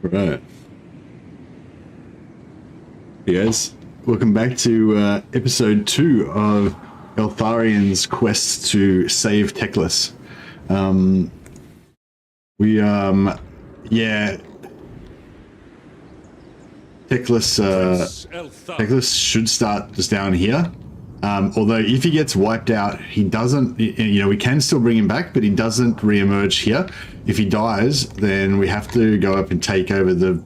Right. Hey guys, welcome back to episode 2 of Eltharion's quest to save Teclis. Teclis should start just down here. Although if he gets wiped out, he doesn't, we can still bring him back, but he doesn't re-emerge here. If he dies, then we have to go up and take over the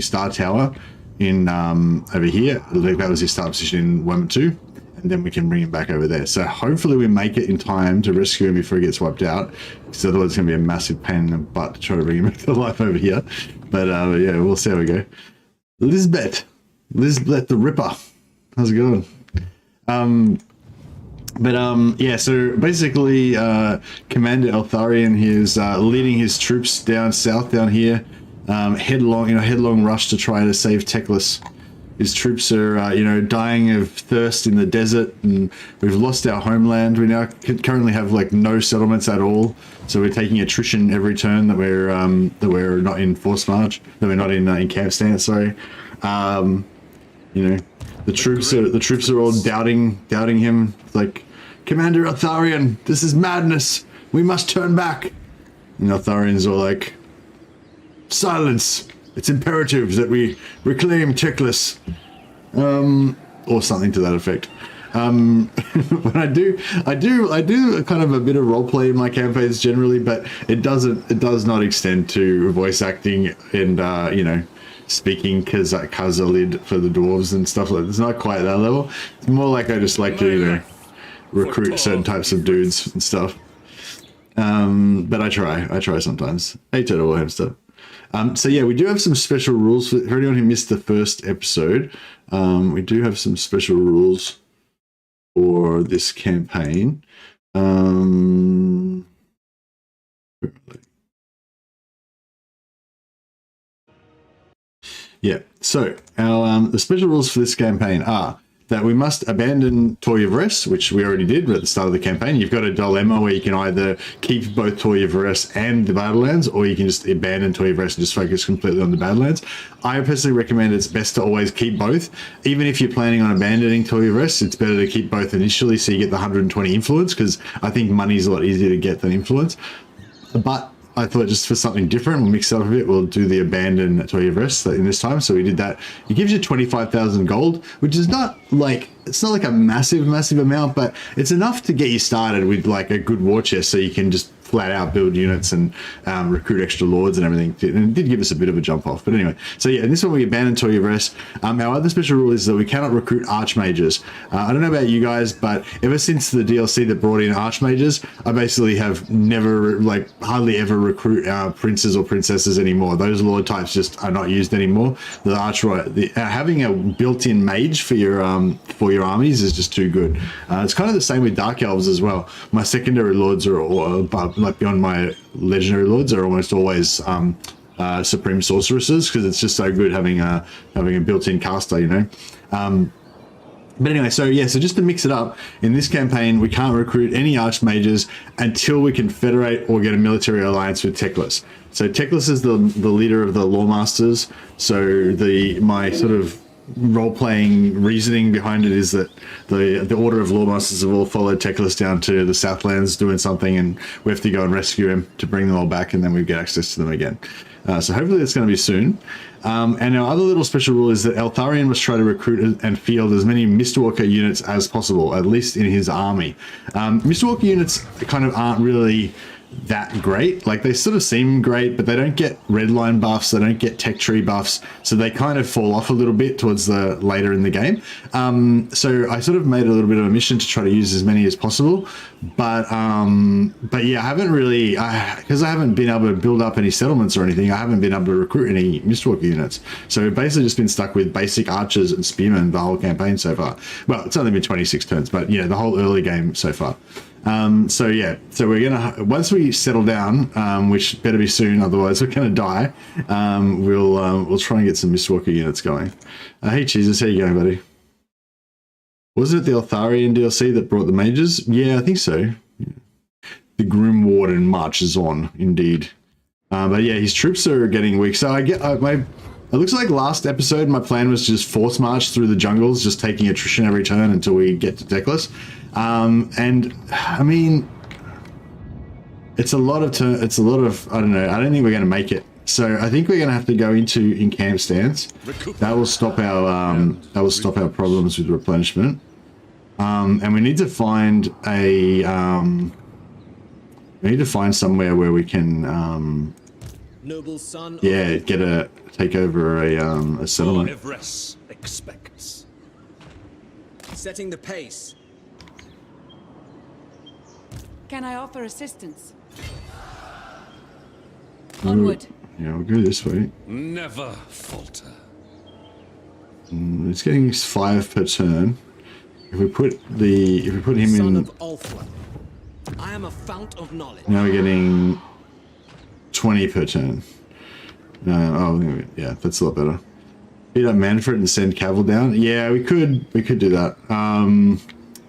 Star Tower in over here. I believe that was his start position in Warhammer 2, and then we can bring him back over there. So hopefully we make it in time to rescue him before he gets wiped out, because otherwise it's going to be a massive pain in the butt to try to bring him back to life over here. But yeah, we'll see how we go. Lisbeth the Ripper, how's it going? Yeah, so basically Commander Eltharion, he's leading his troops down south down here, headlong rush to try to save Teclis. His troops are dying of thirst in the desert, and we've lost our homeland. We now currently have like no settlements at all, so we're taking attrition every turn that we're not in force march, that we're not in camp stance, sorry. The troops are all doubting him. It's like, Commander Eltharion, this is madness. We must turn back. And Eltharion's all like, silence. It's imperative that we reclaim Teclis, or something to that effect. But I do kind of a bit of role play in my campaigns generally, but it does not extend to voice acting and speaking Khazalid for the dwarves and stuff like that. It's not quite that level. It's more like I just like to recruit certain types of dudes and stuff. But I try sometimes. Hey, Total Warhamster. So yeah, we do have some special rules for anyone who missed the first episode. We do have some special rules for this campaign. Yeah, so our the special rules for this campaign are that we must abandon Tor Yvresse, which we already did at the start of the campaign. You've got a dilemma where you can either keep both Tor Yvresse and the Badlands, or you can just abandon Tor Yvresse and just focus completely on the Badlands. I personally recommend it's best to always keep both. Even if you're planning on abandoning Tor Yvresse, it's better to keep both initially so you get the 120 influence, because I think money's a lot easier to get than influence. But I thought just for something different, we'll mix it up a bit. We'll do the abandon Tor Yvresse in this time. So we did that. It gives you 25,000 gold, which is not like, it's not like a massive amount, but it's enough to get you started with like a good war chest, so you can just flat out build units and recruit extra lords and everything. And it did give us a bit of a jump off. But anyway, so yeah, in this one we abandoned Tor Yvresse. Our other special rule is that we cannot recruit Archmages. I don't know about you guys, but ever since the DLC that brought in Archmages, I basically have never, like hardly ever recruit princes or princesses anymore. Those lord types just are not used anymore. Having a built-in mage for your armies is just too good. It's kind of the same with Dark Elves as well. My secondary lords are all above, like beyond my legendary lords, are almost always supreme sorceresses, because it's just so good having a built-in caster, But anyway, so just to mix it up, in this campaign we can't recruit any Archmages until we can federate or get a military alliance with Teclis. So Teclis is the leader of the Loremasters. So my sort of role-playing reasoning behind it is that the order of Loremasters have all followed Teclis down to the Southlands doing something, and we have to go and rescue him to bring them all back, and then we get access to them again. So hopefully that's going to be soon. And our other little special rule is that Eltharion must try to recruit and field as many Mystwalker units as possible, at least in his army. Mystwalker units kind of aren't really that great. Like, they sort of seem great, but they don't get redline buffs, they don't get tech tree buffs, so they kind of fall off a little bit towards the later in the game. So I sort of made a little bit of a mission to try to use as many as possible, but yeah, I haven't really, because I haven't been able to build up any settlements or anything, I haven't been able to recruit any Mystwalker units. So we've basically just been stuck with basic archers and spearmen the whole campaign so far. Well, it's only been 26 turns, but yeah, the whole early game so far. So yeah, so we're gonna, once we settle down, which better be soon, otherwise we're gonna die, we'll try and get some Mystwalker units going. Hey Jesus, how you going, buddy? Wasn't it the Eltharion DLC that brought the mages? Yeah, I think so. Yeah. The Grim Warden marches on, indeed. But yeah, his troops are getting weak. So it looks like last episode my plan was just force march through the jungles, just taking attrition every turn until we get to Teclis. And I mean, it's a lot of I don't know. I don't think we're going to make it. So I think we're going to have to go into in-camp stance. That will stop our problems with replenishment. And we need to find somewhere where we can noble son take over a settlement. Tor Yvresse expects. Setting the pace. Can I offer assistance? Onward. Yeah, we'll go this way. Never falter. It's getting 5 per turn. If we put him Son in, of Ulthra. I am a fount of knowledge. now we're getting 20 per turn. Yeah, that's a lot better. Beat up Manfred and send Cavill down. Yeah, we could do that.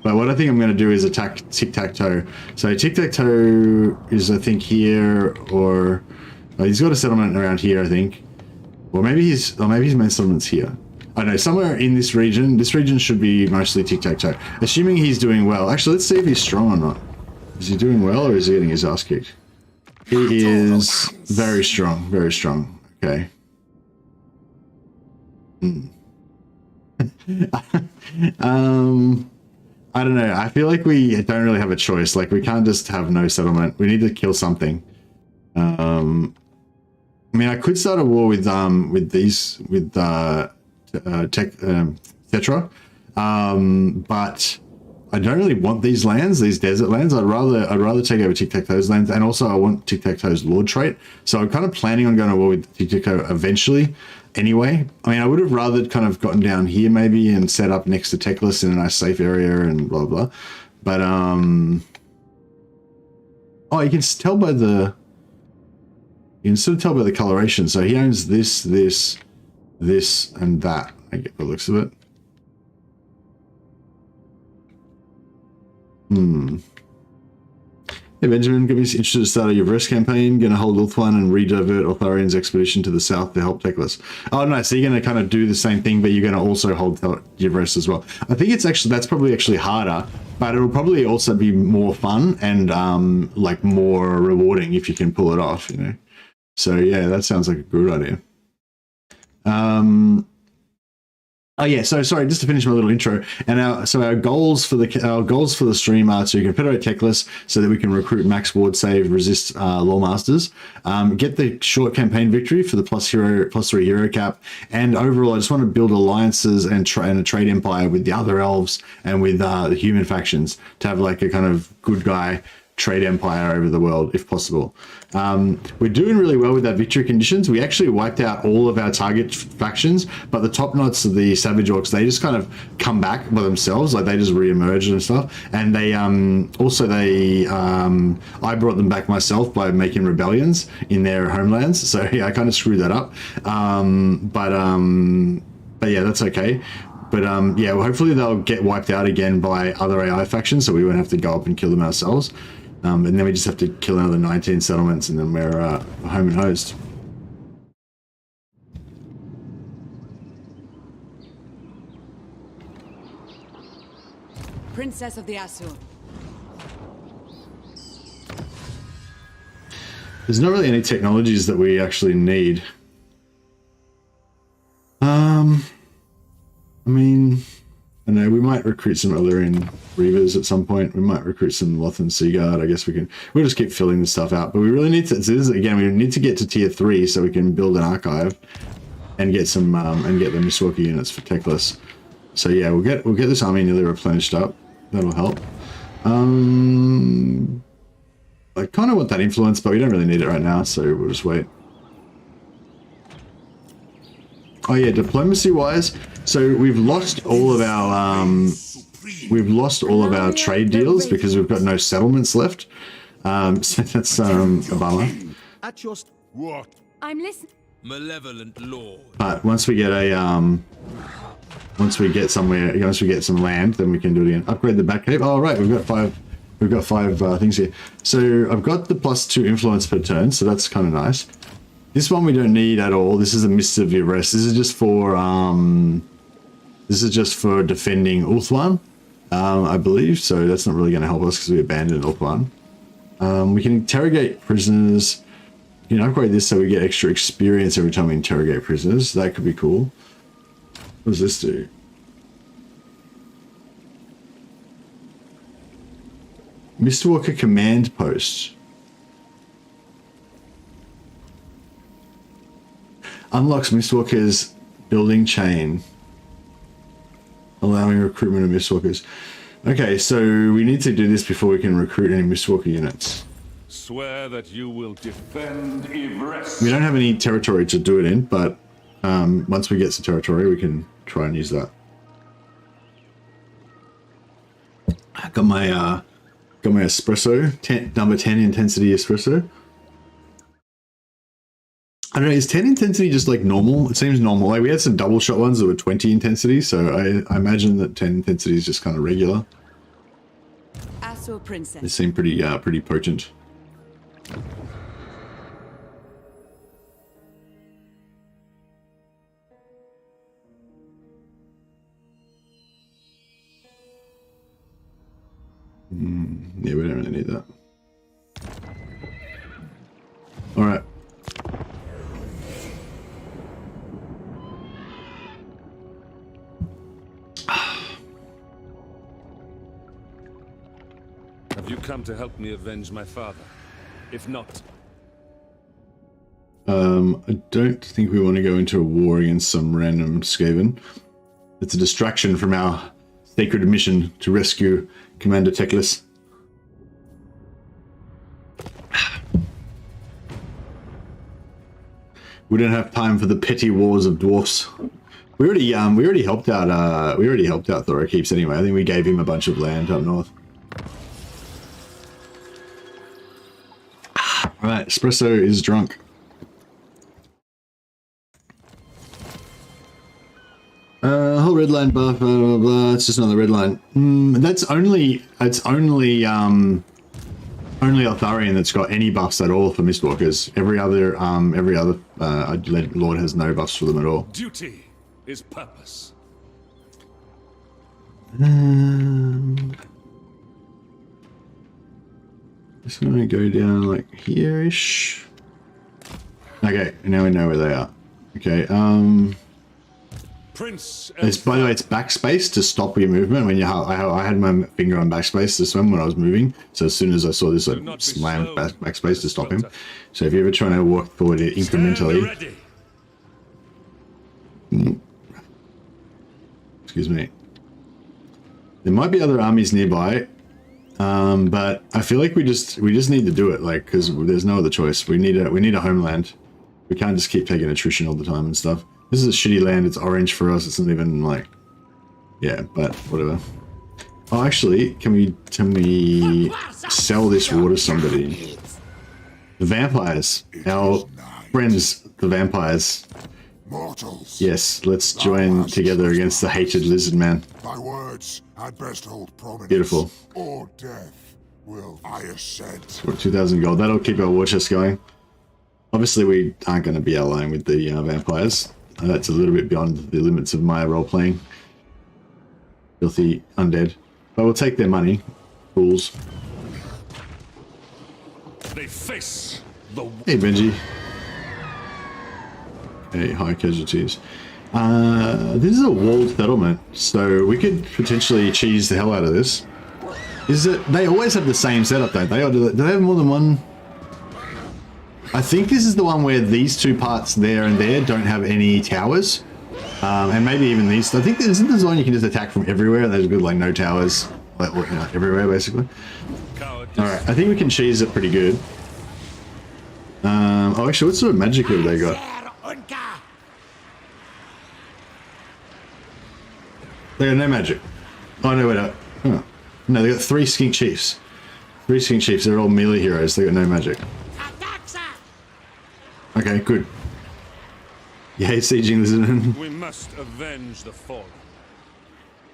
But what I think I'm going to do is attack Tic-Tac-Toe. So Tic-Tac-Toe is, I think, here, or he's got a settlement around here, I think. Or maybe his main settlement's here. I don't know, somewhere in this region. This region should be mostly Tic-Tac-Toe. Assuming he's doing well. Actually, let's see if he's strong or not. Is he doing well, or is he getting his ass kicked? He is very strong, very strong. Okay. I don't know. I feel like we don't really have a choice. Like, we can't just have no settlement. We need to kill something. I mean, I could start a war with Tetra, but I don't really want these lands, these desert lands. I'd rather take over Tic-Tac-Toe's lands, and also I want Tic-Tac-Toe's lord trait. So I'm kind of planning on going to war with Tic-Tac-Toe eventually. Anyway, I mean, I would have rather kind of gotten down here maybe and set up next to Teclis in a nice safe area and blah blah. But oh, you can tell by the. You can sort of tell by the coloration. So he owns this, this, and that. I get the looks of it. Hey Benjamin, get me interested to start a Yvresse campaign. Going to hold Ulthuan and re-divert Eltharion's expedition to the south to help Teclis. Oh no, so you're going to kind of do the same thing, but you're going to also hold Yvresse as well. I think that's probably actually harder, but it'll probably also be more fun and like more rewarding if you can pull it off, you know. So yeah, that sounds like a good idea. Oh yeah, so sorry, just to finish my little intro, and our goals for the stream are to confederate Teclis so that we can recruit max ward save, resist Loremasters, get the short campaign victory for the +3 hero cap, and overall I just want to build alliances and a trade empire with the other elves and with the human factions to have like a kind of good guy trade empire over the world if possible. We're doing really well with our victory conditions. We actually wiped out all of our target factions, but the top knots of the Savage Orcs, they just kind of come back by themselves, like they just re-emerge and stuff. And they I brought them back myself by making rebellions in their homelands. So yeah, I kind of screwed that up. But yeah, that's okay. But yeah, well, hopefully they'll get wiped out again by other AI factions, so we won't have to go up and kill them ourselves. And then we just have to kill another 19 settlements, and then we're home and host. Princess of the Asur. There's not really any technologies that we actually need. I mean, I know we might recruit some Eltharion Reavers at some point. We might recruit some Lothan Seaguard. I guess we'll just keep filling this stuff out. But we really need to, so this is, again, we need to get to tier 3 so we can build an archive and get some, and get the Mystwalker units for Teclis. So yeah, we'll get this army nearly replenished up. That'll help. I kind of want that influence, but we don't really need it right now, so we'll just wait. Oh yeah, diplomacy-wise, so we've lost all of our trade deals because we've got no settlements left. So that's a bummer. At your what? I'm listening. Malevolent lord. But once we get once we get some land, then we can do it again. Upgrade the Batcave. Oh right, we've got We've got 5 things here. So I've got the +2 influence per turn, so that's kind of nice. This one we don't need at all. This is a Mystwalker Units. This is just for defending Ulthuan, I believe. So that's not really going to help us because we abandoned Ulthuan. We can interrogate prisoners. You can upgrade this so we get extra experience every time we interrogate prisoners. That could be cool. What does this do? Mystwalker Command Post. Unlocks Mystwalker's building chain, allowing recruitment of Mystwalkers. Okay, so we need to do this before we can recruit any Mystwalker units. Swear that you will defend Yvresse. We don't have any territory to do it in, but once we get some territory, we can try and use that. I got my espresso, number 10 intensity espresso. I don't know, is 10 intensity just like normal? It seems normal. Like we had some double shot ones that were 20 intensity, so I imagine that 10 intensity is just kind of regular. Asso Princess. They seem pretty pretty potent. Yeah, we don't really need that. All right. Have you come to help me avenge my father? If not... I don't think we want to go into a war against some random Skaven. It's a distraction from our sacred mission to rescue Commander Teclis. We don't have time for the petty wars of dwarfs. We already helped out Tor Yvresse anyway. I think we gave him a bunch of land up north. Alright, espresso is drunk. Whole red line buff, blah blah blah. It's just another red line. It's only Eltharion that's got any buffs at all for Mystwalkers. Every other lord has no buffs for them at all. Duty is purpose. Just gonna go down like here-ish. Okay, now we know where they are. Okay, Prince. by the way, it's backspace to stop your movement when you. I had my finger on backspace to swim when I was moving, so as soon as I saw this, I slammed backspace to stop him. So if you're ever trying to walk forward incrementally, excuse me, there might be other armies nearby, but I feel like we just need to do it, like, because there's no other choice. We need a homeland. We can't just keep taking attrition all the time and stuff. This is a shitty land. It's orange for us. It's not even like, yeah, but whatever. Oh, actually, can we sell this war to somebody? The vampires, our friends, the vampires. Mortals. Yes, let's join together against the hated lizard man. Thy words had best hold prominence. Beautiful. Or death will I assent. We're 2,000 gold. That'll keep our war chest going. Obviously, we aren't going to be allying with the vampires. That's a little bit beyond the limits of my role-playing. Filthy undead. But we'll take their money. Fools. They face the... Hey, Benji. Okay, high casualties. This is a walled settlement, so we could potentially cheese the hell out of this. Is it... They always have the same setup, don't they? Or do they have more than one... I think this is the one where these two parts there and there don't have any towers. And maybe even these. I think isn't this one you can just attack from everywhere? There's good, like, no towers, like, you know, everywhere, basically. Alright, I think we can cheese it pretty good. Oh, actually, what sort of magic have they got? They got no magic. Oh, no, wait up. Oh. No, they got 3 skink chiefs. 3 skink chiefs, they're all melee heroes. They got no magic. Okay, good. Yeah, sieging lizard. We must avenge the fallen.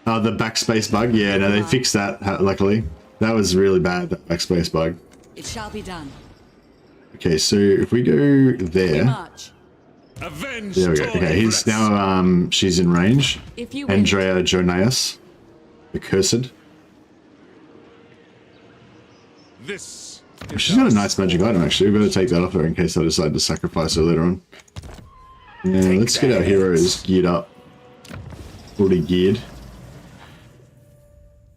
Oh, the backspace bug? Yeah, no, they fixed that, luckily. That was really bad, that backspace bug. It shall be done. Okay, so if we go We there, march. Avenge there we go. Tor Okay, he's Yvresse. now she's in range. If you win, Andrea Jonaeus, the cursed. This She's got a nice magic item actually. We better take that off her in case I decide to sacrifice her later on. Yeah, let's get our heroes geared up. Already geared.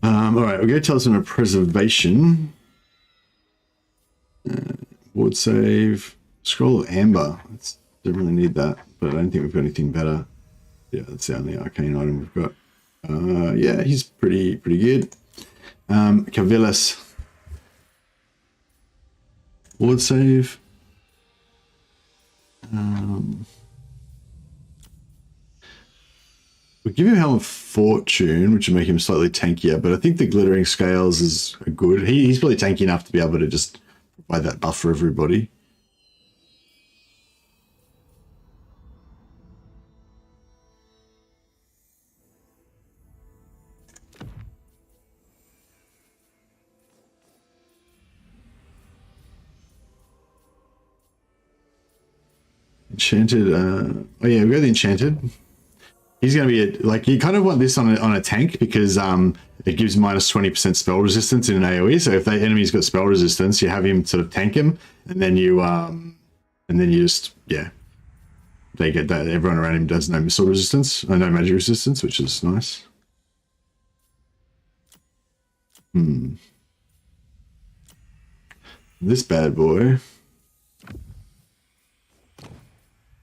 Alright, we'll go Talisman of Preservation. Ward save. Scroll of Amber. Don't really need that, but I don't think we've got anything better. Yeah, that's the only arcane item we've got. Yeah, he's pretty good. Cavillas. Ward save. We'll give him Helm of Fortune, which will make him slightly tankier, but I think the Glittering Scales is good. He's probably tanky enough to be able to just provide that buff for everybody. Enchanted, oh yeah, we've got the Enchanted. He's going to be, like, you kind of want this on a tank because it gives minus 20% spell resistance in an AoE. So if that enemy's got spell resistance, you have him sort of tank him, and then you just, yeah, they get that. Everyone around him does no missile resistance, no magic resistance, which is nice. This bad boy.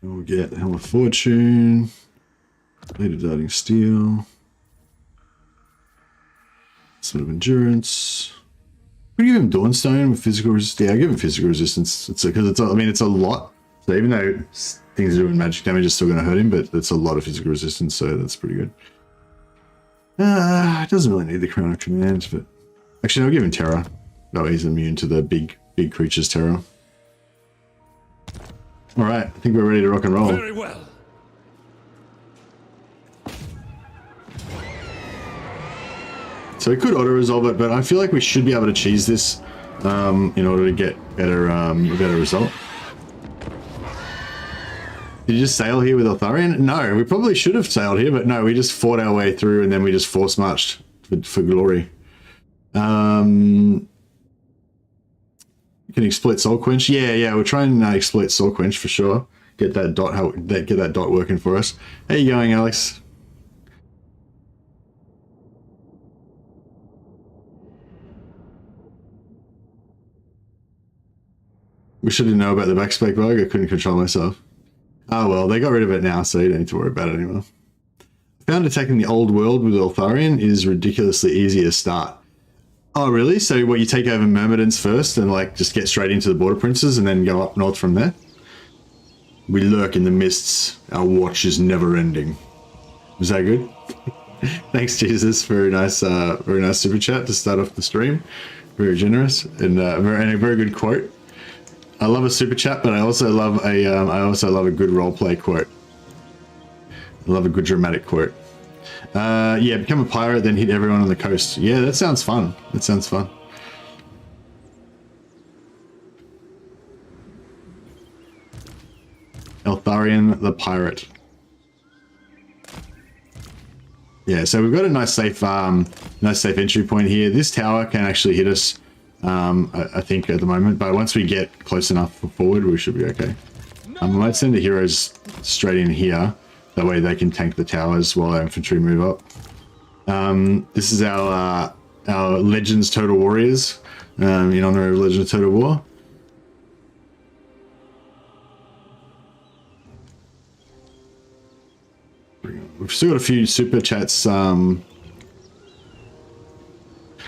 We'll get Helm of Fortune. Blade of Darting Steel. Sort of Endurance. We give him Dawnstone with physical resistance. Yeah, I give him physical resistance. It's because it's a lot. So even though things are doing magic damage, it's still going to hurt him, but it's a lot of physical resistance, so that's pretty good. It doesn't really need the Crown of Command, but actually, I'll give him Terror. That way he's immune to the big creature's terror. All right, I think we're ready to rock and roll. Very well. So we could auto-resolve it, but I feel like we should be able to cheese this in order to get a better result. Did you just sail here with Eltharion? No, we probably should have sailed here, but no, we just fought our way through and then we just force marched for glory. You can exploit Soul Quench. Yeah, we'll try and exploit Soul Quench for sure. Get that dot working for us. How you going, Alex? We should have known about the backspace bug. I couldn't control myself. Oh well, they got rid of it now, so you don't need to worry about it anymore. I found attacking the old world with Eltharion is ridiculously easy to start. Oh really? So what, you take over Myrmidons first and like just get straight into the Border Princes and then go up north from there? We lurk in the mists. Our watch is never ending. Was that good? Thanks, Jesus, for a nice super chat to start off the stream. Very generous and a very good quote. I love a super chat, but I also love a good roleplay quote. I love a good dramatic quote. Yeah, become a pirate, then hit everyone on the coast. Yeah, that sounds fun. That sounds fun. Eltharion the pirate. Yeah, so we've got a nice safe entry point here. This tower can actually hit us. I think at the moment, but once we get close enough forward, we should be okay. I might send the heroes straight in here. That way they can tank the towers while our infantry move up. This is our Legends Total Warriors, in honor of Legends Total War. We've still got a few super chats.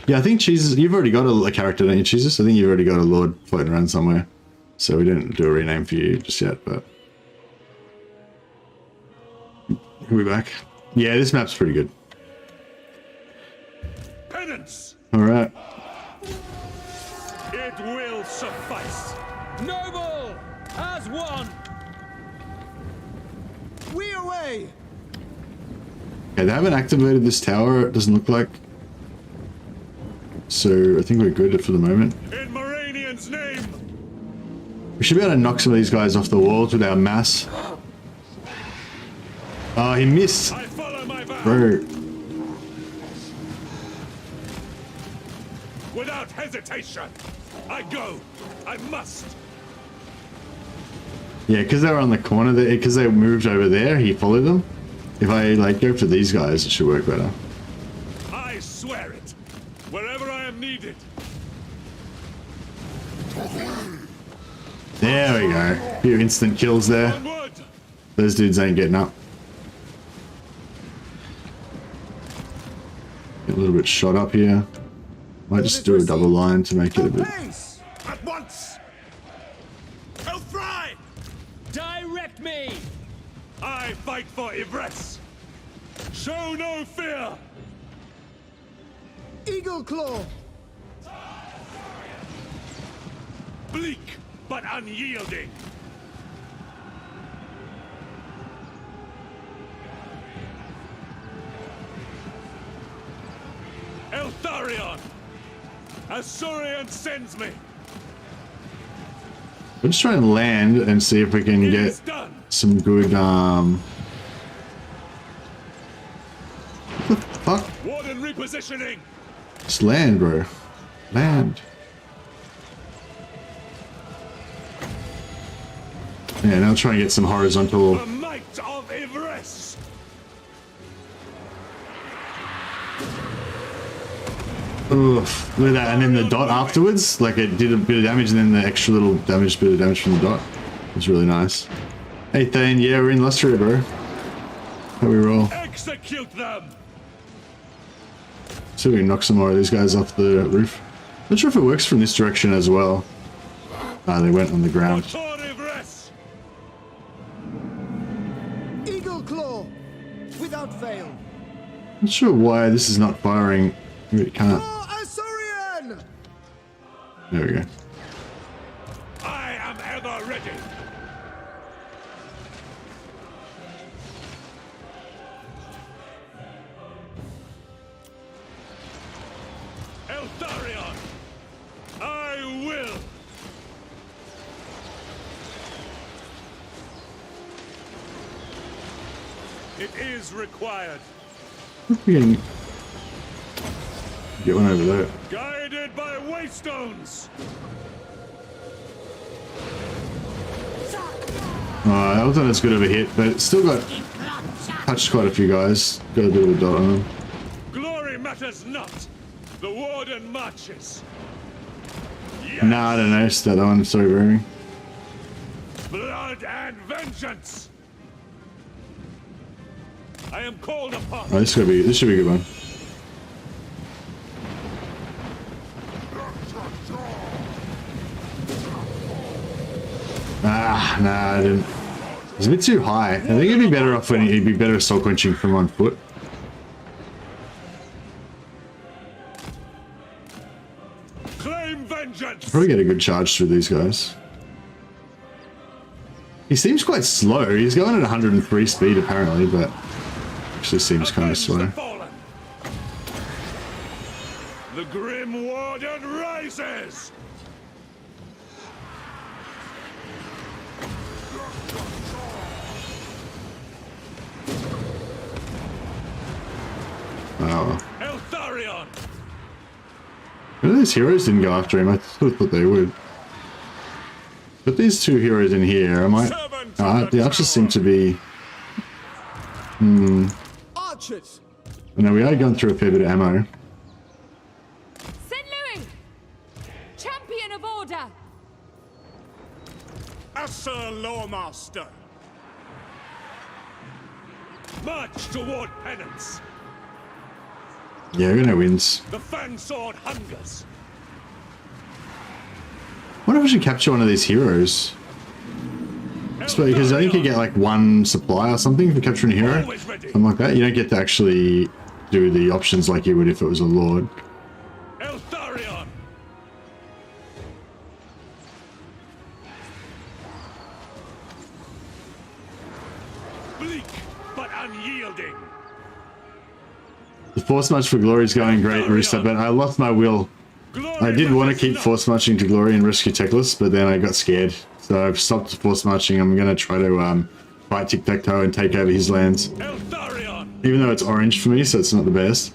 Yeah, I think Jesus, you've already got a character, don't you, Jesus? I think you've already got a Lord floating around somewhere. So we didn't do a rename for you just yet, but... We're back. Yeah, this map's pretty good. Penance! Alright. It will suffice. Noble as one. We away. Okay, they haven't activated this tower, it doesn't look like. so I think we're good for the moment. In Moranian's name! We should be able to knock some of these guys off the walls with our mass. Oh, he missed. I follow my vow! Bro. Without hesitation! I go! I must! Yeah, because they were on the corner there, because they moved over there, he followed them. If I like go for these guys, it should work better. I swear it! Wherever I am needed! There we go. A few instant kills there. Onward! Those dudes ain't getting up. Get a little bit shot up here. Might just do a double line to make it a bit. Pace! At once! Eltharion! Direct me! I fight for Yvresse! Show no fear! Eagle Claw! Bleak, but unyielding! Eltharion! Azurian sends me! We'll just try and land and see if we can It get is done! some good, what the fuck? Warden repositioning! Just land, bro. Land. Yeah, now try and get some horizontal. The might of Yvresse! Oof, look at that, and then the dot afterwards, like it did a bit of damage, and then the extra little damage, bit of damage from the dot. It was really nice. Hey Thane, yeah, we're in Lustria, bro. How we roll? Execute them! See if we can knock some more of these guys off the roof. Not sure if it works from this direction as well. Ah, they went on the ground. Tor Yvresse! Eagle Claw! Without fail! Not sure why this is not firing. Maybe it can't. For Azurian! There we go. I am ever ready! Eltharion! I will! It is required. We can get one over there. Guided by waystones! That wasn't as good of a hit, but it still got touched quite a few guys. Got a bit of a dot on them. Glory matters not! The warden marches! Yes! Nah, I don't know. Just that one. Sorry, Barry. Blood and vengeance! I am called upon! Oh, this should be a good one. Ah, nah, I didn't. It's a bit too high. I think it'd be better off when he'd be better soul quenching from on foot. Claim vengeance! Probably get a good charge through these guys. He seems quite slow. He's going at 103 speed apparently, but actually seems kind of Avenge slow. the fallen. The grim warden rises! Oh. Eltharion! These heroes didn't go after him. I thought they would. But these two heroes in here, I might. The archers seem to be. Archers! No, we are going through a fair bit of ammo. St. Louis! Champion of order! Sir Loremaster! March toward penance! Yeah, we're gonna wins. The Fang Sword hungers! I wonder if we should capture one of these heroes. Because I think you get like one supply or something if you capture a hero. Always ready. Something like that. You don't get to actually do the options like you would if it was a lord. Eltharion! Bleak, but unyielding! The force march for glory is going great, Rooster, but I lost my will. I did want to keep force marching to glory and rescue Teclis, but then I got scared. So I've stopped force marching. I'm going to try to fight Tic-Tac-Toe and take over his lands. Eltharion. Even though it's orange for me, so it's not the best.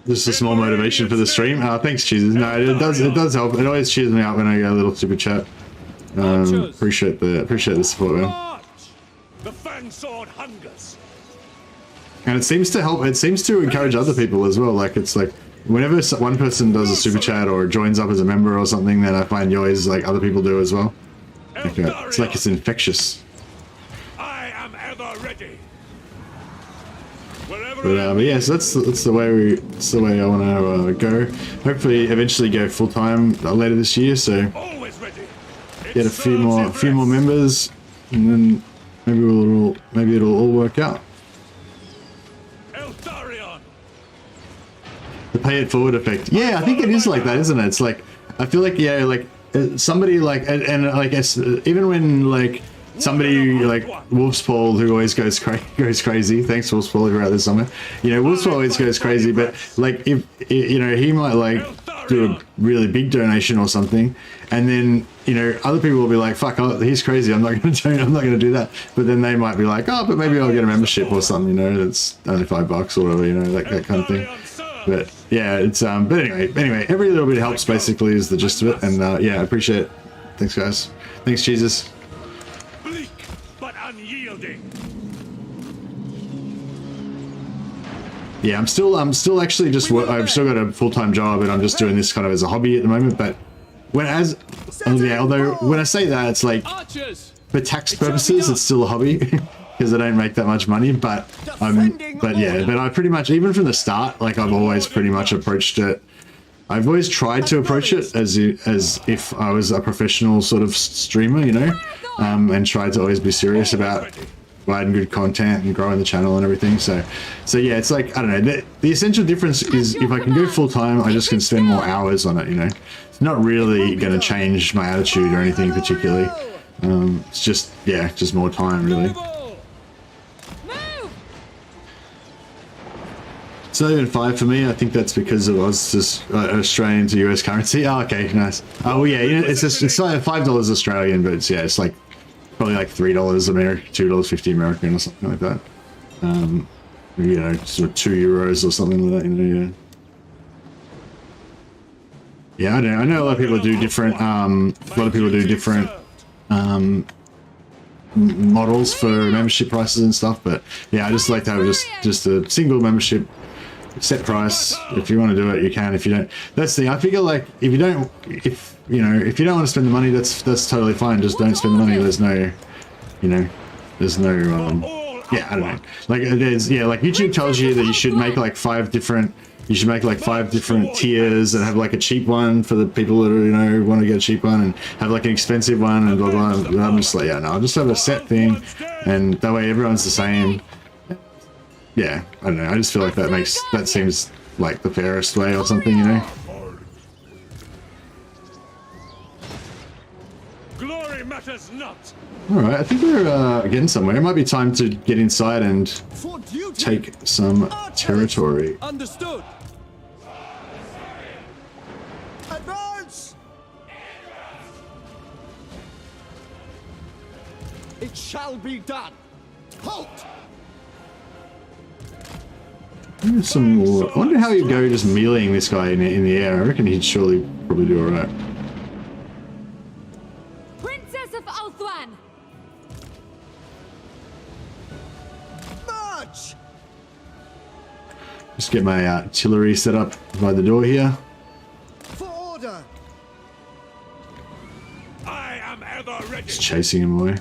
Just a small motivation for the stream. Thanks, Jesus. No, it does help. It always cheers me up when I get a little super chat. Appreciate the support, man. March! The fang sword hungers. And it seems to help. It seems to encourage other people as well. Like it's like whenever one person does a super chat or joins up as a member or something, then I find yours like other people do as well. Like, it's like it's infectious. I am ever ready. But yeah, so that's the way I want to go. Hopefully, eventually go full time later this year. So Always ready. get a few more members, and then maybe it'll all work out. Eltharion. The pay it forward effect. Yeah, I think it is like that, isn't it? It's like I feel like like somebody like and like even when like somebody like Wolfspaul who always goes crazy. Thanks, Wolfspaul, if you're out there somewhere. You know, Wolfspaul always goes crazy, but like if he might like do a really big donation or something, and then other people will be like, "Fuck, he's crazy. I'm not going to do that." But then they might be like, "Oh, but maybe I'll get a membership or something." That's only $5 or whatever. That kind of thing. But yeah, it's but anyway, every little bit helps. Basically, is the gist of it. And yeah, I appreciate it. Thanks, guys. Thanks, Jesus. Bleak but unyielding. Yeah, I'm still actually just I've still got a full-time job, and I'm just doing this kind of as a hobby at the moment. But although when I say that, it's like for tax purposes, it's still a hobby because I don't make that much money. But I pretty much, even from the start, like I've always pretty much approached it. I've always tried to approach it as if I was a professional sort of streamer, and tried to always be serious about providing good content and growing the channel and everything. So yeah, it's like, I don't know, the essential difference is if I can go full time, I just can spend more hours on it. It's not really going to change my attitude or anything particularly. It's just more time really. It's not even 5 for me. I think that's because it was just Australian to US currency. Oh, okay, nice. Oh yeah, it's like $5 Australian, but it's like probably like $3 American, $2.50 American or something like that. Sort of €2 or something like that. Yeah, I know a lot of people do different. Models for membership prices and stuff, but yeah, I just like to have just a single membership. Set price. If you want to do it, you can. If you don't, that's the thing. I figure like if you don't want to spend the money, that's totally fine. Just don't spend the money. There's no yeah, I don't know. Like there's like YouTube tells you that you should make like 5 different tiers and have like a cheap one for the people that want to get a cheap one, and have like an expensive one and blah blah. And I'm just like, yeah, no, I'll just have a set thing, and that way everyone's the same. Yeah, I don't know. I just feel like that seems like the fairest way or something, Glory matters not. All right, I think we're getting somewhere. It might be time to get inside and take some territory. Understood. Advance. It shall be done. Halt. Some more. I wonder how he'd go just meleeing this guy in the air. I reckon he'd surely probably do alright. Princess of Ulthuan. March. Just get my artillery set up by the door here. For order. I am ever ready. Just chasing him away.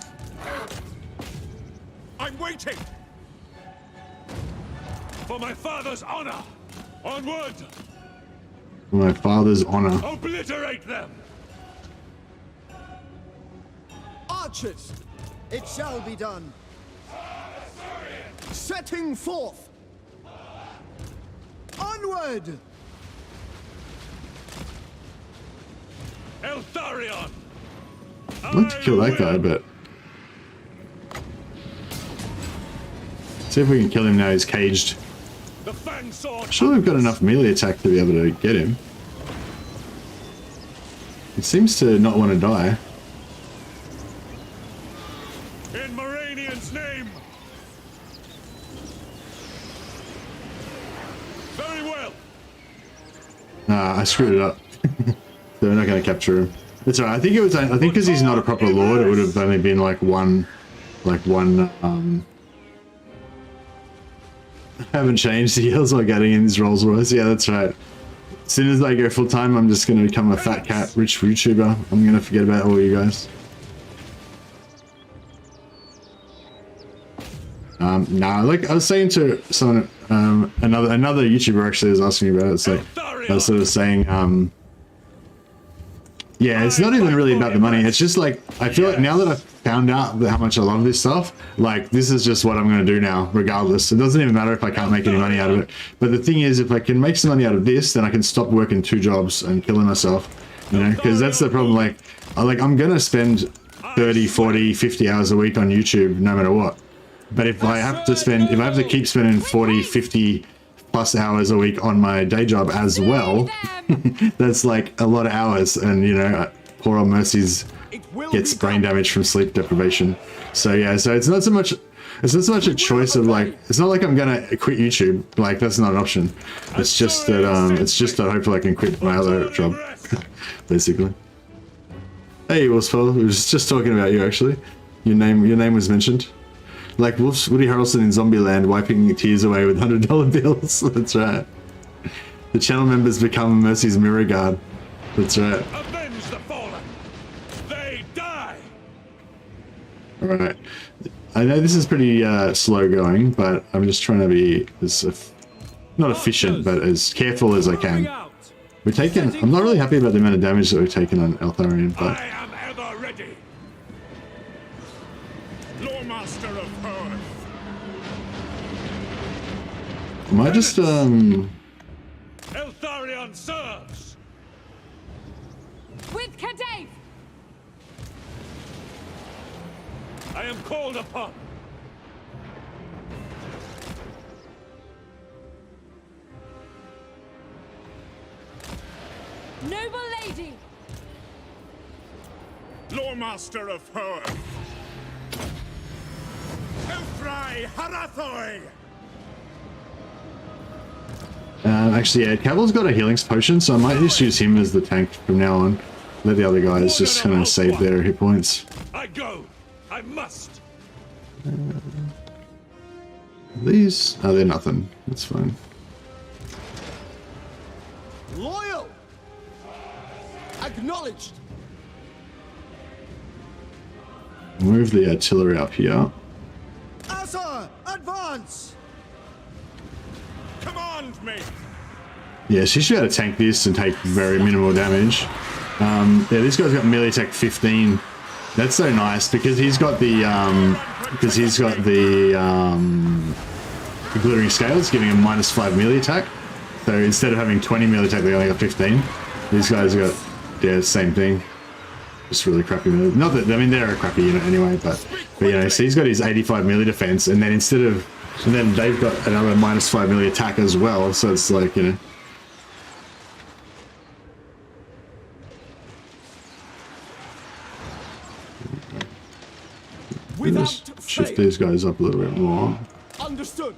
I'm waiting. For my father's honor! Onward! For my father's honor. Obliterate them! Archers. It shall be done. Setting forth. Onward. Eltharion! I'd like to kill that guy, but See if we can kill him now he's caged. The fang sword. Sure, we've got enough melee attack to be able to get him. He seems to not want to die. In Moranian's name. Very well. Nah, I screwed it up. So we're not going to capture him. It's alright. I think it was. I think because he's not a proper lord, it would have only been like one. I haven't changed the heals I'm getting in these Rolls Royce. Yeah, that's right. As soon as I go full time, I'm just going to become a fat cat rich YouTuber. I'm going to forget about all you guys. Nah, like I was saying to someone, another YouTuber actually was asking me about it. It's like I was sort of saying, yeah, it's not even really about the money. It's just like, I feel like now that I've found out how much I love this stuff, like this is just what I'm going to do now, regardless. It doesn't even matter if I can't make any money out of it. But the thing is, if I can make some money out of this, then I can stop working 2 jobs and killing myself, you know, because that's the problem. Like I'm going to spend 30, 40, 50 hours a week on YouTube no matter what. But if I have to keep spending 40, 50 plus hours a week on my day job as well, that's like a lot of hours, and you know, poor old Mercy's gets brain damage from sleep deprivation. So yeah, so it's not so much a choice of like, it's not like I'm gonna quit YouTube, like that's not an option. It's just that hopefully I can quit my other job, basically. Hey Wolfsfell, we was just talking about you actually. Your name was mentioned. Like Woody Harrelson in Zombieland, wiping tears away with $100 bills. That's right. The channel members become Mercy's mirror guard. That's right. Avenge the fallen. They die. All right. I know this is pretty slow going, but I'm just trying to be as not efficient, but as careful as I can. We're taking. I'm not really happy about the amount of damage that we've taken on Eltharion, but. I am ever ready. Loremaster of Earth. Am I just Eltharion serves. With Kadave! I am called upon. Noble lady! Loremaster of Earth. Elthrai Harathoi. Actually, yeah, Caval's got a healing potion, so I might just use him as the tank from now on. Let the other guys just kind of save their hit points. I go. I must. These? Oh, they're nothing. That's fine. Loyal! Acknowledged! Move the artillery up here. Asa, advance! Command me. Yeah, she should be able to tank this and take very minimal damage. Yeah, this guy's got melee attack 15. That's so nice because he's got the glittering scales, giving him -5 melee attack. So instead of having 20 melee attack, they only got 15. These guys got, yeah, same thing. Just really crappy melee. Not that, I mean, they're a crappy unit anyway, but you know, so he's got his 85 melee defense, and then and then they've got another -5 melee attack as well. So it's like, you know. Just shift these guys up a little bit more. Understood.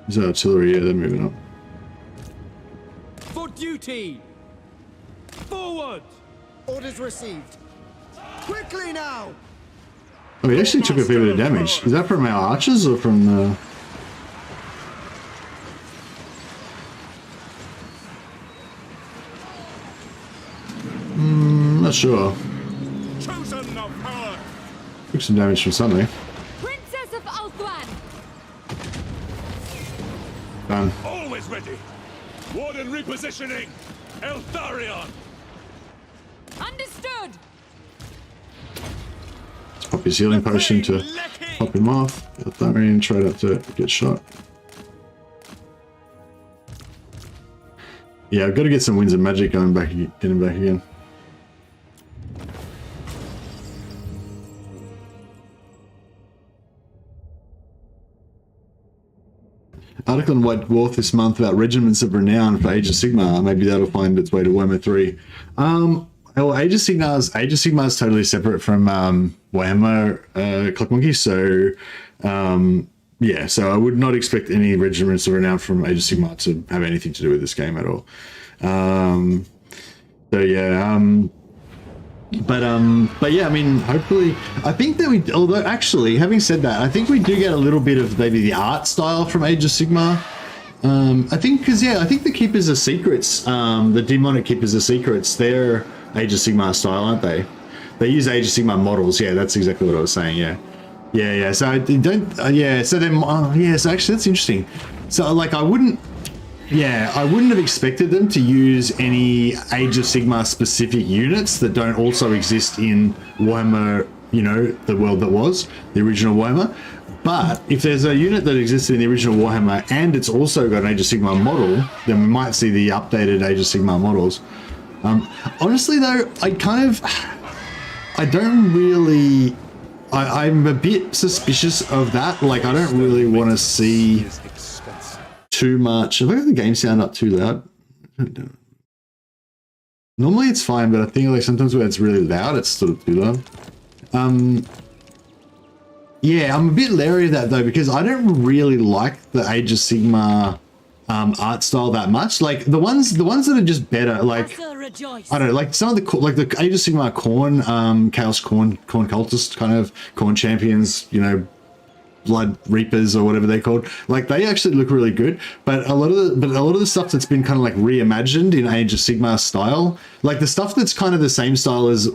Is artillery? Yeah, they're moving up. For duty! Forward! Orders received. Quickly now! Oh, he actually took a fair bit of damage. Is that from our archers or from the... Not sure. Chosen of Earth. Took some damage from something. Princess of Ulthuan! Done. Always ready. Warden repositioning. Eltharion. Understood! Let's pop his healing potion to pop him off. Eltharion tried not to get shot. Yeah, I've got to get some winds of magic going back, getting back again. Article in White Dwarf this month about regiments of renown for Age of Sigmar. Maybe that'll find its way to Warhammer 3. Well, Age of Sigmar is totally separate from Warhammer Clock Monkey, so yeah, so I would not expect any regiments of renown from Age of Sigmar to have anything to do with this game at all. So yeah, but yeah, I mean, hopefully, I think that we, although actually, having said that, I think we do get a little bit of maybe the art style from Age of Sigmar. I think, because yeah, I think the Keepers of Secrets, the Demonic Keepers of Secrets, they're Age of Sigmar style, aren't they? They use Age of Sigmar models. Yeah, that's exactly what I was saying. Yeah, yeah, yeah. So I don't. Yeah. So then, yeah. So actually, that's interesting. So like, I wouldn't have expected them to use any Age of Sigmar specific units that don't also exist in Warhammer, you know, the world that was the original Warhammer. But if there's a unit that existed in the original Warhammer and it's also got an Age of Sigmar model, then we might see the updated Age of Sigmar models. Honestly though, I'm a bit suspicious of that. Like, I don't really want to see too much. Have I got the game sound up too loud? Normally it's fine, but I think like sometimes when it's really loud, it's sort of too loud. Yeah, I'm a bit leery of that though, because I don't really like the Age of Sigmar art style that much. Like the ones that are just better, like I don't know, like some of the like the Age of Sigmar Khorne, Chaos Khorne cultist kind of Khorne champions, you know, Blood Reapers or whatever they're called, like they actually look really good. But a lot of the stuff that's been kind of like reimagined in Age of Sigmar style, like the stuff that's kind of the same style as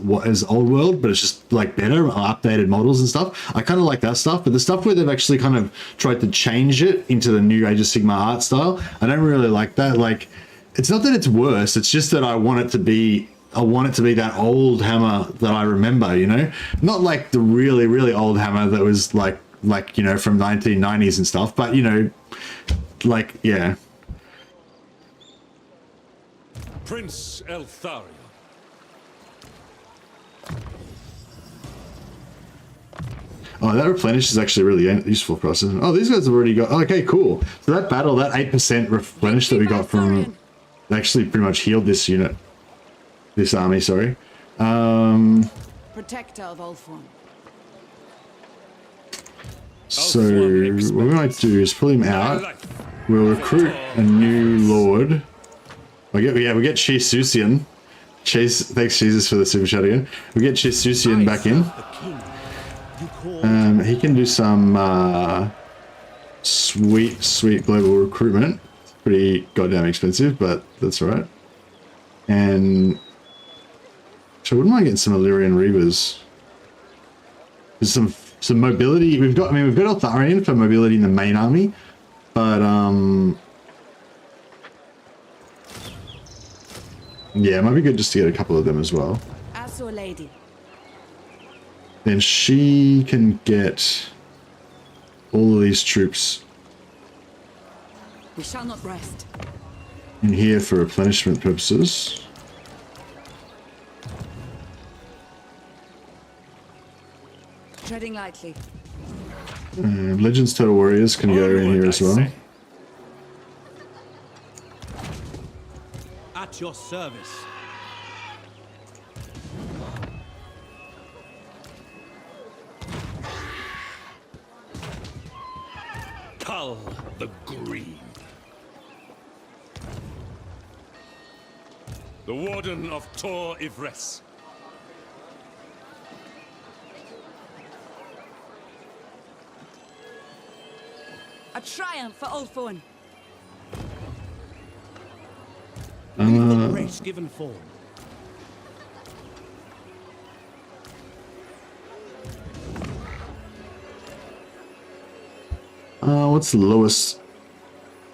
Old World, but it's just like better updated models and stuff, I kind of like that stuff. But the stuff where they've actually kind of tried to change it into the new Age of Sigmar art style, I don't really like that. Like, it's not that it's worse, it's just that I want it to be that old Hammer that I remember, you know, not like the really, really old Hammer that was like, you know, from 1990s and stuff, but you know, like, yeah. Prince Eltharion. Oh, that replenish is actually really useful for us, isn't it? Oh, these guys have already got, okay, cool. So that battle, that 8% replenish that we got from, actually pretty much healed this unit. This army, sorry. Protector of Ulthuan. So what we might do is pull him out. We'll recruit a new lord. We get Chisusian. Thanks Jesus for the super chat again. We get Chisusian back in. He can do some sweet global recruitment. It's pretty goddamn expensive, but that's alright. And so I wouldn't mind getting some Illyrian Reavers. There's some mobility. We've got Eltharion for mobility in the main army, but yeah, it might be good just to get a couple of them as well. Azure Lady. Then she can get all of these troops We shall not rest. in here for replenishment purposes. Treading lightly. Legends Total Warriors can go in here as well. At your service. Cull the Green. The Warden of Tor Yvresse. A triumph for Ulthuan. The grace given form. What's the lowest?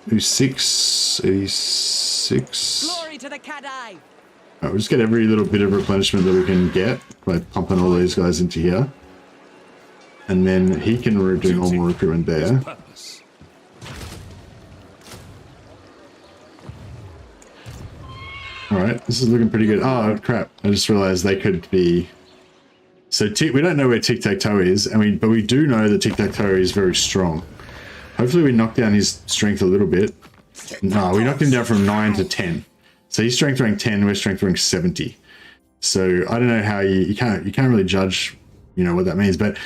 86, 86. Glory to the Cadai. Alright, we'll just get every little bit of replenishment that we can get by pumping all these guys into here. And then he can do normal recruitment there. Alright, this is looking pretty good. Oh, crap. I just realized they could be... So we don't know where Tic-Tac-Toe is, but we do know that Tic-Tac-Toe is very strong. Hopefully we knock down his strength a little bit. No, we knocked him down from 9 to 10. So he's strength rank 10, we're strength rank 70. So I don't know how you can't really judge, you know, what that means, but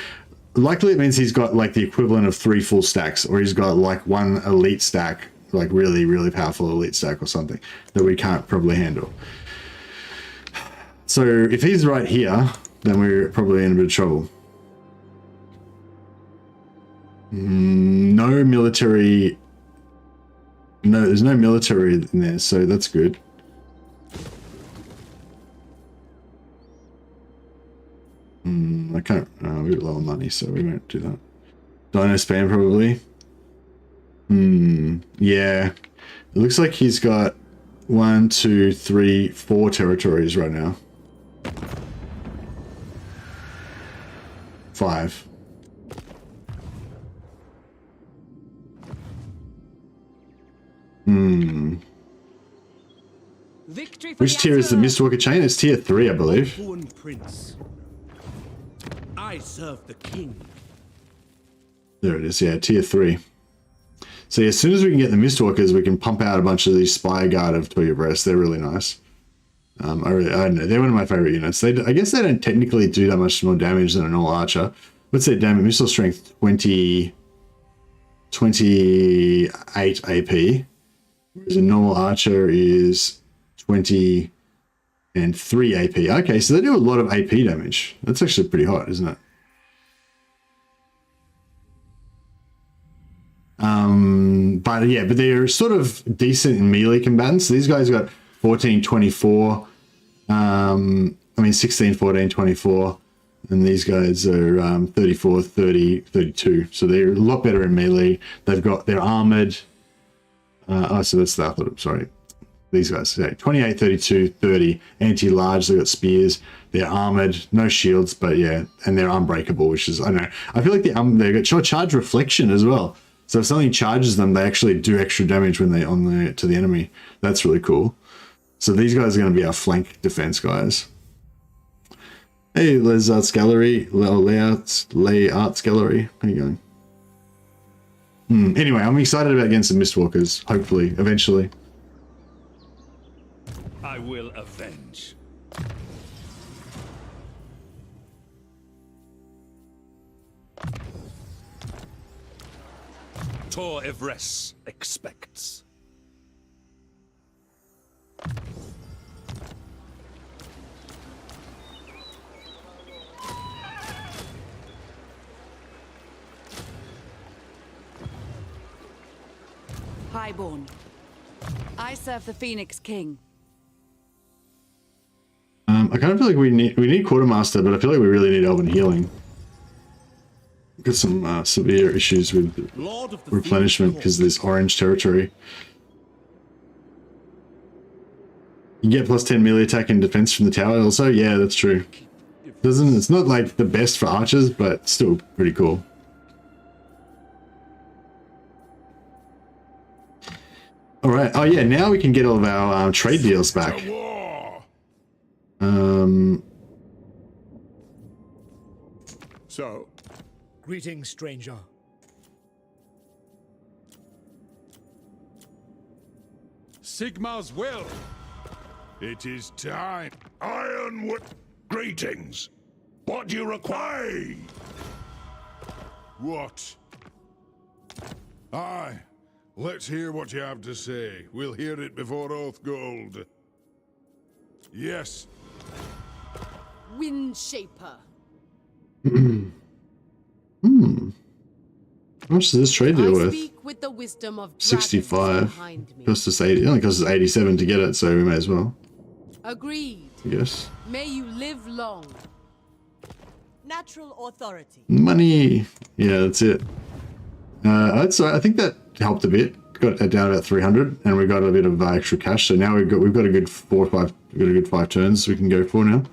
likely it means he's got like the equivalent of 3 full stacks, or he's got like 1 elite stack, like really, really powerful elite stack or something that we can't probably handle. So if he's right here, then we're probably in a bit of trouble. No military. No, there's no military in there, so that's good. I can't. We're low on money, so we won't do that. Dino spam probably. Yeah. It looks like he's got 1, 2, 3, 4 territories right now. 5. Victory for Which tier is the Mystwalker chain? It's tier 3, I believe. Born prince. I serve the king. There it is, yeah, tier 3. So yeah, as soon as we can get the Mystwalkers, we can pump out a bunch of these Spire Guard of Tor Yvresse. They're really nice. I don't know, they're one of my favorite units. I guess they don't technically do that much more damage than a normal archer. What's their damage? Missile strength 28 AP. Whereas a normal archer is 20 and 3 AP. Okay, so they do a lot of AP damage. That's actually pretty hot, isn't it? But yeah, but they're sort of decent in melee combatants. So these guys got 14, 24. I mean 16, 14, 24. And these guys are 34, 30, 32. So they're a lot better in melee. They're armored. So that's that. I thought, sorry. These guys, yeah, 28, 32, 30, anti-large. They've got spears. They're armored, no shields, but yeah, and they're unbreakable, which is, I don't know. I feel like they've got charge reflection as well. So if something charges them, they actually do extra damage when they to the enemy. That's really cool. So these guys are going to be our flank defense guys. Hey, Les Arts Gallery, Layouts Gallery. How are you going? Anyway, I'm excited about getting some Mystwalkers, hopefully, eventually. I will avenge. Tor Yvresse expects. Highborn. I serve the Phoenix King. I kind of feel like we need Quartermaster, but I feel like we really need Elven Healing. We've got some severe issues with replenishment because of this orange territory. You get plus 10 melee attack and defense from the tower also. Yeah, that's true. It's not like the best for archers, but still pretty cool. All right. Oh yeah, now we can get all of our trade deals back. So, Greetings, stranger. Sigmar's will. it is time. Ironwood. Greetings. What do you require? What? Aye. Let's hear what you have to say. We'll hear it before Oathgold. Yes. Windshaper. How much does this trade deal I worth? speak with the wisdom of 65. behind me. Costs us 80. It only costs us 87 to get it, so we may as well. Agreed. Yes. May you live long. Natural authority. Money. Yeah, that's it. I think that helped a bit. Got it down about 300, and we got a bit of extra cash. So now we've got a good 4 or 5. We've got a good 5 turns we can go for now.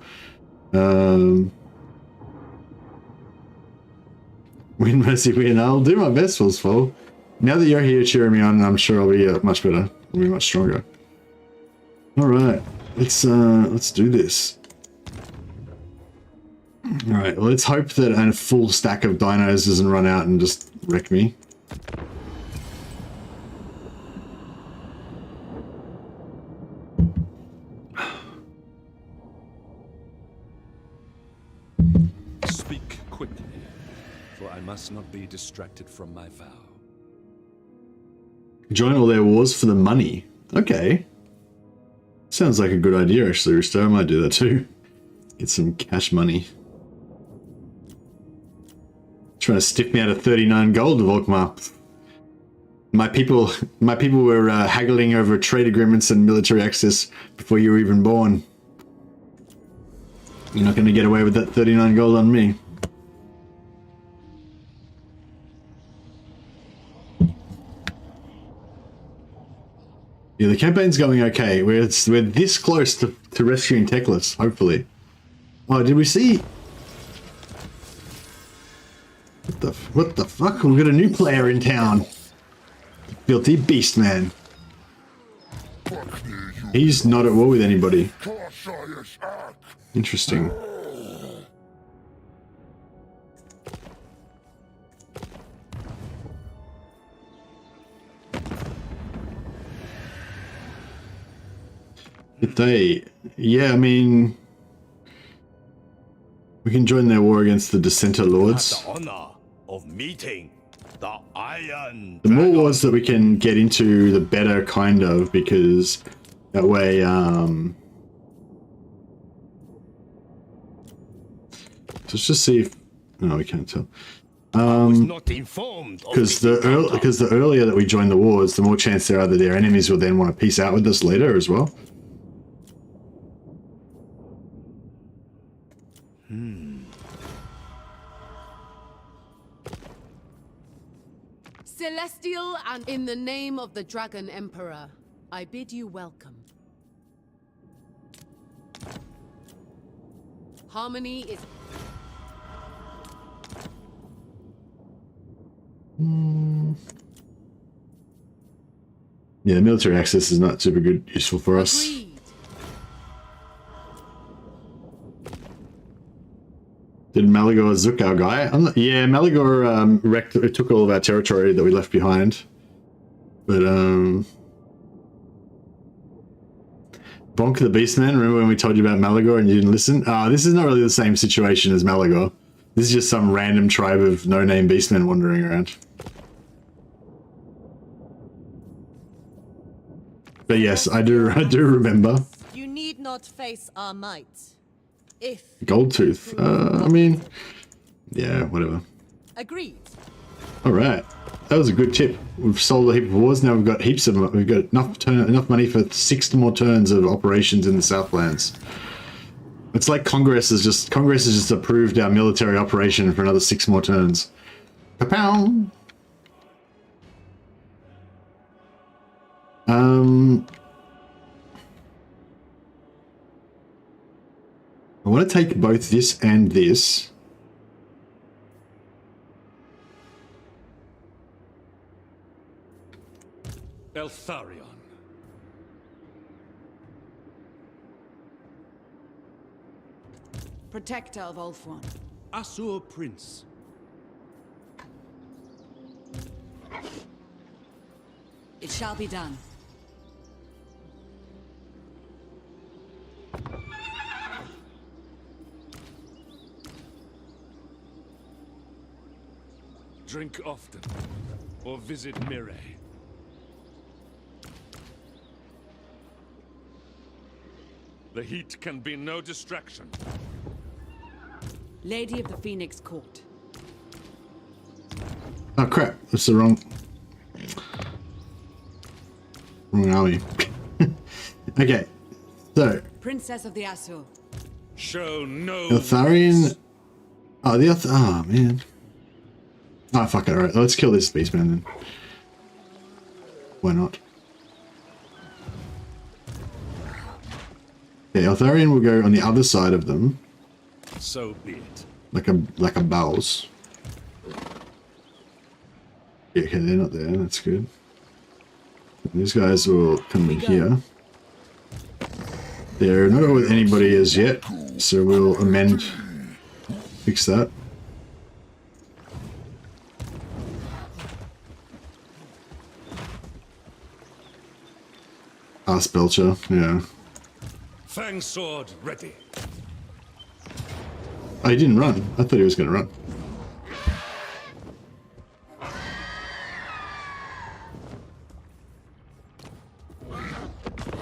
Win, mercy, win. I'll do my best, Fullsfall. Now that you're here cheering me on, I'm sure I'll be much better. I'll be much stronger. All right, let's do this. All right, let's hope that a full stack of dinos doesn't run out and just wreck me. quickly, for I must not be distracted from my vow. Join all their wars for the money. Okay. Sounds like a good idea, actually, Risto. I might do that too. Get some cash money. Trying to stiff me out of 39 gold, Volkmar. My people were haggling over trade agreements and military access before you were even born. You're not going to get away with that 39 gold on me. Yeah, the campaign's going okay. We're this close to rescuing Teclis, hopefully. Oh, did we see? What the fuck? We've got a new player in town. Filthy beast man. He's not at war with anybody. Interesting. Yeah, I mean, we can join their war against the Dissenter Lords. The honor of meeting the Iron The more Dragon. wars that we can get into, the better, kind of, because that way, let's just see if, no, we can't tell. Was not informed of Because the earlier that we join the wars, the more chance there are that their enemies will then want to peace out with us later as well. Celestial, and in the name of the Dragon Emperor, I bid you welcome. Harmony is... Yeah, the military access is not super good, useful for us. Agreed. Did Malagor zook our guy? Yeah, Malagor took all of our territory that we left behind. But, Bonk the Beastman, remember when we told you about Malagor and you didn't listen? This is not really the same situation as Malagor. This is just some random tribe of no-name beastmen wandering around. But yes, I do remember. You need not face our might. If Goldtooth. I mean, yeah, whatever. agreed. All right, that was a good tip. We've sold a heap of wars. Now we've got heaps of. We've got enough money for 6 more turns of operations in the Southlands. It's like Congress has just approved our military operation for another 6 more turns. Kapow! I want to take both this and this. Eltharion. Protector of Ulthuan. Asur Prince. It shall be done. Drink often, or visit Mire. The heat can be no distraction. Lady of the Phoenix Court. Oh crap, that's the wrong army. Okay, so Princess of the Asur. Show no. Eltharion. Oh, oh man. Oh fuck it, alright, let's kill this beastman then. Why not? Okay, Eltharion will go on the other side of them. So be it. Like a bowels. Yeah, okay, they're not there, that's good. These guys will come in here. They're not with anybody as yet, so we'll fix that. Ass Belcher, yeah. Fang sword ready. Oh, he didn't run. I thought he was going to run.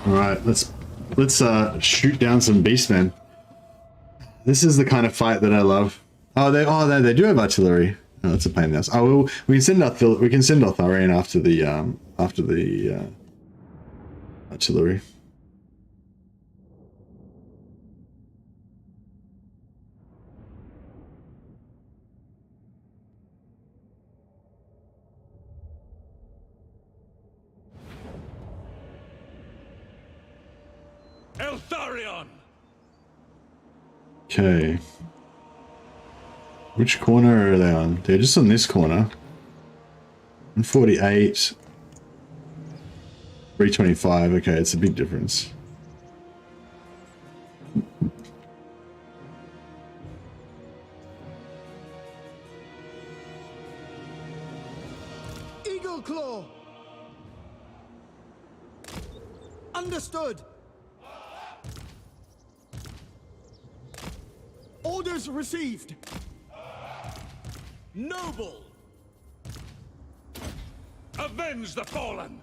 All right, let's shoot down some beastmen. This is the kind of fight that I love. Oh, they do have artillery. Oh, that's a pain in the ass. Oh, we can send Eltharion after the artillery. Eltharion! Okay. Which corner are they on? They're just on this corner. 148. 325. Okay, it's a big difference. Eagle Claw! Understood! Orders received! Noble! Avenge the fallen!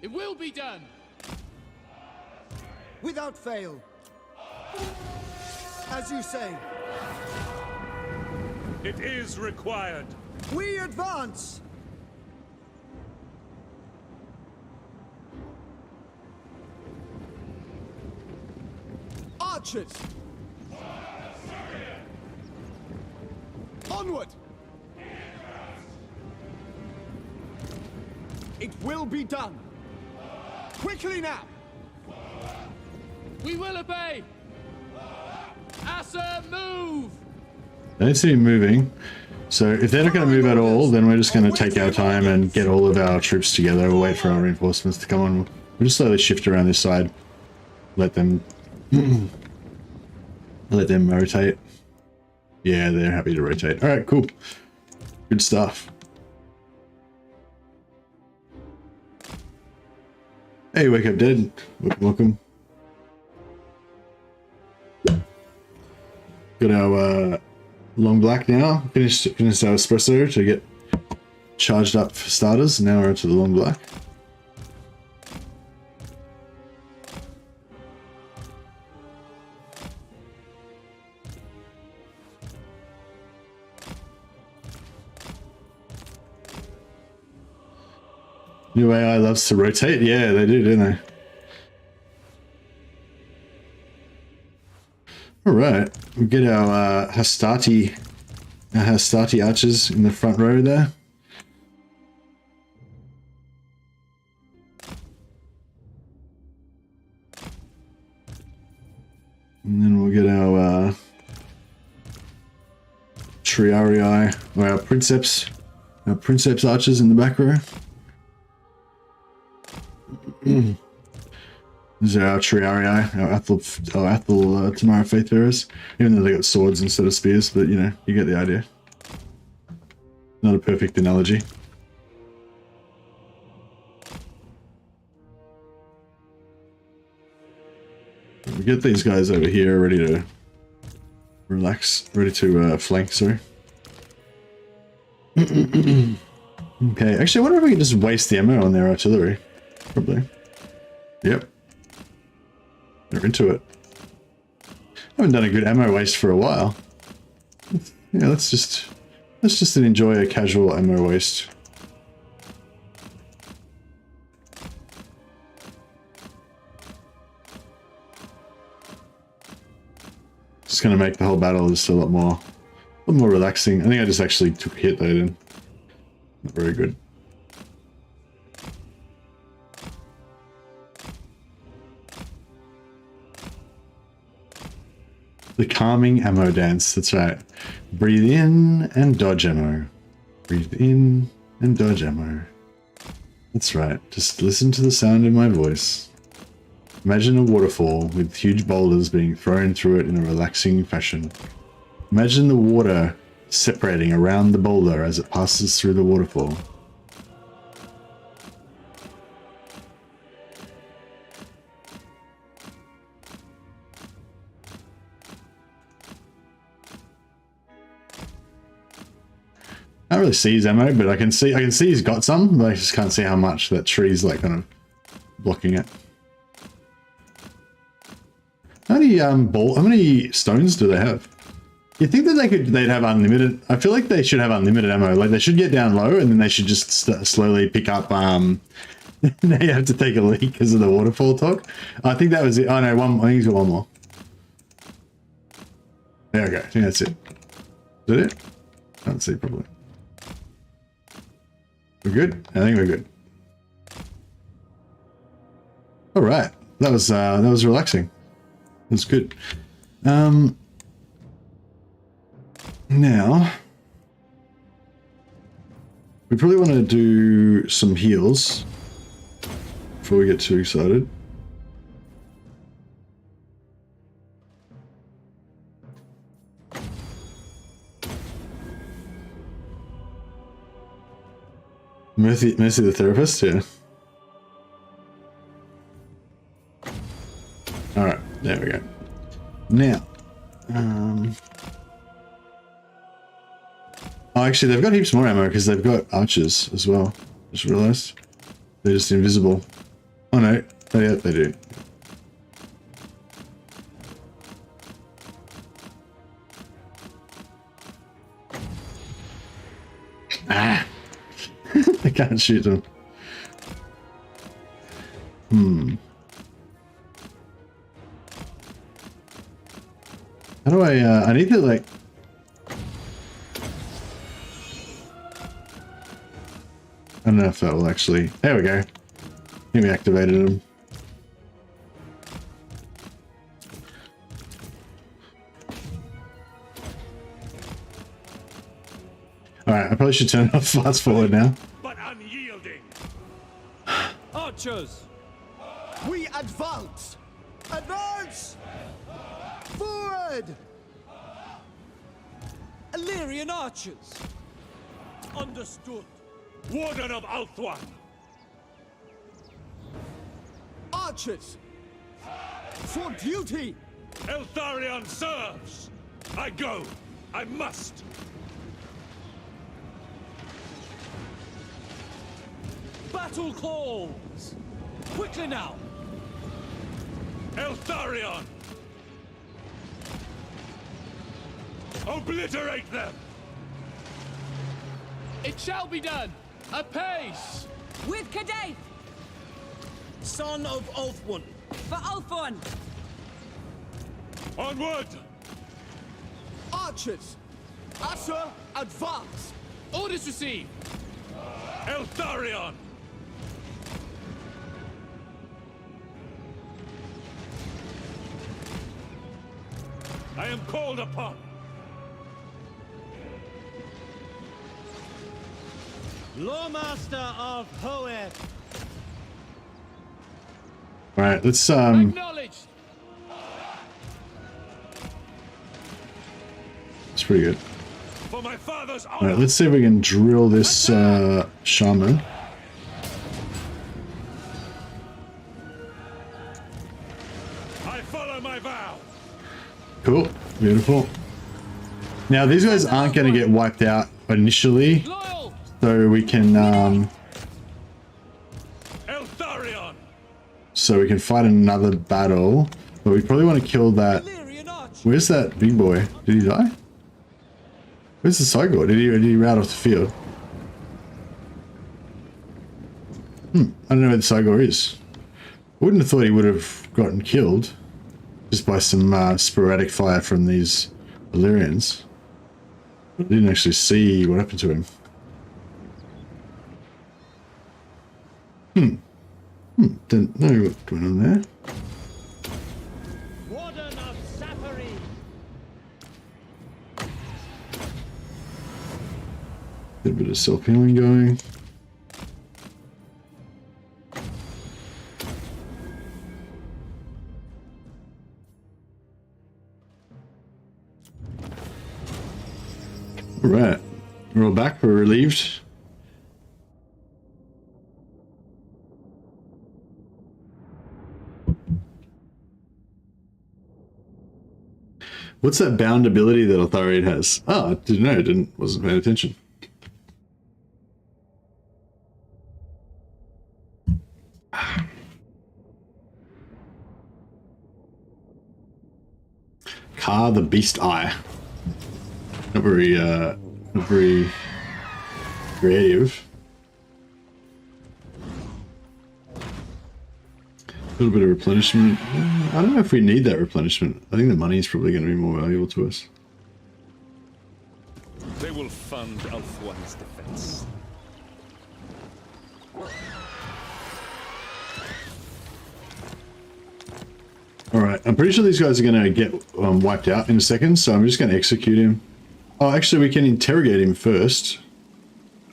It will be done. Without fail. As you say. It is required. We advance! Archers! Onward! It will be done! Quickly now! We will obey. Asa, move! I don't see him moving. So if they're not going to move at all, then we're just going to take our time and get all of our troops together. We'll wait for our reinforcements to come on. We'll just slowly shift around this side. Let them rotate. Yeah, they're happy to rotate. All right, cool. Good stuff. Hey, Wake Up Dead. Welcome. Got our long black now. Finished our espresso to get charged up for starters. Now we're into the long black. New AI loves to rotate. Yeah, they do, don't they? All right, we get our Hastati archers in the front row there. And then we'll get our Triarii, or our Princeps archers in the back row. These are our Triarii, our Athel Tamara Faithbearers, even though they got swords instead of spears, but you know, you get the idea. Not a perfect analogy. We get these guys over here ready to relax, ready to flank, sorry. Okay, actually I wonder if we can just waste the ammo on their artillery. Probably. Yep. They're into it. I haven't done a good ammo waste for a while. Yeah, let's just enjoy a casual ammo waste. Just gonna make the whole battle just a lot more relaxing. I think I just actually took a hit though then. Not very good. The calming ammo dance, that's right. Breathe in and dodge ammo. Breathe in and dodge ammo. That's right, just listen to the sound in my voice. Imagine a waterfall with huge boulders being thrown through it in a relaxing fashion. Imagine the water separating around the boulder as it passes through the waterfall. I don't really see his ammo, but I can see he's got some, but I just can't see how much. That tree's like kind of blocking it. How many stones do they have? You think that they'd have unlimited? I feel like they should have unlimited ammo. Like they should get down low and then they should just slowly pick up. They have to take a leak because of the waterfall talk. I think that was it. Oh no, I think he's got one more. There we go. I think that's it. Is that it? I don't see probably. We're good? I think we're good. All right. That was relaxing. That's good. Now we probably want to do some heals before we get too excited. Mercy the therapist, yeah. All right, there we go. Now, oh, actually, they've got heaps more ammo because they've got archers as well. Just realized they're just invisible. Oh no, oh, yeah, they do. Ah, I can't shoot them. How do I need to like... I don't know if that will actually... There we go. I think we activated them. Alright, I probably should turn off fast forward now. But unyielding. Archers! We advance! Advance! Forward! Eltharion archers! Understood. Warden of Ulthuan. Archers! For duty! Eltharion serves. I go. I must. Battle calls! Quickly now! Eltharion. Obliterate them. It shall be done. Apace. With Kadaith! Son of Ulthuan! For Ulthuan! Onward. Archers! Asa, advance! Orders received. Eltharion. I am called upon. Loremaster of Hoeth! Alright, let's Acknowledged. it's pretty good. For my father's honor. Alright, let's see if we can drill this shaman. I follow my vow. Cool, beautiful. Now these guys aren't going to get wiped out initially, Loyal. so we can Eltharion. so we can fight another battle. But we probably want to kill that. Eltharion archers! Where's that big boy? Did he die? Where's the Cygor? Did he rout off the field? I don't know where the Cygor is. Wouldn't have thought he would have gotten killed just by some sporadic fire from these Eltharions. I didn't actually see what happened to him. Didn't know what's going on there. Warden of Sapphire! Get a bit of self-healing going. Alright, we're all back, we're relieved. What's that bound ability that Eltharion has? Oh, I didn't know, wasn't paying attention. Car the Beast Eye. Not very creative. A little bit of replenishment. I don't know if we need that replenishment. I think the money is probably going to be more valuable to us. They will fund Eltharion defense. Alright, I'm pretty sure these guys are going to get wiped out in a second, so I'm just going to execute him. Oh, actually, we can interrogate him first.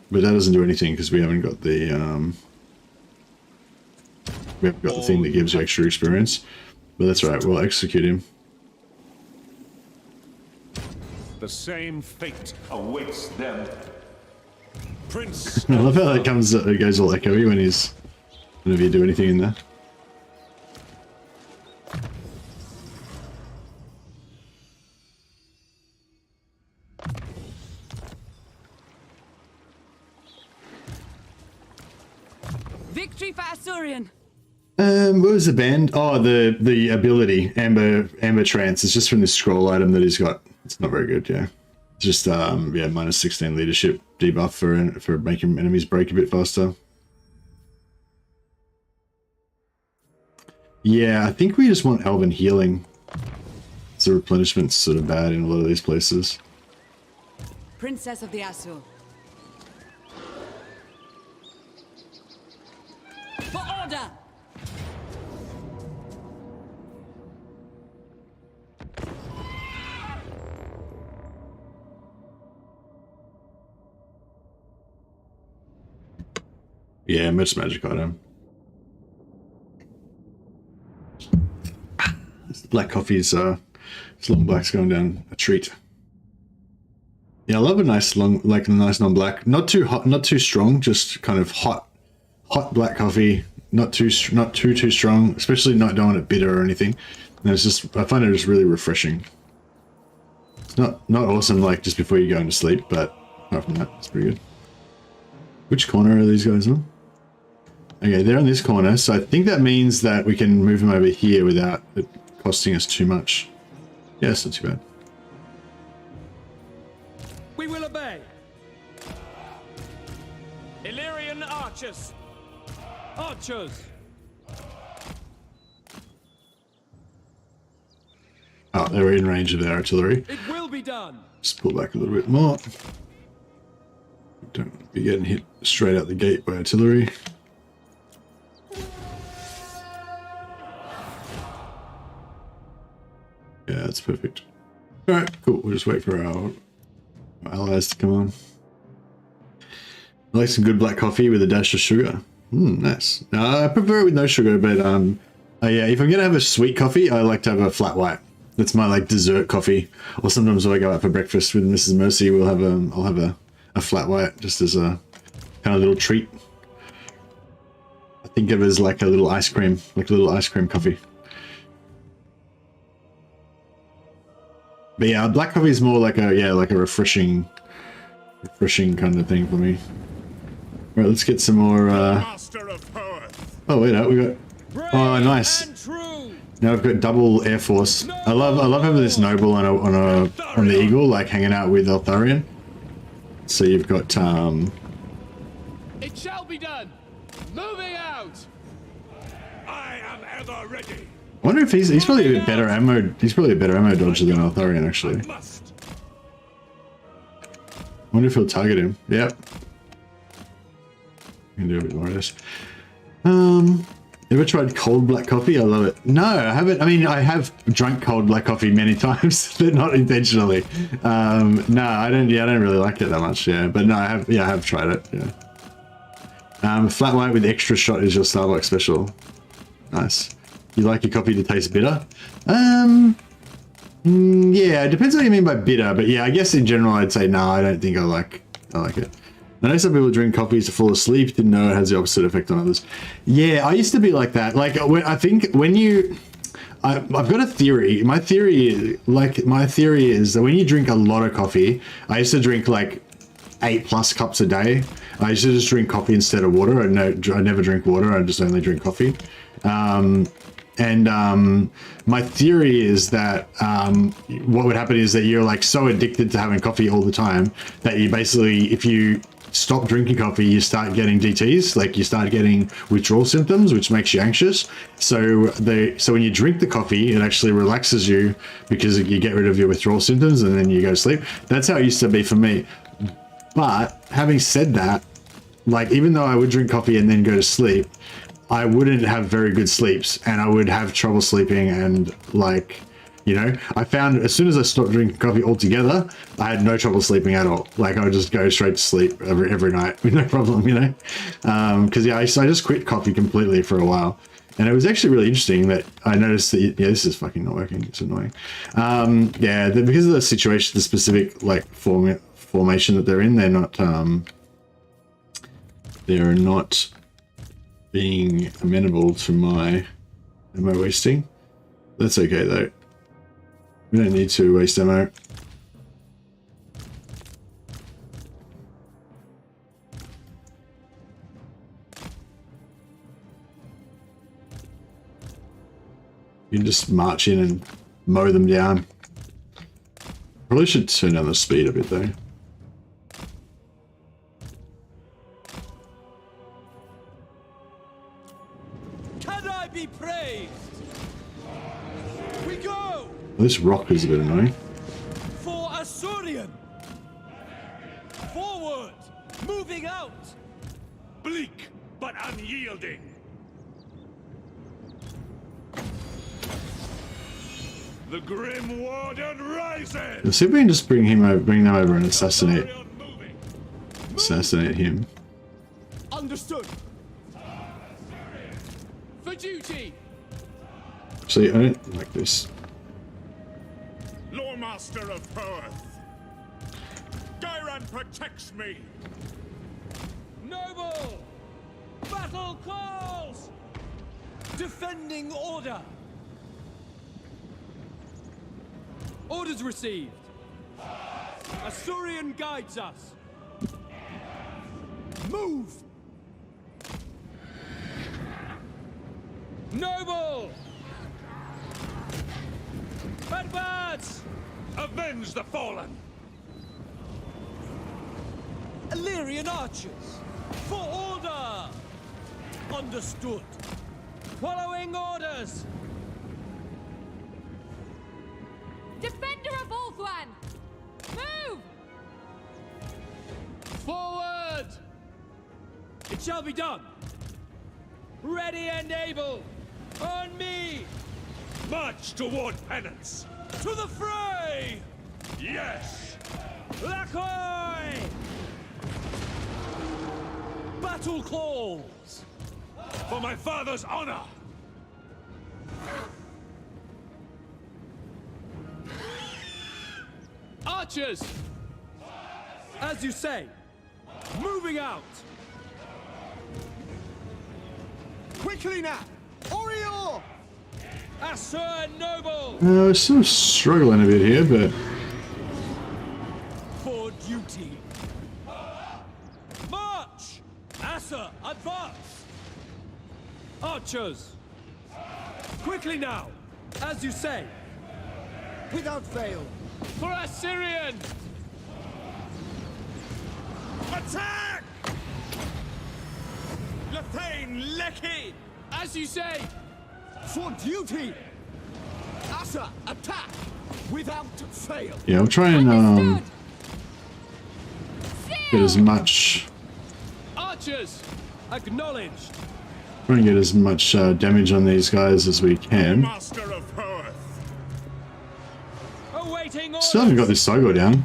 But that doesn't do anything because we haven't got the... we haven't got the thing that gives you extra experience. But that's right, we'll execute him. The same fate awaits them. Prince. I love how that comes, it goes all echoey when he's... whenever you do anything in there. Victory for Eltharion. What was the band? Oh, the ability, Amber Trance. It's just from this scroll item that he's got. It's not very good, yeah. It's just, yeah, minus 16 leadership debuff for making enemies break a bit faster. Yeah, I think we just want Elven Healing. So replenishment's sort of bad in a lot of these places. Princess of the Azure. For order! Yeah, much magic item. Black coffee's this long black's going down a treat. Yeah, I love a nice long, like a nice non-black. Not too hot, not too strong, just kind of hot black coffee. Not too strong, especially not don't want it bitter or anything. And it's just, I find it just really refreshing. It's not awesome like just before you go into sleep, but apart from that, it's pretty good. Which corner are these guys on? Okay, they're on this corner, so I think that means that we can move them over here without it costing us too much. Yeah, it's not too bad. We will obey. Illyrian archers. Archers. Oh, they were in range of their artillery. It will be done. Just pull back a little bit more. Don't be getting hit straight out the gate by artillery. Yeah, that's perfect. Alright, cool. We'll just wait for our allies to come on. I like some good black coffee with a dash of sugar. Nice. I prefer it with no sugar, but yeah, if I'm gonna have a sweet coffee, I like to have a flat white. That's my like dessert coffee. Or sometimes when I go out for breakfast with Mrs. Mercy, I'll have a flat white just as a kind of little treat. I think of it as like a little ice cream coffee. But yeah, black coffee is more like a refreshing kind of thing for me. All right, let's get some more. Oh wait, we got. Oh, nice. Now I've got double Air Force. I love having this noble on the Eagle, like hanging out with Eltharion. So you've got It shall be done. Moving out. I am ever ready. I wonder if he's probably a bit better ammo. He's probably a better ammo dodger than Eltharion, actually. Must. I wonder if he'll target him. Yep. I can do a bit more of this. Ever tried cold black coffee? I love it. No, I haven't. I mean, I have drunk cold black coffee many times, but not intentionally. No, I don't. Yeah, I don't really like it that much. Yeah, but no, I have. Yeah, I have tried it. Yeah. Flat white with extra shot is your Starbucks special. Nice. You like your coffee to taste bitter? Yeah, it depends what you mean by bitter, but yeah, I guess in general I'd say no, I don't think I like it. I know some people drink coffees to fall asleep, didn't know it has the opposite effect on others. Yeah, I used to be like that. Like, I think when you... I've got a theory. My theory is that when you drink a lot of coffee, I used to drink like 8+ cups a day. I used to just drink coffee instead of water. I never drink water, I just only drink coffee. And And my theory is that what would happen is that you're like so addicted to having coffee all the time that you basically, if you stop drinking coffee, you start getting DTs, like you start getting withdrawal symptoms, which makes you anxious. So when you drink the coffee, it actually relaxes you because you get rid of your withdrawal symptoms and then you go to sleep. That's how it used to be for me. But having said that, like even though I would drink coffee and then go to sleep, I wouldn't have very good sleeps and I would have trouble sleeping. And like, you know, I found as soon as I stopped drinking coffee altogether, I had no trouble sleeping at all. Like I would just go straight to sleep every night with no problem, you know? Because yeah, I just quit coffee completely for a while. And it was actually really interesting that I noticed that, yeah, this is fucking not working. It's annoying. Yeah, because of the situation, the specific like formation that they're in, they're not being amenable to my ammo wasting. That's okay though. We don't need to waste ammo. You can just march in and mow them down. Probably should turn down the speed a bit though. Can I be praised? We go! This rock is a bit annoying. For Asurian! Forward! Moving out! Bleak, but unyielding. The Grim Warden rises! Let's see if we can just bring them over and assassinate him. Understood! For duty! See, I don't like this. Loremaster of Perth! Gyran protects me! Noble! Battle calls! Defending order! Orders received! Asurian guides us! Move! Noble! Advance! Avenge the fallen! Illyrian archers! For order! Understood! Following orders! Defender of Ulthuan! Move! Forward! It shall be done! Ready and able! On me! March toward penance! To the fray! Yes! Lacoy! Battle calls! For my father's honor! Archers! As you say, moving out! Quickly now! Orior! Assur Noble! We're still struggling a bit here, but For duty! March! Assur, advance! Archers! Quickly now! As you say! Without fail! For Assyrian! Attack! Lethane Lecky! As you say! For duty! Assur, attack! Without fail! yeah, I'll try and get as much, Archers! Acknowledged! try and get as much damage on these guys as we can. Master of Perth! Awaiting orders! Still haven't got this Sogor down.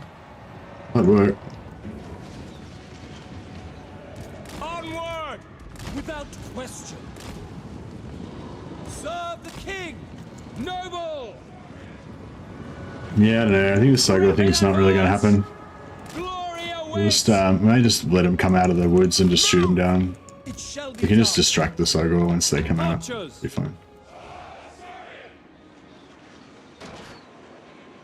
That'd work. Onward! Without question! Serve the king! Noble! Yeah, I don't know. I think the Sogor thing's not really going to happen. Glory We'll awaits! just, may just let them come out of the woods and just shoot them down. It shall be We can just done. distract the Sogor once they come out. Archers. Be fine.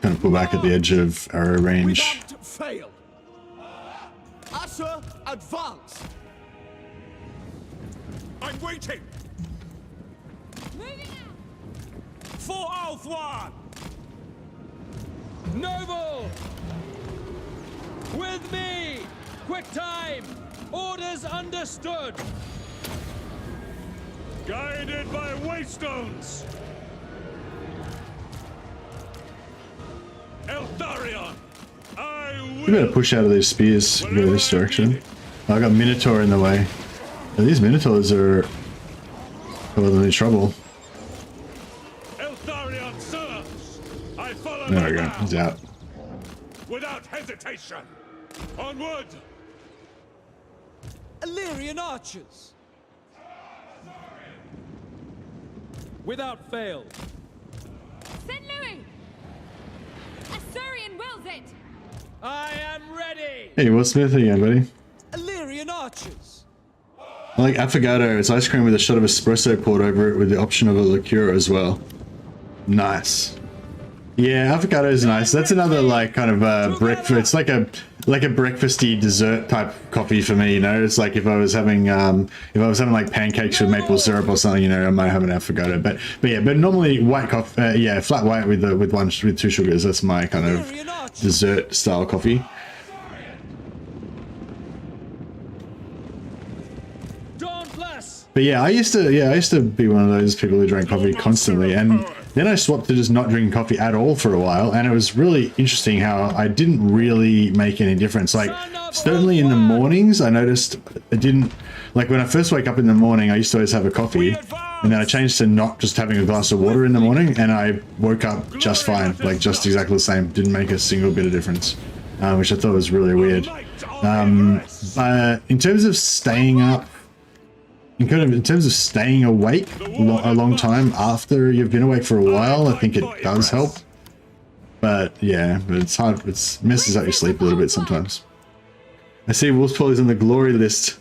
Kind of pull back at the edge of arrow range. Without fail! Assur, advance! I'm waiting! Moving out! for Ulthuan! Noble! With me! Quick time! Orders understood! Guided by waystones! Eltharion! I You will! better push out of these spears and go this direction. Oh, I got Minotaur in the way. Oh, these Minotaurs are causing any trouble. Eltharion serves! I follow There my we go. vow. He's out. Without hesitation! Onward! Eltharion archers! Without fail. St. Louis! Assyrian wills it! I am ready! Hey, Will Smith again, buddy. Eltharion archers! I like affogato. It's ice cream with a shot of espresso poured over it with the option of a liqueur as well. Nice. Yeah, affogato is nice. That's another like kind of breakfast. It's like a breakfasty dessert type coffee for me. You know, it's like if I was having like pancakes with maple syrup or something. You know, I might have an affogato. But normally white coffee. Yeah, flat white with two sugars. That's my kind of dessert style coffee. But yeah, I used to be one of those people who drank coffee constantly, and then I swapped to just not drinking coffee at all for a while, and it was really interesting how I didn't really make any difference. Like, certainly in the mornings, I noticed it didn't, like when I first wake up in the morning, I used to always have a coffee, and then I changed to not just having a glass of water in the morning, and I woke up just fine, like just exactly the same, didn't make a single bit of difference, which I thought was really weird. But in terms of staying up, in terms of staying awake a long time after you've been awake for a while, I think it does help. But yeah, it's hard. It messes up your sleep a little bit sometimes. I see Wolfspaw is on the glory list.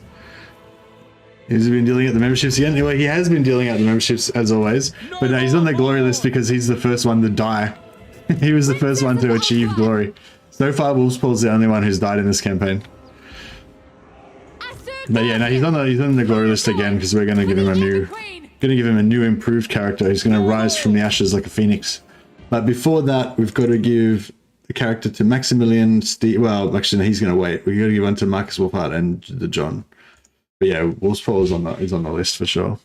He's been dealing out the memberships again. Anyway, he has been dealing out the memberships as always, but no, he's on the glory list because he's the first one to die. He was the first one to achieve glory. So far, Wolfspaw is the only one who's died in this campaign. But yeah, no, he's on the glory list again because we're gonna give him a new improved character. He's gonna rise from the ashes like a phoenix. But before that, we've got to give the character to Maximilian well, actually, no, he's gonna wait. We got to give one to Marcus Wolfhard and the John. But yeah, Wolfspaw is on the list for sure.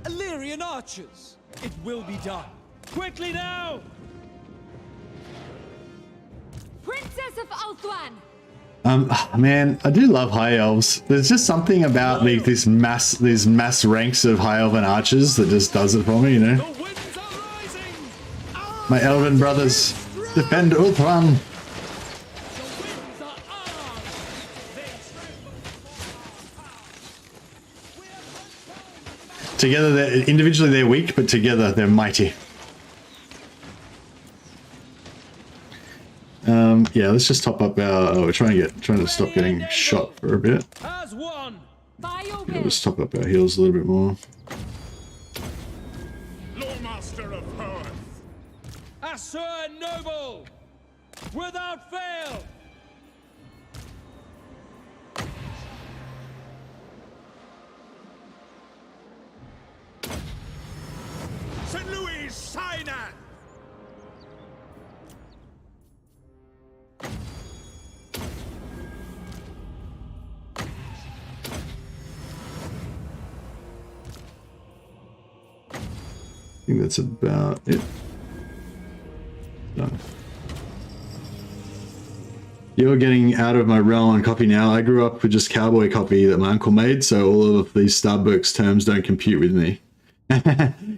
Eltharion archers! It will be done. Quickly now! Princess of Ulthuan! Man, I do love high elves. There's just something about these mass ranks of high elven archers that just does it for me, you know. The winds are rising! My elven brothers, defend Ulthuan. The winds are ours! Together, individually they're weak, but together they're mighty. Yeah, let's just top up our. Oh, we're trying to stop getting shot for a bit. As one! Yeah, let's top up our heals a little bit more. Loremaster of Earth! Assur noble! Without fail! St. Louis Sinai! I think that's about it. Done. You're getting out of my realm on copy now. I grew up with just cowboy copy that my uncle made, so all of these Starbucks terms don't compute with me.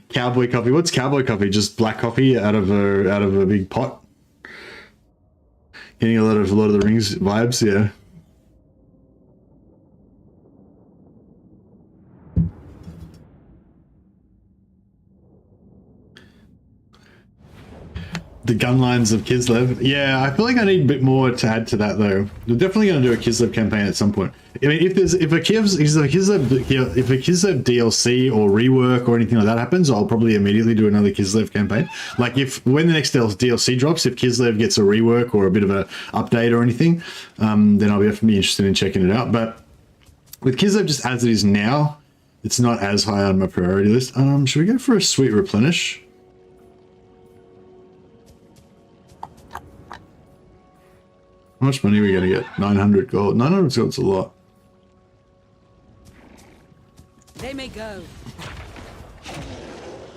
Cowboy copy. What's cowboy copy? Just black copy out of a big pot. Getting a lot of the Rings vibes, yeah. The gun lines of Kislev. Yeah, I feel like I need a bit more to add to that though. We're definitely going to do a Kislev campaign at some point. I mean, if a Kislev DLC or rework or anything like that happens, I'll probably immediately do another Kislev campaign. Like when the next DLC drops, if Kislev gets a rework or a bit of a update or anything, then I'll be definitely interested in checking it out. But with Kislev just as it is now, it's not as high on my priority list. Should we go for a sweet replenish? How much money are we gonna get? 900 gold. 900 gold's a lot. They may go.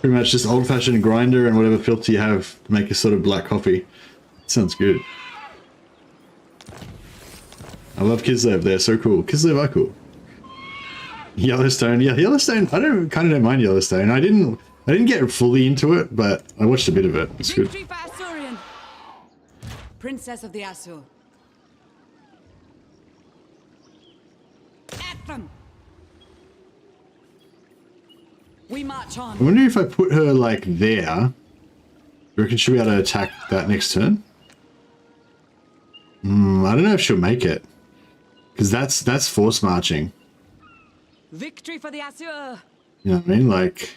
Pretty much just old-fashioned grinder and whatever filter you have to make a sort of black coffee. Sounds good. I love Kislev. They're so cool. Kislev are cool. Yellowstone, yeah, Yellowstone. I kind of don't mind Yellowstone. I didn't get fully into it, but I watched a bit of it. It's good. Victory for Asurian. Princess of the Asur. At them. We march I on. wonder if I put her like there. You reckon she'll be able to attack that next turn? I don't know if she'll make it, because that's force marching. Victory for the Asur. You know what I mean? Like,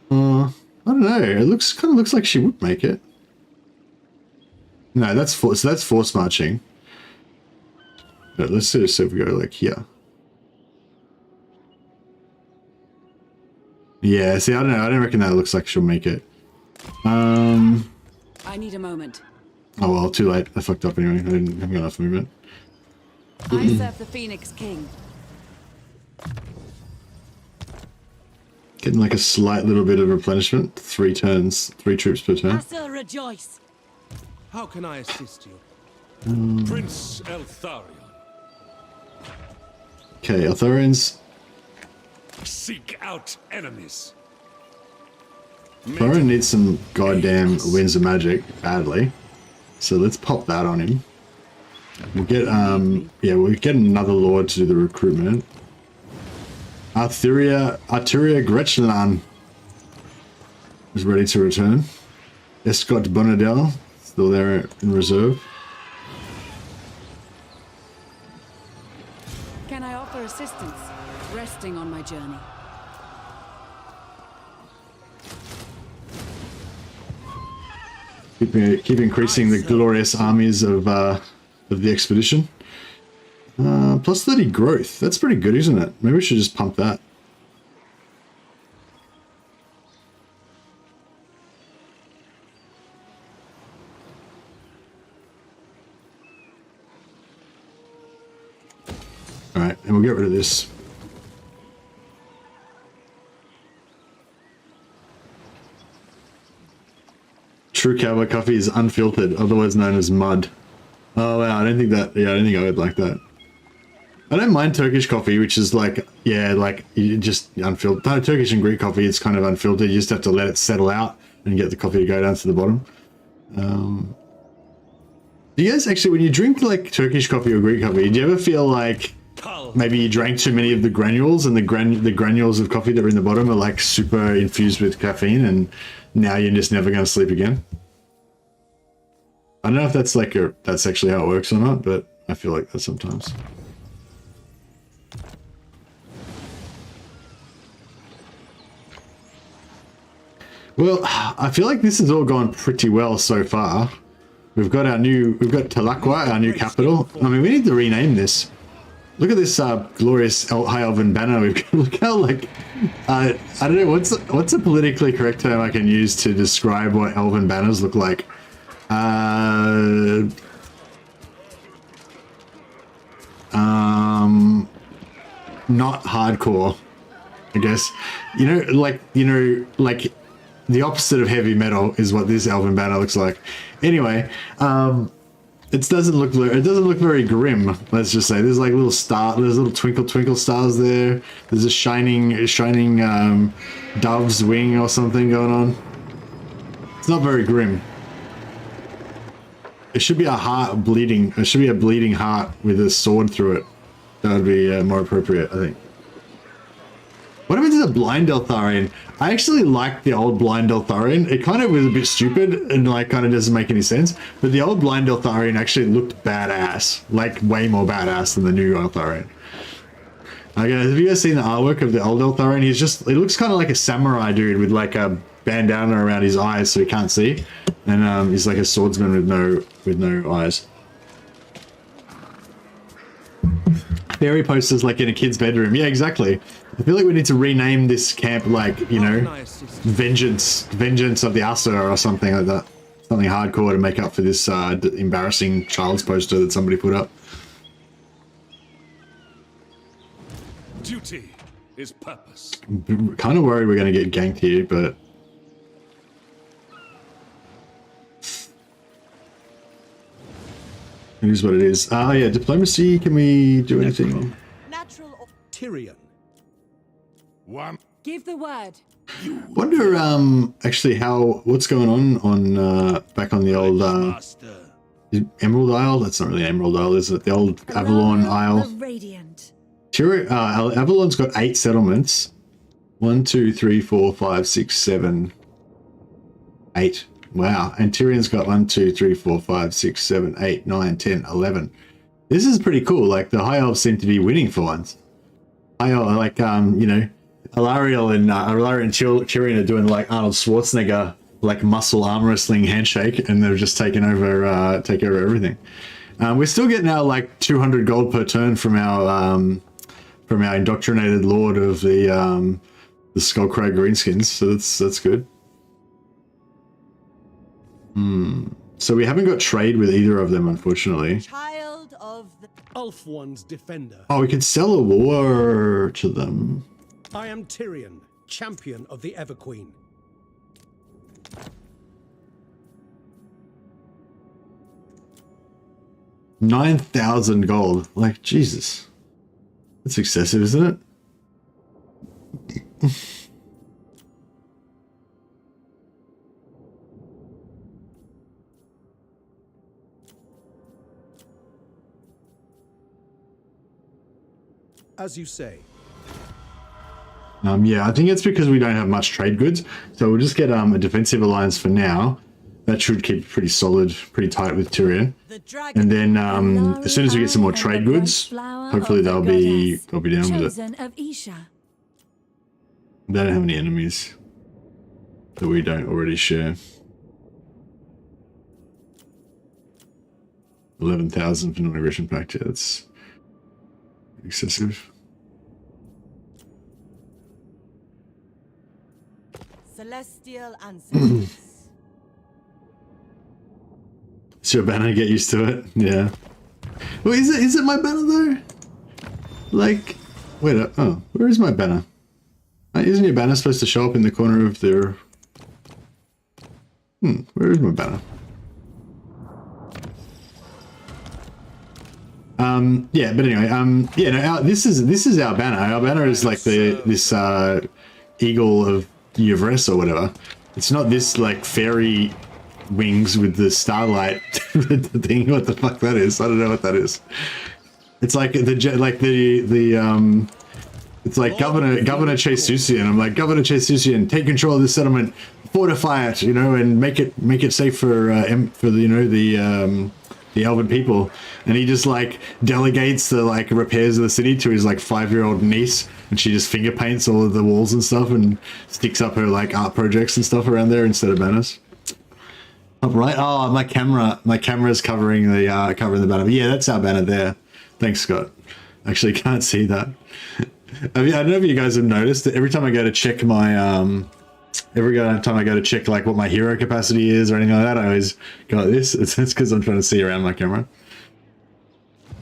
I don't know. It kind of looks like she would make it. No, that's force marching. But let's see if we go like here. Yeah, see, I don't know. I don't reckon that looks like she'll make it. I need a moment. Oh well, too late. I fucked up anyway. I didn't have enough movement. I serve the Phoenix King. Getting like a slight little bit of replenishment. 3 turns, 3 troops per turn. Asur rejoice. How can I assist you? Prince Eltharion. Okay, Eltharions. Seek out enemies. Eltharion needs some goddamn winds of magic badly. So let's pop that on him. We'll get we'll get another lord to do the recruitment. Arturia Gretchenland is ready to return. Escott Bonadel still there in reserve. Can I offer assistance? Resting on my journey. Keep increasing the glorious armies of the expedition. Plus 30 growth. That's pretty good, isn't it? Maybe we should just pump that. Alright, and we'll get rid of this. True cowboy coffee is unfiltered, otherwise known as mud. Oh wow, I don't think I would like that. I don't mind Turkish coffee, which is like, yeah, like you just unfiltered. No, Turkish and Greek coffee, it's kind of unfiltered. You just have to let it settle out and get the coffee to go down to the bottom. Do you guys actually, when you drink like Turkish coffee or Greek coffee, do you ever feel like maybe you drank too many of the granules and the granules of coffee that are in the bottom are like super infused with caffeine and now you're just never going to sleep again? I don't know if that's like that's actually how it works or not, but I feel like that sometimes. Well, I feel like this has all gone pretty well so far. We've got Talakwa, our new capital. I mean, we need to rename this. Look at this glorious High Elven banner. Look how like I don't know what's a politically correct term I can use to describe what Elven banners look like. Not hardcore, I guess. You know, like the opposite of heavy metal is what this Elven banner looks like. Anyway, it doesn't look very grim. Let's just say there's like there's little twinkle stars there. There's a shining dove's wing or something going on. It's not very grim. It should be a heart bleeding. It should be a bleeding heart with a sword through it. That would be more appropriate, I think. What happened to the blind Eltharion? I actually liked the old blind Eltharion. It kind of was a bit stupid and like kind of doesn't make any sense. But the old blind Eltharion actually looked badass, like way more badass than the new Eltharion. Okay, have you guys seen the artwork of the old Eltharion? He looks kind of like a samurai dude with like a bandana around his eyes so he can't see, and he's like a swordsman with no eyes. fairy posters like in a kid's bedroom. Yeah, exactly. I feel like we need to rename this camp like, you know, Vengeance of the Asa or something like that. Something hardcore to make up for this embarrassing child's poster that somebody put up. Duty is purpose. I'm kind of worried we're going to get ganked here, but... it is what it is. Yeah, diplomacy, can we do anything? Natural or Tyrion. One. Give the word. Wonder, actually what's going on back on the old, Master. Emerald Isle? That's not really Emerald Isle, is it? The old Avalon Isle. Radiant. Avalon's got 8 settlements. 1, 2, 3, 4, 5, 6, 7, 8. Wow. And Tyrion's got 1, 2, 3, 4, 5, 6, 7, 8, 9, 10, 11. This is pretty cool. Like, the High Elves seem to be winning for once. High Elves, like, you know, Eltharion and Tyrion are doing like Arnold Schwarzenegger, like muscle arm wrestling handshake, and they've just taken over, take over everything. We're still getting our like 200 gold per turn from our indoctrinated lord of the Skullcrag Greenskins, so that's good. So we haven't got trade with either of them, unfortunately. child of the Ulf One's defender. Oh, we could sell a war to them. I am Tyrion, champion of the Everqueen. $9,000 gold. Like, Jesus. That's excessive, isn't it? As you say. Yeah, I think it's because we don't have much trade goods. So we'll just get a defensive alliance for now. That should keep pretty solid, pretty tight with Tyrion. And then as soon as we get some more trade goods, hopefully they'll be down with it. They don't have any enemies that we don't already share. 11,000 for non-aggression pact. Yeah, that's excessive. celestial ancestors. It's your banner, get used to it. Yeah. Well, is it my banner though? Like, wait up. Oh, where is my banner? Isn't your banner supposed to show up in the corner of their... where is my banner? Yeah, but anyway, yeah, no, this is our banner. Our banner is like this eagle of Yvresse or whatever. It's not this like fairy wings with the starlight thing. What the fuck that is? I don't know what that is. It's like it's like Governor Chase Susian. I'm like, Governor Chase Susian, take control of this settlement, fortify it, you know, and make it safe for the Elven people. And he just like delegates the like repairs of the city to his like 5-year-old niece, and she just finger paints all of the walls and stuff and sticks up her like art projects and stuff around there instead of banners. Up right. Oh, my camera's covering the banner. But yeah, that's our banner there. Thanks, Scott. Actually, can't see that. I don't know if you guys have noticed that every time I go to check my like what my hero capacity is or anything like that, I always go like this. It's because I'm trying to see around my camera.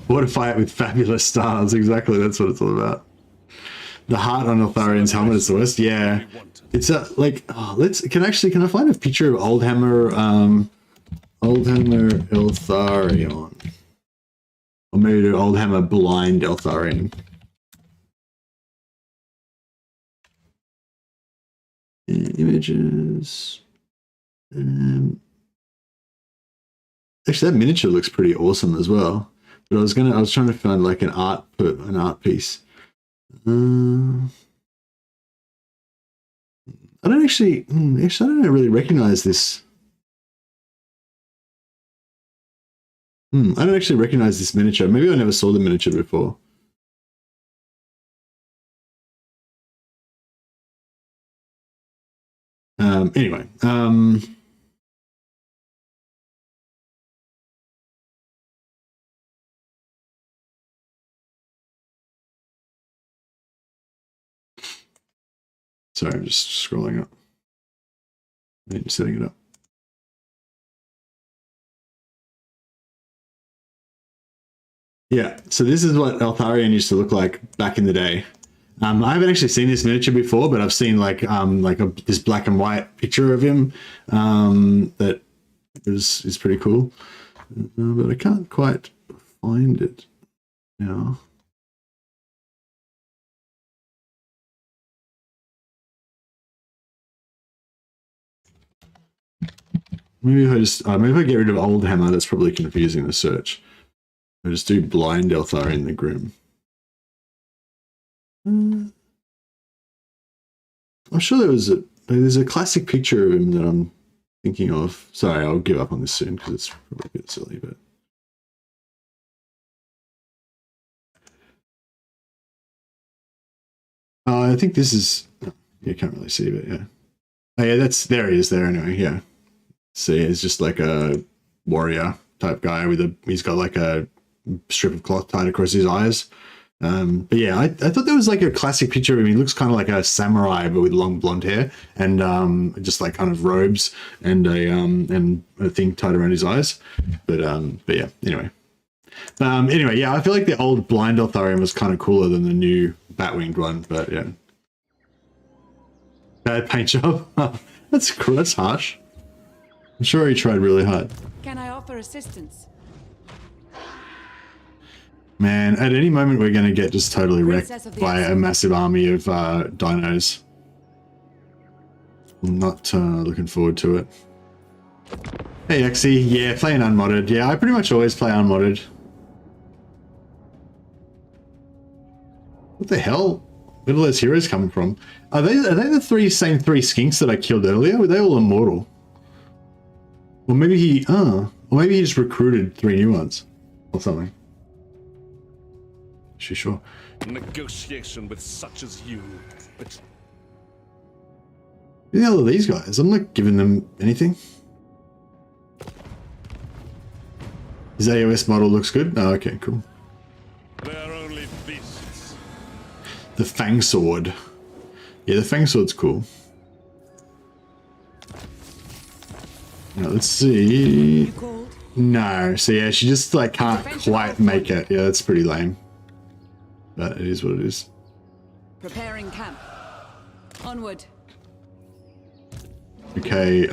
Fortify it with fabulous stars. Exactly, that's what it's all about. The heart on Eltharion's helmet is the worst. Yeah, it's like can I find a picture of Oldhammer Eltharion, or maybe do Oldhammer blind Eltharion. Images. Actually, that miniature looks pretty awesome as well. But I was trying to find like an art piece. I don't actually. I don't really recognize this. I don't actually recognize this miniature. Maybe I never saw the miniature before. Anyway, Sorry, I'm just scrolling up. I'm setting it up. Yeah, so this is what Eltharion used to look like back in the day. I haven't actually seen this miniature before, but I've seen like this black and white picture of him that is pretty cool. But I can't quite find it now. Maybe if I just maybe if I get rid of Old Hammer, that's probably confusing the search. I just do blind Eltharion the Grim. I'm sure there's a classic picture of him that I'm thinking of. Sorry, I'll give up on this soon because it's probably a bit silly, but I think this is, you can't really see, but yeah. Oh yeah, there he is there anyway, yeah. See, it's just like a warrior type guy with he's got like a strip of cloth tied across his eyes. But yeah, I thought there was like a classic picture of him. He looks kind of like a samurai, but with long blonde hair and just like kind of robes and a thing tied around his eyes. But yeah, anyway. Anyway, yeah, I feel like the old blind Eltharion was kind of cooler than the new bat-winged one, but yeah. Bad paint job. That's cool. That's harsh. I'm sure he tried really hard. Can I offer assistance? Man, at any moment we're going to get just totally wrecked by a massive army of dinos. I'm not looking forward to it. Hey, Exy. Yeah, playing unmodded. Yeah, I pretty much always play unmodded. What the hell? Where are those heroes coming from? Are they the same three skinks that I killed earlier? Were they all immortal? Or maybe he just recruited 3 new ones or something. Sure. Negotiation with such as you. But Who the hell are these guys? I'm not giving them anything. His AOS model looks good. Oh, okay, cool. they are only beasts. The Fang Sword. Yeah, the Fang Sword's cool. Now, let's see. No, so yeah, she just like can't quite make it. Yeah, that's pretty lame. But it is what it is. Preparing camp. Onward. Okay,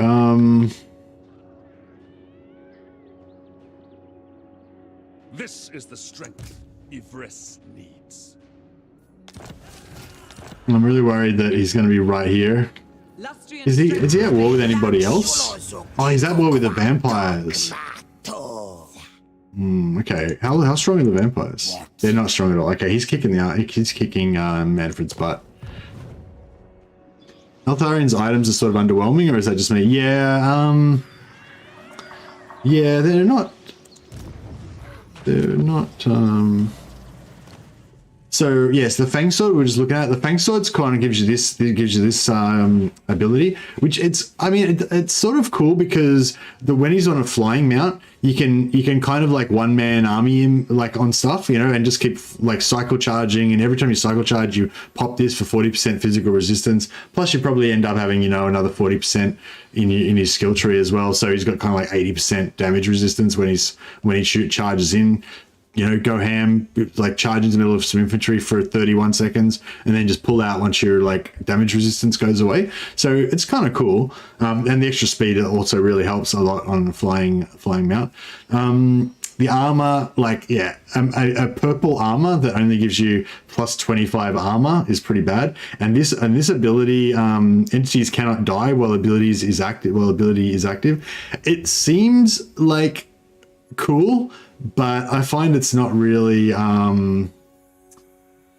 This is the strength Yvresse needs. I'm really worried that he's going to be right here. Is he at war with anybody else? Oh, he's at war with the vampires. Okay, how strong are the vampires? They're not strong at all. Okay, he's kicking Manfred's butt. Eltharion's items are sort of underwhelming, or is that just me? Yeah, yeah, they're not. So yes, the Fang Sword we're just looking at. The Fang Sword's kind of gives you this ability, which it's sort of cool because when he's on a flying mount, you can kind of like one-man army him like on stuff, you know, and just keep like cycle charging, and every time you cycle charge you pop this for 40% physical resistance, plus you probably end up having, you know, another 40% in his skill tree as well, so he's got kind of like 80% damage resistance when he charges in. You know, go ham, like charge into the middle of some infantry for 31 seconds, and then just pull out once your like damage resistance goes away. So it's kind of cool, and the extra speed also really helps a lot on a flying mount. The armor, like a purple armor that only gives you plus 25 armor is pretty bad. And this ability, entities cannot die while ability is active. It seems like cool, but I find it's not really, I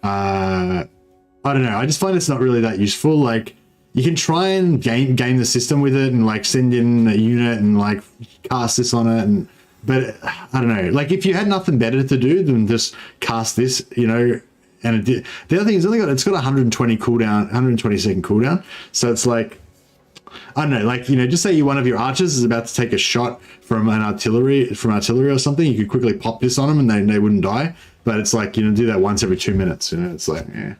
don't know. I just find it's not really that useful. Like, you can try and game the system with it and like send in a unit and like cast this on it, but I don't know. Like, if you had nothing better to do than just cast this, you know, and the other thing is it's got 120 cooldown, 120 second cooldown. So it's like, I don't know, like, you know, just say one of your archers is about to take a shot from artillery or something, you could quickly pop this on them and they wouldn't die. But it's like, you know, do that once every 2 minutes, you know, it's like, yeah.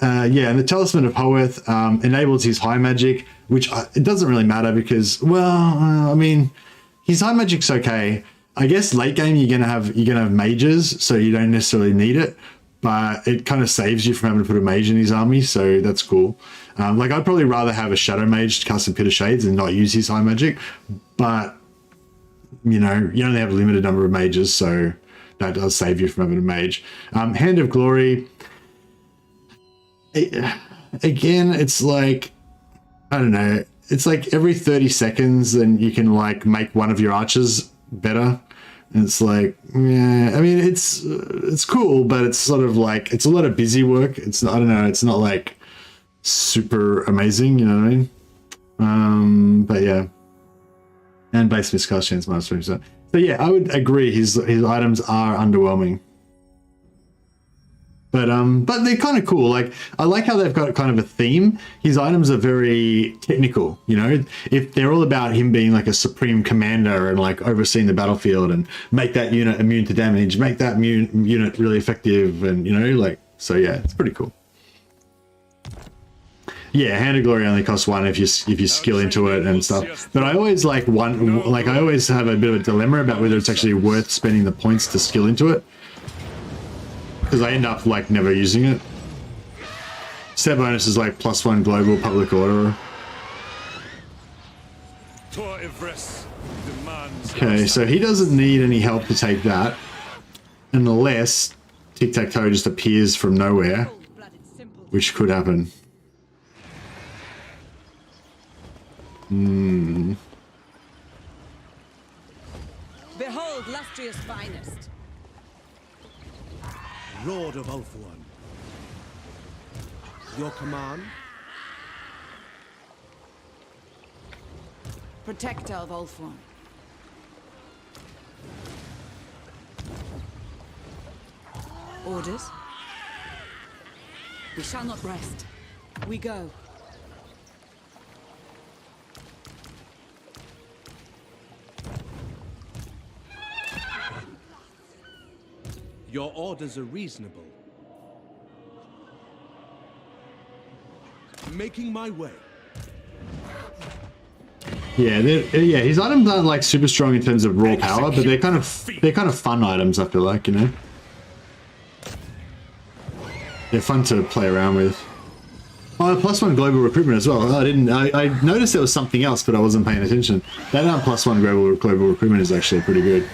yeah, and the Talisman of Hoeth enables his high magic, which it doesn't really matter because, well, I mean, his high magic's okay. I guess late game you're gonna have mages, so you don't necessarily need it, but it kind of saves you from having to put a mage in his army, so that's cool. Like I'd probably rather have a shadow mage to cast a Pit of Shades and not use his high magic, but you know, you only have a limited number of mages, so that does save you from having a mage. Hand of Glory. Again, it's like, I don't know, it's like every 30 seconds then you can like make one of your archers better. And it's like, yeah, I mean, it's cool, but it's sort of like, it's a lot of busy work. It's not, I don't know, it's not like super amazing, you know what I mean? But yeah. And base miscast chance minus 20%. So yeah, I would agree his items are underwhelming. But they're kind of cool. Like, I like how they've got kind of a theme. His items are very technical, you know? If they're all about him being like a supreme commander and like overseeing the battlefield and make that unit immune to damage, make that unit really effective, and you know, like, so yeah, it's pretty cool. Yeah, Hand of Glory only costs 1 if you skill into it and stuff. But I always I always have a bit of a dilemma about whether it's actually worth spending the points to skill into it, because I end up like never using it. Set bonus is like +1 global public order. Tor Yvresse demands. Okay, so he doesn't need any help to take that, unless tic-tac-toe just appears from nowhere, which could happen. Behold, Lustrious finest. Lord of Ulthuan. Your command? Protector of Ulthuan. Orders? We shall not rest. We go. Your orders are reasonable. Making my way. Yeah, yeah, his items aren't like super strong in terms of raw power, but they're kind of fun items, I feel like, you know. They're fun to play around with. Oh, +1 global recruitment as well. Oh, I noticed there was something else, but I wasn't paying attention. That +1 global recruitment is actually pretty good.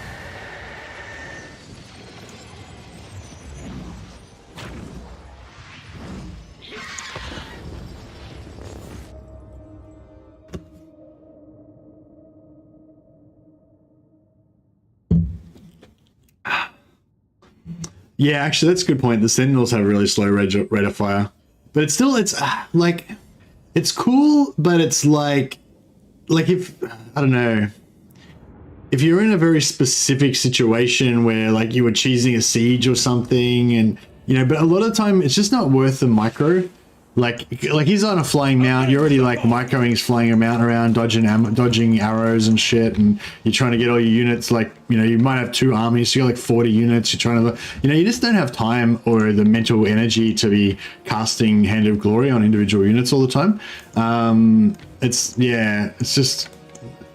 Yeah, actually, that's a good point. The Sentinels have a really slow rate of fire, but it's still, it's like, it's cool, but it's like if, I don't know, if you're in a very specific situation where like you were cheesing a siege or something, and you know, but a lot of the time it's just not worth the micro. Like he's on a flying mount, you're already like microing his flying mount around, dodging arrows and shit, and you're trying to get all your units, like, you know, you might have 2 armies, so you're like 40 units, you're trying to, you know, you just don't have time or the mental energy to be casting Hand of Glory on individual units all the time. It's just,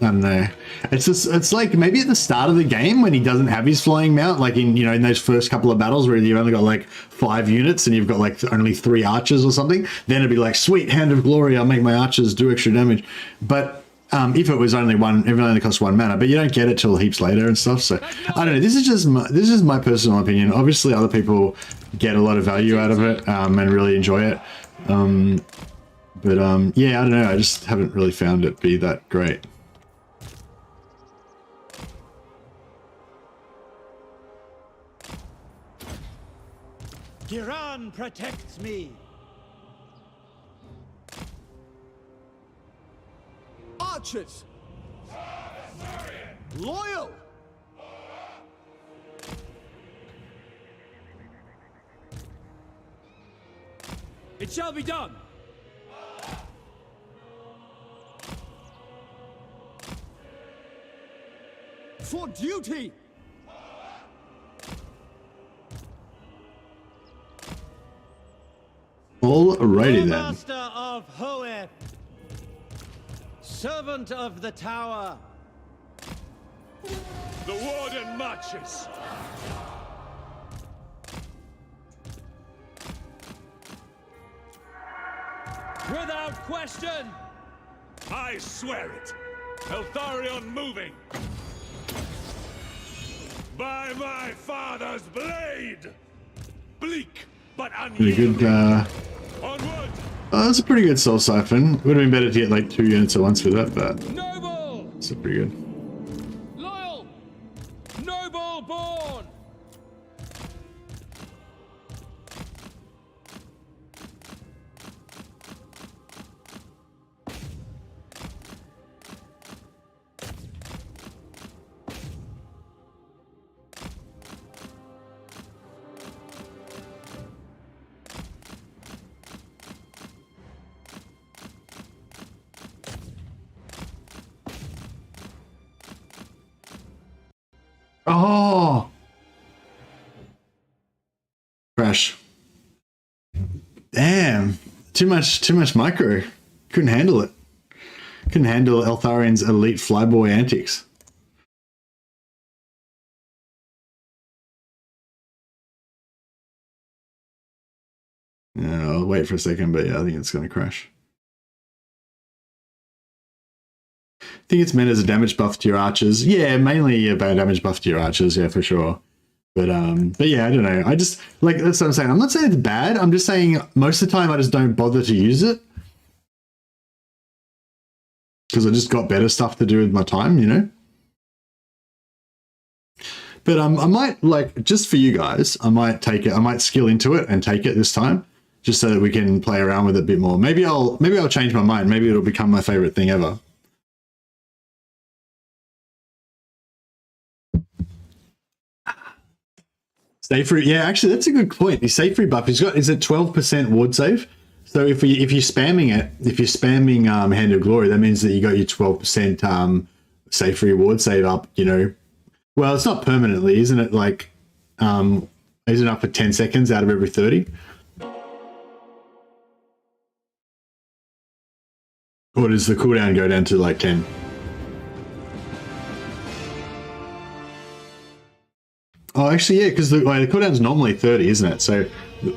I don't know. It's like maybe at the start of the game when he doesn't have his flying mount, like in, you know, in those first couple of battles where you've only got like 5 units and you've got like only 3 archers or something, then it'd be like, sweet, Hand of Glory, I'll make my archers do extra damage. But if it was only one, it only costs 1 mana, but you don't get it till heaps later and stuff. So I don't know. This is just my personal opinion. Obviously, other people get a lot of value out of it and really enjoy it. Yeah, I don't know. I just haven't really found it be that great. Kiran protects me. Archers! Loyal! It shall be done. For duty! Alrighty then. Loremaster of Hoeth, servant of the tower. The warden marches. Without question. I swear it. Eltharion moving. By my father's blade. Bleak, but Pretty unyielding. good, Onward. oh, that's a pretty good soul siphon. Would have been better to get like 2 units at once for that, but Noble. it's pretty good. Loyal. Noble born. Oh! Crash. Damn. Too much micro. Couldn't handle it. Couldn't handle Eltharion's elite flyboy antics. Yeah, I'll wait for a second, but yeah, I think it's going to crash. I think it's meant as a damage buff to your archers. Yeah, mainly a damage buff to your archers, yeah, for sure. But yeah, I don't know. I just, like, that's what I'm saying. I'm not saying it's bad. I'm just saying most of the time I just don't bother to use it. Because I just got better stuff to do with my time, you know? But I might, like, just for you guys, I might take it. I might skill into it and take it this time. Just so that we can play around with it a bit more. Maybe I'll change my mind. Maybe it'll become my favorite thing ever. Save free, yeah, actually that's a good point. The save free buff, is it 12% ward save? So if you're spamming it, if you're spamming Hand of Glory, that means that you got your 12% save free ward save up, you know. Well, it's not permanently, isn't it? Like, isn't it up for 10 seconds out of every 30? Or does the cooldown go down to like 10? Oh, actually, yeah, because the cooldown's normally 30, isn't it? So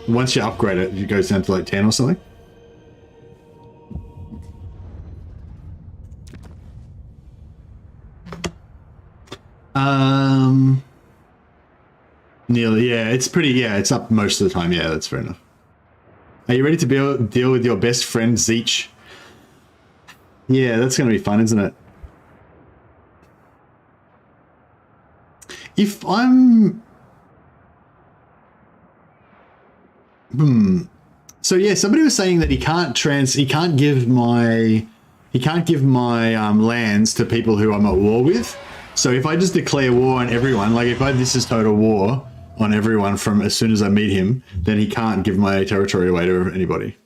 once you upgrade it, it goes down to like 10 or something. Nearly, yeah, it's pretty, yeah, it's up most of the time. Yeah, that's fair enough. Are you ready to deal with your best friend, Zeech? Yeah, that's going to be fun, isn't it? If I'm... So yeah, somebody was saying that he can't give my lands to people who I'm at war with. So if I just declare war on everyone, like if this is total war on everyone from as soon as I meet him, then he can't give my territory away to anybody.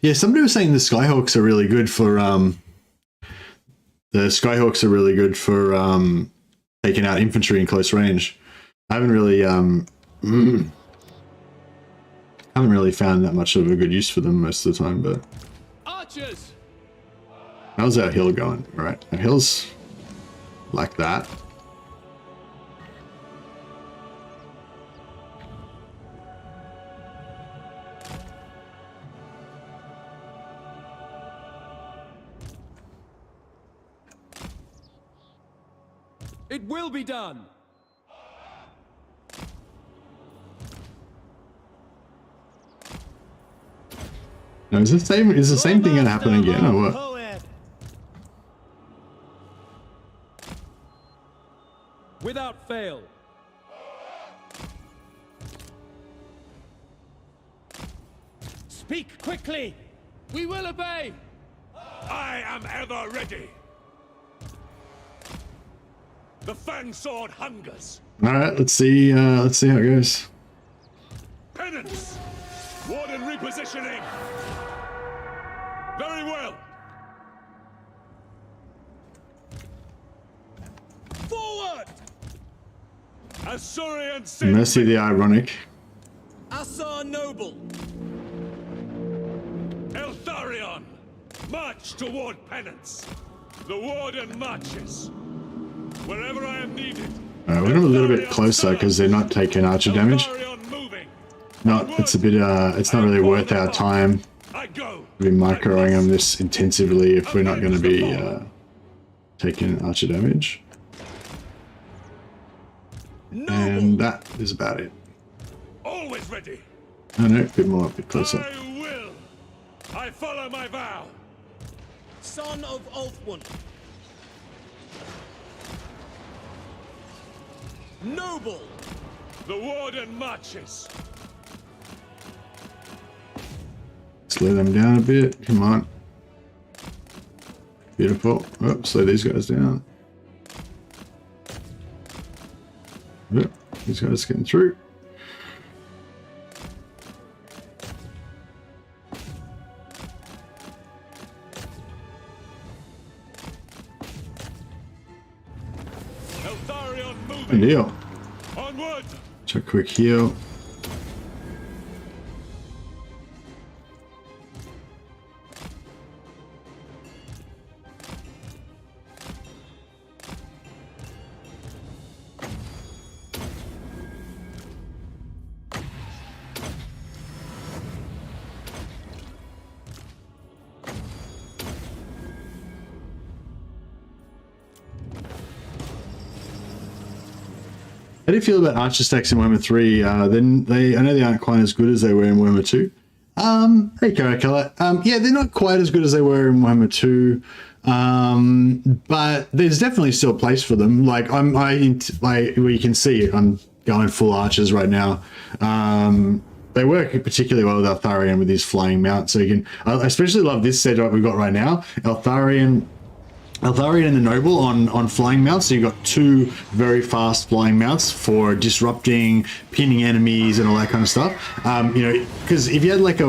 Yeah, somebody was saying the Skyhawks are really good for taking out infantry in close range. I haven't really found that much of a good use for them most of the time, but Archers. How's our hill going? All right, our hill's like that. It will be done. Now, is the same thing gonna happen again or what? Without fail. Speak quickly. We will obey. I am ever ready. The Fang Sword hungers. All right, let's see how it goes. Penance. Warden repositioning. Very well. Azurian Mercy the Ironic. Assar Noble. Eltharion, march toward penance. The warden marches. Wherever I am needed. Alright, we're going a little bit closer because they're not taking archer damage. It's a bit, it's not really worth our time to be microing them this intensively if we're not going to be taking archer damage. And that is about it. Always ready. Oh no, a bit more, a bit closer. I will. I follow my vow. Son of Ulfwun. Noble. The warden marches. Slow them down a bit. Come on. Beautiful. Oh, slow these guys down. Yep, these guys getting through. Eltharion moving. Good deal. Onward. Check quick heal. How do you feel about archer stacks in Warhammer 3? Then I know they aren't quite as good as they were in Warhammer 2. Hey, Caracalla. Yeah, they're not quite as good as they were in Warhammer 2. But there's definitely still a place for them. Like where you can see I'm going full archers right now. They work particularly well with Eltharion with his flying mount. So you can, I especially love this setup we've got right now. Eltharion and the Noble on flying mounts. So you've got two very fast flying mounts for disrupting, pinning enemies, and all that kind of stuff. You know, because if you had like a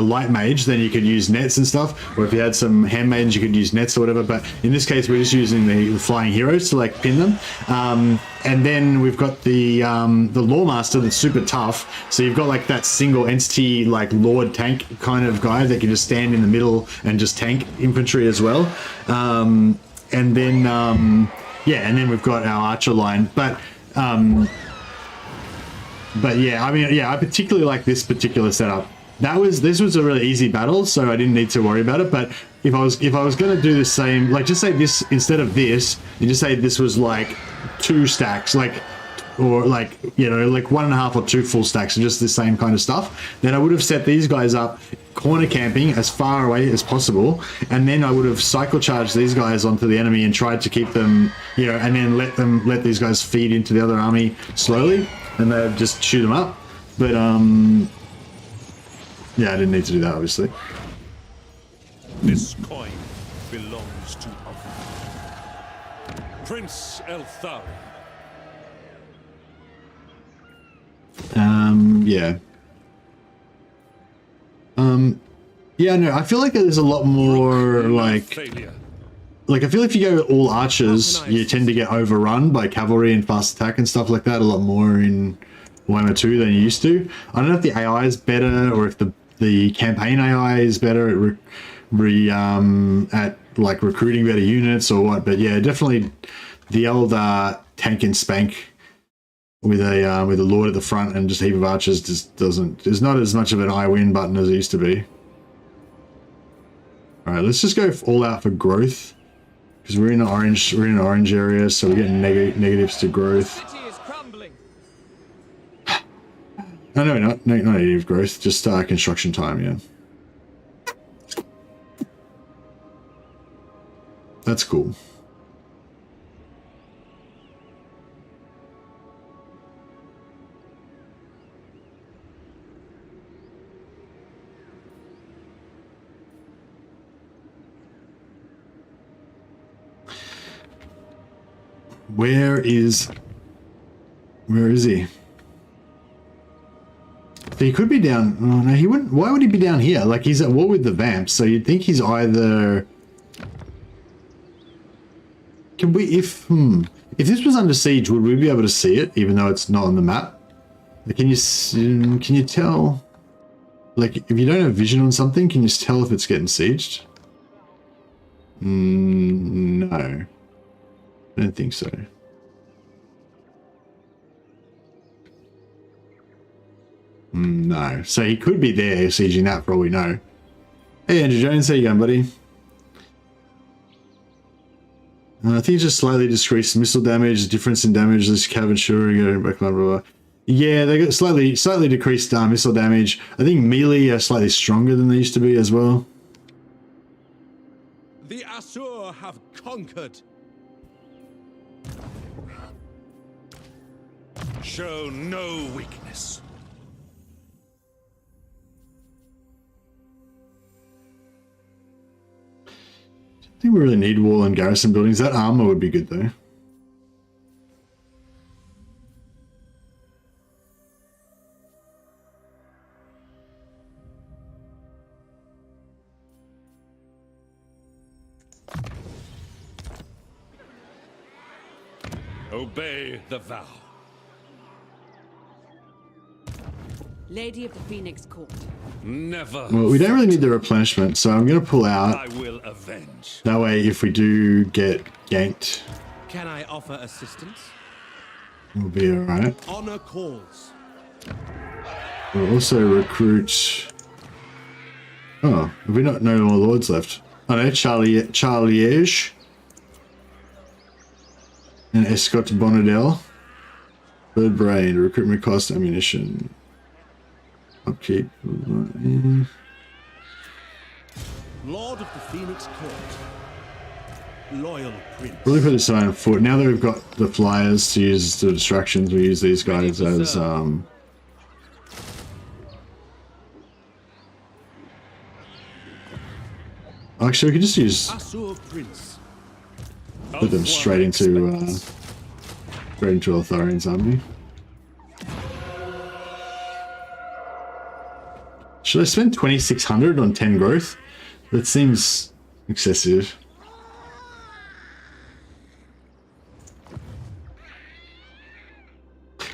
light mage, then you could use nets and stuff. Or if you had some handmaidens, you could use nets or whatever. But in this case, we're just using the flying heroes to like pin them. And then we've got the Loremaster that's super tough. So you've got like that single entity, like Lord tank kind of guy that can just stand in the middle and just tank infantry as well. And then we've got our archer line. But yeah, I mean, yeah, I particularly like this particular setup. This was a really easy battle, so I didn't need to worry about it. But if I was going to do the same, like just say this instead of this, you just say this was like 2 stacks, or like, you know, like 1.5 or 2 full stacks of just the same kind of stuff, then I would have set these guys up corner camping as far away as possible, and then I would have cycle charged these guys onto the enemy and tried to keep them, you know, and then let these guys feed into the other army slowly, and they'd just shoot them up. But yeah, I didn't need to do that, obviously. This coin belongs to Prince Eltharion. Yeah. Yeah, no, I feel like there's a lot more, like I feel if you go all archers, you tend to get overrun by cavalry and fast attack and stuff like that a lot more in Warhammer 2 than you used to. I don't know if the AI is better or if the campaign AI is better at like recruiting better units or what, but yeah, definitely the old tank and spank with a lord at the front and just a heap of archers just there's not as much of an I win button as it used to be. All right, let's just go all out for growth because we're in an orange area, so we're getting negatives to growth. City is crumbling. No, not negative growth, just construction time. Yeah, that's cool. Where is he? So he could be down. Oh no, he wouldn't. Why would he be down here? Like he's at war with the vamps, so you'd think he's either. Can we, if this was under siege, would we be able to see it, even though it's not on the map? Can you tell, like, if you don't have vision on something, can you tell if it's getting sieged? No, I don't think so. No, so he could be there sieging that for all we know. Hey Andrew Jones, how you going, buddy? I think it's just slightly decreased missile damage, difference in damage, this cavern sure, going back, blah, blah, blah. Yeah, they got slightly decreased missile damage. I think melee are slightly stronger than they used to be as well. The Asur have conquered. Show no weakness. I think we really need wall and garrison buildings. That armor would be good though. Obey the vow. Lady of the Phoenix Court. Never. Well, we don't really need the replenishment, so I'm going to pull out. I will avenge. That way, if we do get ganked, Can I offer assistance? we'll be alright. Honor calls. We'll also recruit... Oh, have we not no more lords left? Oh no, Charliege. And Escott Bonadel. Bird Brain, recruitment cost, ammunition. Upkeep. Lord of the Phoenix Court. Loyal prince. Really put this on foot. Now that we've got the flyers to use the distractions, we use these guys as actually we could just use Asur prince. put them straight into Eltharion's army. Should I spend 2,600 on 10 growth? That seems excessive.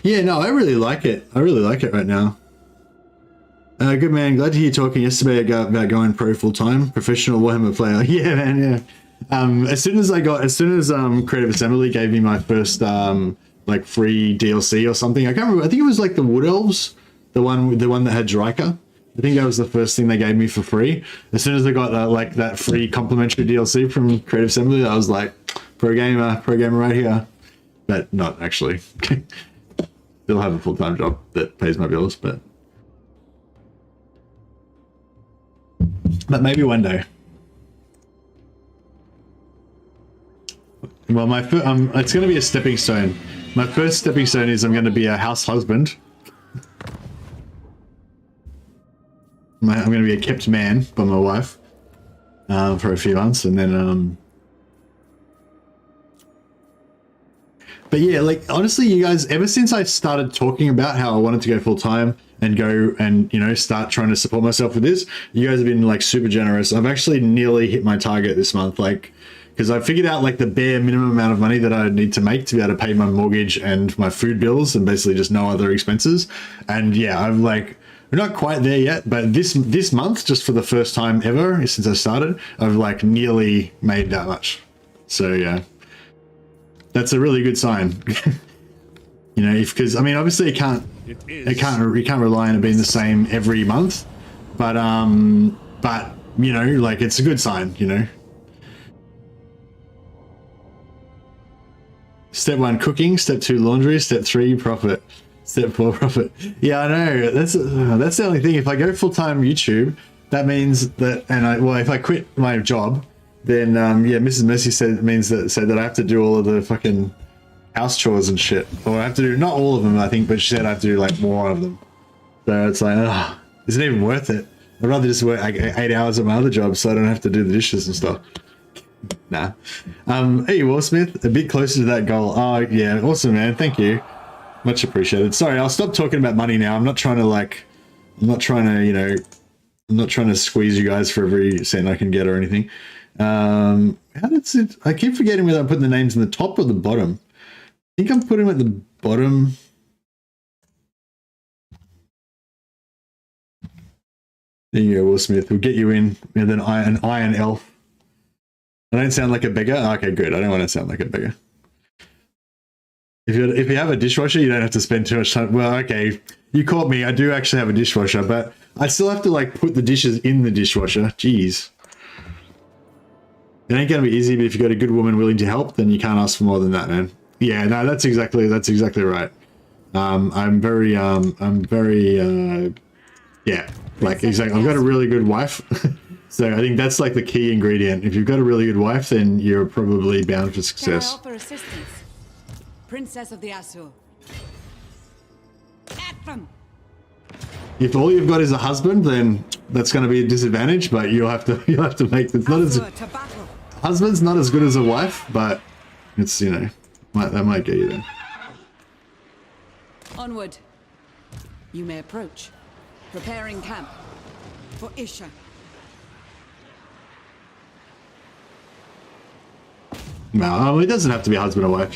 Yeah, no, I really like it. I really like it right now. Good man, glad to hear you talking yesterday about going pro full time, professional Warhammer player. Yeah, man, yeah. As soon as Creative Assembly gave me my first like free DLC or something, I can't remember. I think it was like the Wood Elves, the one that had Drika. I think that was the first thing they gave me for free. As soon as I got like that free complimentary DLC from Creative Assembly, I was like, pro gamer right here. But not actually. Still have a full-time job that pays my bills, but maybe one day. Well, it's going to be a stepping stone. My first stepping stone is I'm going to be a house husband. I'm going to be a kept man by my wife for a few months, and then but yeah, like honestly, you guys, ever since I started talking about how I wanted to go full time and go and, you know, start trying to support myself with this, you guys have been like super generous. I've actually nearly hit my target this month, like, because I figured out like the bare minimum amount of money that I need to make to be able to pay my mortgage and my food bills and basically just no other expenses. And yeah, I'm like, we're not quite there yet, but this month, just for the first time ever since I started, I've like nearly made that much. So yeah. That's a really good sign. You know, because I mean, obviously you can't rely on it being the same every month, but you know, like it's a good sign, you know. Step 1, cooking. Step 2, laundry. Step 3, profit. Step 4, profit. Yeah, I know. That's the only thing. If I go full-time YouTube, that means that, if I quit my job, then yeah, Mrs. Mercy said that I have to do all of the fucking house chores and shit. Or I have to do, not all of them, I think, but she said I have to do like more of them. So it's like, is it even worth it? I'd rather just work like 8 hours at my other job so I don't have to do the dishes and stuff. Nah. Hey, Warsmith, a bit closer to that goal. Oh yeah, awesome, man. Thank you. Much appreciated. Sorry, I'll stop talking about money now. I'm not trying to squeeze you guys for every cent I can get or anything. How does it? I keep forgetting whether I'm putting the names in the top or the bottom. I think I'm putting them at the bottom. There you go, Will Smith. We'll get you in with an iron elf. I don't sound like a beggar? Okay, good. I don't want to sound like a beggar. If you have a dishwasher, you don't have to spend too much time. Well, okay, you caught me. I do actually have a dishwasher, but I still have to like put the dishes in the dishwasher. Jeez. It ain't going to be easy, but if you've got a good woman willing to help, then you can't ask for more than that, man. Yeah, no, that's exactly right. I'm very, yeah, like exactly. I've got a really good wife. So I think that's like the key ingredient. If you've got a really good wife, then you're probably bound for success. Can I offer assistance? Princess of the Azure. Ephraim! If all you've got is a husband, then that's going to be a disadvantage. But you'll have to make it's not as husband's not as good as a wife, but it's that might get you there. Onward. You may approach. Preparing camp for Isha. No, it doesn't have to be husband or wife,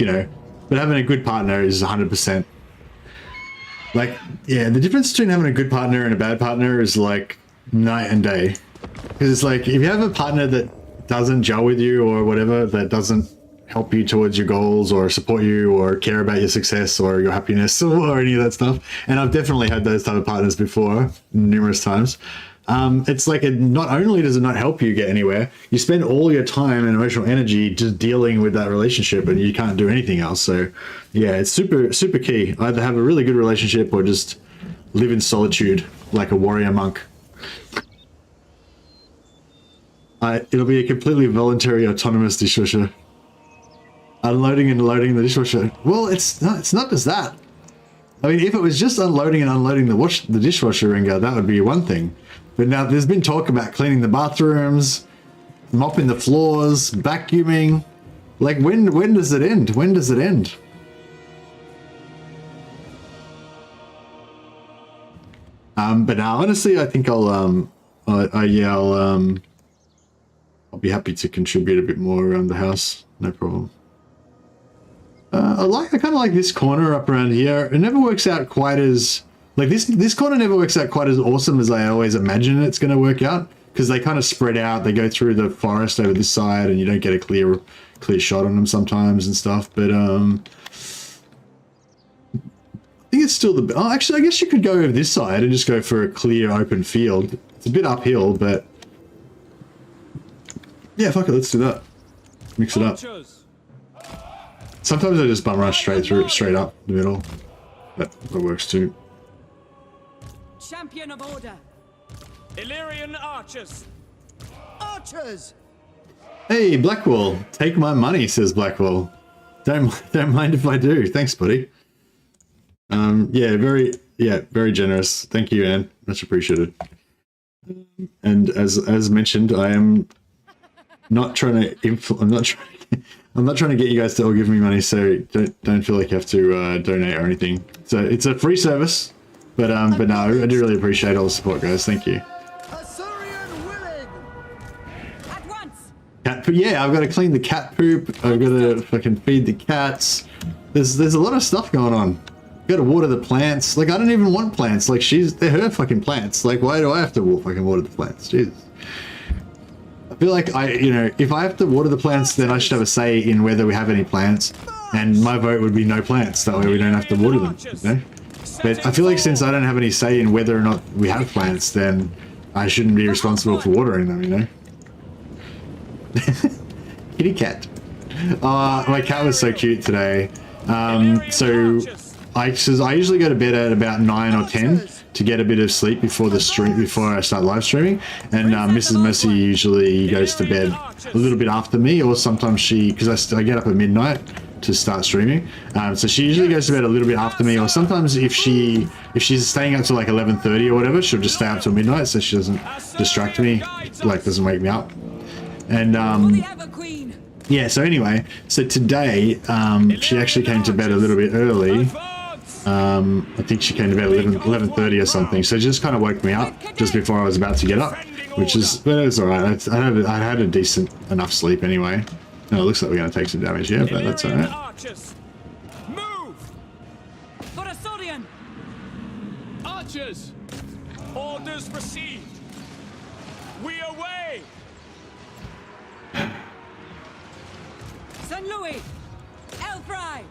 but having a good partner is 100%. Like, yeah, the difference between having a good partner and a bad partner is like night and day. Because it's like, if you have a partner that doesn't gel with you or whatever, that doesn't help you towards your goals or support you or care about your success or your happiness or any of that stuff, and I've definitely had those type of partners before, numerous times, it's like not only does it not help you get anywhere, you spend all your time and emotional energy just dealing with that relationship and you can't do anything else. So yeah, it's super, super key. Either have a really good relationship or just live in solitude like a warrior monk. It'll be a completely voluntary autonomous dishwasher. Unloading and loading the dishwasher. Well, it's not just that. I mean, if it was just unloading and unloading the dishwasher, Ringo, that would be one thing. But now there's been talk about cleaning the bathrooms, mopping the floors, vacuuming. Like, when does it end? When does it end? But now, honestly, I think I'll be happy to contribute a bit more around the house. No problem. I kind of like this corner up around here. It never works out quite as like this corner never works out quite as awesome as I always imagine it's going to work out, because they kind of spread out. They go through the forest over this side, and you don't get a clear shot on them sometimes and stuff. But I think it's still the. Oh, actually, I guess you could go over this side and just go for a clear open field. It's a bit uphill, but yeah, fuck it, let's do that. Mix it up. Sometimes I just bum rush straight up the middle. That works too. Champion of order. Eltharion archers. Archers! Hey, Blackwall, take my money, says Blackwall. Don't mind if I do. Thanks, buddy. Yeah, very generous. Thank you, Anne. Much appreciated. And as mentioned, I am not trying to I'm not trying to get you guys to all give me money, so don't feel like you have to donate or anything. So it's a free service, but no, I do really appreciate all the support, guys. Thank you. At once. Cat poop. Yeah, I've got to clean the cat poop. I've got to fucking feed the cats. There's a lot of stuff going on. Got to water the plants. Like, I don't even want plants. Like, they're her fucking plants. Like, why do I have to fucking water the plants? Jesus. I feel like if I have to water the plants, then I should have a say in whether we have any plants, and my vote would be no plants. That way we don't have to water them, But I feel like since I don't have any say in whether or not we have plants, then I shouldn't be responsible for watering them, Kitty cat. My cat was so cute today. So I usually go to bed at about 9 or 10 to get a bit of sleep before I start live streaming, and Mrs. Mercy usually goes to bed a little bit after me, or sometimes because I get up at midnight to start streaming, so she usually goes to bed a little bit after me, or sometimes if she's staying up to like 11:30 or whatever, she'll just stay up till midnight so she doesn't distract me, like doesn't wake me up. And yeah, so anyway, so today she actually came to bed a little bit early. I think she came to bed at 11:30 or something, so it just kind of woke me up just before I was about to get up. which is, but it was alright. I had a decent enough sleep anyway. No, it looks like we're going to take some damage here, but that's alright. Archers, move! For Eltharion! Archers! Orders received! We away! St. Louis! Elfry!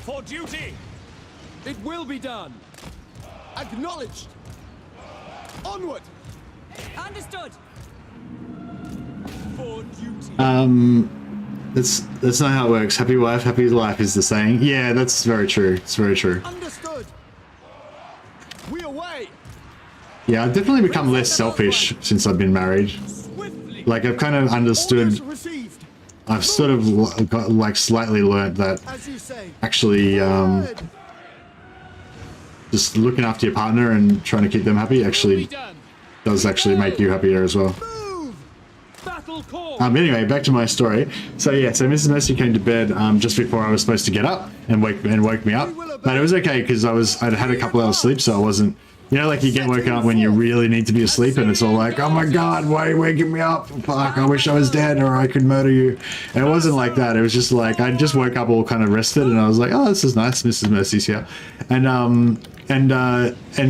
For duty! It will be done! Acknowledged. Onward. Understood! For duty! That's not how it works. Happy wife, happy life is the saying. Yeah, that's very true. It's very true. Understood. We away. Yeah, I've definitely become less selfish since I've been married. Swiftly! Like, I've kind of understood, Orders received. I've sort of got, like, slightly learnt that As you say. actually, Forward. just looking after your partner and trying to keep them happy actually does actually make you happier as well. Move. Battle call! Anyway, back to my story. So yeah, so Mrs. Mercy came to bed just before I was supposed to get up and woke me up. But it was okay because I'd had a couple hours sleep, so I wasn't, you know, like you get woken up when you really need to be asleep and it's all like, oh my god, why are you waking me up? Fuck, I wish I was dead or I could murder you. And it wasn't like that. It was just like, I just woke up all kind of rested and I was like, oh, this is nice, Mrs. Mercy's here. And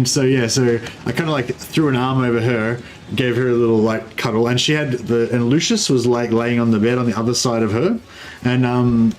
so yeah, so I kind of like threw an arm over her, gave her a little like cuddle, and she had and Lucius was like laying on the bed on the other side of her, and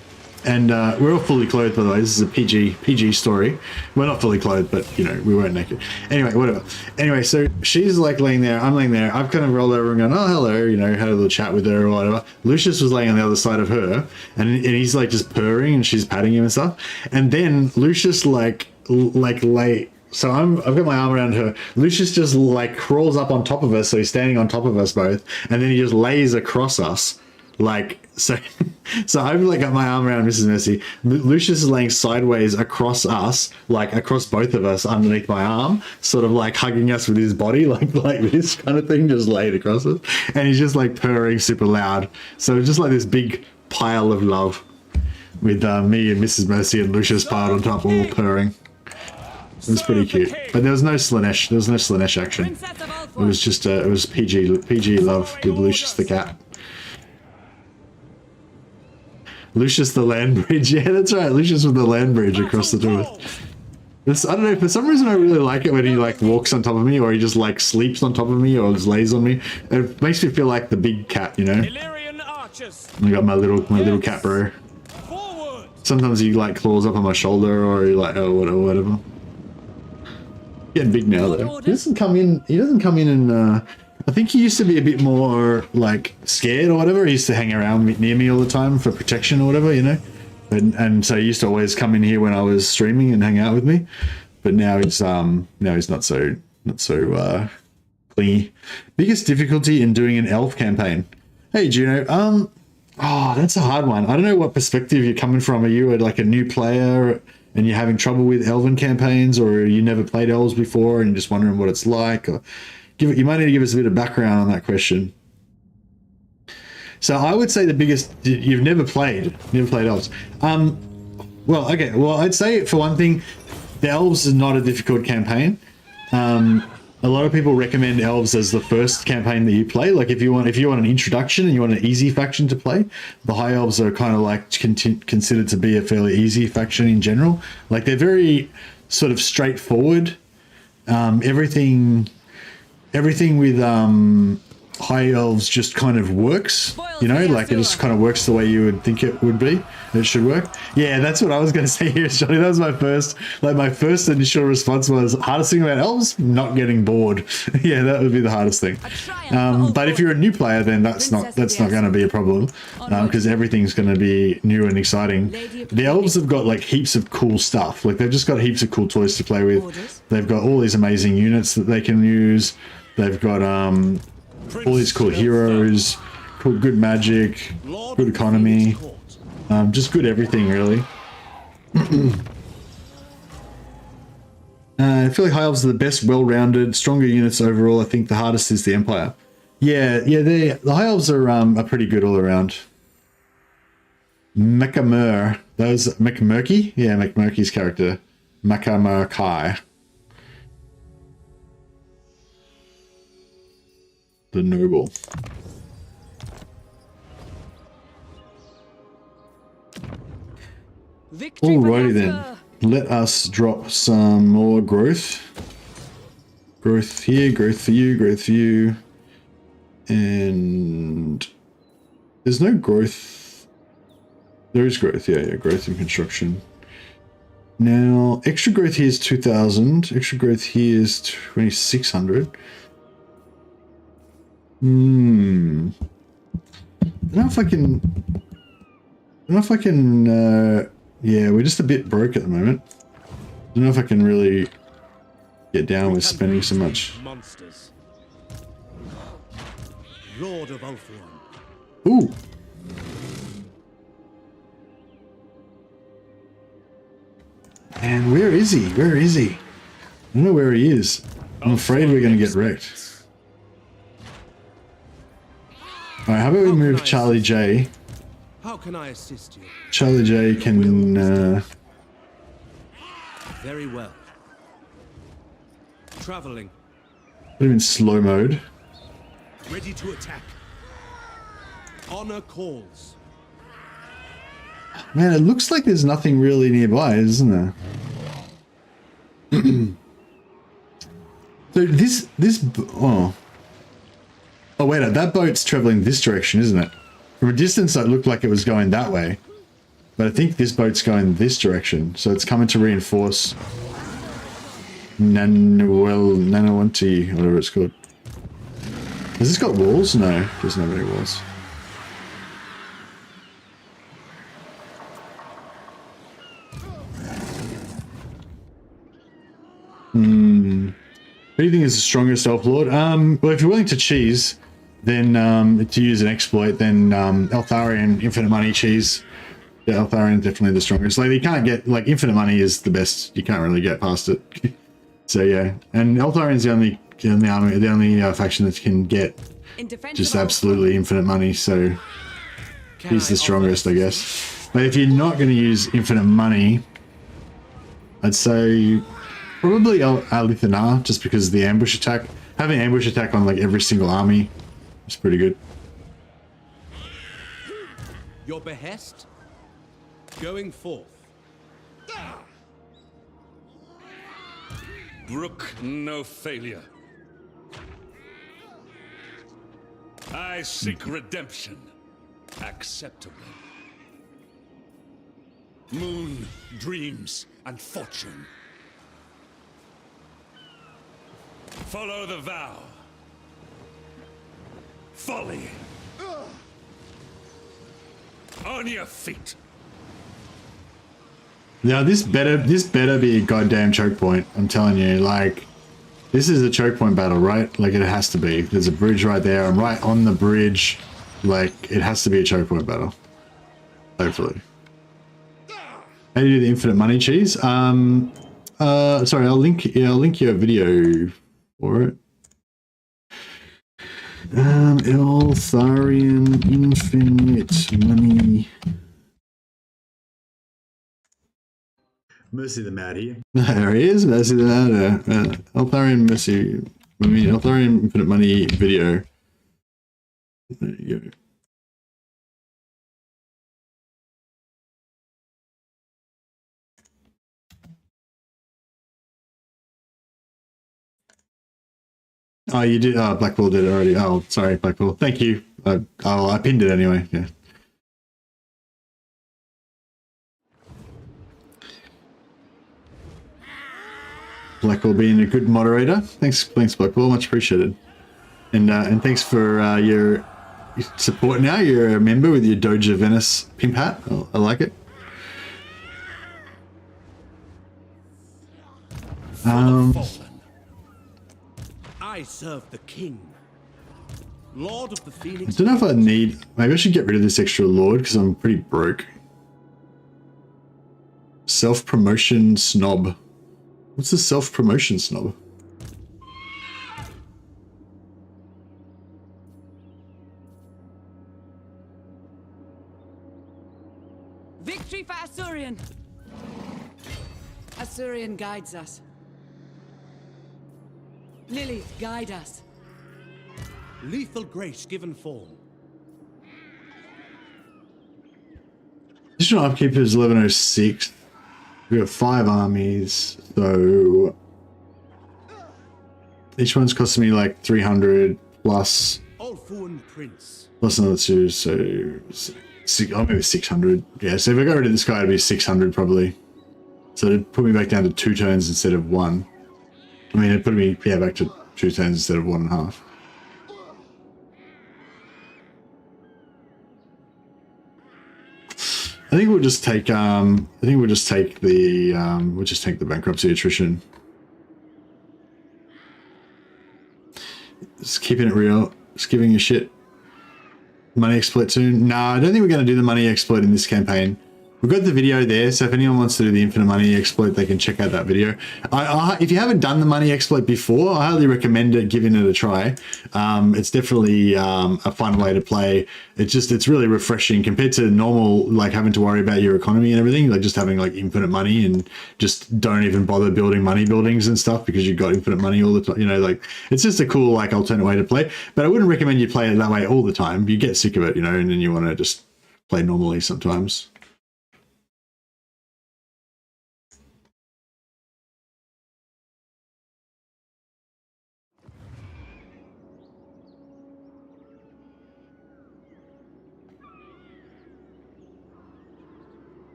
we're all fully clothed, by the way. This is a PG story. We're not fully clothed, but you know, we weren't naked. Anyway, whatever. Anyway, so she's like laying there, I'm laying there, I've kind of rolled over and gone, oh hello, you know, had a little chat with her or whatever. Lucius was laying on the other side of her, and he's like just purring and she's patting him and stuff. And then Lucius like lay, so I've got my arm around her. Lucius just like crawls up on top of us, so he's standing on top of us both, and then he just lays across us, like so. So I've like got my arm around Mrs. Mercy. Lucius is laying sideways across us, like across both of us underneath my arm, sort of like hugging us with his body, like this kind of thing, just laid across us, and he's just like purring super loud. So it's just like this big pile of love with me and Mrs. Mercy and Lucius piled on top, all purring. It was pretty cute, but there was no Slanesh. There was no Slanesh action. It was just it was PG love with Lucius the cat. Lucius the land bridge. Yeah, that's right. Lucius with the land bridge across the door. This, I don't know, for some reason I really like it when he like walks on top of me, or he just like sleeps on top of me, or just lays on me. It makes me feel like the big cat, you know. I got my little cat bro. Sometimes he like claws up on my shoulder, or he like, oh whatever. Getting big now though. He doesn't come in and I think he used to be a bit more like scared or whatever. He used to hang around near me all the time for protection or whatever, you know. And so he used to always come in here when I was streaming and hang out with me. But now he's not so clingy. Biggest difficulty in doing an elf campaign. Hey Juno, oh, that's a hard one. I don't know what perspective you're coming from. Are you like a new player and you're having trouble with elven campaigns, or you never played elves before and you're just wondering what it's like? Or you might need to give us a bit of background on that question. So I would say the biggest, you've never played elves. Well, okay. Well, I'd say for one thing, the elves is not a difficult campaign. A lot of people recommend elves as the first campaign that you play. Like if you want an introduction and you want an easy faction to play, the high elves are kind of like considered to be a fairly easy faction in general. Like they're very sort of straightforward. Everything with high elves just kind of works, you know, like it just kind of works the way you would think it would be. It should work. Yeah, that's what I was going to say here, Johnny. That was my first initial response was hardest thing about elves, not getting bored. Yeah, that would be the hardest thing. But if you're a new player, then that's not going to be a problem, because everything's going to be new and exciting. The elves have got like heaps of cool stuff. Like they've just got heaps of cool toys to play with. They've got all these amazing units that they can use. They've got all these cool heroes, good magic, good economy, just good everything really. I feel like high elves are the best, well-rounded, stronger units overall. I think the hardest is the Empire. Yeah, the high elves are pretty good all around. Mechamur, those McMurky? Yeah, McMurky's character, Mechamurkai. the noble. Victory for Alrighty then. Hesper! Let us drop some more growth. Growth here, growth for you, growth for you. And there's no growth. There is growth, yeah, growth in construction. Now, extra growth here is 2,000. Extra growth here is 2,600. I don't know if I can... yeah, we're just a bit broke at the moment. I don't know if I can really get down with spending so much. Monsters. Lord of Eltharion. Ooh! And where is he? Where is he? I don't know where he is. I'm afraid we're going to get wrecked. Alright, how about we move Charlie J? How can I assist you? Charlie J can, Very well. Traveling. put him in slow mode. Ready to attack. Honor calls. Man, it looks like there's nothing really nearby, isn't there? So oh wait, that boat's traveling this direction, isn't it? From a distance, it looked like it was going that way, but I think this boat's going this direction, so it's coming to reinforce Nanowanti, whatever it's called. Has this got walls? No, it doesn't have any walls. Who do you think is the strongest elf lord? Well, if you're willing to cheese, then to use an exploit, then Eltharion Infinite Money cheese. Yeah, Eltharion definitely the strongest. Like you can't get Infinite Money is the best. You can't really get past it. So yeah, and Eltharion's the only faction that can get just absolutely infinite money. So he's the strongest, I guess. But if you're not going to use infinite money, I'd say probably Alithanar, just because of the ambush attack. Having ambush attack on every single army is pretty good. Your behest? Going forth. Brook no failure. I seek redemption. Acceptable. Moon, dreams, and fortune. Follow the vow. Folly. On your feet. Now this better be a goddamn choke point. I'm telling you, this is a choke point battle, right? It has to be. There's a bridge right there. I'm right on the bridge. It has to be a choke point battle. Hopefully. How do you do the infinite money cheese? Sorry, I'll link your video for it. Eltharion Infinite Money. Mercy the Mad here. There he is, Mercy the Mad. Eltharion Eltharion Infinite Money video. There you go. Oh, you did. Oh, Blackpool did it already. Oh, sorry, Blackpool. Thank you. I pinned it anyway. Yeah. Blackpool being a good moderator. Thanks, Blackpool. Much appreciated. And thanks for your support. Now you're a member with your Doja Venice pimp hat. I like it. I serve the king. Lord of the I Phoenix. don't know if I need... Maybe I should get rid of this extra lord because I'm pretty broke. Self-promotion snob. What's the self-promotion snob? Victory for Assyrian! Assyrian guides us. Lilith, guide us. Lethal grace given form. Additional upkeep is 1106. We've got 5 armies, so each one's costing me like 300 plus Ulfuan Prince. plus another 2, so maybe 600. Yeah, so if I got rid of this guy, it'd be 600 probably. So it'd put me back down to 2 turns instead of 1. I mean, it'd put me back to 2 turns instead of 1.5. I think we'll just take the bankruptcy attrition. Just keeping it real. Just giving a shit. Money exploit soon? Nah, I don't think we're going to do the money exploit in this campaign. We've got the video there, so if anyone wants to do the infinite money exploit, they can check out that video. If you haven't done the money exploit before, I highly recommend giving it a try. It's definitely a fun way to play. It's really refreshing compared to normal, like having to worry about your economy and everything, like just having like infinite money and just don't even bother building money buildings and stuff because you've got infinite money all the time. You know, like it's just a cool like alternate way to play. But I wouldn't recommend you play it that way all the time. You get sick of it, you know, and then you want to just play normally sometimes.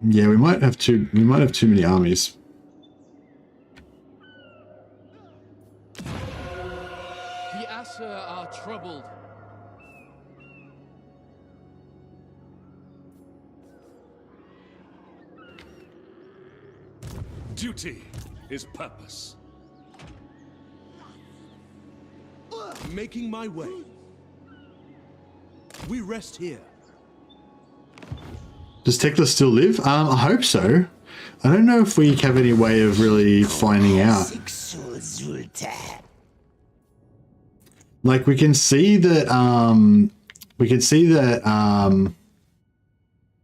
Yeah, we might have too many armies. The Asher are troubled. Duty is purpose. Making my way. We rest here. Does Teclis still live? I hope so. I don't know if we have any way of really finding out. Like we can see that I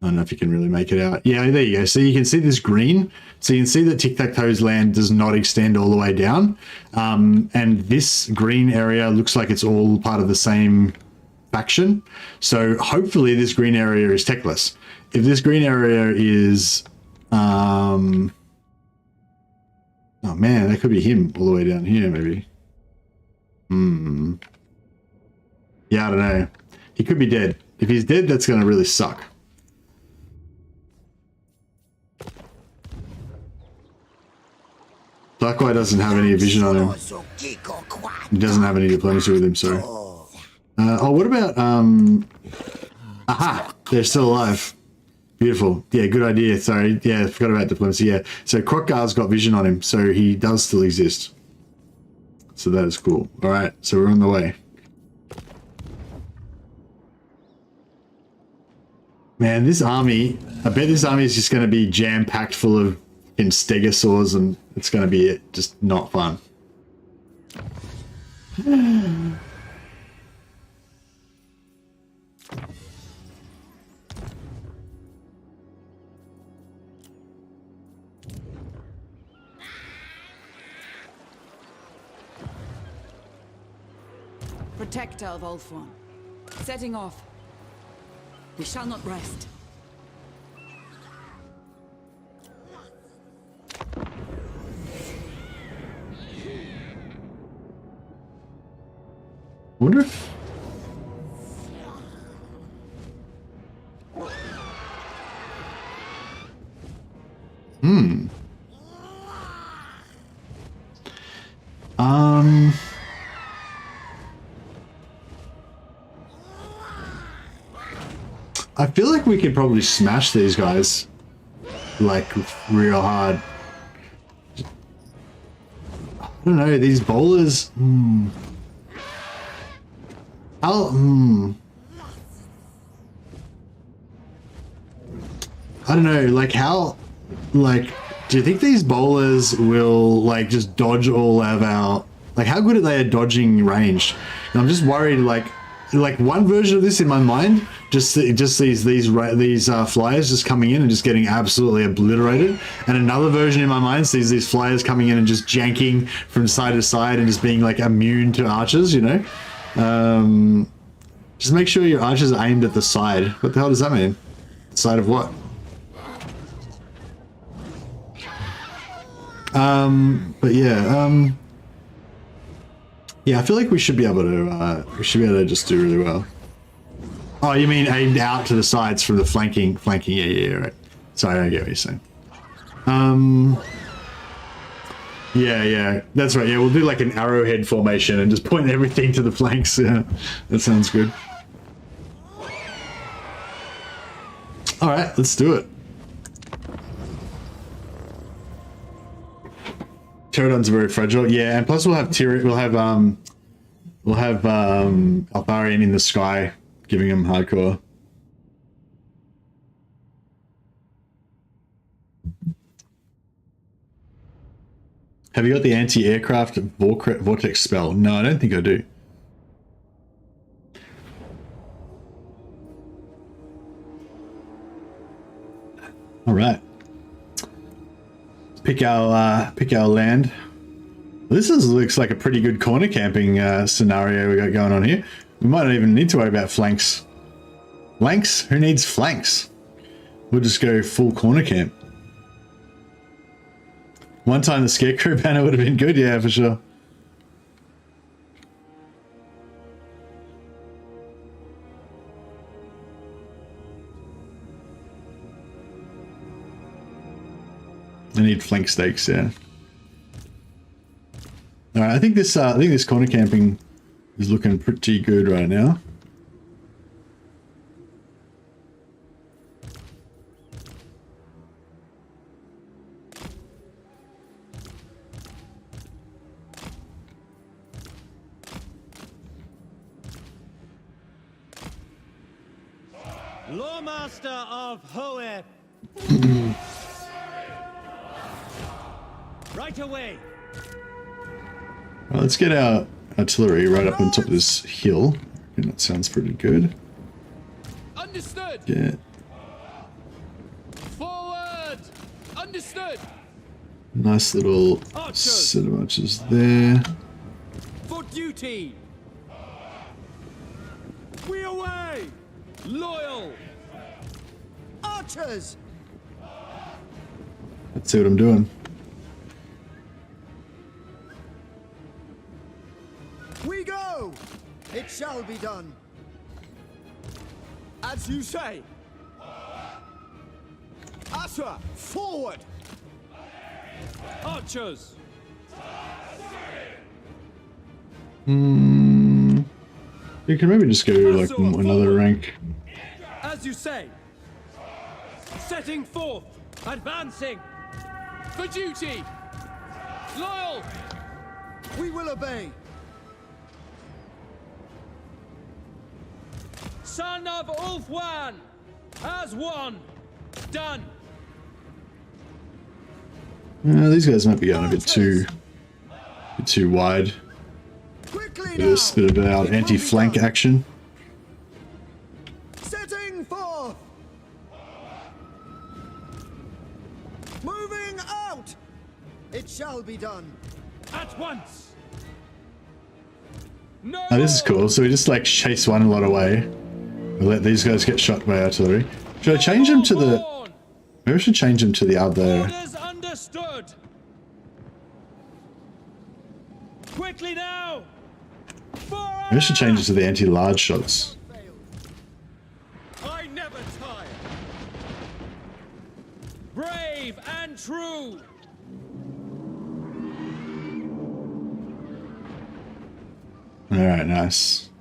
don't know if you can really make it out. Yeah, there you go. So you can see this green. So you can see that Tic-Tac-Toe's land does not extend all the way down. And this green area looks like it's all part of the same faction. So hopefully this green area is Teclis. If this green area is, oh man, that could be him all the way down here, maybe. Yeah, I don't know. He could be dead. If he's dead, that's going to really suck. Darkeye doesn't have any vision on him. He doesn't have any diplomacy with him, sorry. Oh, what about, aha, they're still alive. Beautiful. Yeah, good idea. Sorry. Yeah, I forgot about diplomacy. Yeah. So Krokgar's got vision on him, so he does still exist. So that is cool. All right. So we're on the way. Man, this army, I bet this army is just going to be jam-packed full of stegosaurs and it's going to be just not fun. Protect Ulfuan. Setting off. We shall not rest. Wonder if... I feel like we could probably smash these guys, like, real hard. I don't know, these bowlers... I don't know, like, how... Like, do you think these bowlers will, like, just dodge all of our... Like, how good are they at dodging ranged? And I'm just worried, like one version of this in my mind Just these flyers just coming in and just getting absolutely obliterated. And another version in my mind sees these flyers coming in and just janking from side to side and just being like immune to archers, you know? Just make sure your archers are aimed at the side. What the hell does that mean? The side of what? But yeah, yeah, I feel like we should be able to just do really well. Oh, you mean aimed out to the sides from the flanking, yeah, right. Sorry, I get what you're saying. Yeah, that's right. Yeah, we'll do like an arrowhead formation and just point everything to the flanks. Yeah, that sounds good. All right, let's do it. Pterodons are very fragile. Yeah, and plus we'll have Eltharion in the sky, giving him hardcore. Have you got the anti-aircraft vortex spell? No, I don't think I do. All right. Pick our land. This looks like a pretty good corner camping scenario we got going on here. We might not even need to worry about flanks. Flanks? Who needs flanks? We'll just go full corner camp. One time the Scarecrow banner would have been good, yeah, for sure. I need flank stakes, yeah. All right, I think this corner camping is looking pretty good right now. Loremaster of Hoep. Right away. Well, let's get our artillery right up on top of this hill. I think that sounds pretty good. Understood. Yeah. Forward. Understood. Nice little set of archers there. For duty. We away. Loyal. Archers. Let's see what I'm doing. We go! It shall be done. As you say. Asher, forward! Archers! You can maybe just go like another rank. As you say. Setting forth. Advancing. For duty. Loyal. We will obey. Son of Ulfwan, as one, done. These guys might be going a bit too wide. This bit about anti-flank action. Setting forth. Moving out. It shall be done. At once. No. Oh, this is cool. So we just like chase one lot away. We'll let these guys get shot by artillery. Should I change them to the... Maybe I should change them to the other... Orders understood. Quickly now. Maybe I should change it to the anti-large shots. I never tire. Brave and true. Alright, nice.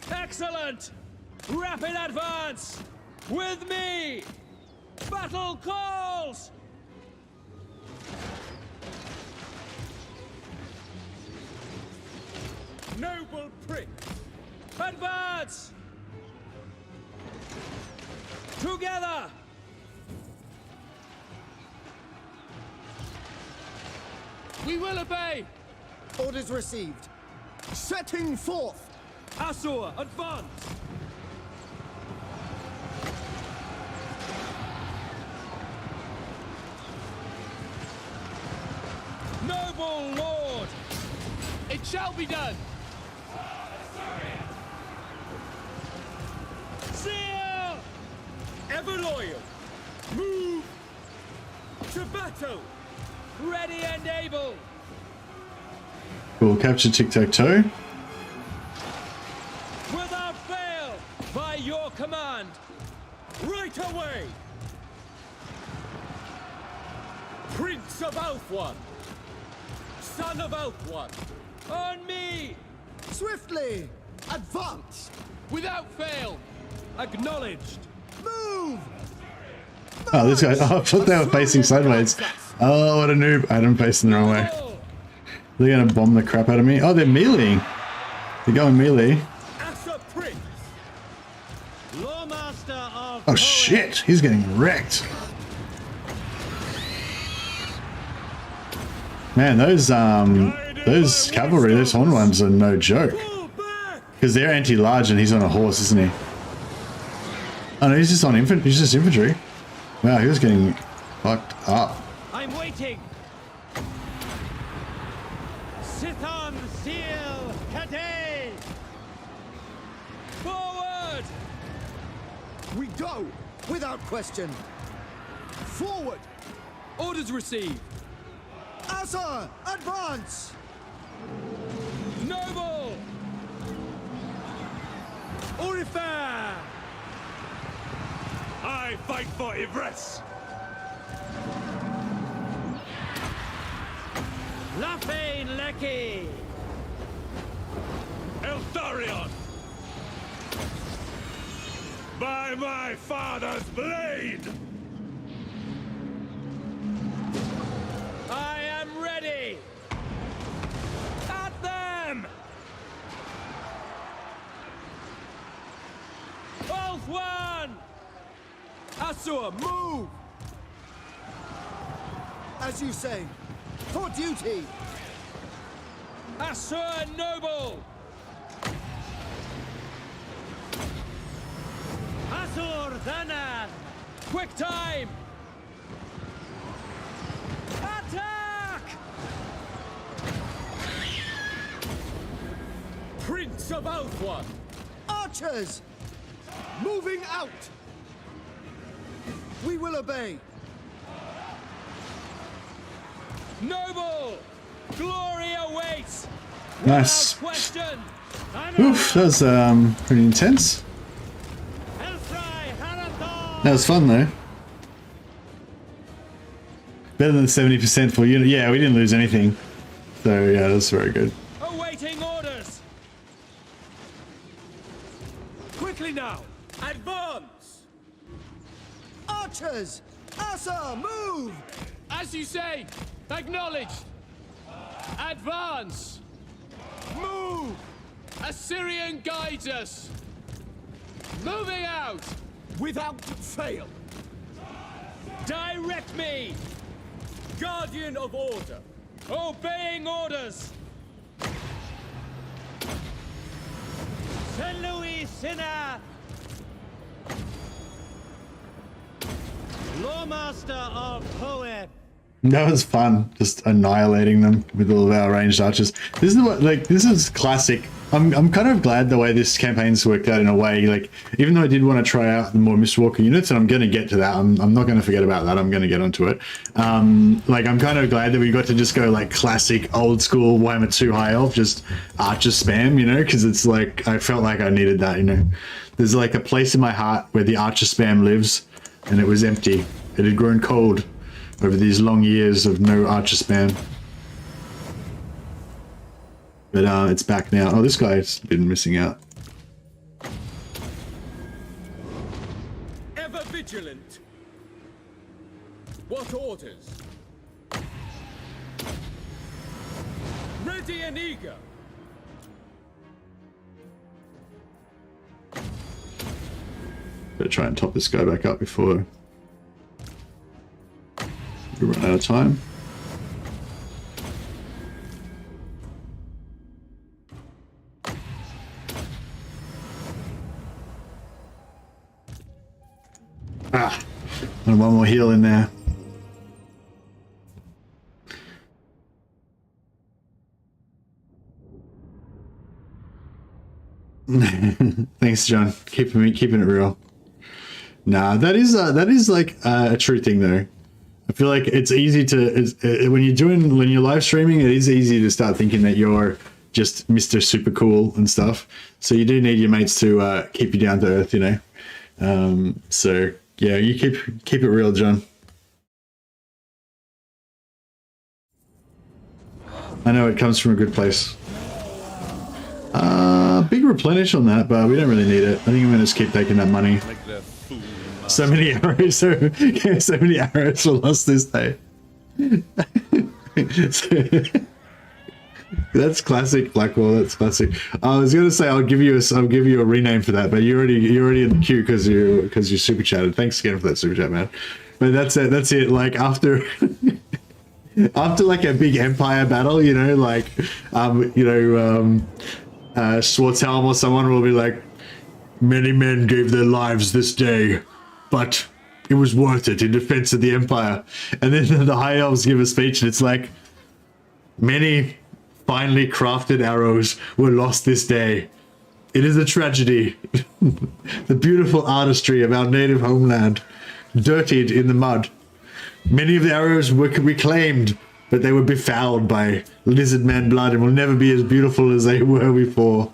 Excellent. Rapid advance. With me. Battle calls. Noble prick. Advance. Together. We will obey. Orders received. Setting forth. Asur, advance. noble lord! It shall be done. Zeal! Ever loyal! Move! To battle! Ready and able! We'll capture tic-tac-toe. Without fail! By your command! Right away! Prince of Elfone! Son of Elfone! On me! Swiftly! Advance! Without fail. Acknowledged! Move! Oh, this guy. Oh, I thought they were facing sideways. Oh, what a noob. I had them facing the wrong way. They're going to bomb the crap out of me. Oh, they're meleeing. They're going melee. As a prince! Loremaster of Oh, shit. He's getting wrecked. Man, those cavalry, those horn ones are no joke. Because they're anti-large and he's on a horse, isn't he? Oh no, he's just on infantry. He's just infantry. Wow, he was getting fucked up. I'm waiting! Sithon Seal Kade! Forward! We go! Without question! Forward! Orders received! Asa! Advance! Noble! Orifar! I fight for Yvresse. Lafane Lecky! Eltharion! By my father's blade! I am ready! At them! Both one! Asur, move! As you say, for duty! Asur noble! Asur Dhanan! Quick time! Attack! Prince of Elfone! Archers! Moving out! We will obey! Noble! Glory awaits! Nice. Without question! Oof, that was pretty intense. That was fun though. Better than 70% for unit. Yeah, we didn't lose anything. So yeah, that's very good. Awaiting orders! Quickly now! Advance! Archers! Asa, move! As you say. Acknowledged. Advance. Move! Assyrian guides us. Moving out. Without fail! Direct me! Guardian of order! Obeying orders! Saint Louis Sinner! Loremaster of Poet! That was fun, just annihilating them with all of our ranged archers. This is what, like, this is classic. I'm kind of glad the way this campaign's worked out in a way. Like, even though I did want to try out the more Mystwalker units, and I'm going to get to that. I'm not going to forget about that. I'm going to get onto it. Like, I'm kind of glad that we got to just go like classic old school Warhammer 2 high elf, just archer spam, you know, because it's like I felt like I needed that, you know. There's like a place in my heart where the archer spam lives, and it was empty. It had grown cold over these long years of no archer spam. But it's back now. Oh, this guy's been missing out. Ever vigilant. What orders? Ready and eager. Better try and top this guy back up before we run out of time. Ah, and one more heal in there. Thanks, John. Keeping it real. Nah, that is like a true thing though. I feel like it's easy to when you're live streaming, it is easy to start thinking that you're just Mr. Super Cool and stuff. So you do need your mates to keep you down to earth, you know. So yeah, you keep it real, John. I know it comes from a good place. Big replenish on that, but we don't really need it. I think I'm gonna just keep taking that money. So many arrows, so many arrows were lost this day. That's classic Blackwall. That's classic. I was gonna say I'll give you a rename for that, but you're already in the queue because you super chatted. Thanks again for that super chat, man. But that's it. That's it. Like after like a big empire battle, you know, like Schwarzhelm or someone will be like, many men gave their lives this day, but it was worth it in defense of the empire. And then the high elves give a speech, and it's like, many finely crafted arrows were lost this day. It is a tragedy. The beautiful artistry of our native homeland, dirtied in the mud. Many of the arrows were reclaimed, but they were befouled by lizard man blood and will never be as beautiful as they were before.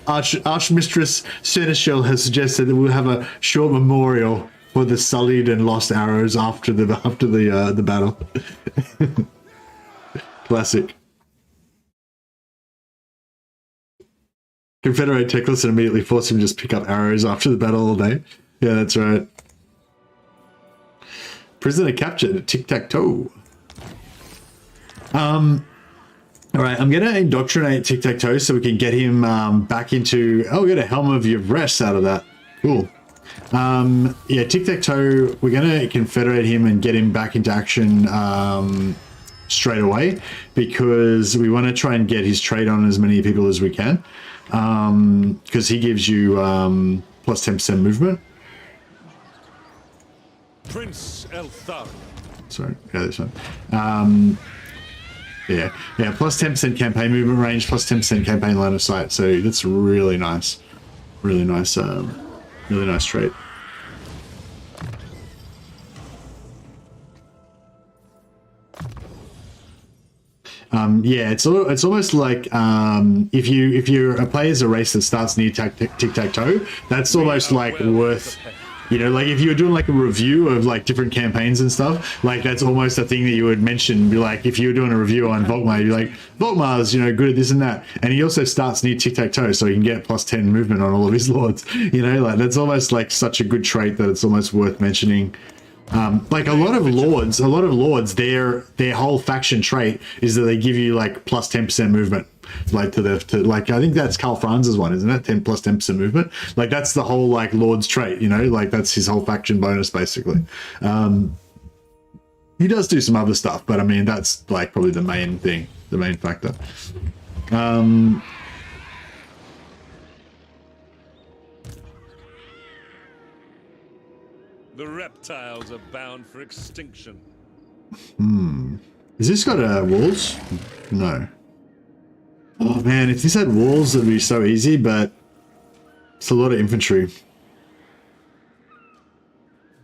Archmistress Seneschal has suggested that we'll have a short memorial for the sullied and lost arrows after the battle. Classic. Confederate Teclis and immediately force him to just pick up arrows after the battle all day. Yeah, that's right. Prisoner captured. Tic-tac-toe. All right, I'm going to indoctrinate Tic-tac-toe so we can get him back into... Oh, we got a Helm of Yvresse out of that. Cool. Yeah, Tic-tac-toe, we're going to confederate him and get him back into action straight away because we want to try and get his trade on as many people as we can because he gives you plus 10% movement. Prince Eltharion. Sorry, yeah, this one. Yeah, plus 10% campaign movement range, plus 10% campaign line of sight. So that's really nice. Really nice trait. Yeah, it's almost like if you're a player's a race that starts near tic-tac-toe, that's almost like worth, you know, like if you were doing like a review of like different campaigns and stuff, like that's almost a thing that you would mention. Be like, if you were doing a review on Volkmar, you'd be like, Volkmar's, you know, good at this and that, and he also starts near tic-tac-toe, so he can get plus 10 movement on all of his lords. You know, like that's almost like such a good trait that it's almost worth mentioning. Like a lot of lords, their whole faction trait is that they give you like plus 10% movement, like like I think that's Karl Franz's one, isn't it? 10 plus 10% movement. Like that's the whole like lord's trait, you know, like that's his whole faction bonus basically. He does do some other stuff, but I mean that's like probably the main thing, the main factor. The reptiles are bound for extinction. Has this got walls? No. Oh man, if this had walls, it'd be so easy, but it's a lot of infantry.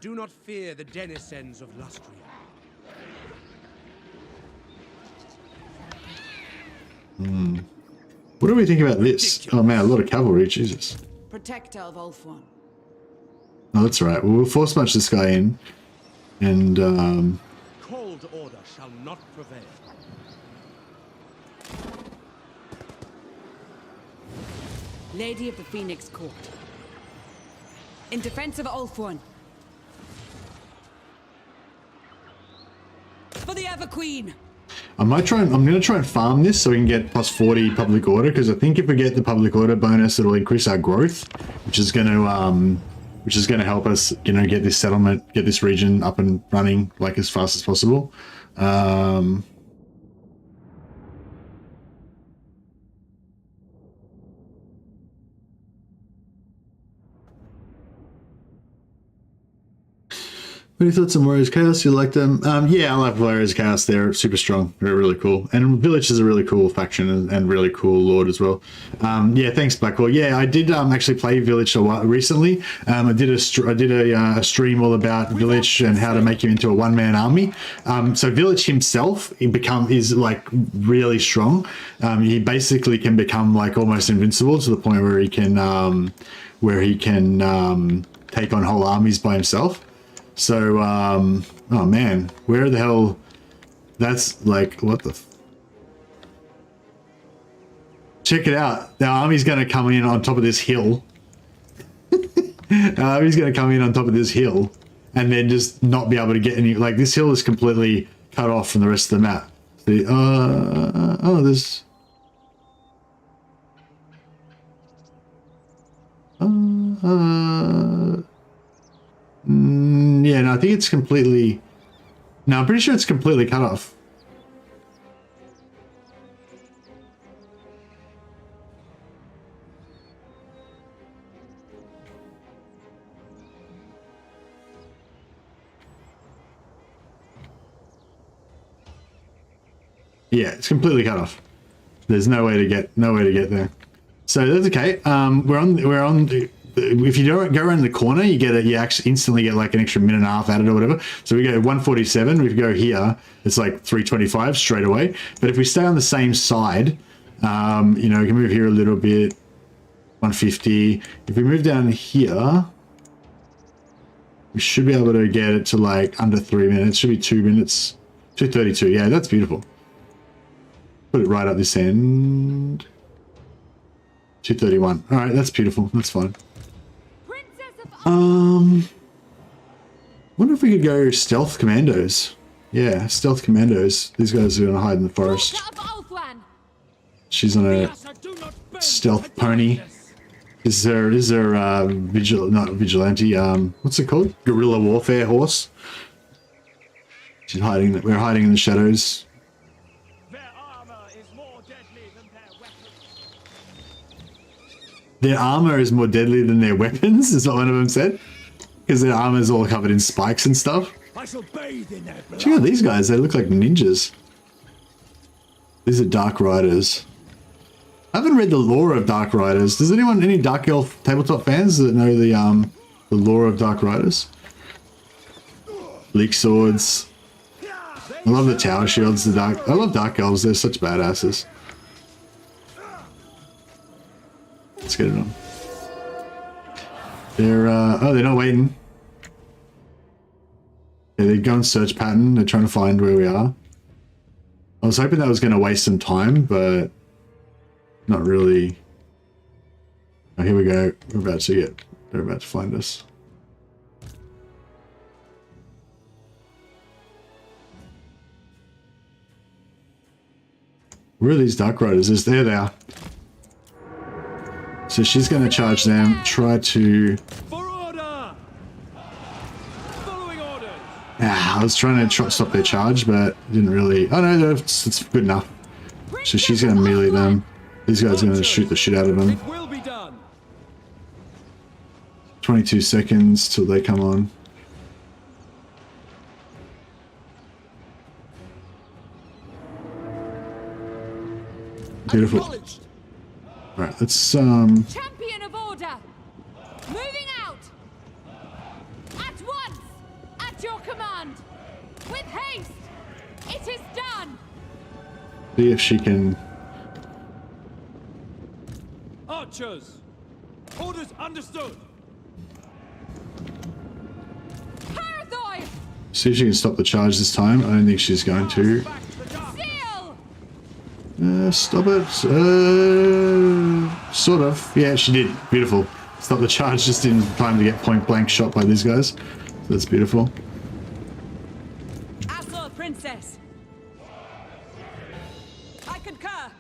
Do not fear the denizens of Lustria. What do we think about this? Oh man, a lot of cavalry, Jesus. Protector of Ulthuan. Oh, that's right. Well, we'll force march this guy in, and Cold order shall not prevail. Lady of the Phoenix Court. In defense of Ulthuan. For the Ever Queen. I'm going to try and farm this so we can get plus 40 public order, because I think if we get the public order bonus, it'll increase our growth, which is going to help us, you know, get this settlement, get this region up and running like as fast as possible. What are your thoughts on Warriors Chaos? You like them? Yeah, I like Warriors Chaos. They're super strong. They're really cool. And Village is a really cool faction and really cool lord as well. Yeah, thanks, Blackwell. Yeah, I did actually play Village a while recently. I did a stream all about Village and how to make him into a one-man army. So Village himself is like really strong. He basically can become like almost invincible to the point where he can take on whole armies by himself. So, oh man, where the hell? That's like, what the? Check it out. The army's going to come in on top of this hill. Army's going to come in on top of this hill and then just not be able to get any, like this hill is completely cut off from the rest of the map. See, oh, there's, yeah, no, I think it's completely... No, I'm pretty sure it's completely cut off. Yeah, it's completely cut off. There's no way to get there. So that's okay. We're on. If you don't go around the corner, you actually instantly get like an extra minute and a half added or whatever. So we go 147. If we go here, it's like 325 straight away. But if we stay on the same side, you know, we can move here a little bit. 150. If we move down here, we should be able to get it to like under 3 minutes. Should be 2 minutes. 232. Yeah, that's beautiful. Put it right up this end. 231. All right, that's beautiful. That's fine. Wonder if we could go stealth commandos. Yeah, stealth commandos. These guys are gonna hide in the forest. She's on a stealth pony. Is there not vigilante? What's it called? Guerrilla warfare horse. She's hiding. We're hiding in the shadows. Their armor is more deadly than their weapons, is what one of them said. Because their armor is all covered in spikes and stuff. I shall bathe in their blood. Check out these guys, they look like ninjas. These are Dark Riders. I haven't read the lore of Dark Riders. Does anyone, any Dark Elf tabletop fans that know the lore of Dark Riders? Bleak swords. I love the tower shields, I love Dark Elves, they're such badasses. Let's get it on. They're, oh, they're not waiting. Yeah, they go and search pattern. They're trying to find where we are. I was hoping that was going to waste some time, but not really. Oh, here we go. They're about to find us. Where are these Dark Riders? There they are. So she's going to charge them, try to... For order! Following orders! I was trying to stop their charge, but didn't really... Oh no, it's good enough. So she's going to melee them. These guys are going to shoot the shit out of them. It will be done. 22 seconds till they come on. Beautiful. Alright, let's Champion of order! Moving out! At once! At your command! With haste! It is done! see if she can... Archers! Orders understood! See if she can stop the charge this time. I don't think she's going to. Stop it. Sort of. Yeah, she did. Beautiful. Stop the charge just in time to get point blank shot by these guys. So that's beautiful. Asor, princess. I concur.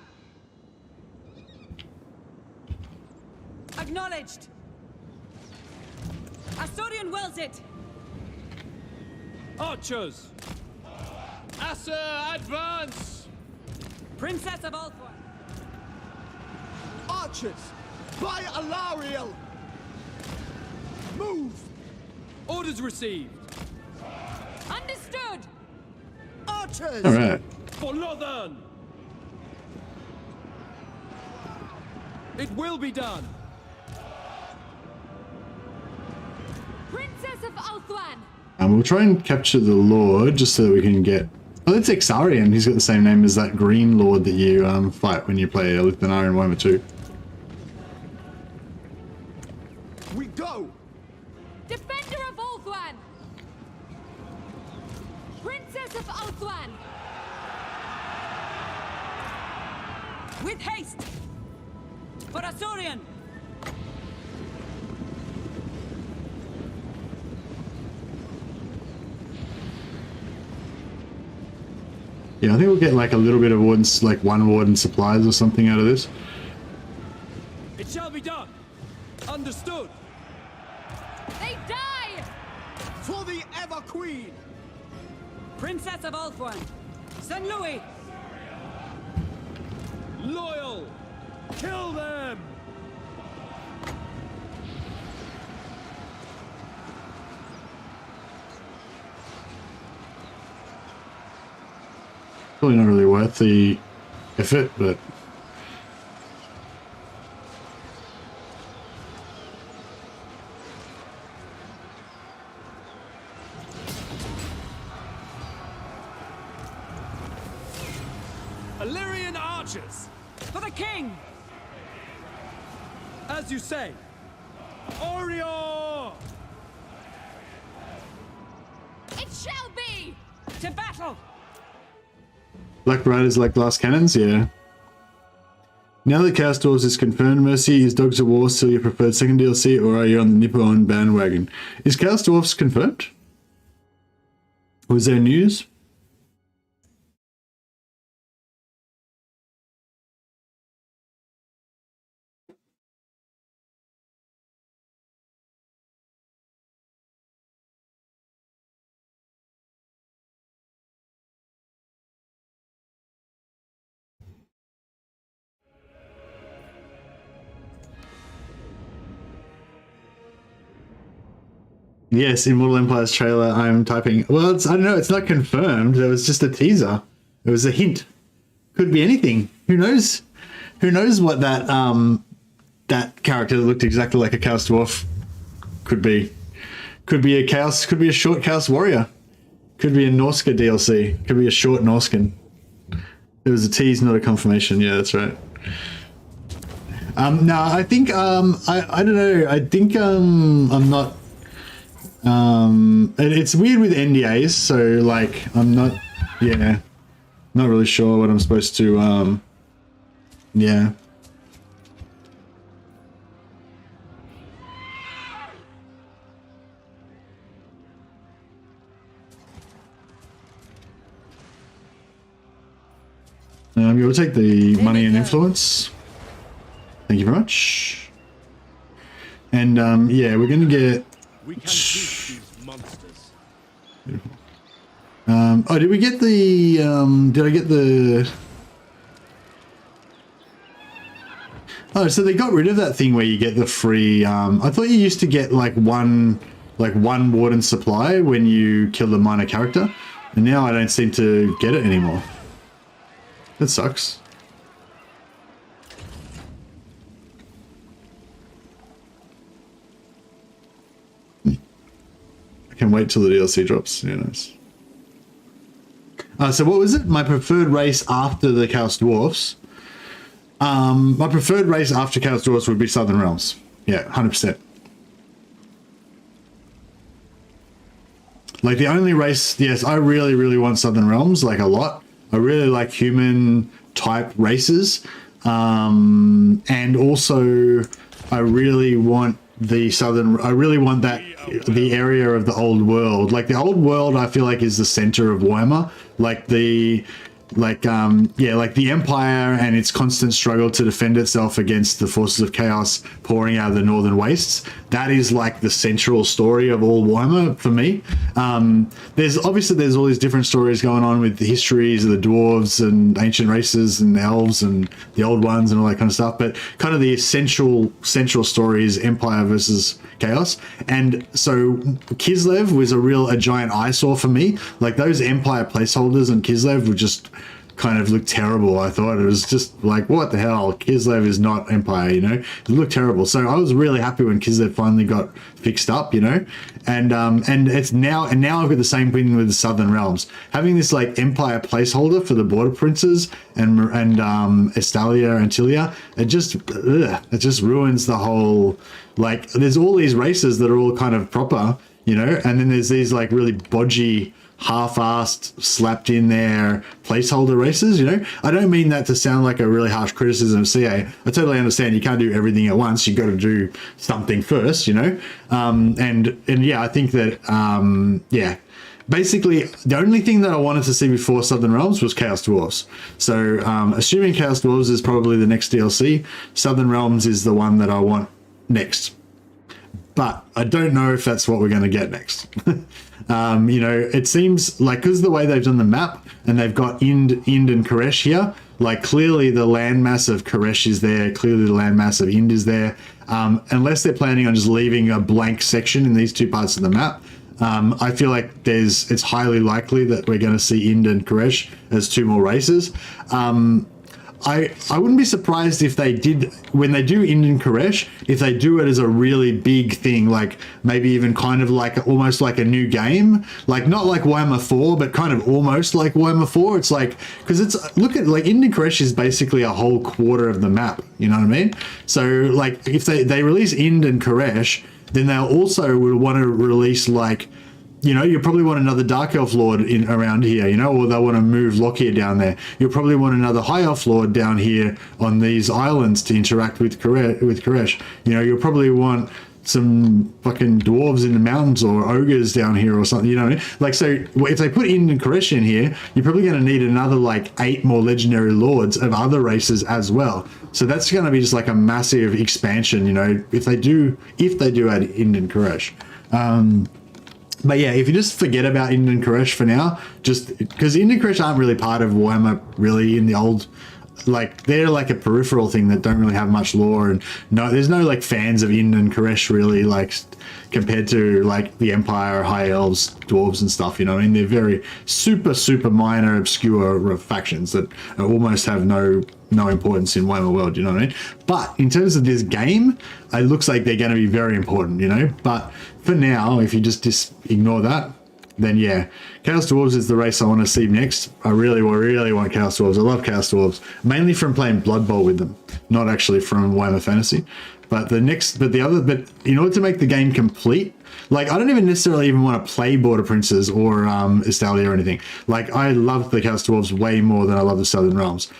Acknowledged. Asturian wills it. Archers! Asser, advance! Princess of Ulthor. Archers! By Alariel! Move! Orders received. Understood. Archers! All right. For Northern! It will be done! Princess of Ulthuan. We'll try and capture the Lord just so that we can get... Oh, that's Eltharion. He's got the same name as that green Lord that you fight when you play Eltharion in Warhammer 2. We go! Defender of Ulthuan. Princess of Ulthuan. With haste! For Eltharion! Yeah, I think we'll get like a little bit of wardens, like one warden supplies or something out of this. It shall be done! Understood! They die. For the Ever Queen! Princess of Ulthuan! St. Louis! Loyal! Kill them! Probably not really worth the effort, but... Eltharion archers! For the king! As you say! Orior! It shall be. To battle! Black Riders like glass cannons? Yeah. Now that Chaos Dwarves is confirmed, Mercy, is Dogs of War still your preferred second DLC, or are you on the Nippon bandwagon? Is Chaos Dwarves confirmed? Was there news? Yes, Immortal Empire's trailer, I'm typing. Well, I don't know, it's not confirmed. It was just a teaser. It was a hint. Could be anything. Who knows? Who knows what that that character that looked exactly like a Chaos Dwarf could be. Could be a short Chaos Warrior. Could be a Norska DLC. Could be a short Norskan. It was a tease, not a confirmation. Yeah, that's right. No, I think I don't know. I think I'm not. It's weird with NDAs, so like I'm not, yeah, not really sure what I'm supposed to, yeah. We'll take the money and influence. Thank you very much. And yeah, we're gonna get. We can beat these monsters. Oh, did we get the, did I get the... Oh, so they got rid of that thing where you get the free, I thought you used to get like one warden supply when you kill the minor character, and now I don't seem to get it anymore. That sucks. Can wait till the DLC drops. Yeah, nice. So what was it? My preferred race after the Chaos Dwarfs. My preferred race after Chaos Dwarfs would be Southern Realms. Yeah, 100%. Like the only race, yes, I really, really want Southern Realms, like a lot. I really like human type races. And also I really want the southern, I really want that, the area of the old world. Like the old world I feel like is the center of Warhammer. Like the like the Empire and its constant struggle to defend itself against the forces of chaos pouring out of the northern wastes. That is like the central story of all Warhammer for me. There's all these different stories going on with the histories of the dwarves and ancient races and elves and the old ones and all that kind of stuff, but kind of the central story is Empire versus chaos. And so Kislev was a giant eyesore for me. Like those Empire placeholders on Kislev were just kind of looked terrible. I thought it was just like, what the hell? Kislev is not Empire, you know? It looked terrible. So I was really happy when Kislev finally got fixed up, you know? And it's now I've got the same thing with the Southern Realms. Having this like Empire placeholder for the Border Princes and Estalia and Tilia, it just ruins the whole, like there's all these races that are all kind of proper, you know, and then there's these like really bodgy, half-assed, slapped in there placeholder races, you know. I don't mean that to sound like a really harsh criticism of CA. I totally understand you can't do everything at once. You've got to do something first, you know. And yeah, I think that basically the only thing that I wanted to see before Southern Realms was Chaos Dwarves. So assuming Chaos Dwarves is probably the next DLC, Southern Realms is the one that I want next. But I don't know if that's what we're going to get next. You know, it seems like because the way they've done the map and they've got Ind and Koresh here, like clearly the landmass of Koresh is there, clearly the landmass of Ind is there. Unless they're planning on just leaving a blank section in these two parts of the map, I feel like it's highly likely that we're going to see Ind and Koresh as two more races. I wouldn't be surprised if they did, when they do Ind and Koresh, if they do it as a really big thing, like maybe even kind of like almost like a new game, like not like Warhammer 4, but kind of almost like Warhammer 4. It's like, because it's, look at like Ind and Koresh is basically a whole quarter of the map, you know what I mean? So like if they release Ind and Koresh, then they'll also would want to release like, you know, you probably want another Dark Elf Lord in around here, you know, or they'll want to move Lockyer down there. You'll probably want another High Elf Lord down here on these islands to interact with Koresh. You know, you'll probably want some fucking dwarves in the mountains or ogres down here or something, you know what I mean? Like, so if they put Ind and Koresh in here, you're probably going to need another like 8 more legendary lords of other races as well. So that's going to be just like a massive expansion, you know, if they do add Ind and Koresh. But yeah, if you just forget about Ind and Koresh for now, just because Ind and Koresh aren't really part of Warhammer really in the old, like they're like a peripheral thing that don't really have much lore, and there's no like fans of Ind and Koresh really, like compared to like the Empire, High Elves, Dwarves and stuff, you know what I mean? They're very super minor, obscure factions that almost have no importance in Warhammer World, you know what I mean? But in terms of this game, it looks like they're going to be very important, you know? But for now, if you just ignore that, then yeah, Chaos Dwarves is the race I want to see next. I really want Chaos Dwarves. I love Chaos Dwarves, mainly from playing Blood Bowl with them, not actually from Warhammer Fantasy. But in order to make the game complete, like I don't even necessarily want to play Border Princes or Estalia or anything. Like I love the Chaos Dwarves way more than I love the Southern Realms.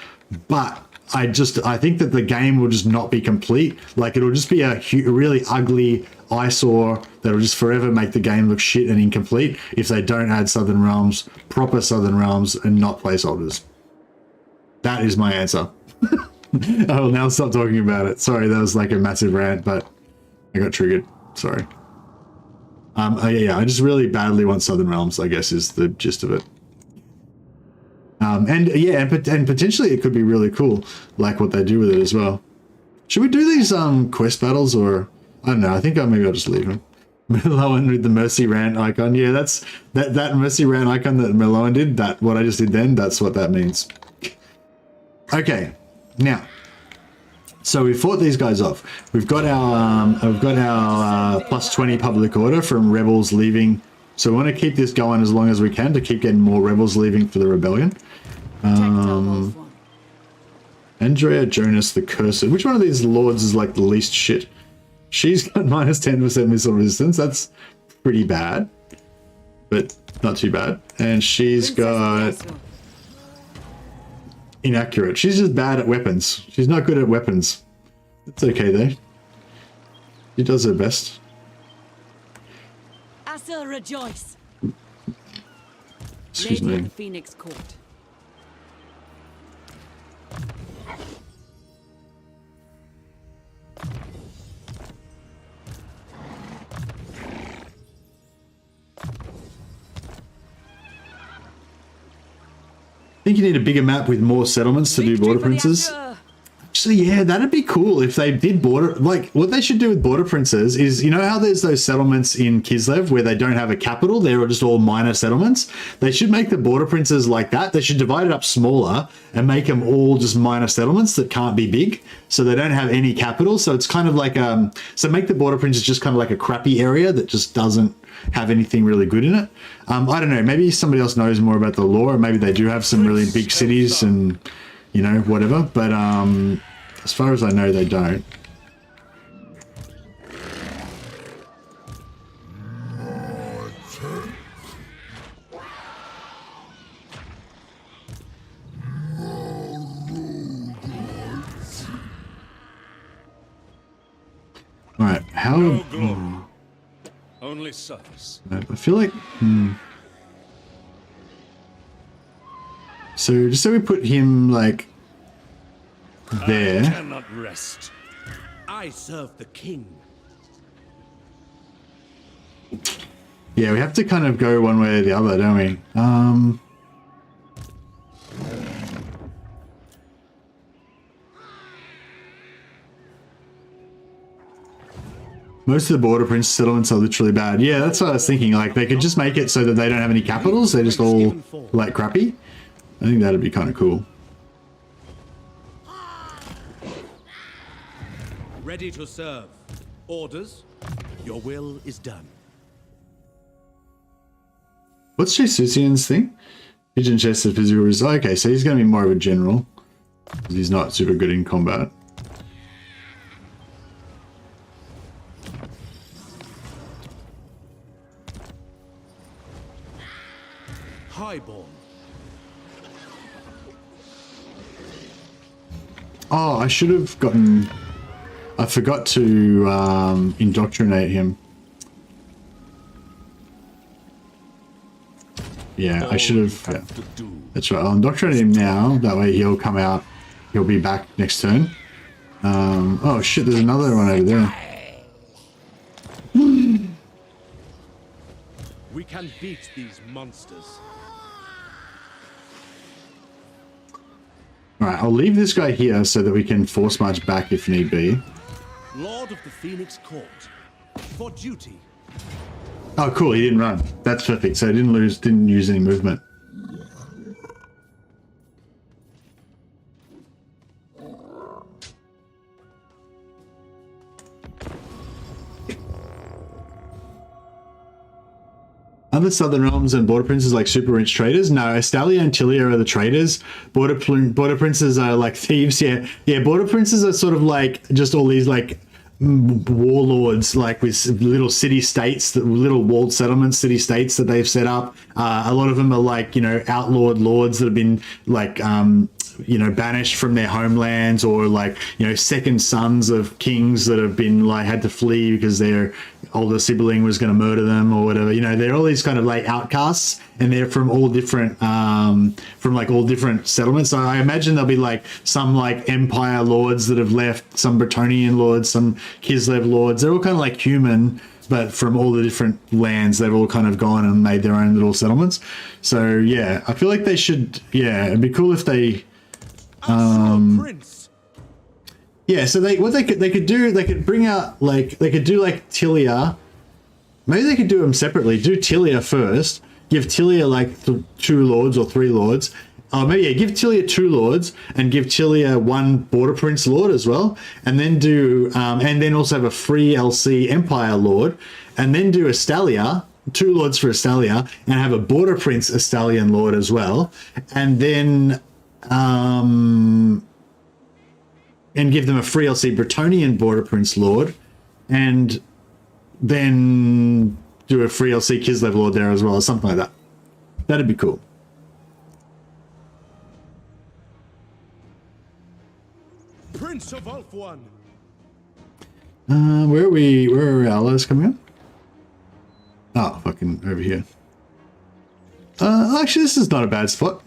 But I think that the game will just not be complete. Like it'll just be a really ugly eyesore that'll just forever make the game look shit and incomplete if they don't add Southern Realms, proper Southern Realms, and not placeholders. That is my answer. I will now stop talking about it. Sorry, that was like a massive rant, but I got triggered. Sorry. Yeah, I just really badly want Southern Realms, I guess, is the gist of it. And potentially it could be really cool, like what they do with it as well. Should we do these quest battles, or I don't know? I think maybe I'll just leave them. Meloan with the Mercy Rant icon. Yeah, that's that Mercy Rant icon that Meloan did. That what I just did then. That's what that means. Okay, now. So we fought these guys off. We've got our plus 20 public order from rebels leaving. So we want to keep this going as long as we can to keep getting more rebels leaving for the rebellion. Andrea Jonas the Cursor. Which one of these lords is like the least shit? She's got minus 10% missile resistance. That's pretty bad, but not too bad. And she's got inaccurate. She's just bad at weapons. She's not good at weapons. It's okay though. She does her best. Asa rejoice. Excuse Lady me. of Phoenix Court. think you need a bigger map with more settlements to do border princes. Actually, yeah, that'd be cool if they did border, like what they should do with border princes is, you know how there's those settlements in Kislev where they don't have a capital, they're just all minor settlements. They should make the border princes like that. They should divide it up smaller and make them all just minor settlements that can't be big, so they don't have any capital. So it's kind of like so make the border princes just kind of like a crappy area that just doesn't have anything really good in it. I don't know, maybe somebody else knows more about the lore, or maybe they do have some really big cities and, you know, whatever, but as far as I know, they don't. All right, how? No glory, only service. I feel like. So just so we put him like there. I cannot rest. I serve the king. Yeah, we have to kind of go one way or the other, don't we? Most of the border prince settlements are literally bad. Yeah, that's what I was thinking. Like, they could just make it so that they don't have any capitals. They're just all, like, crappy. I think that'd be kind of cool. Ready to serve. Orders? Your will is done. What's Jesusian's thing? Pigeon chest of physical resist. Okay, so he's going to be more of a general. He's not super good in combat. Highborn. Oh, I should have gotten... I forgot to indoctrinate him. Yeah, I should have... Yeah. That's right, I'll indoctrinate him now. That way he'll come out. He'll be back next turn. Oh shit, there's another one over there. We can beat these monsters. Alright, I'll leave this guy here so that we can force march back if need be. Lord of the Phoenix Court. For duty. Oh cool, he didn't run. That's perfect. So he didn't use any movement. Other southern realms and border princes like super rich traders? No, Estalia and Tilia are the traders. Border princes are like thieves. Yeah, border princes are sort of like just all these like warlords, like with little city states, little walled settlements, city states that they've set up. A lot of them are like, you know, outlawed lords that have been like you know, banished from their homelands, or like, you know, second sons of kings that have been like had to flee because their older sibling was going to murder them or whatever. You know, they're all these kind of like outcasts, and they're from all different from like all different settlements. So I imagine there'll be like some like empire lords that have left, some Bretonnian lords, some Kislev lords. They're all kind of like human, but from all the different lands, they've all kind of gone and made their own little settlements. So yeah, I feel like they should, yeah, it'd be cool if they yeah, so they could bring out like, they could do like Tilia. Maybe they could do them separately. Do Tilia first. Give Tilia like 2 lords or 3 lords. Maybe yeah, give Tilia 2 lords and give Tilia 1 border prince lord as well. And then do and then also have a free LC empire lord. And then do Estalia, 2 lords for Estalia, and have a border prince Estalian lord as well. And then and give them a free LC Bretonnian border prince lord, and then do a free LC Kislev lord there as well, or something like that. That'd be cool. Prince of Ulfwan. Where are we? Where are our allies coming in? Oh, fucking over here. Actually, this is not a bad spot.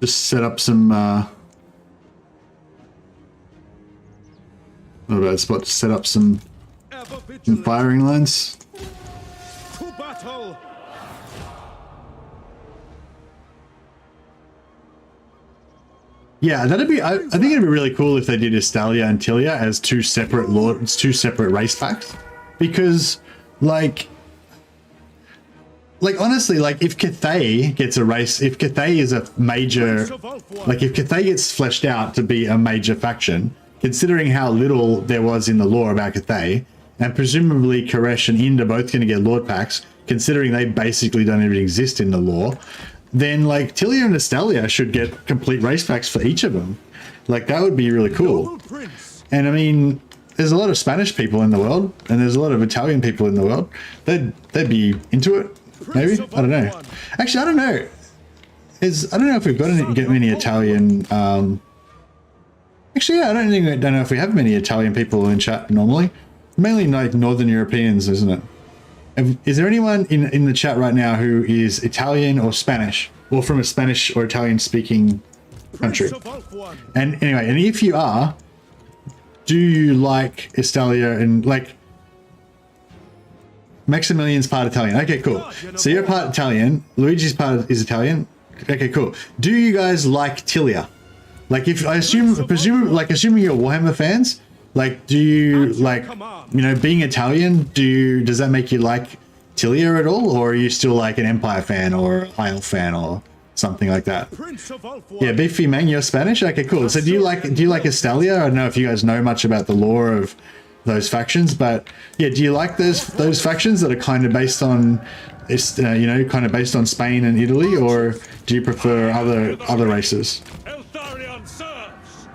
Just set up some, not a bad spot to set up some firing lines. To battle. Yeah, that'd be. I think it'd be really cool if they did Estalia and Tilia as two separate lords, two separate race packs, because like honestly, like if Cathay gets a race, if Cathay is a major, like if Cathay gets fleshed out to be a major faction, considering how little there was in the lore about Cathay, and presumably Koresh and Ind are both going to get lord packs, considering they basically don't even exist in the lore, then like Tilia and Estalia should get complete race packs for each of them. Like that would be really cool. And I mean, there's a lot of Spanish people in the world, and there's a lot of Italian people in the world. They'd be into it. Maybe, I don't know. Actually, I don't know. I don't know if we've got many Italian. Actually, yeah, I don't know if we have many Italian people in chat normally. Mainly like Northern Europeans, isn't it? Is there anyone in the chat right now who is Italian or Spanish, or from a Spanish or Italian speaking country? And anyway, and if you are, do you like Estalia and like? Maximilian's part Italian. Okay, cool. So you're part Italian. Luigi's part is Italian. Okay, cool. Do you guys like Tilia? Like, if I assuming you're Warhammer fans, like, do you like, you know, being Italian? Does that make you like Tilia at all, or are you still like an Empire fan or Isle fan or something like that? Yeah, Beefy Man, you're Spanish. Okay, cool. So do you like Estalia? I don't know if you guys know much about the lore of those factions, but yeah, do you like those factions that are kind of based on you know, kind of based on Spain and Italy, or do you prefer other races? Eltharion serves.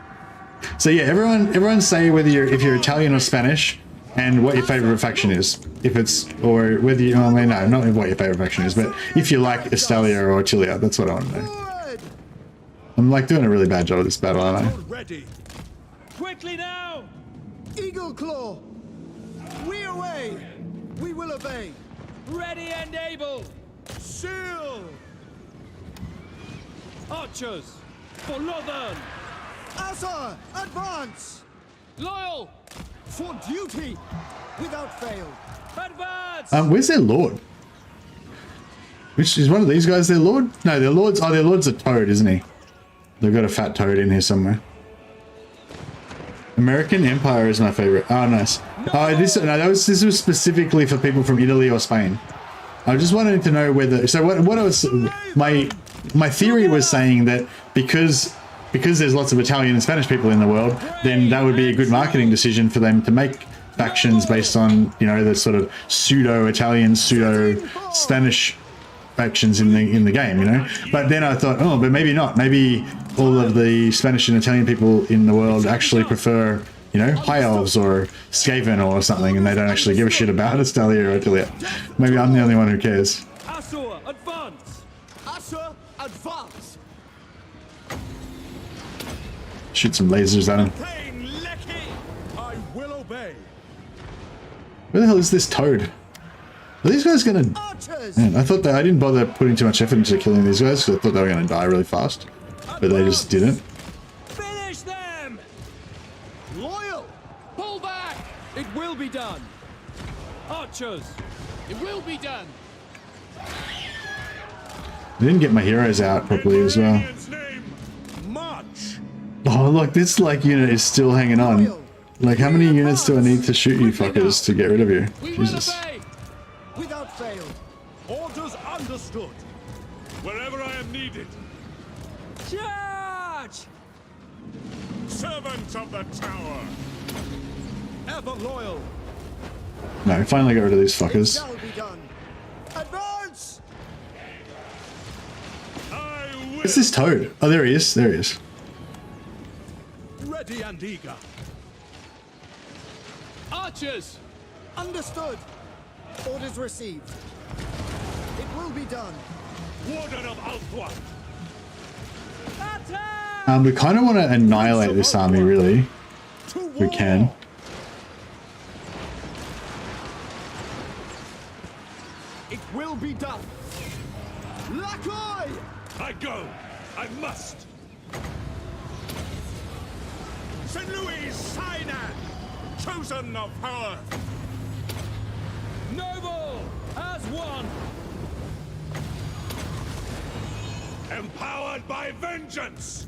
So yeah, everyone say whether if you're Italian or Spanish, and what your favorite faction is. If it's, or whether you, I mean, no, not what your favorite faction is, but if you like Estalia or Tilia, that's what I want to know. I'm like doing a really bad job of this battle, aren't I? Ready. Quickly now! Eagle Claw! We away! We will obey! Ready and able! Seal! Archers! For Northern! Asa! Advance! Loyal! For duty! Without fail! Advance! Where's their lord? Which is one of these guys their lord? No, their lord's, their lord's a toad, isn't he? They've got a fat toad in here somewhere. American Empire is my favorite. Oh, nice. Oh, this was specifically for people from Italy or Spain. I just wanted to know whether. So what I was, my theory was saying that because there's lots of Italian and Spanish people in the world, then that would be a good marketing decision for them to make factions based on, you know, the sort of pseudo-Italian, pseudo-Spanish factions in the game, you know. But then I thought, oh, but maybe not. Maybe all of the Spanish and Italian people in the world actually prefer, you know, High Elves or Skaven or something, and they don't actually give a shit about Estalia or Tilia. Maybe I'm the only one who cares. Asur, advance! Asur, advance! Shoot some lasers at him. I will obey! Where the hell is this toad? Are these guys gonna... Man, I thought that I didn't bother putting too much effort into killing these guys because I thought they were gonna die really fast. But they just didn't. Finish them! Loyal! Pull back! It will be done! Archers! It will be done! I didn't get my heroes out properly as well. March! Oh look, this like unit is still hanging on. Like, how many units do I need to shoot you fuckers to get rid of you? Jesus. Without fail. Orders understood. Wherever I am needed. Charge! Servants of the tower. Ever loyal. No, finally got rid of these fuckers. Shall be done. Advance! Where's this toad? Oh, there he is. There he is. Ready and eager. Archers! Understood. Orders received. It will be done. Warden of Althwa. We kind of want to annihilate this army, really. If we can. It will be done. Lakoy! I go. I must. St. Louis Sinai, chosen of power. Noble as one! Empowered by vengeance.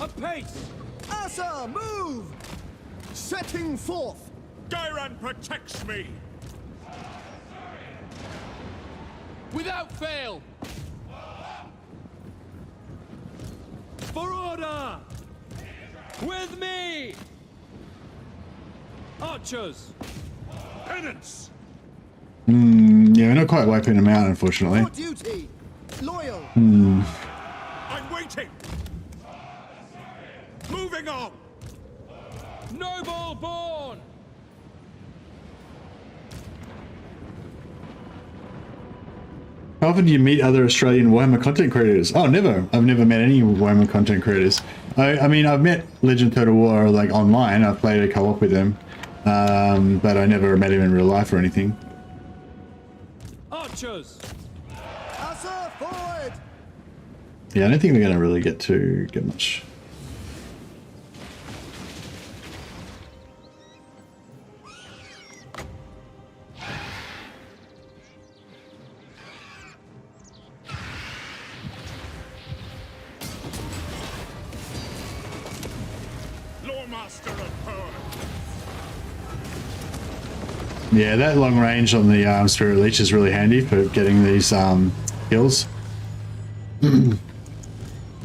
Apace! Asa, move! Setting forth! Gyran protects me! Without fail! For order! With me! Archers! Penance! Yeah, we're not quite wiping them out, unfortunately. For duty! Loyal! I'm waiting! Moving on! Noble born! How often do you meet other Australian Warhammer content creators? Oh, never. I've never met any Warhammer content creators. I mean, I've met Legend Total War like online. I've played a co-op with them, but I never met him in real life or anything. Archers! Asa, forward! Yeah, I don't think we're going to really get much. Loremaster of power! Yeah, that long range on the Spirit Leech is really handy for getting these kills. I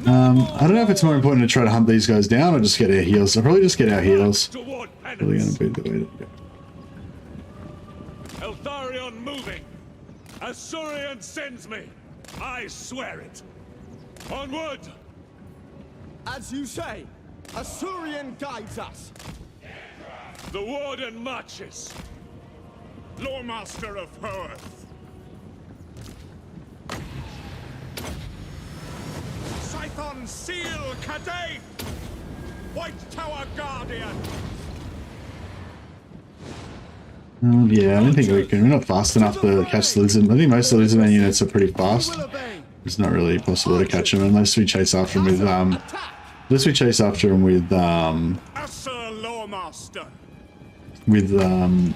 don't know if it's more important to try to hunt these guys down or just get our heals. I'll probably just get our heals. Toward Really penance! going to be the way to go. Eltharion moving! Asurion sends me! I swear it! Onward! As you say, Asurion guides us. The Warden marches! Loremaster of Hoeth! Scython Seal Cadane! White Tower Guardian! Yeah, I don't think we can. We're not fast enough to catch the lizard. I think most of the lizardman units are pretty fast. Will obey. It's not really possible to catch them unless we chase after them with Asa Loremaster! Eltharion,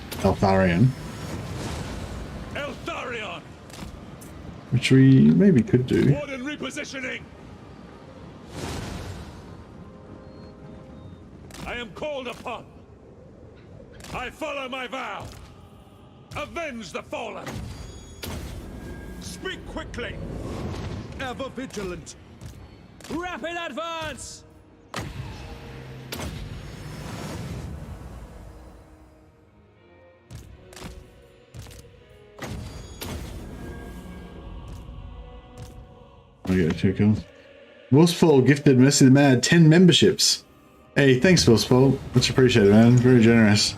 Eltharion! which we maybe could do. Warden repositioning! I am called upon. I follow my vow. Avenge the fallen. Speak quickly. Ever vigilant. Rapid advance! I got 2 kills. Wolfsfall gifted Mercy the Mad 10 memberships. Hey, thanks Wolfsfall. Much appreciated, man. Very generous.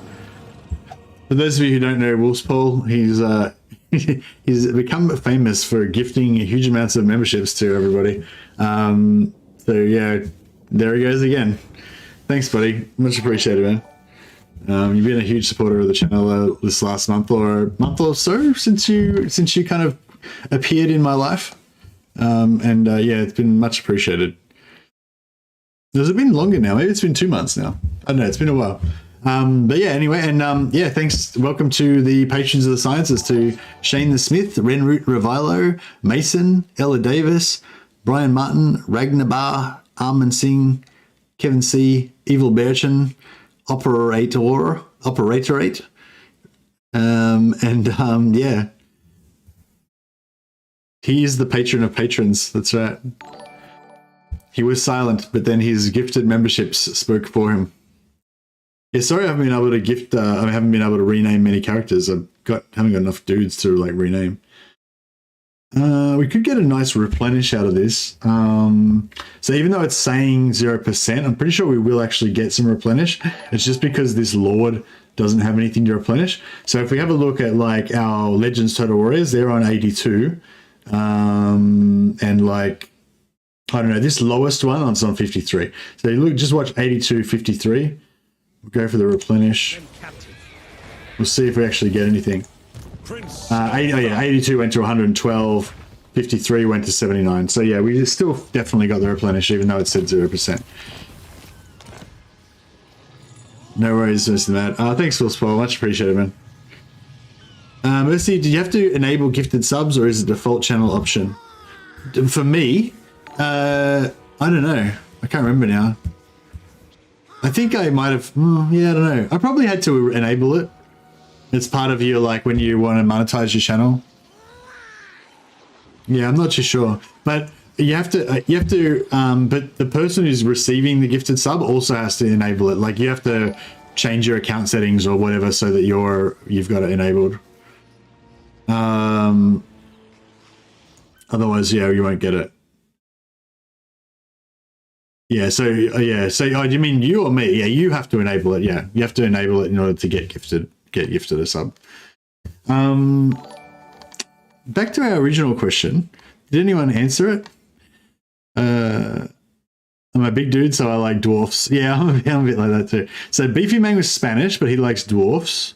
For those of you who don't know Wolfsfall, he's become famous for gifting huge amounts of memberships to everybody. So yeah, there he goes again. Thanks, buddy. Much appreciated, man. You've been a huge supporter of the channel this last month or so since you kind of appeared in my life. Yeah, it's been much appreciated. Has it been longer now? Maybe it's been 2 months now. I don't know. It's been a while. But yeah, anyway, and yeah, thanks. Welcome to the Patrons of the Sciences, to Shane the Smith, Renroot Revilo, Mason, Ella Davis, Brian Martin, Ragnabar, Armin Singh, Kevin C, Evil Bearchin, Operatorate, yeah. He is the patron of patrons. That's right. He was silent, but then his gifted memberships spoke for him. Yeah, sorry I haven't been able to gift, I haven't been able to rename many characters. Haven't got enough dudes to like rename. We could get a nice replenish out of this. So even though it's saying 0%, I'm pretty sure we will actually get some replenish. It's just because this Lord doesn't have anything to replenish. So if we have a look at like our Legends Total Warriors, they're on 82. And like, I don't know, this lowest one is on 53. So you look, just watch 82, 53. We'll go for the replenish. We'll see if we actually get anything. 82 went to 112. 53 went to 79. So yeah, we still definitely got the replenish, even though it said 0%. No worries, Mr. Matt. Thanks, Phil Spoil. Much appreciated, man. Mercy, do you have to enable gifted subs, or is it default channel option? For me, I don't know. I can't remember now. I think I might have, yeah, I don't know. I probably had to enable it. It's part of your, like, when you want to monetize your channel. Yeah, I'm not too sure. But you have to, but the person who's receiving the gifted sub also has to enable it. Like, you have to change your account settings or whatever so that you've got it enabled. Otherwise, yeah, you won't get it. Yeah, so oh, do you mean you or me? Yeah, you have to enable it. Yeah, you have to enable it in order to get gifted a sub. Back to our original question. Did anyone answer it? I'm a big dude, so I like dwarfs. Yeah, I'm a bit like that too. So Beefy Man was Spanish, but he likes dwarfs.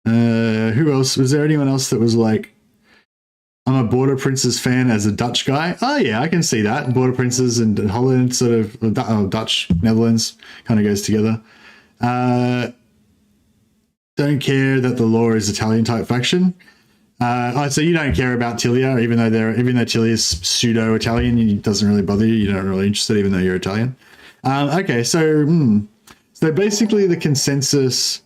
Who else? Was there anyone else that was like, I'm a Border Princes fan as a Dutch guy? Oh yeah, I can see that. Border Princes and Holland, sort of, Dutch, Netherlands, kind of goes together. Don't care that the law is Italian type faction. So you don't care about Tilia, even though Tilia is pseudo-Italian, it doesn't really bother you. You're not really interested, even though you're Italian. Okay, so basically the consensus.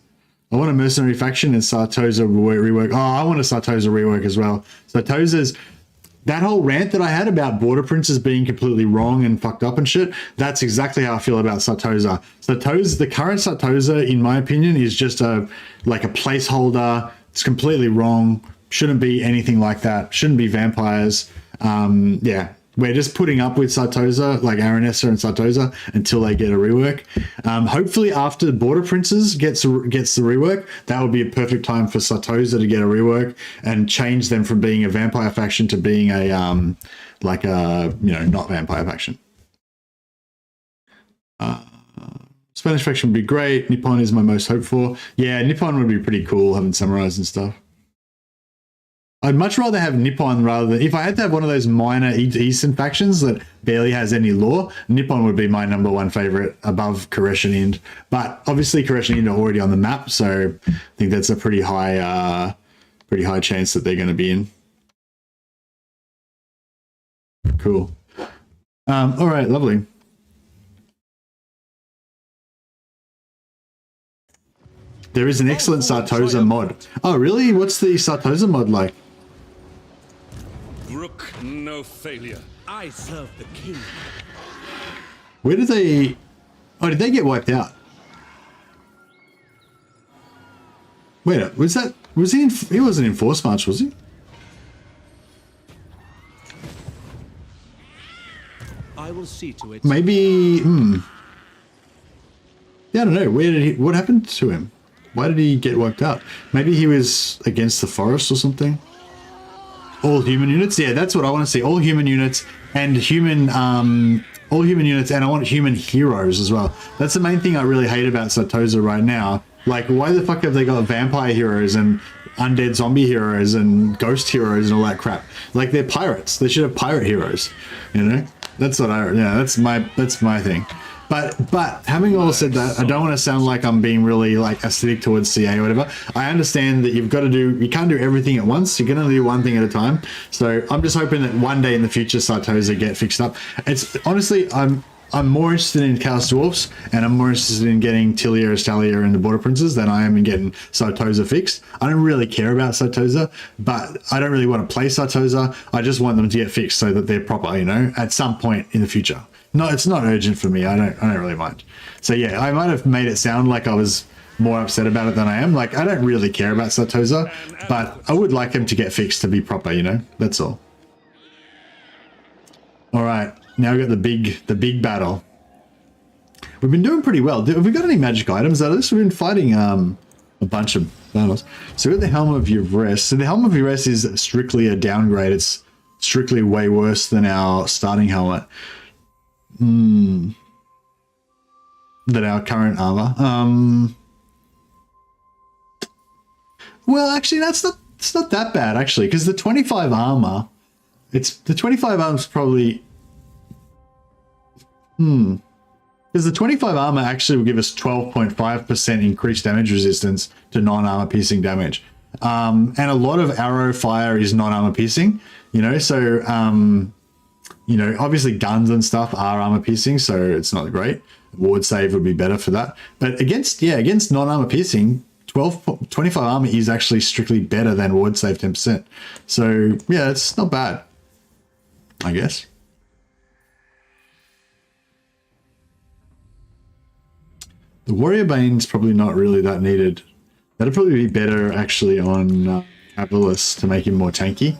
I want a mercenary faction and Sartosa rework. Oh, I want a Sartosa rework as well. Sartosa's, that whole rant that I had about Border Princes being completely wrong and fucked up and shit, that's exactly how I feel about Sartosa. The current Sartosa, in my opinion, is just like a placeholder. It's completely wrong. Shouldn't be anything like that. Shouldn't be vampires. Yeah. We're just putting up with Sartosa, like Aranessa and Sartosa, until they get a rework. Hopefully after Border Princes gets the rework, that would be a perfect time for Sartosa to get a rework and change them from being a vampire faction to being a not vampire faction. Spanish faction would be great. Nippon is my most hoped for. Yeah, Nippon would be pretty cool having samurais and stuff. I'd much rather have Nippon rather than, if I had to have one of those minor Eastern factions that barely has any lore, Nippon would be my number one favorite above Koresh and Ind. But obviously Koresh and Ind are already on the map, so I think that's a pretty high chance that they're going to be in. Cool. All right, lovely. There is an excellent Sartosa mod. Oh, really? What's the Sartosa mod like? Brook no failure. I serve the king. Where did they... Oh, did they get wiped out? Wait, was that... Was he in... He wasn't in Force March, was he? I will see to it. Maybe... Yeah, I don't know. Where did he... What happened to him? Why did he get wiped out? Maybe he was against the forest or something? All human units? Yeah, that's what I want to see. All human units and human... all human units, and I want human heroes as well. That's the main thing I really hate about Sartosa right now. Like, why the fuck have they got vampire heroes and undead zombie heroes and ghost heroes and all that crap? Like, they're pirates. They should have pirate heroes, you know? That's what I... Yeah, that's my thing. But having all said that, I don't want to sound like I'm being really like acidic towards CA or whatever. I understand that you can't do everything at once. You're going to do one thing at a time. So I'm just hoping that one day in the future Sartosa get fixed up. It's honestly, I'm more interested in Chaos Dwarfs and I'm more interested in getting Tilia, Estalia and the Border Princes than I am in getting Sartosa fixed. I don't really care about Sartosa, but I don't really want to play Sartosa. I just want them to get fixed so that they're proper, you know, at some point in the future. No, it's not urgent for me. I don't really mind. So yeah, I might have made it sound like I was more upset about it than I am. Like, I don't really care about Sartosa, but I would like him to get fixed to be proper, you know? That's all. All right, now we've got the big battle. We've been doing pretty well. Have we got any magic items out of this? We've been fighting a bunch of battles. So we've got the Helm of Yvresse. So the Helm of Yvresse is strictly a downgrade. It's strictly way worse than our starting helmet. Than our current armor. Well, actually, it's not that bad actually, because the 25 armor, the 25 armor is probably because the 25 armor actually will give us 12.5% increased damage resistance to non-armor piercing damage, and a lot of arrow fire is non-armor piercing, you know, so you know, obviously guns and stuff are armor piercing, so it's not great. Ward save would be better for that. But against non-armor piercing, 25 armor is actually strictly better than ward save 10%. So yeah, it's not bad, I guess. The Warrior Bane's probably not really that needed. That'd probably be better actually on Cavilis to make him more tanky.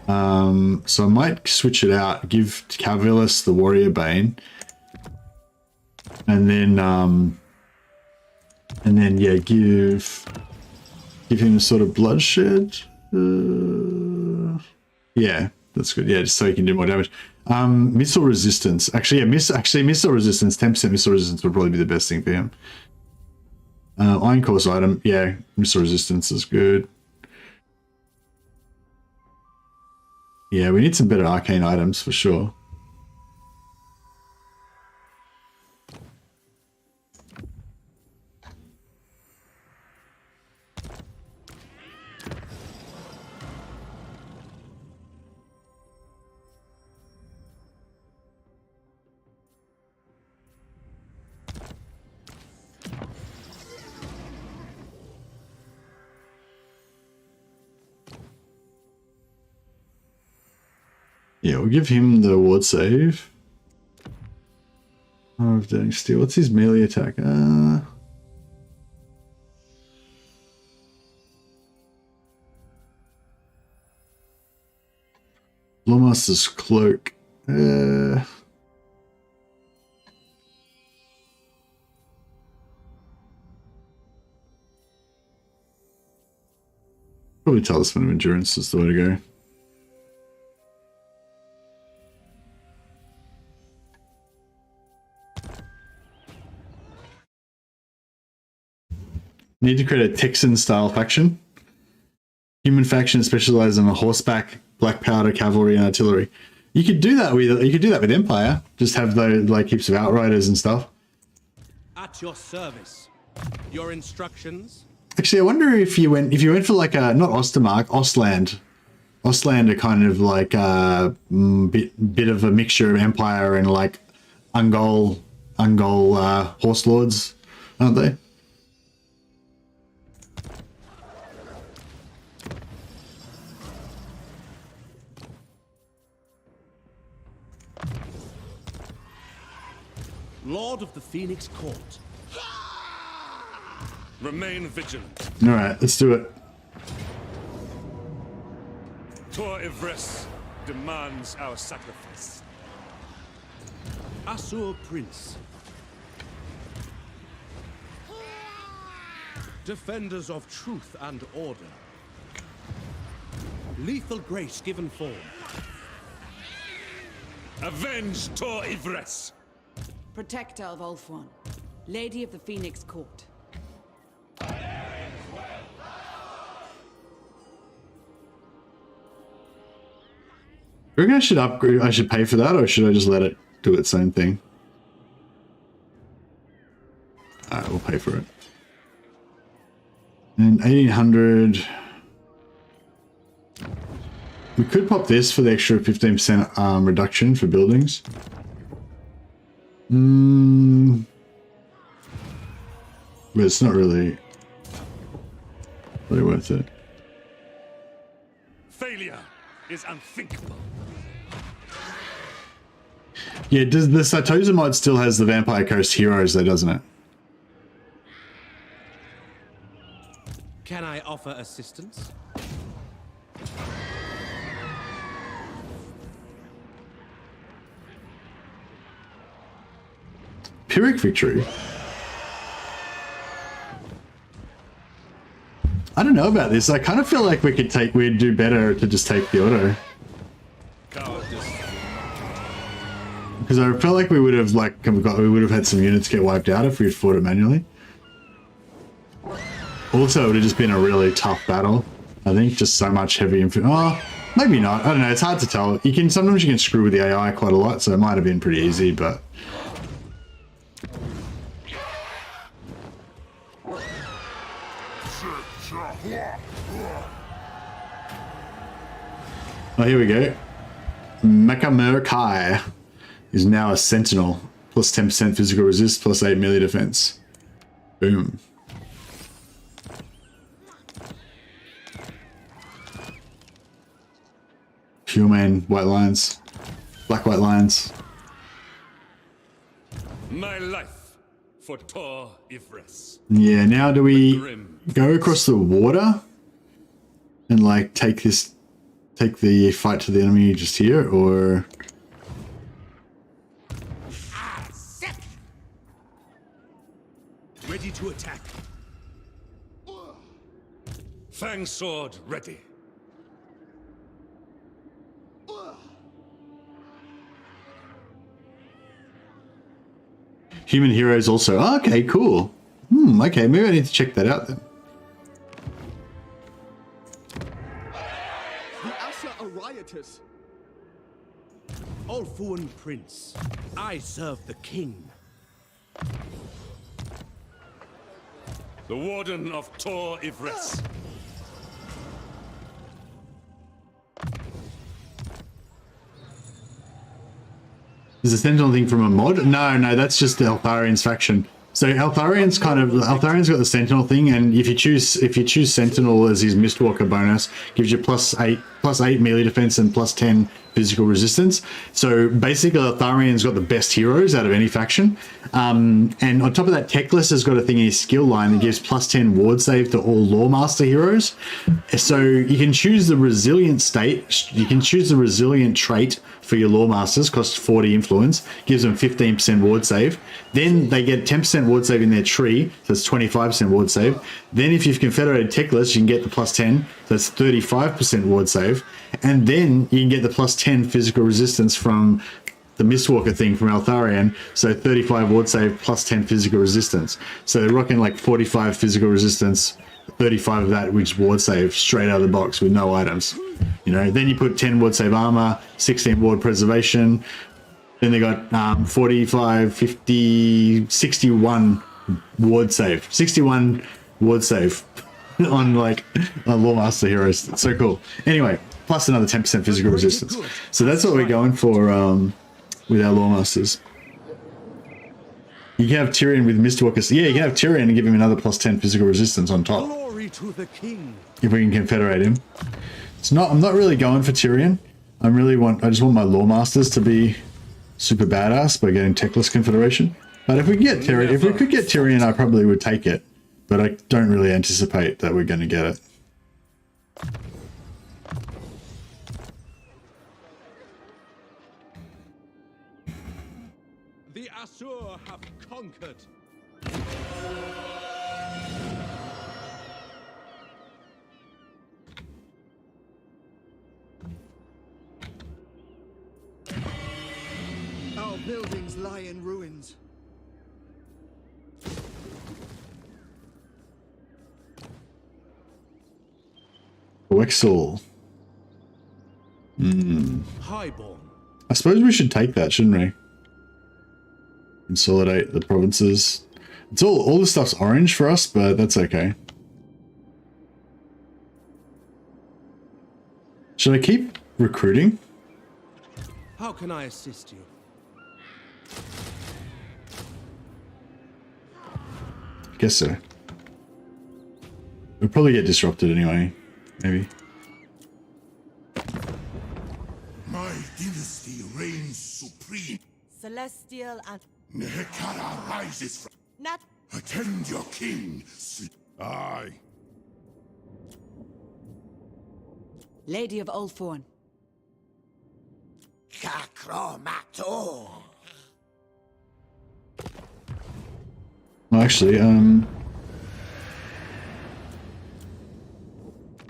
So I might switch it out, give Cavilis the Warrior Bane, and then yeah, give him sort of bloodshed. Yeah, that's good. Yeah, just so he can do more damage. Missile resistance. Actually, yeah, missile resistance. 10% missile resistance would probably be the best thing for him. Iron Course item. Yeah, missile resistance is good. Yeah, we need some better arcane items for sure. Yeah, we'll give him the ward save. Oh, of Daring Steel. What's his melee attack? Loremasters Cloak. Probably Talisman of Endurance is the way to go. Need to create a Texan style faction. Human faction specialized in a horseback, black powder, cavalry, and artillery. You could do that with Empire. Just have those like heaps of outriders and stuff. At your service. Your instructions. Actually, I wonder if you went for like a not Ostermark, Ostland. Ostland are kind of like a bit of a mixture of Empire and like Ungol horse lords, aren't they? Lord of the Phoenix Court. Remain vigilant. All right, let's do it. Tor Yvresse demands our sacrifice. Asur Prince. Defenders of truth and order. Lethal grace given form. Avenge Tor Yvresse. Protector of Ulthuan, Lady of the Phoenix Court. I reckon I should upgrade. I should pay for that, or should I just let it do its own thing? Alright, we'll pay for it. And 1800. We could pop this for the extra 15% reduction for buildings. But it's not really worth it. Failure is unthinkable. Yeah, does the Satoza mod still has the Vampire Coast heroes though, doesn't it? Can I offer assistance? Pyrrhic Victory? I don't know about this. I kind of feel like we'd do better to just take the auto. Because I felt like we would have had some units get wiped out if we'd fought it manually. Also, it would have just been a really tough battle. I think just so much heavy infantry. Oh, maybe not. I don't know. It's hard to tell. Sometimes you can screw with the AI quite a lot, so it might have been pretty easy, but. Oh, here we go. Mekamerkai is now a sentinel. Plus 10% physical resist, plus 8 melee defense. Boom. Human white lions. Black white lions. My life for Tor Yvresse. Yeah, now do we go across the water and like take the fight to the enemy just here, or Ready to attack. Fang sword ready. human heroes also? Oh, okay, cool. Okay, maybe I need to check that out then. The Asa are riotous. Ulfuan Prince, I serve the king. The Warden of Tor Yvresse. Is the Sentinel thing from a mod? No, that's just the Eltharion's faction. So Eltharion's got the Sentinel thing, and if you choose Sentinel as his Mystwalker bonus, gives you plus 8 melee defense and plus 10 physical resistance. So basically Eltharion's got the best heroes out of any faction. And on top of that, Teclis has got a thing in his skill line that gives plus 10 ward save to all Loremaster heroes. So you can choose the resilient trait for your Loremasters, costs 40 influence, gives them 15% ward save. Then they get 10% ward save in their tree, so that's 25% ward save. Then if you've confederated Teclis, you can get the plus 10, so that's 35% ward save. And then you can get the plus 10 physical resistance from the Mystwalker thing from Eltharion, so 35 ward save plus 10 physical resistance. So they're rocking like 45 physical resistance, 35 of that which ward save straight out of the box with no items. You know, then you put 10 ward save armor, 16 ward preservation. Then they got 45, 50, 61 ward save. 61 ward save on like Loremaster heroes. It's so cool. Anyway, plus another 10% physical resistance. So that's what we're going for with our Loremasters. You can have Tyrion with Mystwalkers. Yeah, you can have Tyrion and give him another plus 10 physical resistance on top. Glory to the king. If we can confederate him. I'm not really going for Tyrion. I just want my Loremasters to be super badass by getting Teclis Confederation. But if we could get Tyrion, I probably would take it. But I don't really anticipate that we're going to get it. The Asur have conquered. Our buildings lie in ruins. Wexel. Highborn. I suppose we should take that, shouldn't we? Consolidate the provinces. It's all the stuff's orange for us, but that's okay. Should I keep recruiting? How can I assist you? I guess so. We'll probably get disrupted anyway. Maybe. My dynasty reigns supreme. Celestial and Nehekara rises from... Nat. Attend your king. Aye. Lady of Ulfuan. Kakromato. Well, actually,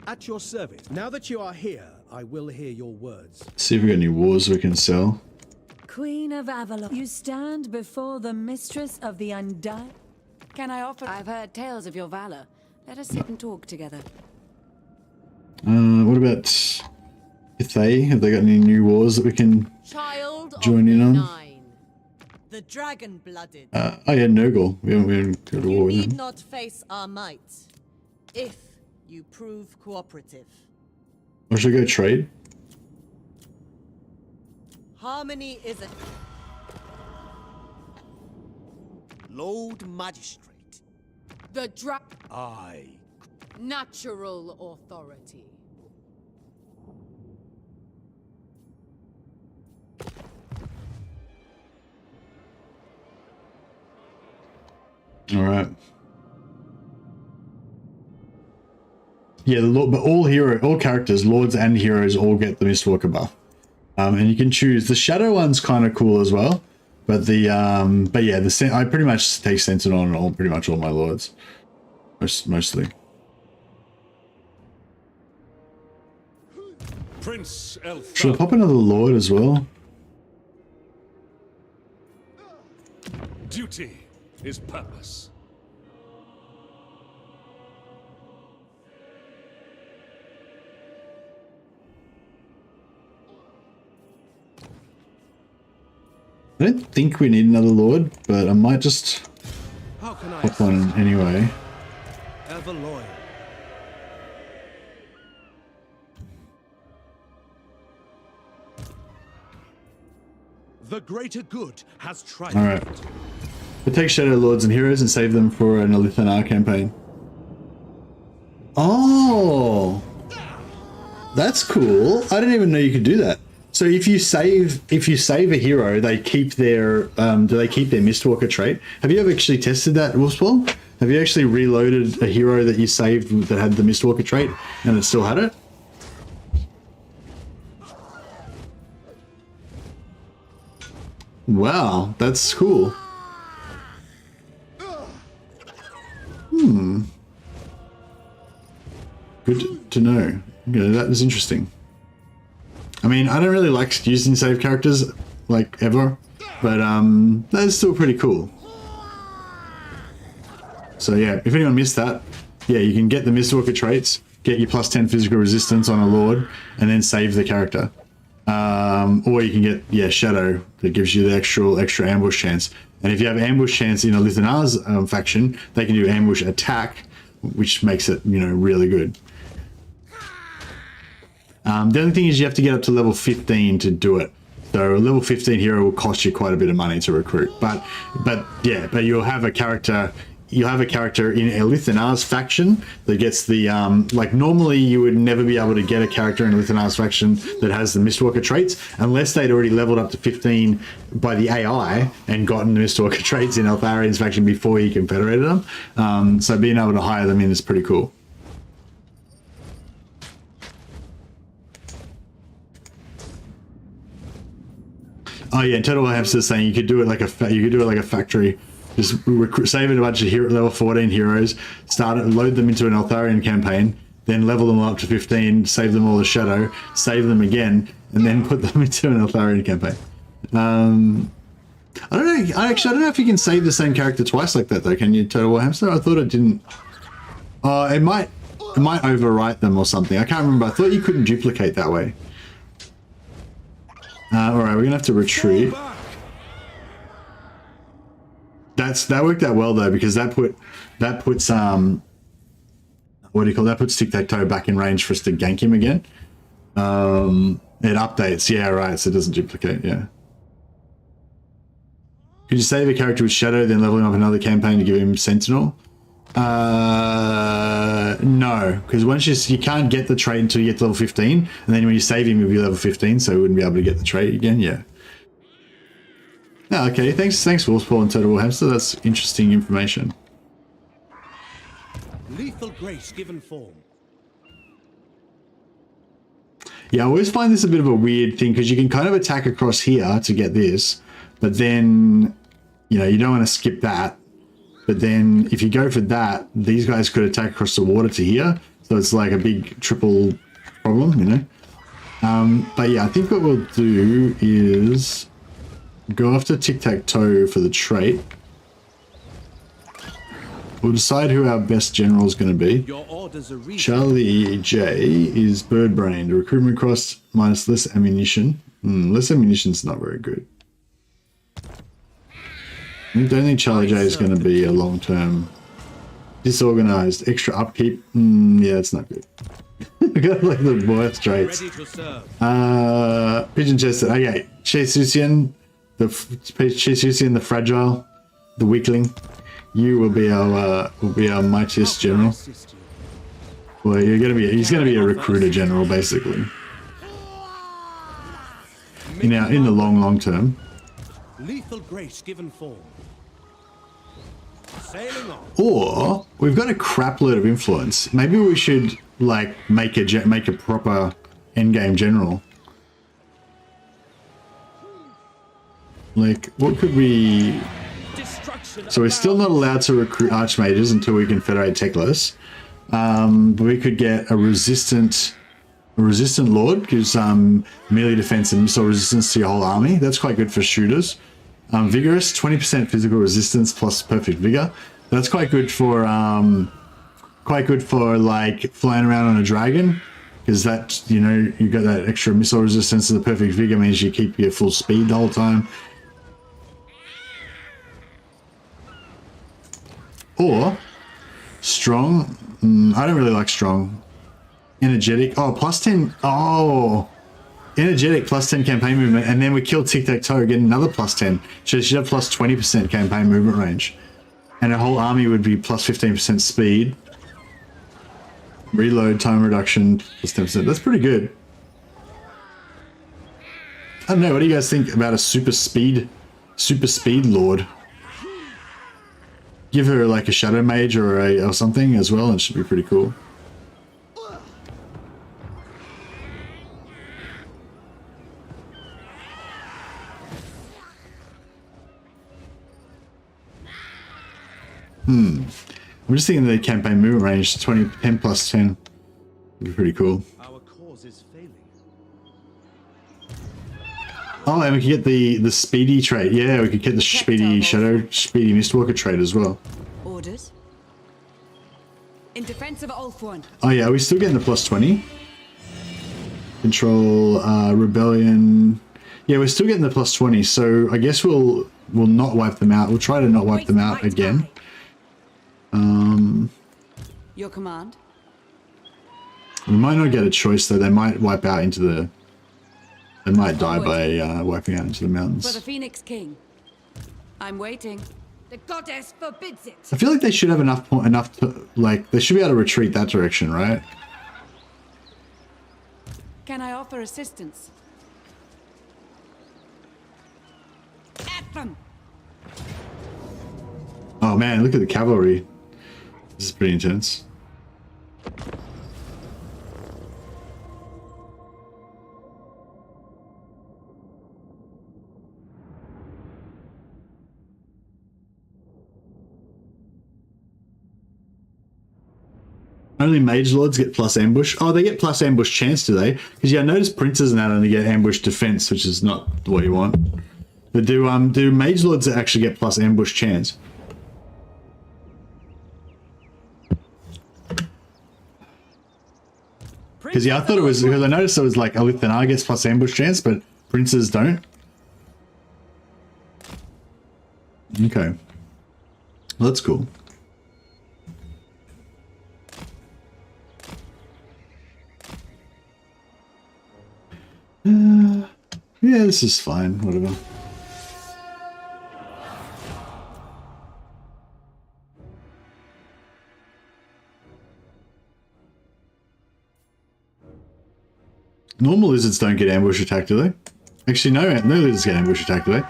At your service. Now that you are here, I will hear your words. see if we got any wars we can sell. Queen of Avalon, you stand before the mistress of the undying. Can I offer? I've heard tales of your valor. Let us sit and talk together. What about Ithay? Have they got any new wars that we can join in on? The dragon-blooded. Oh yeah, Nurgle. We haven't got a war You with need them. not face our might, if you prove cooperative. Or should I go trade? Harmony is a... Lord Magistrate. The I. natural authority. All right. Yeah, but all characters, lords and heroes, all get the Mystwalker buff, and you can choose the shadow one's kind of cool as well. But I pretty much take Sentinel on pretty much all my lords, mostly. Prince Eltharion. Should I pop another lord as well? Duty is purpose. I don't think we need another lord, but I might just How can I pop one anyway. ever loyal? The greater good has triumphed. All right. We'll take Shadow Lords and Heroes and save them for an Eltharion campaign. Oh, that's cool. I didn't even know you could do that. So if you save a hero, they keep their do they keep their Mystwalker trait? Have you ever actually tested that, Wolfsball? Have you actually reloaded a hero that you saved that had the Mystwalker trait and it still had it? Wow, that's cool. Good to know. Okay, that is interesting. I mean, I don't really like using save characters, like, ever, but that is still pretty cool. So yeah, if anyone missed that, yeah, you can get the Mystwalker traits, get your +10 physical resistance on a lord, and then save the character. Or you can get, yeah, Shadow, that gives you the extra ambush chance. And if you have ambush chance in a Lithanar's faction, they can do ambush attack, which makes it, you know, really good. The only thing is you have to get up to level 15 to do it. So a level 15 hero will cost you quite a bit of money to recruit. But you'll have a character. You have a character in Elithanar's faction that gets the like normally you would never be able to get a character in Elithanar's faction that has the Mystwalker traits unless they'd already leveled up to 15 by the AI and gotten the Mystwalker traits in Eltharion's faction before he confederated them. So being able to hire them in is pretty cool. Oh yeah, Total Hamster's saying you could do it like a factory. Just save a bunch of level 14 heroes, load them into an Eltharion campaign, then level them up to 15, save them all the shadow, save them again, and then put them into an Eltharion campaign. I don't know. I don't know if you can save the same character twice like that though. Can you, Total Hamster? I thought it didn't. It might overwrite them or something. I can't remember. I thought you couldn't duplicate that way. All right, we're gonna have to retreat. That worked out well though, because that puts what do you call that? Puts Tic-Tac-Toe back in range for us to gank him again. It updates, yeah, right. So it doesn't duplicate, yeah. Could you save a character with Shadow, then level him up another campaign to give him Sentinel? No, because you can't get the trait until you get to level 15, and then when you save him, you'll be level 15, so you wouldn't be able to get the trait again. Yeah. Oh, okay. Thanks, Wolfspaw and Total Hamster. That's interesting information. Lethal grace given form. Yeah, I always find this a bit of a weird thing because you can kind of attack across here to get this, but then you know you don't want to skip that. But then if you go for that, these guys could attack across the water to here. So it's like a big triple problem, you know. But yeah, I think what we'll do is go after Tic-Tac-Toe for the trait. We'll decide who our best general is going to be. Your orders are Charlie J is Bird-Brained. Recruitment cost minus less ammunition. Less ammunition's not very good. I don't think Charlie J is going to be a long-term. Disorganized. Extra upkeep. Yeah, it's not good. We got like the worst traits. Ready to serve. Pigeon chested. Okay, Chesusian, the fragile, the weakling. You will be our mightiest general. Well, he's gonna be a recruiter general basically. In the long term. Lethal grace given form. Sailing on. Or we've got a crap load of influence. Maybe we should like make a proper endgame general. Like, what could we? So we're still not allowed to recruit archmages until we can federate Teclis. But we could get a resistant lord, gives melee defense and missile resistance to your whole army. That's quite good for shooters. Vigorous, 20% physical resistance plus perfect vigor. That's quite good for like flying around on a dragon, because that, you know, you got that extra missile resistance, and the perfect vigor means you keep your full speed the whole time. Or strong. I don't really like strong. Energetic. Oh, plus 10. Oh, energetic plus 10 campaign movement, and then we kill tic-tac-toe, get another plus 10. So she'd have plus 20% campaign movement range, and her whole army would be plus 15% speed. Reload time reduction plus 10%. That's pretty good. I don't know. What do you guys think about a super speed lord? Give her like a shadow mage or something as well, and it should be pretty cool. I'm just thinking the campaign movement range 10 plus 10 would be pretty cool. Our cause is failing. Oh, and we could get the speedy trait. Yeah, we could get the speedy Mystwalker trait as well. Orders. In defense of Ulthuan. Oh yeah, are we still getting the plus 20? Control, rebellion. Yeah, we're still getting the plus 20. So I guess we'll not wipe them out. We'll try to not wipe them out again. Your command. We might not get a choice though. They might wipe out into the. They might die by wiping out into the mountains. For the Phoenix King. I'm waiting. The goddess forbids it. I feel like they should have enough to, like, they should be able to retreat that direction, right? Can I offer assistance? At them. Oh man, look at the cavalry. This is pretty intense. Only mage lords get plus ambush. Oh, they get plus ambush chance, do they? Because yeah, I noticed princes and that only get ambush defense, which is not what you want. But do mage lords actually get plus ambush chance? Because yeah, I thought it was, because I noticed it was like Eltharion gets plus ambush chance, but princes don't. Okay, well, that's cool. Yeah, this is fine, whatever. Normal lizards don't get ambush attack, do they? Actually, no lizards get ambush attack, do they?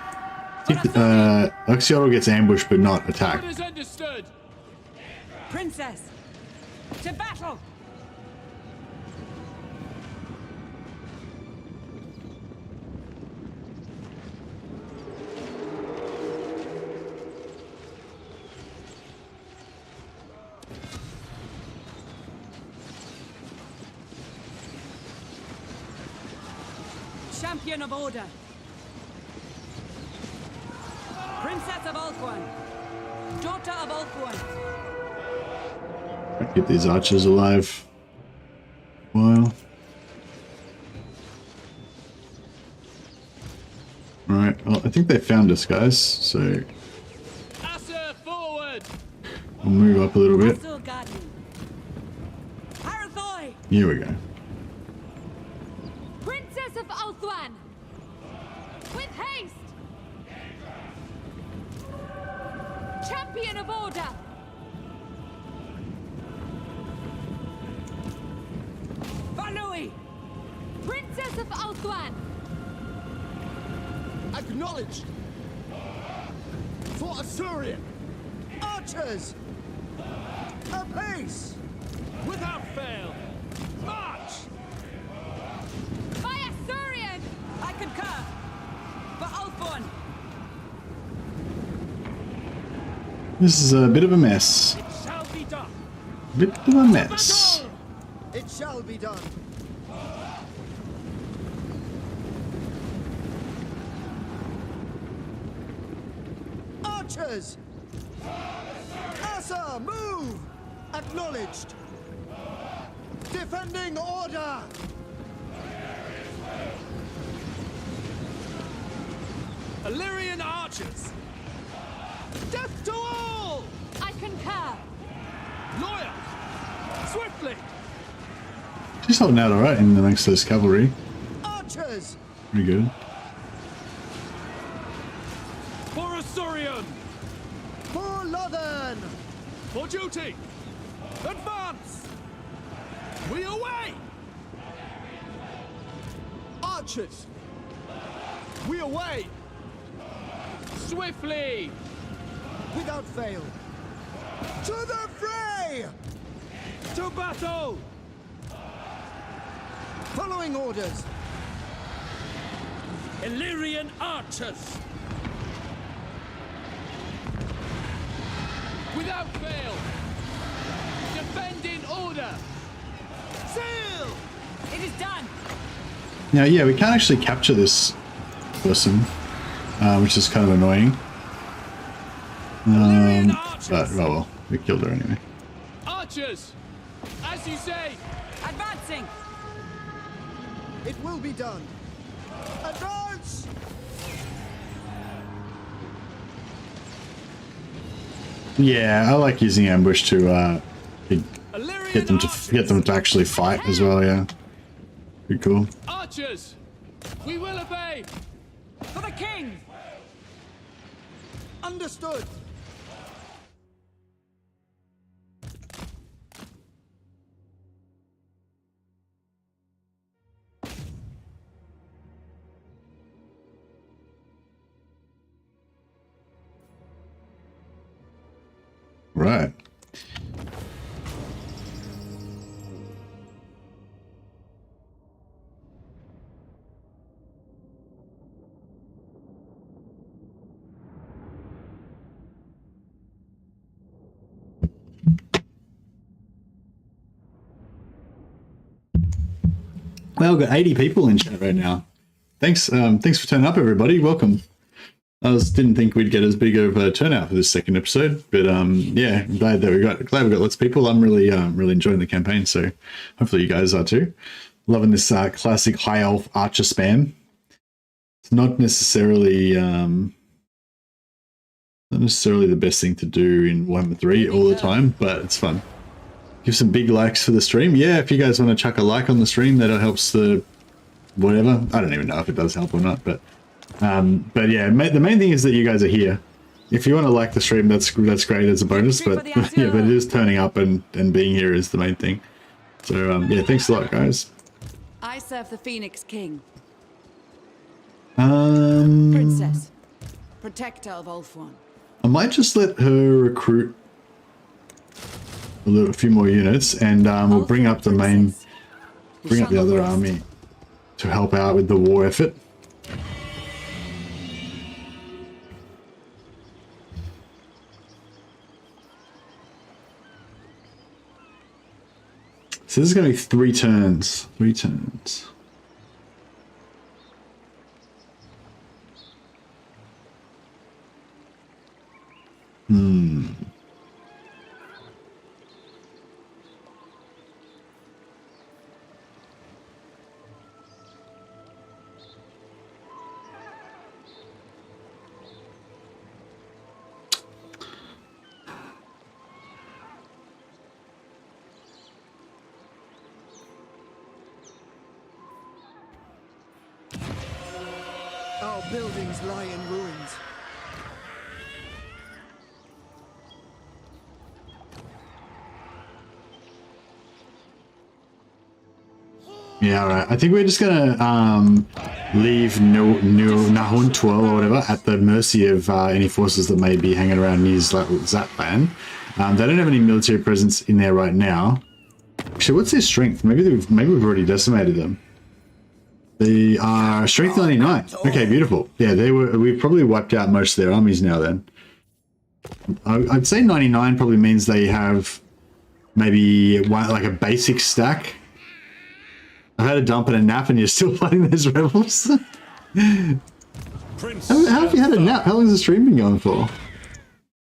Oxyotl gets ambush but not attack. Princess, to battle! Champion of order. Princess of Ulthuan. Daughter of Ulthuan. Keep these archers alive. Well. Alright, well, I think they found us, guys, so we'll move up a little bit. Here we go. last one. Acknowledged. For Eltharion. Archers. Apace. Without fail. March! By Eltharion! I concur. For Ulthuan. This is a bit of a mess. It shall be done. Bit of a mess. It shall be done. Archers! Asa, move! Acknowledged. Defending order! Eltharion archers. Death to all! I concur. Loyal! Swiftly! She's holding out alright in amongst those cavalry. Archers! Pretty good. For Eltharion! For Lothan! For duty! Advance! We away! Archers! We away! Swiftly! Without fail! To the fray! To battle! Following orders! Eltharion archers! Without fail! Defend in order! Sail! It is done. Now, yeah, we can't actually capture this person, which is kind of annoying. But, oh well, we killed her anyway. Archers! As you say! Advancing. It will be done! Advance! Yeah, I like using ambush to get them to actually fight as well. Yeah, pretty cool. Archers! We will obey! For the king. Understood! Right. Well, we've got 80 people in chat right now. Thanks for turning up, everybody. Welcome. Didn't think we'd get as big of a turnout for this second episode, but yeah, I'm glad we got lots of people. I'm really enjoying the campaign, so hopefully you guys are too. Loving this classic high elf archer spam. It's not necessarily the best thing to do in Warhammer 3 all the time, but it's fun. Give some big likes for the stream. Yeah, if you guys want to chuck a like on the stream, that helps the whatever. I don't even know if it does help or not, but yeah, the main thing is that you guys are here. If you want to like the stream, that's great as a bonus, but yeah, but it is turning up and being here is the main thing. So yeah, thanks a lot, guys. I serve the Phoenix King. Princess, Protector of Ulthuan. I might just let her recruit a few more units, and we'll bring up the other army to help out with the war effort. So this is going to be 3 turns. 3 turns. Our buildings lie in ruins. Yeah, all right. I think we're just gonna leave Nahun 12 or whatever at the mercy of any forces that may be hanging around near Zaplan. They don't have any military presence in there right now. Actually, what's their strength? Maybe we've already decimated them. They are strength 99. Okay, beautiful. Yeah, we've probably wiped out most of their armies now. Then I'd say 99 probably means they have maybe like a basic stack. I've had a dump and a nap, and you're still fighting those rebels. How have you had a nap? How long has the stream been going for?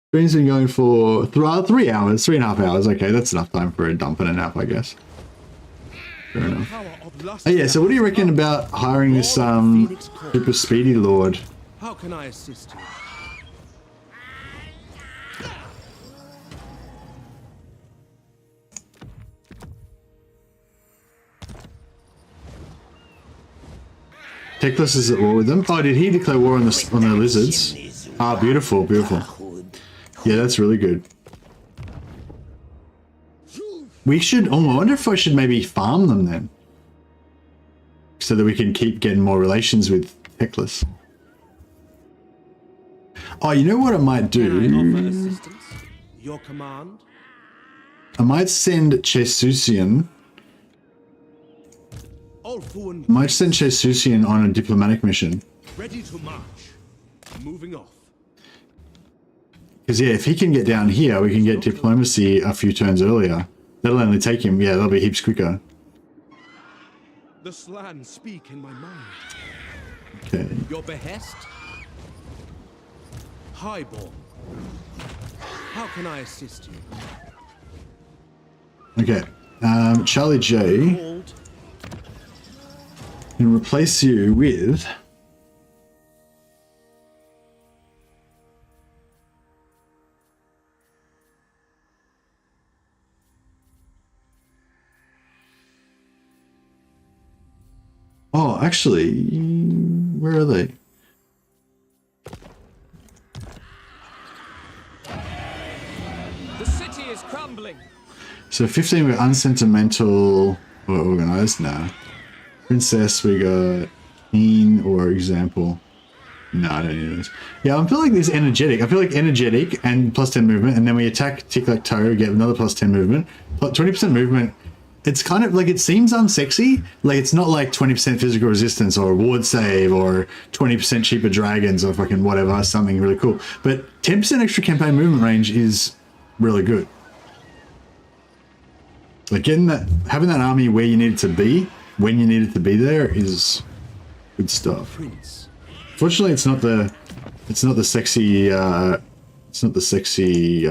Stream's been going for 3 hours, 3.5 hours. Okay, that's enough time for a dump and a nap, I guess. Fair enough. Oh yeah, so what do you reckon about hiring this super speedy lord? How can I assist you? Teclis is at war with them. Oh, did he declare war on the lizards? Ah, beautiful, beautiful. Yeah, that's really good. We should. Oh, I wonder if I should maybe farm them then, so that we can keep getting more relations with Teclis. Oh, you know what I might do? Your command? I might send Chesusian. Might send Chesusian on a diplomatic mission. Ready to march. Moving off. Because yeah, if he can get down here, we can get diplomacy a few turns earlier. That'll only take him. Yeah, that'll be heaps quicker. The slan speak in my mind. Okay. Your behest? Highborn. How can I assist you? Okay. Charlie J. Can replace you with oh, actually, where are they? The city is crumbling. So 15 we're unsentimental or organized now. Princess, we got Keen or example. No, I don't need this. Yeah, I feel like this energetic. I feel like energetic and plus 10 movement, and then we attack Tic-Tac-Toe, get another plus 10 movement. 20% movement. It's kind of like, it seems unsexy. Like, it's not like 20% physical resistance or ward save or 20% cheaper dragons or fucking whatever, something really cool. But 10% extra campaign movement range is really good. Like getting that, having that army where you need it to be, when you need it to be there, is good stuff. Fortunately, it's not the sexy, it's not the sexy,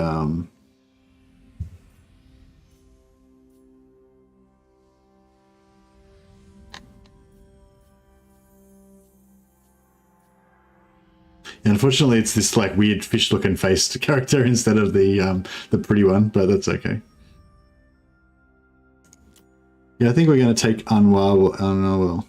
unfortunately, it's this like weird fish-looking faced character instead of the pretty one, but that's okay. Yeah, I think we're going to take Unwell.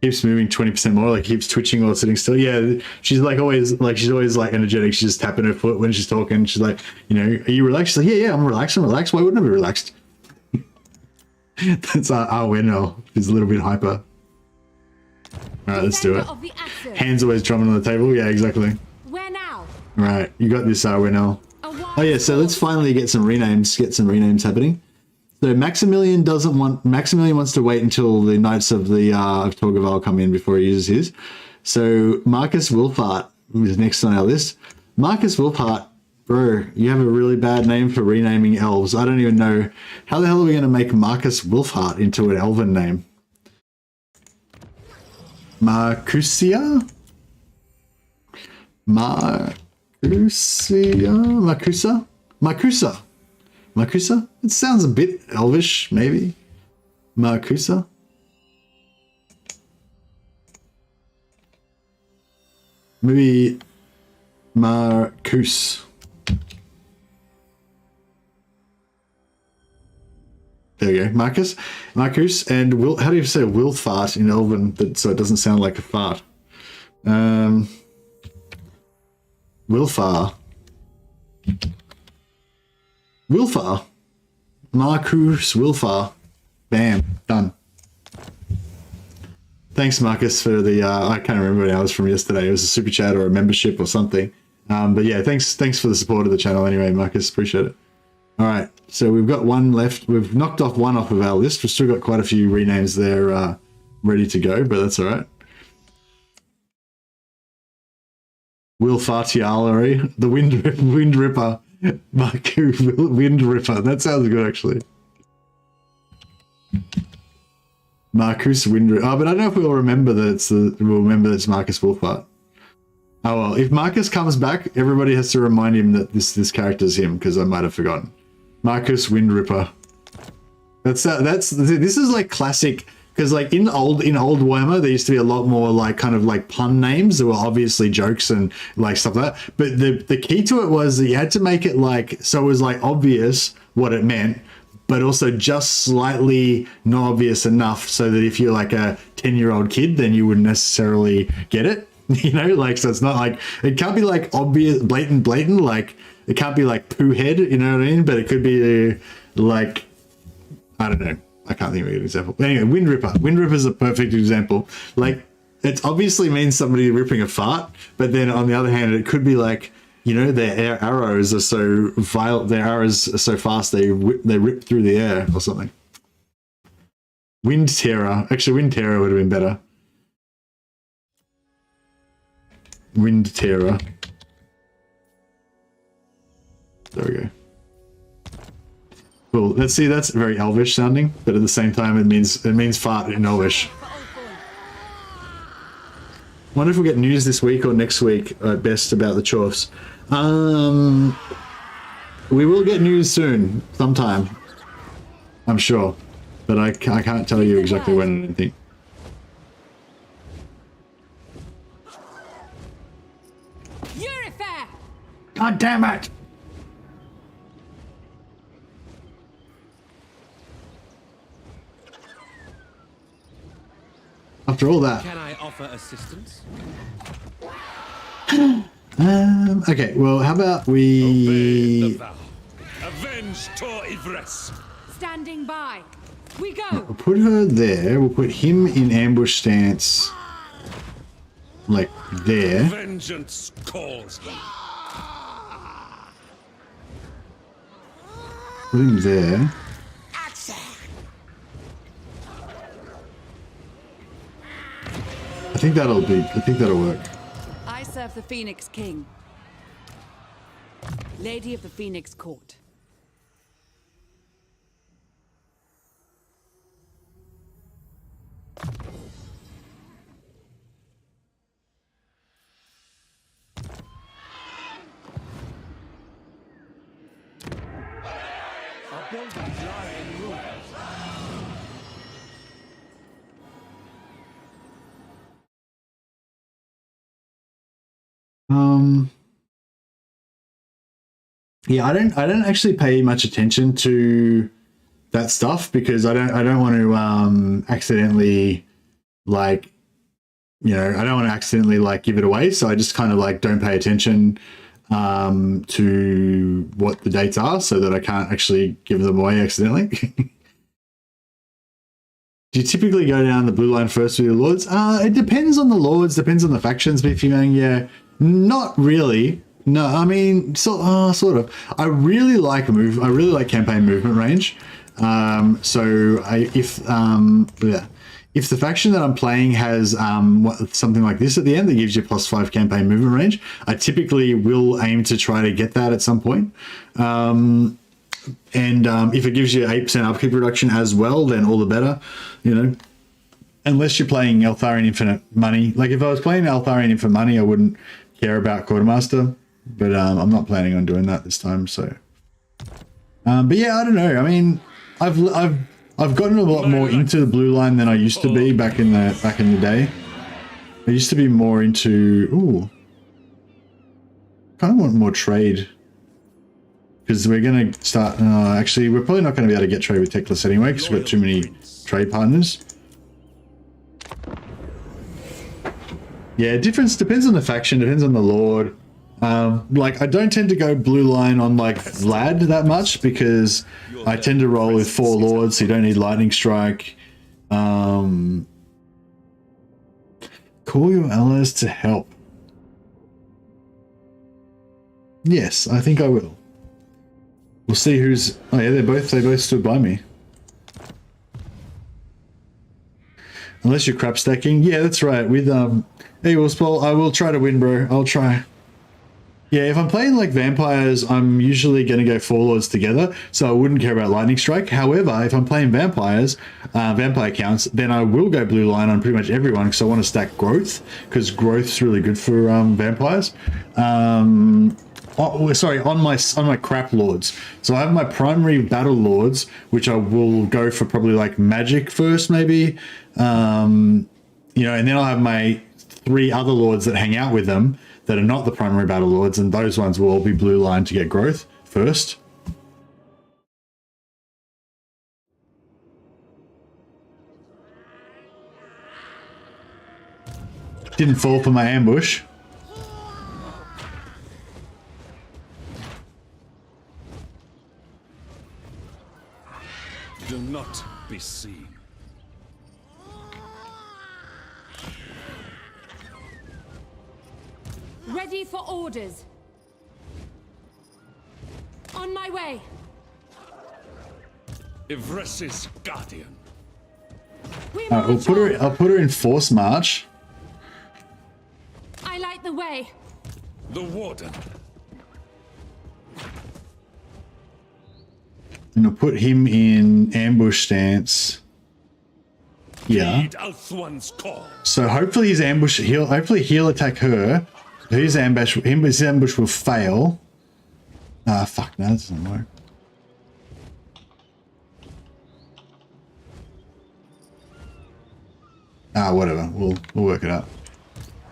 Keeps moving 20% more, like keeps twitching while sitting still. Yeah, she's always like energetic. She's just tapping her foot when she's talking. She's like, you know, are you relaxed? She's like, yeah, I'm relaxed. Why wouldn't I be relaxed? That's our winner. She's a little bit hyper. All right, let's do it. Hands always drumming on the table. Yeah, exactly. Where now? Right, you got this, Winell. Oh yeah, so let's finally get some renames happening. So Maximilian wants to wait until the Knights of the of Torgaval come in before he uses his. So Marcus Wilfart is next on our list. Marcus Wilfart, bro, you have a really bad name for renaming elves. I don't even know how the hell are we going to make Marcus Wilfart into an elven name. Marcusa? Marcusa? It sounds a bit elvish, maybe. Marcusa? Maybe Marcus. There you go, Marcus, and Will. How do you say "will fart" in Elven, so it doesn't sound like a fart? Wilfar. Marcus Wilfar. Bam, done. Thanks, Marcus, for the, I can't remember what hours from yesterday. It was a super chat or a membership or something. But yeah, thanks for the support of the channel anyway, Marcus. Appreciate it. All right, so we've got one left. We've knocked off one off of our list. We've still got quite a few renames there ready to go, but that's all right. Will Fartialari, the Wind Ripper. Marcus Wind Ripper. That sounds good, actually. Marcus Wind Ripper. Oh, but I don't know if we'll remember that it's Marcus Wolfhart. Oh well, if Marcus comes back, everybody has to remind him that this character's him, because I might have forgotten. Marcus Wind Ripper. This is like classic, because like in old Warhammer there used to be a lot more like kind of like pun names that were obviously jokes and like stuff like that. But the key to it was that you had to make it like, so it was like obvious what it meant, but also just slightly not obvious enough so that if you're like a 10-year-old kid, then you wouldn't necessarily get it. You know, like, so it's not like, it can't be like obvious, blatant, like, it can't be like poo head, you know what I mean? But it could be like, I don't know. I can't think of an example. But anyway, Wind Ripper. Wind Ripper is a perfect example. Like, it obviously means somebody ripping a fart, but then on the other hand, it could be like, you know, their arrows are so violent, their arrows are so fast, they rip through the air or something. Wind Terror. Actually, Wind Terror would have been better. Wind Terror. There we go. Cool. Let's see. That's very Elvish sounding, but at the same time, it means fart in Elvish. Wonder if we'll get news this week or next week at best about the Chorfs. We will get news soon, sometime. I'm sure, but I can't tell you exactly when or anything. God damn it! After all that. Can I offer assistance? Okay, well, how about we avenge Tor Yvresse. Standing by. We go. We'll put her there. We'll put him in ambush stance, like there. Vengeance calls me. Put him there. I think that'll work. I serve the Phoenix King, Lady of the Phoenix Court. Our buildings lie in ruins. Yeah, I don't actually pay much attention to that stuff because I don't want to accidentally, like, you know, I don't want to accidentally like give it away, so I just kind of like don't pay attention to what the dates are so that I can't actually give them away accidentally. Do you typically go down the blue line first with your lords? It depends on the lords, depends on the factions, but if you're going, yeah, not really. No, I mean, sort of. I really like campaign movement range. If the faction that I'm playing has something like this at the end that gives you +5 campaign movement range, I typically will aim to try to get that at some point. And if it gives you 8% upkeep reduction as well, then all the better, you know. Unless you're playing Eltharion Infinite Money. Like if I was playing Eltharion Infinite Money, I wouldn't care about Quartermaster, but I'm not planning on doing that this time. So, but yeah, I don't know. I mean, I've gotten a lot more into the blue line than I used to be back in the day. I used to be more into kind of want more trade. Because we're going to start... actually, we're probably not going to be able to get trade with Teclis anyway, because we've got too many trade partners. Yeah, difference depends on the faction, depends on the lord. Like I don't tend to go blue line on like Vlad that much because I tend to roll with 4 lords, so you don't need lightning strike. Call your allies to help. Yes, I think I will. We'll see who's. Oh yeah, they both stood by me. Unless you're crap stacking, yeah, that's right. With hey, well, I will try to win, bro. I'll try. Yeah, if I'm playing like vampires, I'm usually going to go 4 lords together, so I wouldn't care about lightning strike. However, if I'm playing vampires, vampire counts, then I will go blue line on pretty much everyone because I want to stack growth, because growth's really good for vampires. Sorry, on my crap lords. So I have my primary battle lords, which I will go for probably like magic first, maybe. You know, and then I'll have my 3 other lords that hang out with them that are not the primary battle lords, and those ones will all be blue line to get growth first. Didn't fall for my ambush. Do not be seen. Ready for orders. On my way. Yvresse's guardian. I'll put her in force march. I light the way. The warden. And I'll put him in ambush stance. Yeah. So hopefully his ambush, he'll attack her. His ambush will fail. Ah, fuck, no, that doesn't work. Ah, whatever. We'll work it out.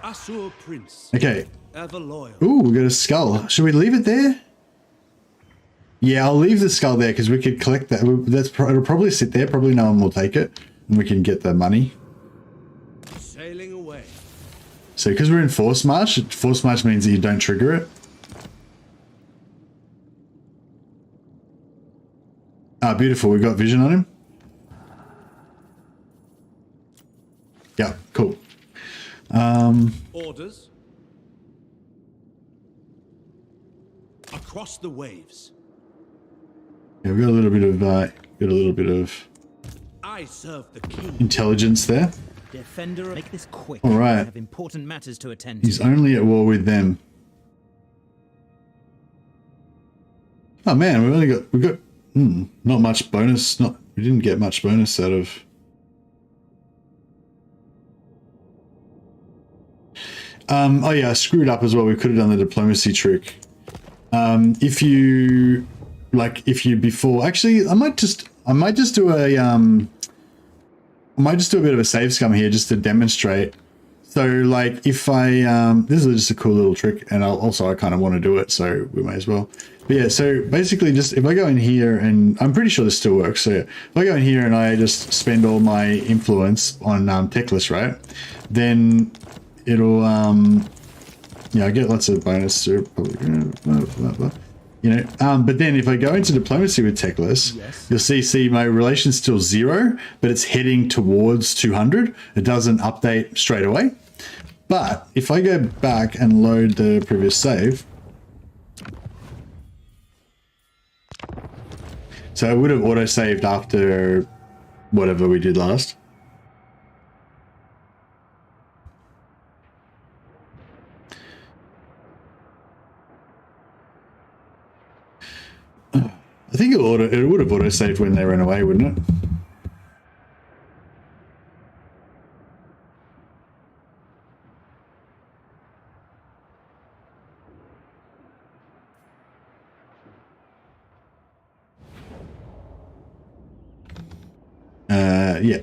Asur Prince. Okay. Ever loyal. Ooh, we got a skull. Should we leave it there? Yeah, I'll leave the skull there because we could collect that. It'll probably sit there. Probably no one will take it, and we can get the money. Sailing away. So because we're in force march means that you don't trigger it. Ah, beautiful. We've got vision on him. Yeah, cool. Orders. Across the waves. Yeah, we got a little bit of I serve the king. Intelligence there. Defender, make this quick. All right. I have important matters to attend to. He's only at war with them. Oh man, we got not much bonus. We didn't get much bonus out of. Oh yeah, I screwed up as well. We could have done the diplomacy trick. If you before, actually, I might just do a bit of a save scum here just to demonstrate. So like if I this is just a cool little trick, and I kind of want to do it, so we may as well. But yeah, so basically just if I go in here, and I'm pretty sure this still works. So if I go in here and I just spend all my influence on Teclis, right? Then it'll yeah, I get lots of bonus, so probably you know, but then if I go into diplomacy with Teclis, yes, you'll see my relation's still 0, but it's heading towards 200. It doesn't update straight away. But if I go back and load the previous save, so I would have auto-saved after whatever we did last. I think it would have auto-saved when they ran away, wouldn't it? Yeah.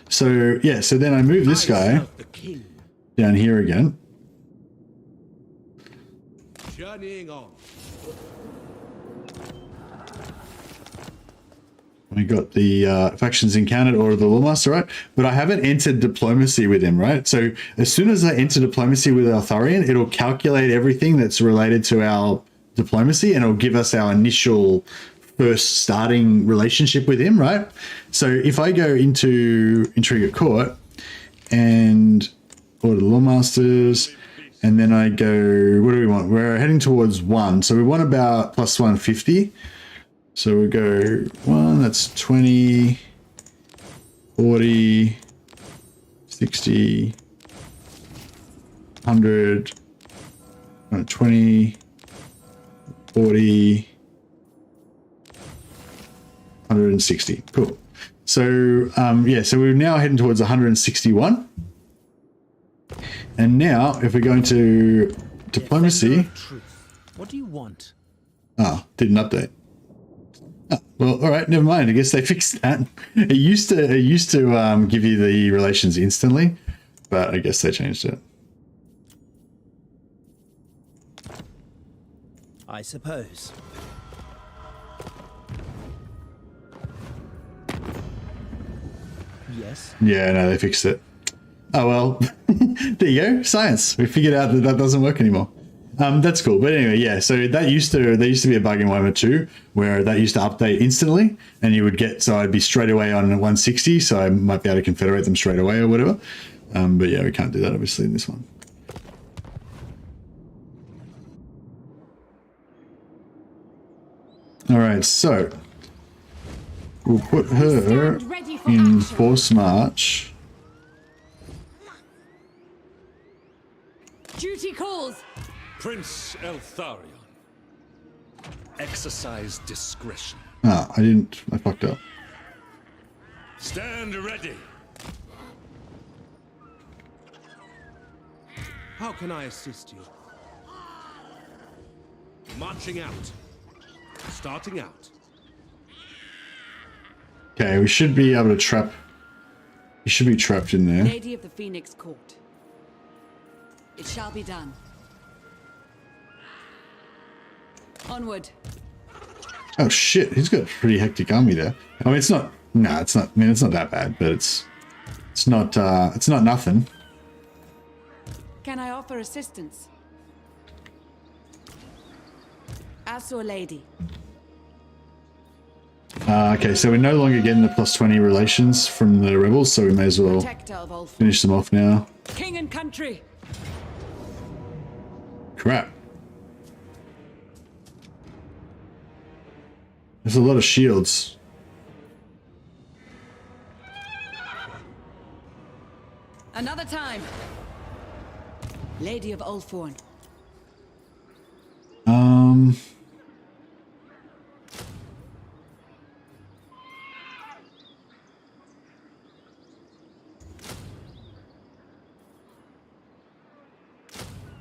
So yeah, so then I move this guy down here again. Journeying on. We got the factions encountered or the Loremaster, right? But I haven't entered diplomacy with him, right? So as soon as I enter diplomacy with Eltharion, it'll calculate everything that's related to our diplomacy and it'll give us our initial first starting relationship with him, right? So if I go into Intrigue at Court and order the Loremasters, and then I go, what do we want? We're heading towards 1. So we want about plus 150. So we go 1, that's 20, 40, 60, 100, 20, 40, 160. Cool. So, yeah, so we're now heading towards 161. And now, if we go into diplomacy... What do you want? Oh, didn't update. Oh, well, all right, never mind. I guess they fixed that. It used to give you the relations instantly, but I guess they changed it. I suppose. Yes. Yeah, no, they fixed it. Oh well, there you go. Science. We figured out that that doesn't work anymore. That's cool. But anyway, yeah. So that there used to be a bug in Warhammer 2 where that used to update instantly, and you would get. So I'd be straight away on 160. So I might be able to confederate them straight away or whatever. But yeah, we can't do that obviously in this one. All right, so we'll put her in force march. Duty calls. Prince Eltharion, exercise discretion. Ah, I fucked up. Stand ready. How can I assist you? Marching out. Starting out. Okay, we should be able to trap. You should be trapped in there. Lady of the Phoenix Court. It shall be done. Onward. Oh shit, he's got a pretty hectic army there. I mean, it's not. No, it's not. I mean, it's not that bad, but it's not. It's not nothing. Can I offer assistance? As or lady. Okay, so we're no longer getting the +20 relations from the rebels, so we may as well finish them off now. King and country. Crap. There's a lot of shields. Another time. Lady of Ulthorn.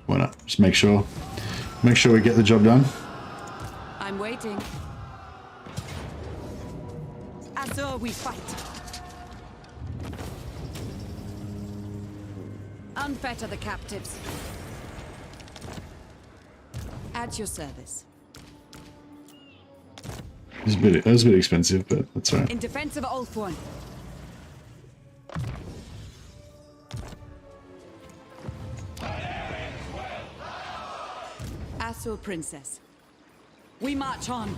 Why not? Just make sure we get the job done. I'm waiting. Azure we fight. Unfetter the captives. At your service. That was a bit expensive, but that's all right. In defense of Ulthorn. Azure Princess. We march on.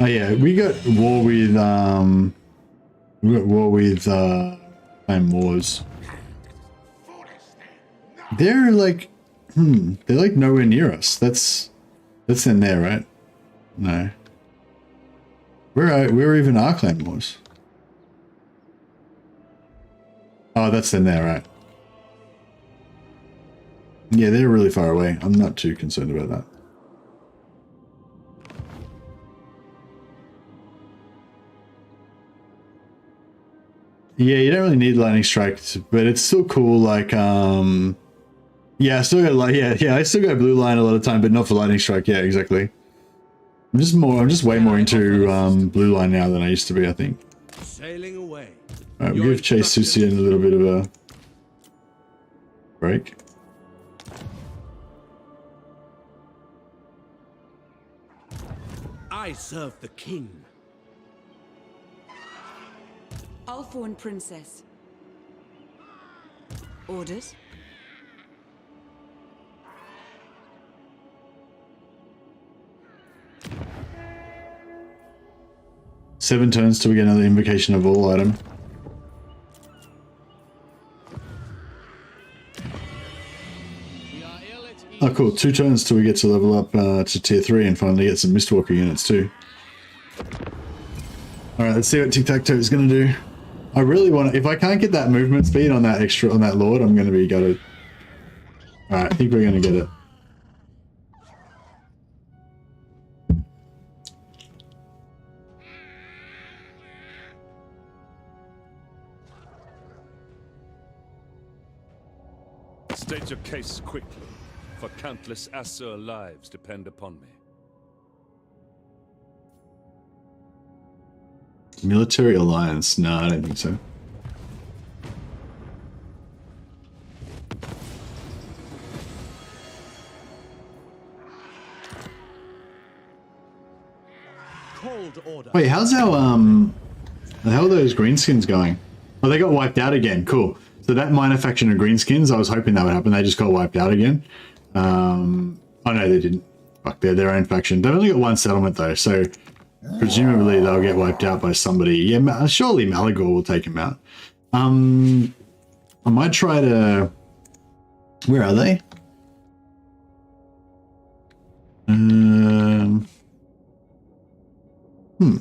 Oh yeah, we got war with Clan Wars. They're like they're like nowhere near us. That's in there, right? No. Where even are Clan Wars? Oh, that's in there, right? Yeah, they're really far away. I'm not too concerned about that. Yeah, you don't really need lightning strikes, but it's still cool. Like, yeah, I still got I still got blue line a lot of time, but not for lightning strike. Yeah, exactly. I'm just way more into blue line now than I used to be, I think. Sailing away. All right, we give Chase Susian a little bit of a break. I I serve the king. Althorn Princess. Orders? Seven turns till we get another invocation of all item. Oh, cool. 2 turns till we get to level up to tier 3 and finally get some Mystwalker units too. Alright, let's see what Tic-Tac-Toe is going to do. I really want to... If I can't get that movement speed on that extra... on that Lord, I'm going to be gutted. Alright, I think we're going to get it. State your case quickly, for countless Asur lives depend upon me. Military alliance? No, I don't think so. Cold order. Wait, how's our the hell are those greenskins going? Oh, they got wiped out again. Cool. So that minor faction of greenskins, I was hoping that would happen. They just got wiped out again. Oh no, they didn't. Fuck, they're their own faction. They've only got 1 settlement though, so presumably they'll get wiped out by somebody. Yeah, surely Malagor will take him out. I might try to... Where are they?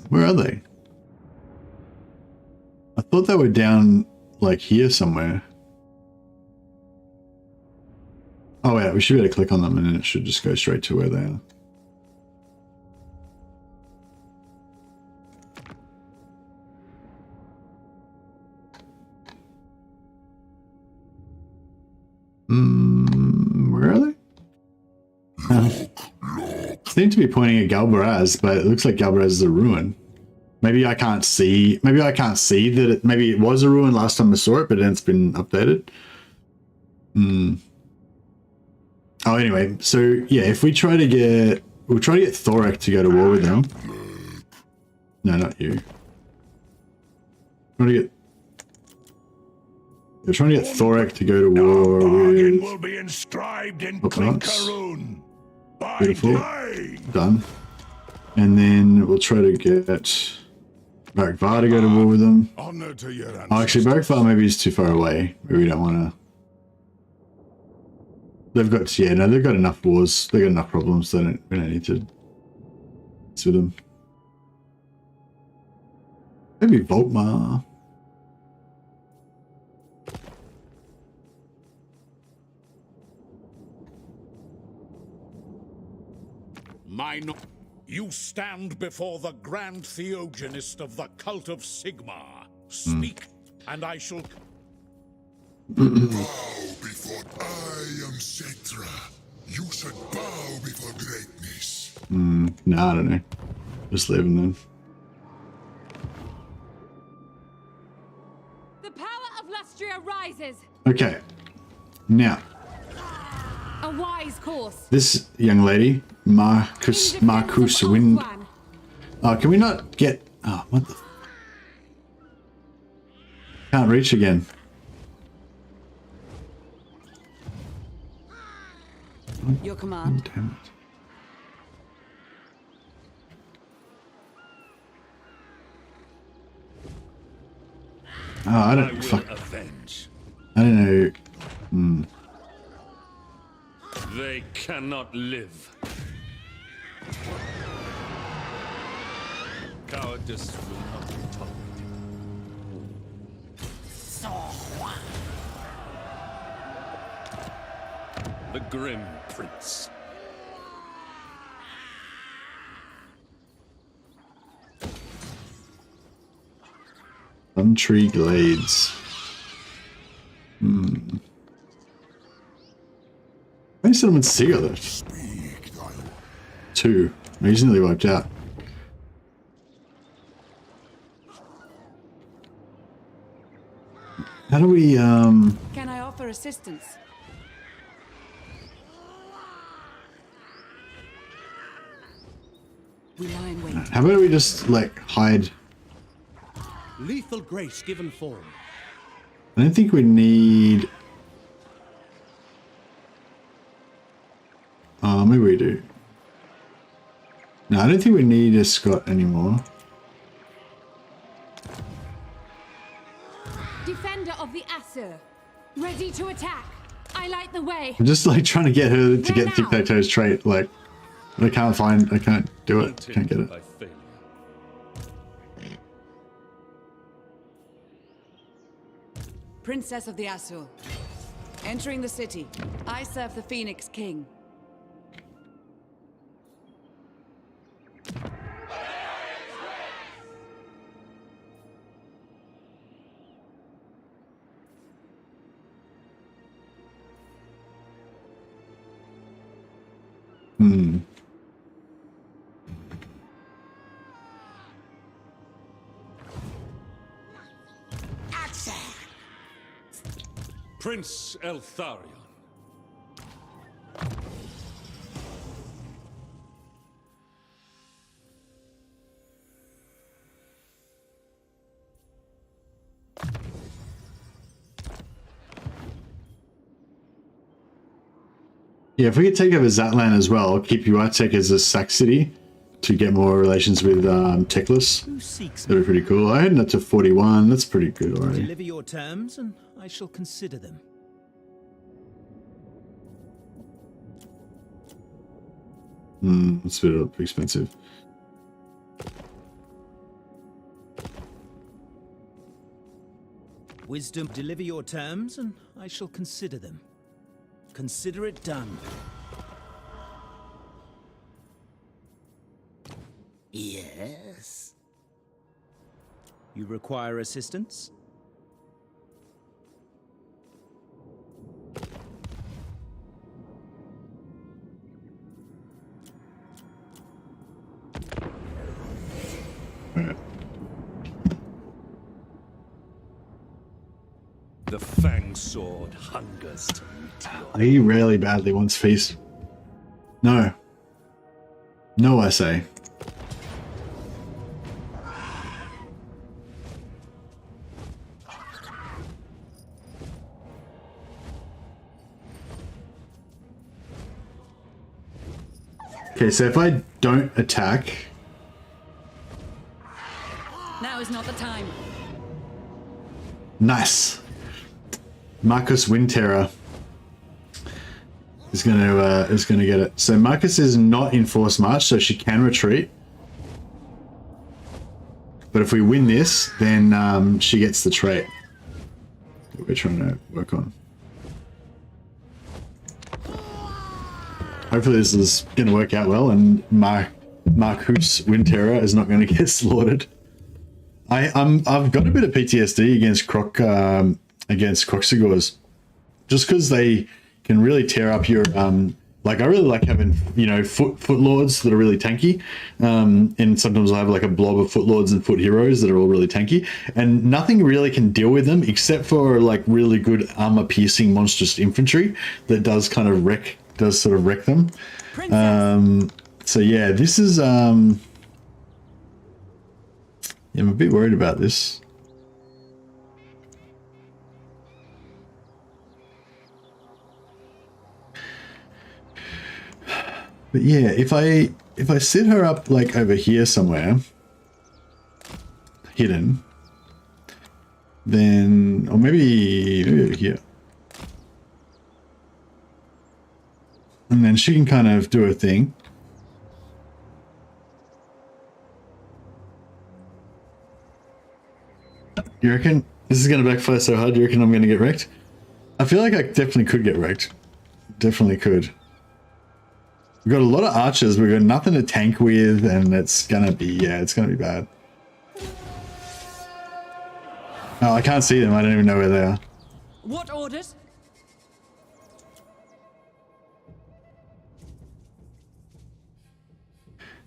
Where are they? I thought they were down like here somewhere. Oh yeah, we should be able to click on them and then it should just go straight to where they are. Where are they? Seem to be pointing at Galbaraz, but it looks like Galbaraz is a ruin. Maybe I can't see. Maybe I can't see that. Maybe it was a ruin last time I saw it, but then it's been updated. Oh, anyway. So yeah, if we try to get, we'll try to get Thorek to go to war with them. No, not you. We're trying to get Thorek to go to war with... will be inscribed in Clinkarun. Beautiful. Done. And then we'll try to get Barak Var to go to war with them. Oh, actually, Barak Var maybe is too far away. Maybe we don't want to... They've got... Yeah, no, they've got enough wars. They've got enough problems. We don't need to... mess with them. Maybe Volkmar. You stand before the Grand Theogenist of the Cult of Sigmar. Speak, and I shall... Bow before I am Cetra. You should bow before greatness. No, I don't know. Just leave them then. The power of Lustria rises. Okay. Now. A wise course. This young lady, Marcus Wind. Oh, can we not get... Oh, what the... Can't reach again. Your command. Damn it. Oh, I don't... Fuck. I don't know. They cannot live. Cowardice will not be tolerated. The Grim Prince. Tree Glades. How many settlements do you got left? 2. He's nearly wiped out. How do we, Can I offer assistance? We lie in wait. How about we just like hide? Lethal grace given form. I don't think we need. Oh, maybe we do. No, I don't think we need a Scot anymore. Defender of the Asur, ready to attack. I light the way. I'm just like trying to get her to get Tic-Tac-Toe's trait. Like, I can't do it. Can't get it. Princess of the Asur. Entering the city. I serve the Phoenix King. Prince Eltharion. Yeah, if we could take over Zatlan as well, keep Uatek as a sack city to get more relations with Teclis. That'd be pretty cool. I had that to 41. That's pretty good already. Deliver your terms, and I shall consider them. It's a bit expensive. Wisdom, deliver your terms, and I shall consider them. Consider it done. Yes. You require assistance? The Fang Sword hungers to meet you. He rarely badly wants feast. No. No, I say. Okay, so if I don't attack... Now is not the time. Nice. Marcus Windterror is gonna get it. So Marcus is not in force march, so she can retreat. But if we win this, then she gets the trait that we're trying to work on. Hopefully this is going to work out well, and Marcus Windterror is not going to get slaughtered. I've got a bit of PTSD against Croxigors, just because they can really tear up your like I really like having, you know, foot lords that are really tanky, and sometimes I have like a blob of foot lords and foot heroes that are all really tanky, and nothing really can deal with them except for like really good armor piercing monstrous infantry that does kind of wreck them. So yeah, this is yeah, I'm a bit worried about this. But yeah, if I set her up like over here somewhere, hidden, then, or maybe over here, and then she can kind of do her thing. You reckon this is going to backfire so hard? Do you reckon I'm going to get wrecked? I feel like I definitely could get wrecked. Definitely could. We've got a lot of archers, we've got nothing to tank with, and it's gonna be, yeah, it's gonna be bad. Oh, I can't see them, I don't even know where they are. What orders?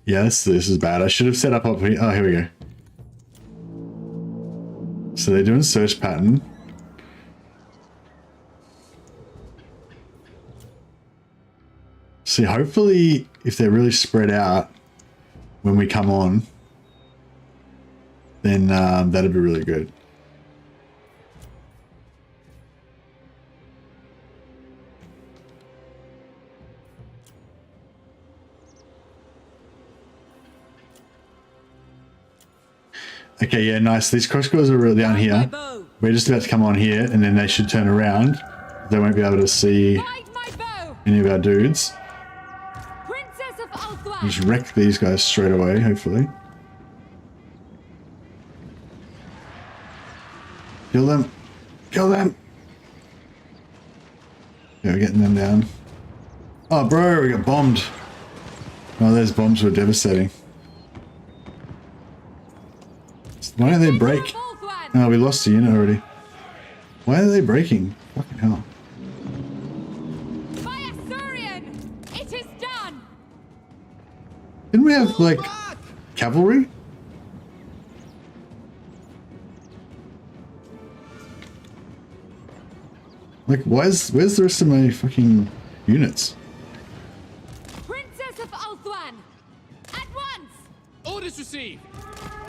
Yeah, this is bad. I should have set up here. Oh, here we go. So they're doing search pattern. See, hopefully, if they're really spread out, when we come on, then that'd be really good. Okay, yeah, nice. These crossbows are really down here. We're just about to come on here, and then they should turn around. They won't be able to see any of our dudes. Just wreck these guys straight away, hopefully. Kill them! Kill them! Yeah, we're getting them down. Oh, bro, we got bombed. Oh, those bombs were devastating. Why don't they break? Oh, we lost the unit already. Why are they breaking? Fucking hell. By Eltharion, it is done. Didn't we have, like, cavalry? Like, where's the rest of my fucking units? Princess of Ulthuan, at once. Orders received.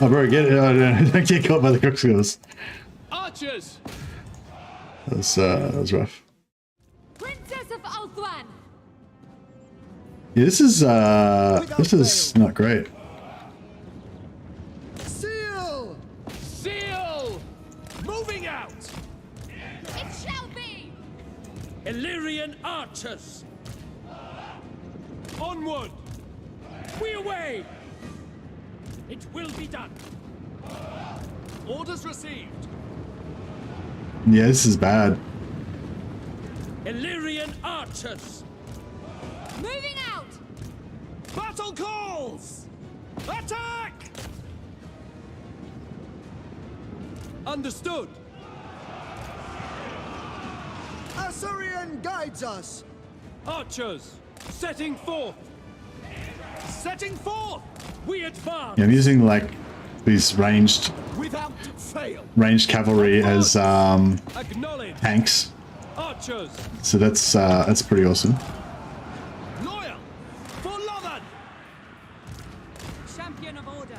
Oh, bro, get it. Oh, no, don't get caught by the crossbows. Archers. That was rough. Princess of Ulthuan. Yeah, this is not great. Seal! Seal! Moving out! It shall be! Eltharion archers! Onward! We away! It will be done. Orders received. Yeah, this is bad. Eltharion archers! Moving out! Battle calls! Attack! Understood. Eltharion guides us. Archers, setting forth! Setting forth! We advance! Yeah, I'm using like these ranged Without fail! cavalry as Acknowledge! tanks. Archers! So that's pretty awesome. Loyal! For Lothar! Champion of order.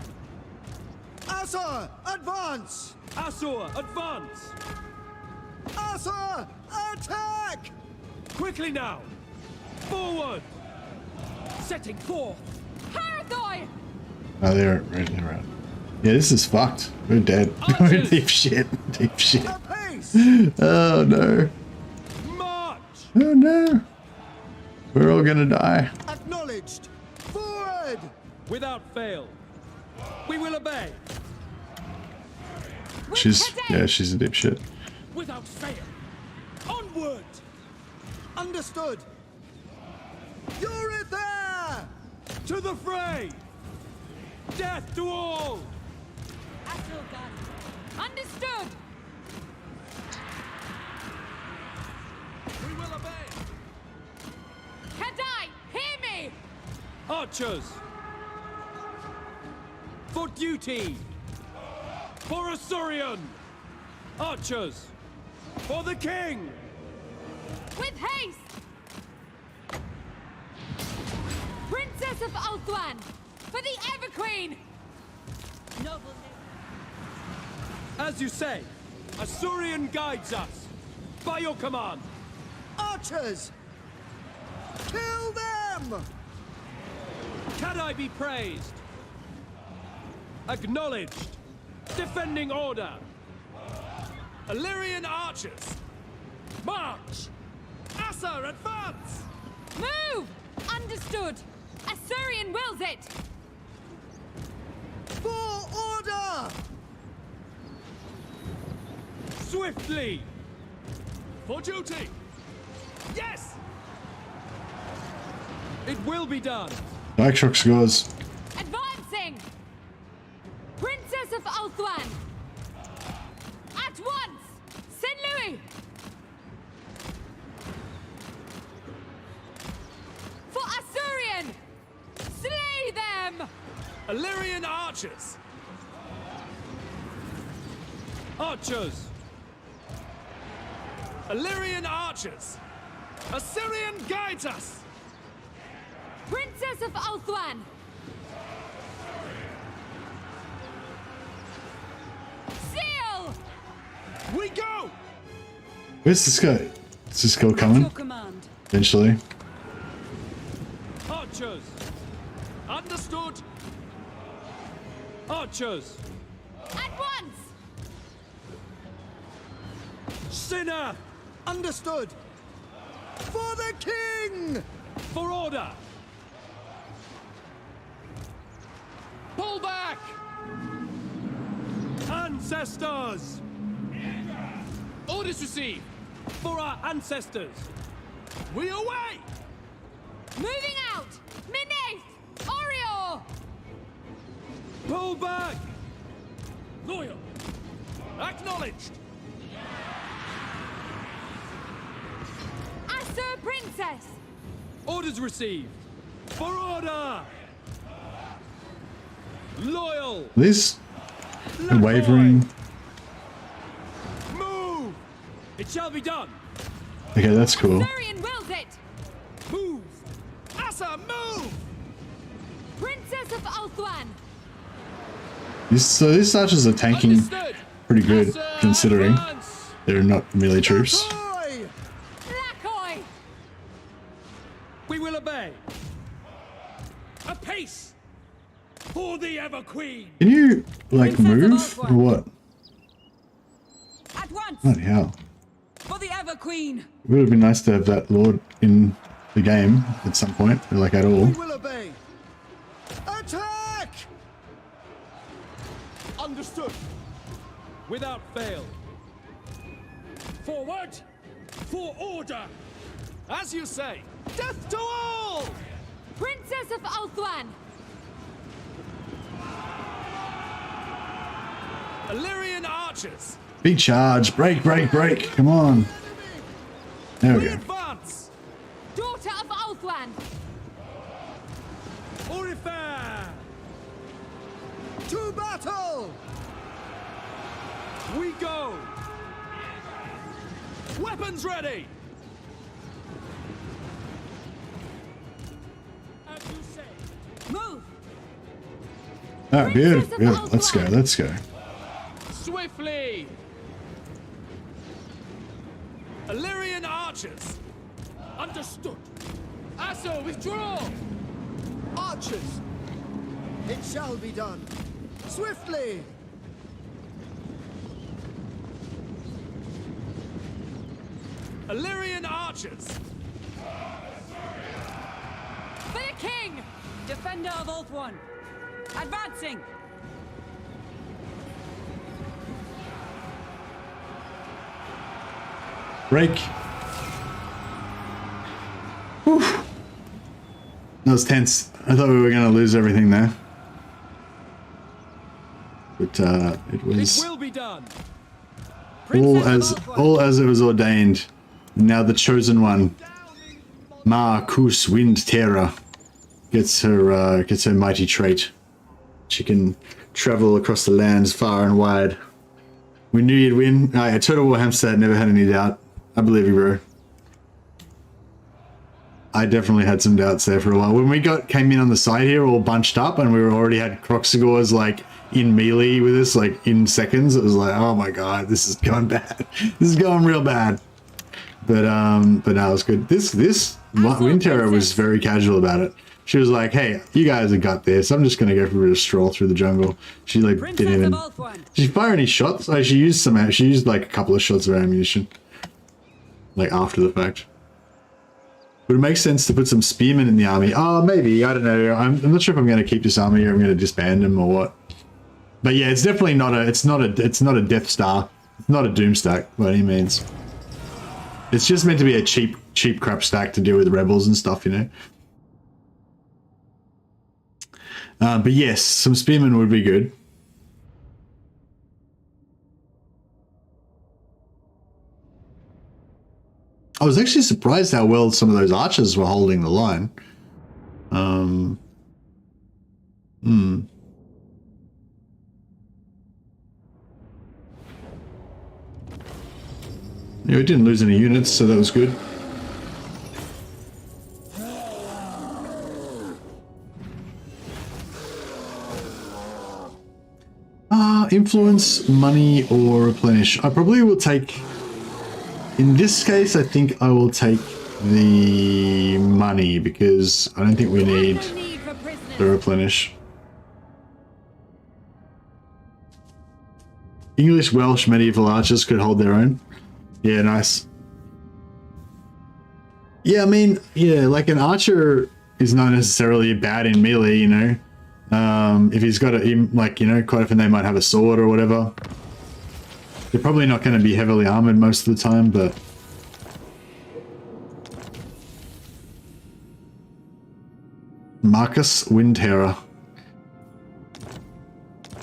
Asa, advance! Asur, advance! Asa, attack! Quickly now! Forward! Setting forth! Parathoi! Oh, they're out. Yeah, this is fucked. We're dead. We're deep shit. Deep shit. Oh no. March! Oh no. We're all gonna die. Acknowledged. Forward! Without fail. We will obey. She's a deep shit. Without fail. Onward! Understood. You're it there! To the fray! Death to all! Understood! We will obey! Kadai, hear me! Archers! For duty! For Eltharion! Archers! For the king! With haste! Princess of Ulthuan, for the Everqueen! Noble As you say, Eltharion guides us. By your command! Archers! Kill them! Can I be praised? Acknowledged. Defending order. Eltharion archers. March! Asa, advance! Move! Understood! Eltharion wills it! For order! Swiftly! For duty! Yes! It will be done! Dark Shock scores. Advancing! Princess of Ulthuan! At once! St. Louis! For Eltharion! Slay them! Eltharion archers! Archers! Eltharion archers! Eltharion guides us! Princess of Ulthuan! Where's this guy? Is this guy coming? Your command. Eventually. Archers! Understood! Archers! At once! Sinner! Understood! For the king! For order! Pull back! Ancestors! Orders received! For our ancestors! We away! Moving out! Mineth! Orior! Pull back! Loyal! Acknowledged! Asur Princess! Orders received! For order! Loyal! These wavering. Move! It shall be done! Okay, that's cool. Eltharion wills it! Move! Asa, move! Princess of Ulthuan! So these archers are tanking Understood! pretty good, Asa, considering advance! they're not melee troops. Boy! Lakoi! We will obey! Apace! For the Ever Queen! Can you, like, Princess of move? Ulthuan. Or what? At once! Bloody hell. For the Ever Queen! It would have been nice to have that lord in the game at some point, or like at all. We will obey! Attack! Understood! Without fail! Forward! For order! As you say! Death to all! Princess of Ulthuan! Illyrian archers! Big charge. Break, break, break. Come on. There we We go. advance! Daughter of Ulthuan! Orifair! To battle! We go! Weapons ready! As you say. Move! Oh, beautiful. Beautiful. Let's go. Let's go. Swiftly! Illyrian archers! Understood! Asa, withdraw! Archers! It shall be done. Swiftly! Illyrian archers! For the king! Defender of Ulthuan! Advancing! Break. Whew. That was tense. I thought we were going to lose everything there. But it It was will be done! all as it was ordained. Now the chosen one, Ma Kus Wind Terror, gets her mighty trait. She can travel across the lands far and wide. We knew you'd win. Total War Hamster never had any doubt. I believe you, bro. I definitely had some doubts there for a while. When we came in on the side here all bunched up and we already had Croxagors like in melee with us like in seconds, it was like, oh my god, this is going bad. This is going real bad. But no, it was good. This Wind Terror was very casual about it. She was like, hey, you guys have got this. I'm just gonna go for a stroll through the jungle. She like didn't even. Did she fire any shots? Oh, she used some. She used like a couple of shots of ammunition, like after the fact. Would it make sense to put some spearmen in the army? Oh, maybe. I don't know. I'm not sure if I'm going to keep this army or I'm going to disband them or what. But yeah, it's definitely not a. It's not a Death Star. It's not a Doom stack by any means. It's just meant to be a cheap crap stack to deal with rebels and stuff, you know. But yes, some spearmen would be good. I was actually surprised how well some of those archers were holding the line. Yeah, we didn't lose any units, so that was good. Influence, money, or replenish. I probably will take In this case, I think I will take the money because I don't think we need to replenish. English, Welsh, medieval archers could hold their own. Yeah, nice. Yeah, I mean, yeah, like an archer is not necessarily bad in melee, you know. If he's got a, like, you know, quite often they might have a sword or whatever. They're probably not going to be heavily armored most of the time, but... Marcus Windterror.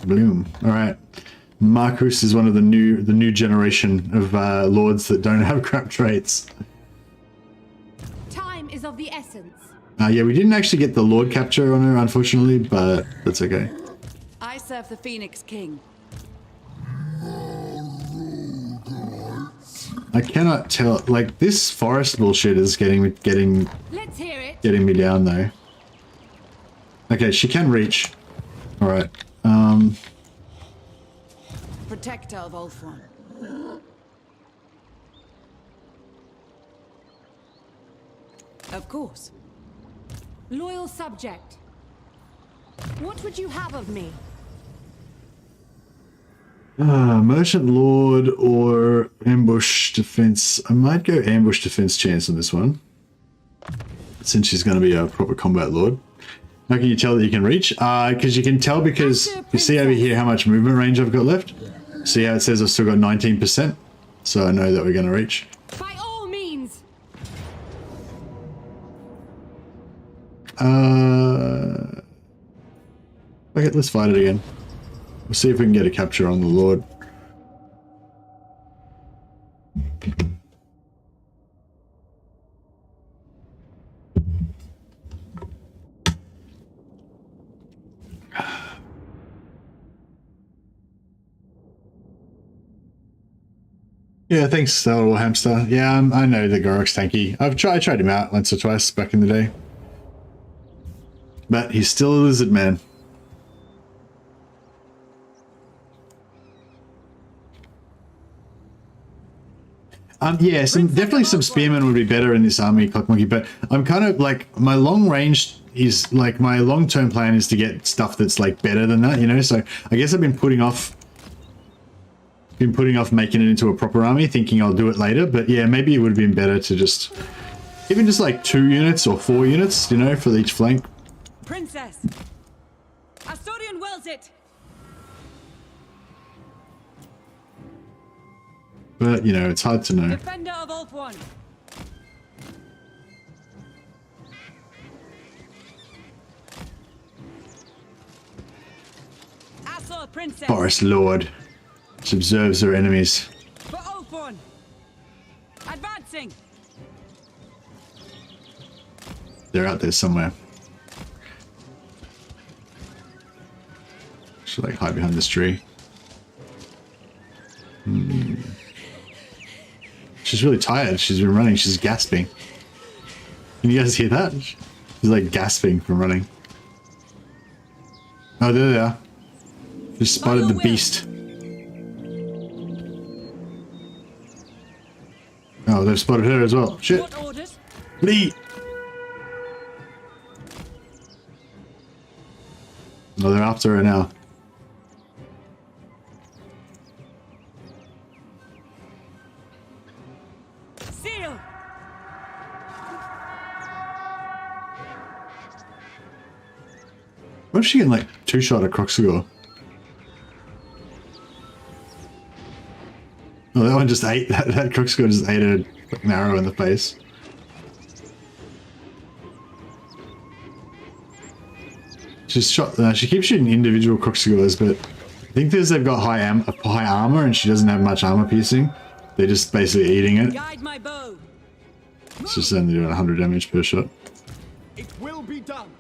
Bloom. Alright. Marcus is one of the new generation of lords that don't have crap traits. Time is of the essence. Yeah, we didn't actually get the lord capture on her, unfortunately, but that's okay. I serve the Phoenix King. I cannot tell. Like, this forest bullshit is getting Let's hear it. me down though. Okay, she can reach. All right. Protector of Ulthuan. Of course. Loyal subject. What would you have of me? Merchant Lord or ambush defense. I might go ambush defense chance on this one, since she's going to be a proper combat lord. How can you tell that you can reach? Because you can tell because you see over here how much movement range I've got left. See how it says I've still got 19%, so I know that we're going to reach. By all means. Okay, let's fight it again. We'll see if we can get a capture on the Lord. Yeah, thanks, little hamster. Yeah, I know the Gorok's tanky. I tried him out once or twice back in the day. But he's still a lizard man. Yeah, definitely some spearmen would be better in this army, Clock Monkey, but I'm kind of like, my long range is like, my long-term plan is to get stuff that's like better than that, you know, so I guess I've been putting off making it into a proper army, thinking I'll do it later, but yeah, maybe it would have been better to just, even just like 2 units or 4 units, you know, for each flank. Princess! Asturion wills it! But, you know, it's hard to know. Defender of Ulthuan. Asor Princess. Forest Lord. She observes her enemies. For Ulthuan. Advancing. They're out there somewhere. Should like hide behind this tree. She's really tired. She's been running. She's gasping. Can you guys hear that? She's like gasping from running. Oh, there they are. Just spotted the beast. Oh, they've spotted her as well. Shit. Flee! Oh, they're after her now. Seal. What if she can like 2-shot a Croxagore? Oh, that one just ate, that Croxagore just ate a fucking arrow in the face. She's shot, she keeps shooting individual Croxagores, but I think because they've got high armor and she doesn't have much armor piercing, they're just basically eating it. Guide my bow. It's just only doing 100 damage per shot. It will be done.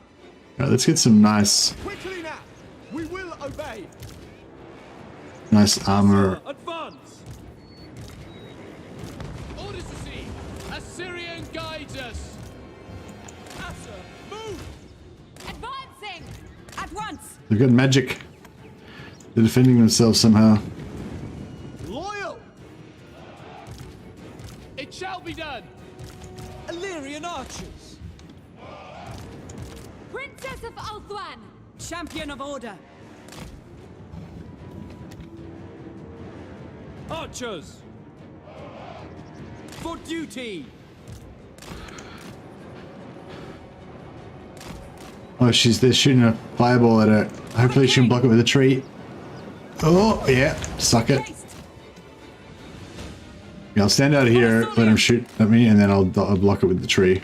Alright, let's get some nice... Quickly now. We will obey. Nice armor. Advance. Orders received. Assyrian guides us. Asser, move. Advancing. At once. They've got magic. They're defending themselves somehow. Loyal. Champion of order. Archers! For duty! Oh, they're shooting a fireball at her. Hopefully she can block it with a tree. Oh, yeah. Suck it. Yeah, I'll stand out here, let him shoot at me, and then I'll block it with the tree.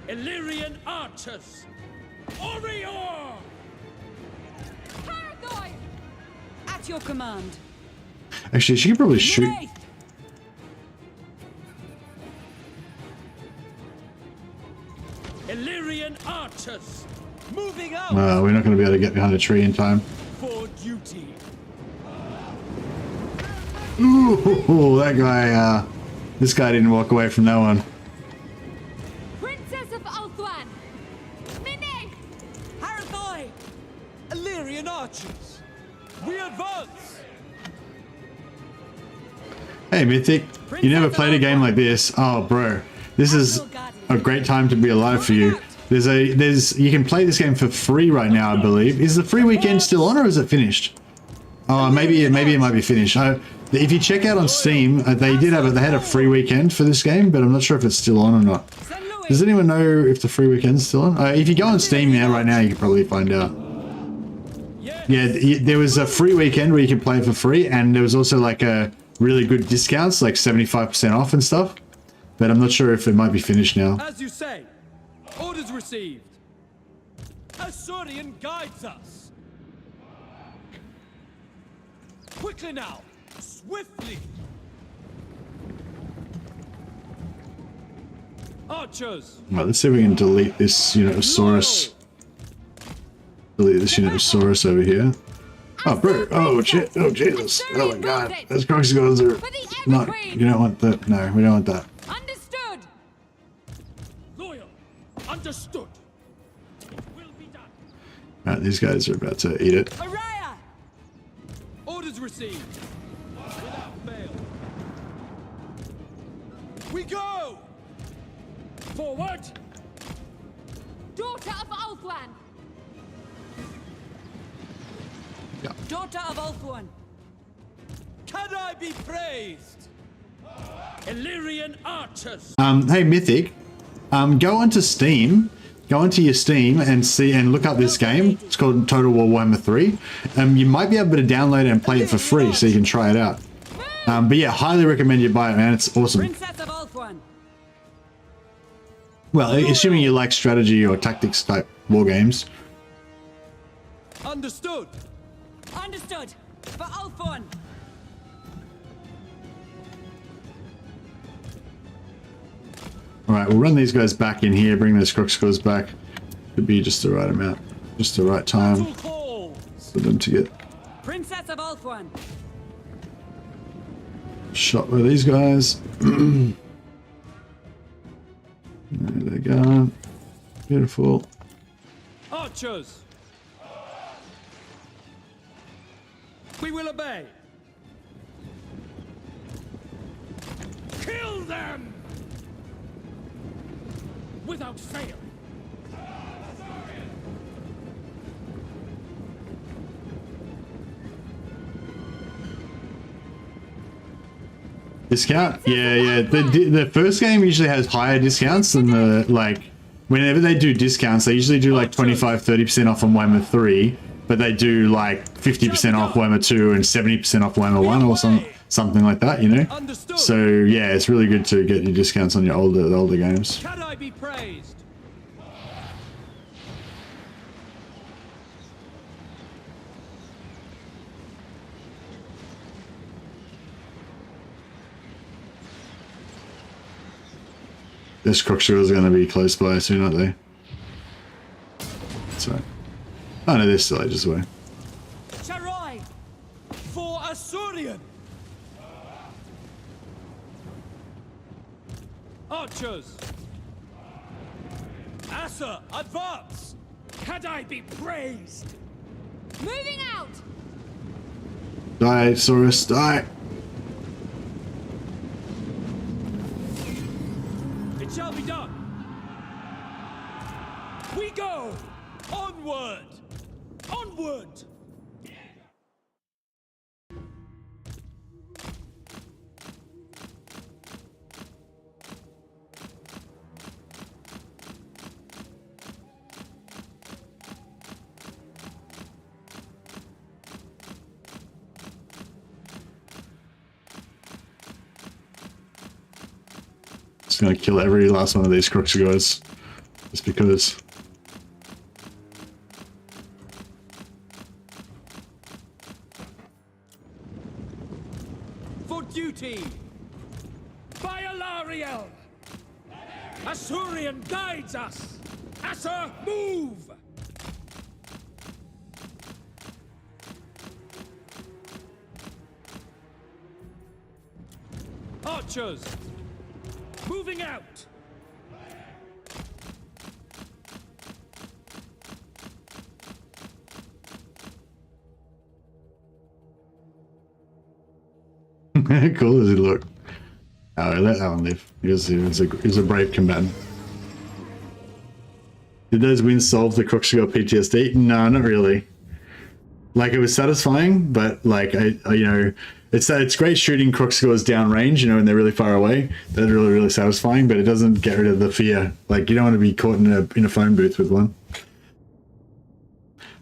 Illyrian archers! Orior! Paragoy! At your command. Actually, she could probably shoot. Illyrian archers! Moving out! We're not going to be able to get behind a tree in time. For duty. Ooh, that guy, this guy didn't walk away from that one. Princess of Ulthuan! Mine! Harathoi! Illyrian archers! We advance! Hey, Mythic, you never played a game like this. Oh, bro, this is a great time to be alive for you. You can play this game for free right now, I believe. Is the free weekend still on, or is it finished? Oh, maybe it might be finished. If you check out on Steam, they had a free weekend for this game, but I'm not sure if it's still on or not. Does anyone know if the free weekend's still on? If you go on Steam right now, you can probably find out. Yeah, there was a free weekend where you could play for free, and there was also like a really good discounts, like 75% off and stuff. But I'm not sure if it might be finished now. As you say, orders received. Eltharion guides us. Quickly now, swiftly. Archers. Right, let's see if we can delete this unit of Saurus. Delete this unit of Saurus over here. Oh, bro. Oh, shit. Oh, Jesus. Oh, my God. Those Croxigons are not... You don't want that. No, we don't want that. Understood! Loyal! Understood! It will be done! Alright, these guys are about to eat it. Araya! Orders received. Without fail. We go! Forward! Daughter of Ulthuan! Daughter of Ulthuan. Can I be praised? Illyrian archers! Hey, Mythic. Go onto Steam. Go onto your Steam and look up this game. It's called Total War Warhammer 3. You might be able to download it and play it for free, so you can try it out. But yeah, highly recommend you buy it, man. It's awesome. Princess of Ulthuan. Well, assuming you like strategy or tactics type war games. Understood. Understood. For Ulthuan. Alright, we'll run these guys back in here, bring those Croxigons back. Should be just the right amount. Just the right time for them to get Princess of Ulthuan. shot by these guys. There they go. Beautiful. Archers. We will obey. Kill them! Without fail! Discount? Yeah. The first game usually has higher discounts than the, like, whenever they do discounts, they usually do like 25-30% off on Warhammer 3, but they do like 50% off Warhammer 2 and 70% off Warhammer 1 or something like that, you know? So yeah, it's really good to get your discounts on your older games. Can I be praised? This Croxigons are going to be close by soon, aren't they? So, oh no, they're still ages away. Charai! For Eltharion! Archers! Asa, advance! Can I be praised? Moving out! Die, Saurus, die! It shall be done! We go! Onward! Onward! Just gonna kill every last one of these crooks guys, just because. For duty! By Eltharion! Asurion guides us! Asa, move! Archers! Moving out! Cool does he look? Oh, let that one live. He was a brave combatant. Did those wins solve the Crooksgirl PTSD? No, not really. Like, it was satisfying, but like I you know, it's great shooting Crooksgirls downrange, you know, when they're really far away. That's really, really satisfying, but it doesn't get rid of the fear. Like, you don't want to be caught in a phone booth with one.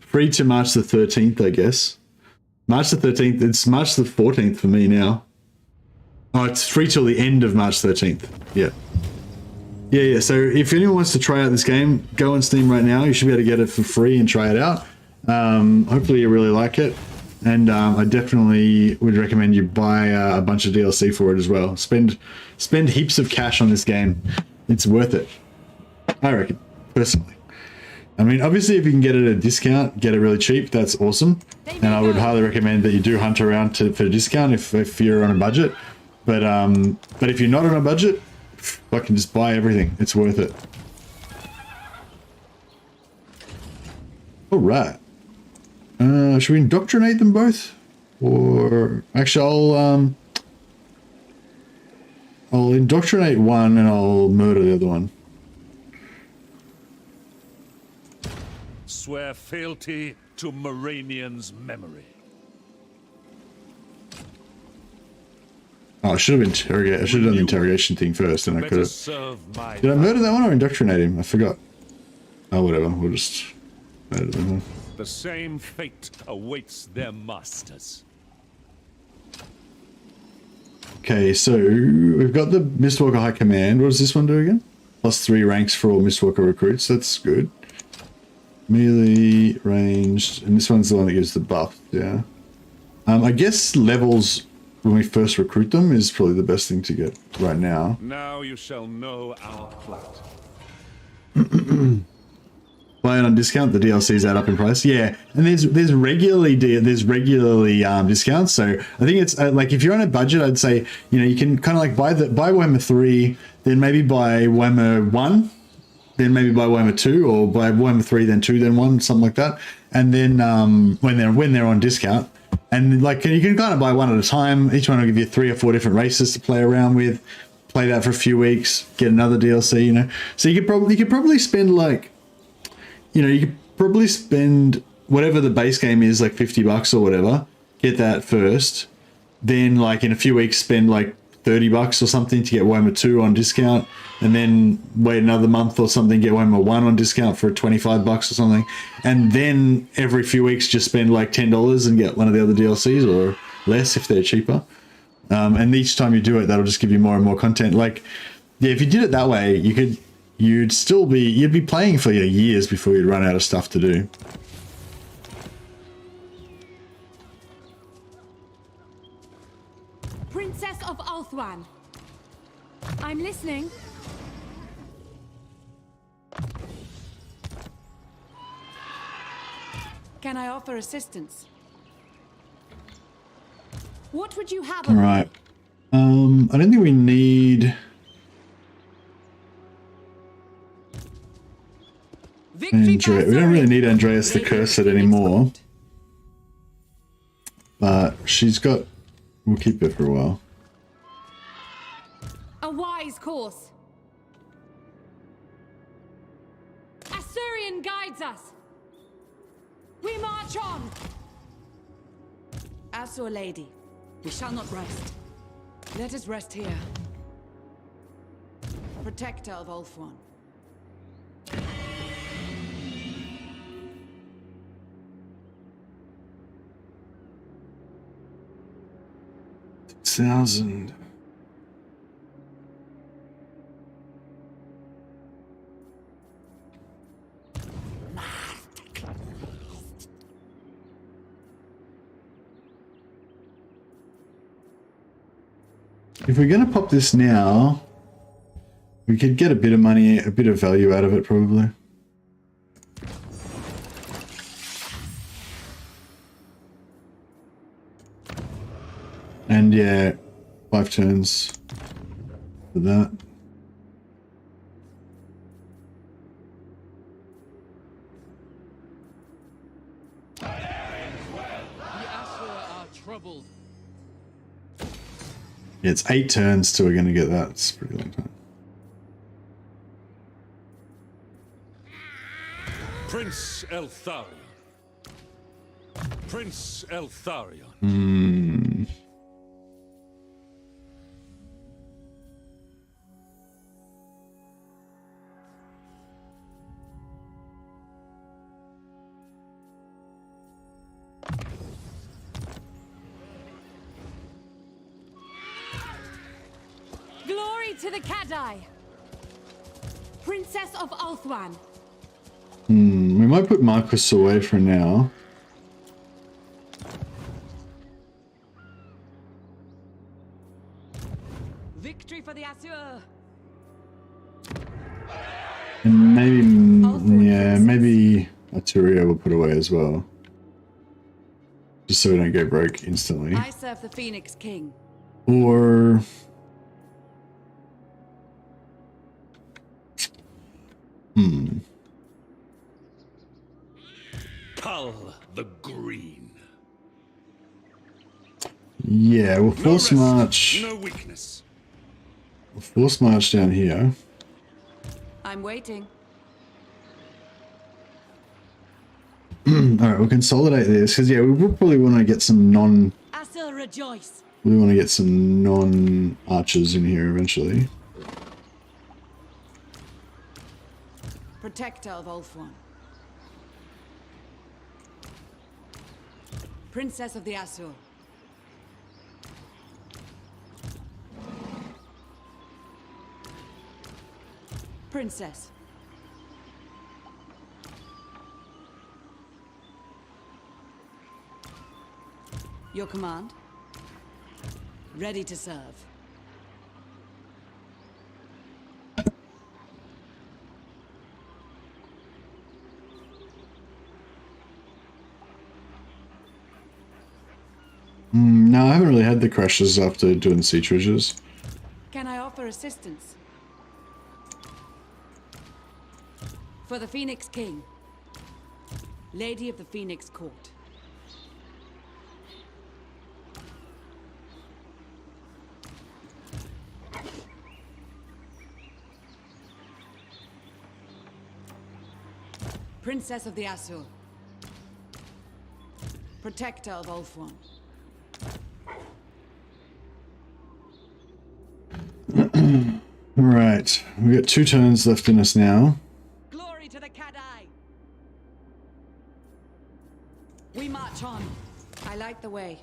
Free to March the 13th, I guess. March the 13th. It's March the 14th for me now. Oh, it's free till the end of March 13th. Yeah. Yeah. So if anyone wants to try out this game, go on Steam right now. You should be able to get it for free and try it out. Hopefully you really like it. And I definitely would recommend you buy a bunch of DLC for it as well. Spend heaps of cash on this game. It's worth it, I reckon, personally. I mean, obviously, if you can get it at a discount, get it really cheap, that's awesome. And I would highly recommend that you do hunt around for a discount if you're on a budget. But if you're not on a budget, fucking just buy everything. It's worth it. All right. Should we indoctrinate them both? Or actually, I'll indoctrinate one and I'll murder the other one. Swear fealty to Moranian's memory. Oh, I should have interrogated. I should have done the interrogation thing first, and I could have. Did I murder that one or indoctrinate him? I forgot. Oh, whatever. We'll just murder them. The same fate awaits their masters. Okay, so we've got the Mystwalker High Command. What does this one do again? +3 ranks for all Mystwalker recruits. That's good. Melee, ranged, and this one's the one that gives the buff. Yeah. I guess levels when we first recruit them is probably the best thing to get right now. Now you shall know our plight. Buy it on discount. The DLCs add up in price. Yeah, and there's regularly discounts. So I think it's like if you're on a budget, I'd say you can kind of like buy Warhammer 3, then maybe buy Warhammer 1, then maybe buy Warhammer 2, or buy Warhammer 3, then 2, then 1, something like that. And then when they're on discount, and like you can kind of buy one at a time. Each one will give you 3 or 4 different races to play around with. Play that for a few weeks, get another DLC. So you could probably spend like. You could probably spend whatever the base game is, like $50 or whatever, get that first. Then like in a few weeks, spend like $30 or something to get Warhammer 2 on discount. And then wait another month or something, get Warhammer 1 on discount for $25 or something. And then every few weeks, just spend like $10 and get one of the other DLCs or less if they're cheaper. And each time you do it, that'll just give you more and more content. Like, yeah, if you did it that way, you'd be playing for years before you'd run out of stuff to do. Princess of Ulthuan. I'm listening. Can I offer assistance? What would you have? All right. I don't think we need. We don't really need Andreas the Cursed anymore. But we'll keep it for a while. A wise course. Asurion guides us. We march on! Azure Lady, we shall not rest. Let us rest here. Protector of Ulthuan. $1,000. If we're going to pop this now, we could get a bit of money, a bit of value out of it probably. And yeah, 5 turns for that. The Asur are troubled. Yeah, it's 8 turns till we're going to get that. It's a pretty long time. Prince Eltharion. Prince Eltharion. Hmm. Glory to the Kadai! Princess of Ulthuan. We might put Marcus away for now. Victory for the Azure! And maybe, yeah, maybe Arturia will put away as well. Just so we don't go broke instantly. I serve the Phoenix King. Or... Cull the Green. Yeah, we'll force march. No weakness. We'll force march down here. I'm waiting. Alright, we'll consolidate this, because yeah, we will probably want to get some Azure rejoice. we want to get some non-archers in here eventually. Protector of Ulthuan. Princess of the Azure. Princess. Your command? Ready to serve. No, I haven't really had the crashes after doing the siege ridges. Can I offer assistance? For the Phoenix King. Lady of the Phoenix Court. Princess of the Azure. Protector of Ulthuan. Right, we got 2 turns left in us now. Glory to the Kadai! We march on. I light the way.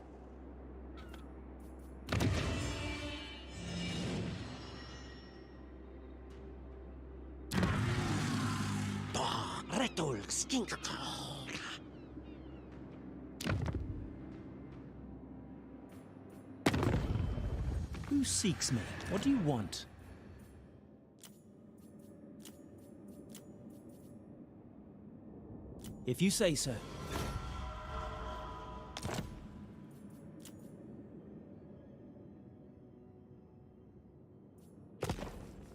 Who seeks me? What do you want? If you say so.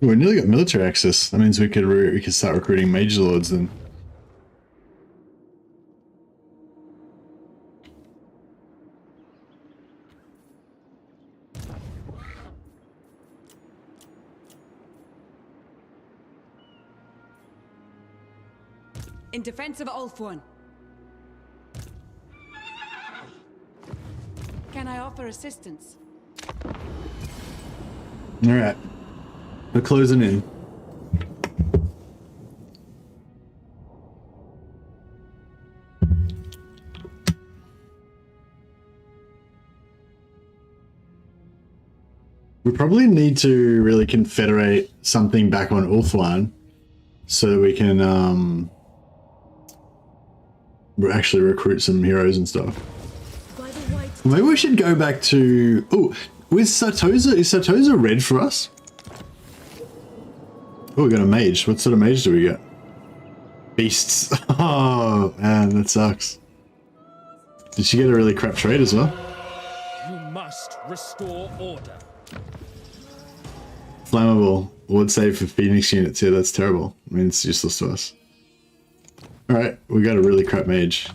We nearly got military access. That means we could start recruiting mage lords then. In defense of Ulthuan. can I offer assistance? All right, we're closing in. We probably need to really confederate something back on Ulthuan so that we can actually recruit some heroes and stuff. Maybe we should go back to... Oh, with Sartosa, is Sartosa red for us? Oh, we got a mage. What sort of mage do we get? Beasts. Oh, man, that sucks. Did she get a really crap trade as well? You must restore order. Flammable. Ward save for Phoenix units. Yeah, that's terrible. I mean, it's useless to us. Alright, we got a really crap mage.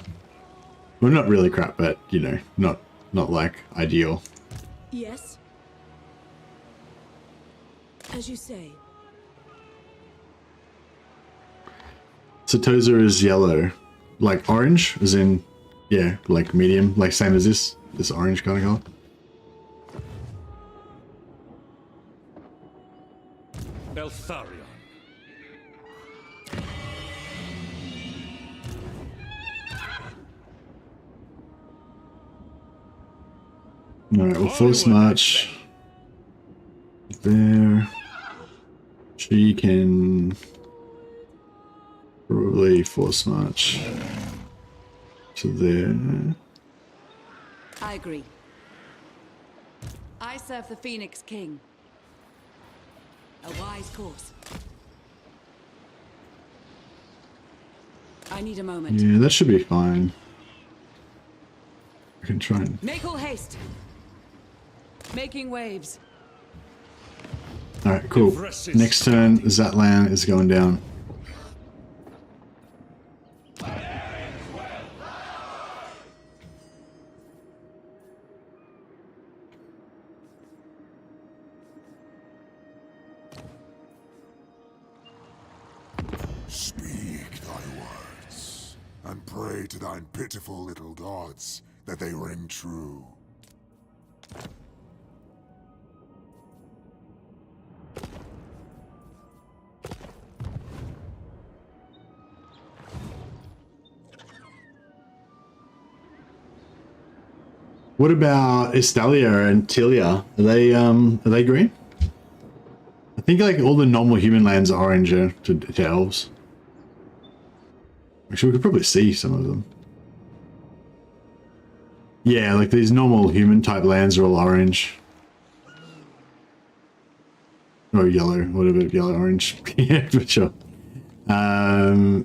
Well, not really crap, but, you know, not like ideal. Yes. As you say. Sartosa is yellow. Like orange, as in, yeah, like medium, like same as this orange kind of color. Eltharion. Alright, we'll force march there. She can probably force march to there. I agree. I serve the Phoenix King. A wise course. I need a moment. Yeah, that should be fine. I can try and... Make all haste. Making waves. Alright, cool. Next turn, Zatlan is going down. Speak thy words, and pray to thine pitiful little gods that they ring true. What about Estalia and Tilia? Are they green? I think like all the normal human lands are orange to elves. Actually, we could probably see some of them. Yeah, like these normal human type lands are all orange. Or yellow, whatever, yellow, orange. Yeah, for sure. Yeah,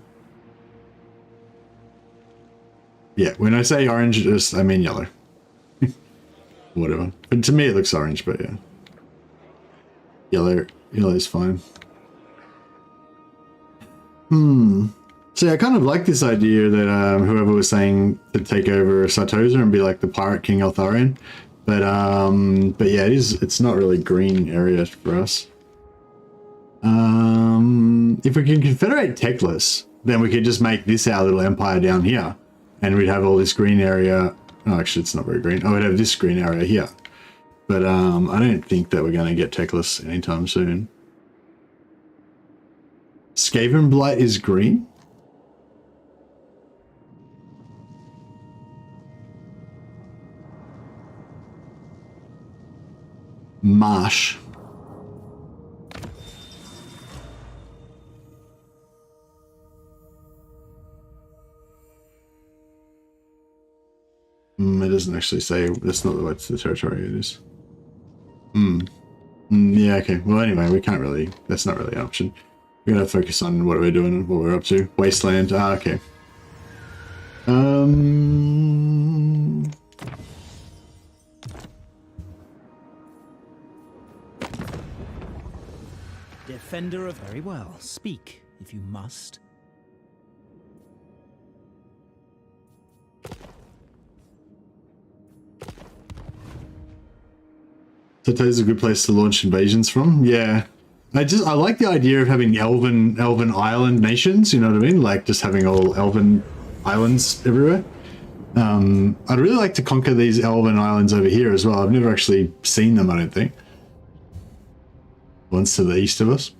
when I say orange, I mean yellow. Whatever. But to me it looks orange, but yeah. Yellow is fine. So yeah, I kind of like this idea that whoever was saying to take over Sartosa and be like the Pirate King Eltharion. But yeah, it's not really green area for us. If we can confederate Teclis, then we could just make this our little empire down here. And we'd have all this green area. Oh, actually, it's not very green. Oh, we'd have this green area here. But I don't think that we're going to get Teclis anytime soon. Skaven Blight is green? Marsh. It doesn't actually say. That's not what's the territory it is. Yeah, okay. Well, anyway, we can't really. That's not really an option. We're gonna focus on what we're doing and what we're up to. Wasteland. Ah, okay. Defender of... Very well. Speak, if you must. Sartosa's a good place to launch invasions from. Yeah. I like the idea of having elven island nations, you know what I mean? Like just having all elven islands everywhere. I'd really like to conquer these elven islands over here as well. I've never actually seen them, I don't think. One's to the east of us.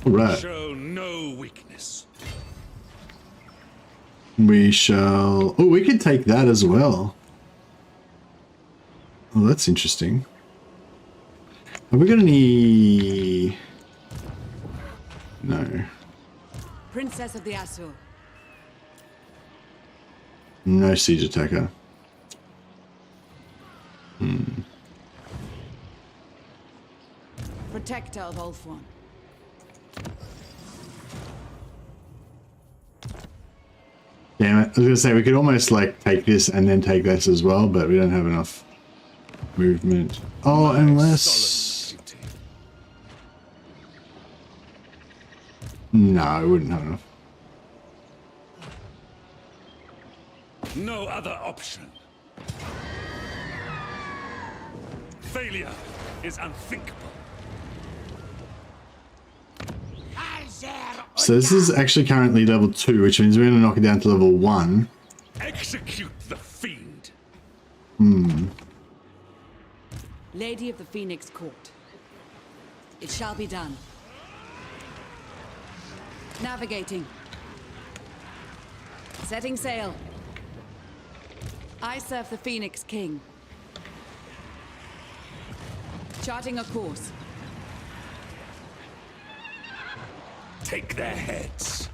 Right. Show no weakness. We shall... Oh, we could take that as well. Oh, that's interesting. Have we got any... No. Princess of the Asur. No siege attacker. Protector of Ulthuan. Damn it. I was going to say, we could almost like take this and then take this as well, but we don't have enough movement. Oh, unless... No, I wouldn't have enough. No other option. Failure is unthinkable. So this is actually currently level 2, which means we're going to knock it down to level 1. Execute the fiend. Lady of the Phoenix Court. It shall be done. Navigating. Setting sail. I serve the Phoenix King. Charting a course. Take their heads.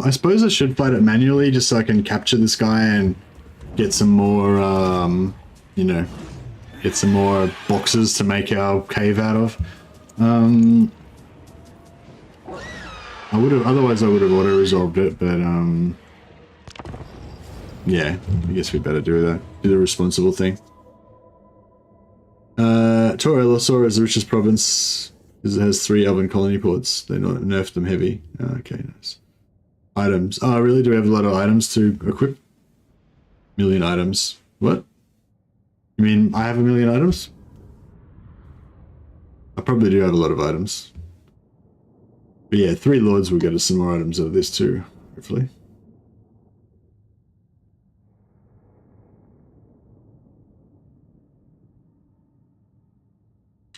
I suppose I should fight it manually just so I can capture this guy and get some more, you know, get some more boxes to make our cave out of. Otherwise I would have auto-resolved it, but, yeah, I guess we better do that. Do the responsible thing. Tor Yvresse is the richest province because it has 3 elven colony ports. They nerfed them heavy. Okay, nice. Items. Oh, really? Do we have a lot of items to equip? 1,000,000 items. What? You mean I have 1,000,000 items? I probably do have a lot of items. But yeah, 3 lords will get us some more items out of this too, hopefully.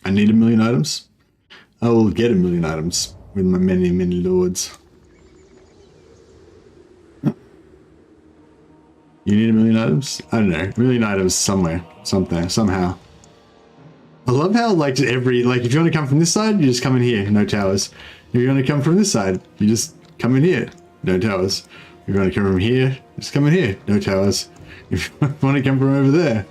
I need 1,000,000 items. I will get 1,000,000 items with my many, many lords. You need 1,000,000 items? I don't know. 1,000,000 items somewhere, something, somehow. I love how like if you want to come from this side, you just come in here, no towers. If you want to come from this side, you just come in here, no towers. If you want to come from here, just come in here, no towers. If you want to come from over there,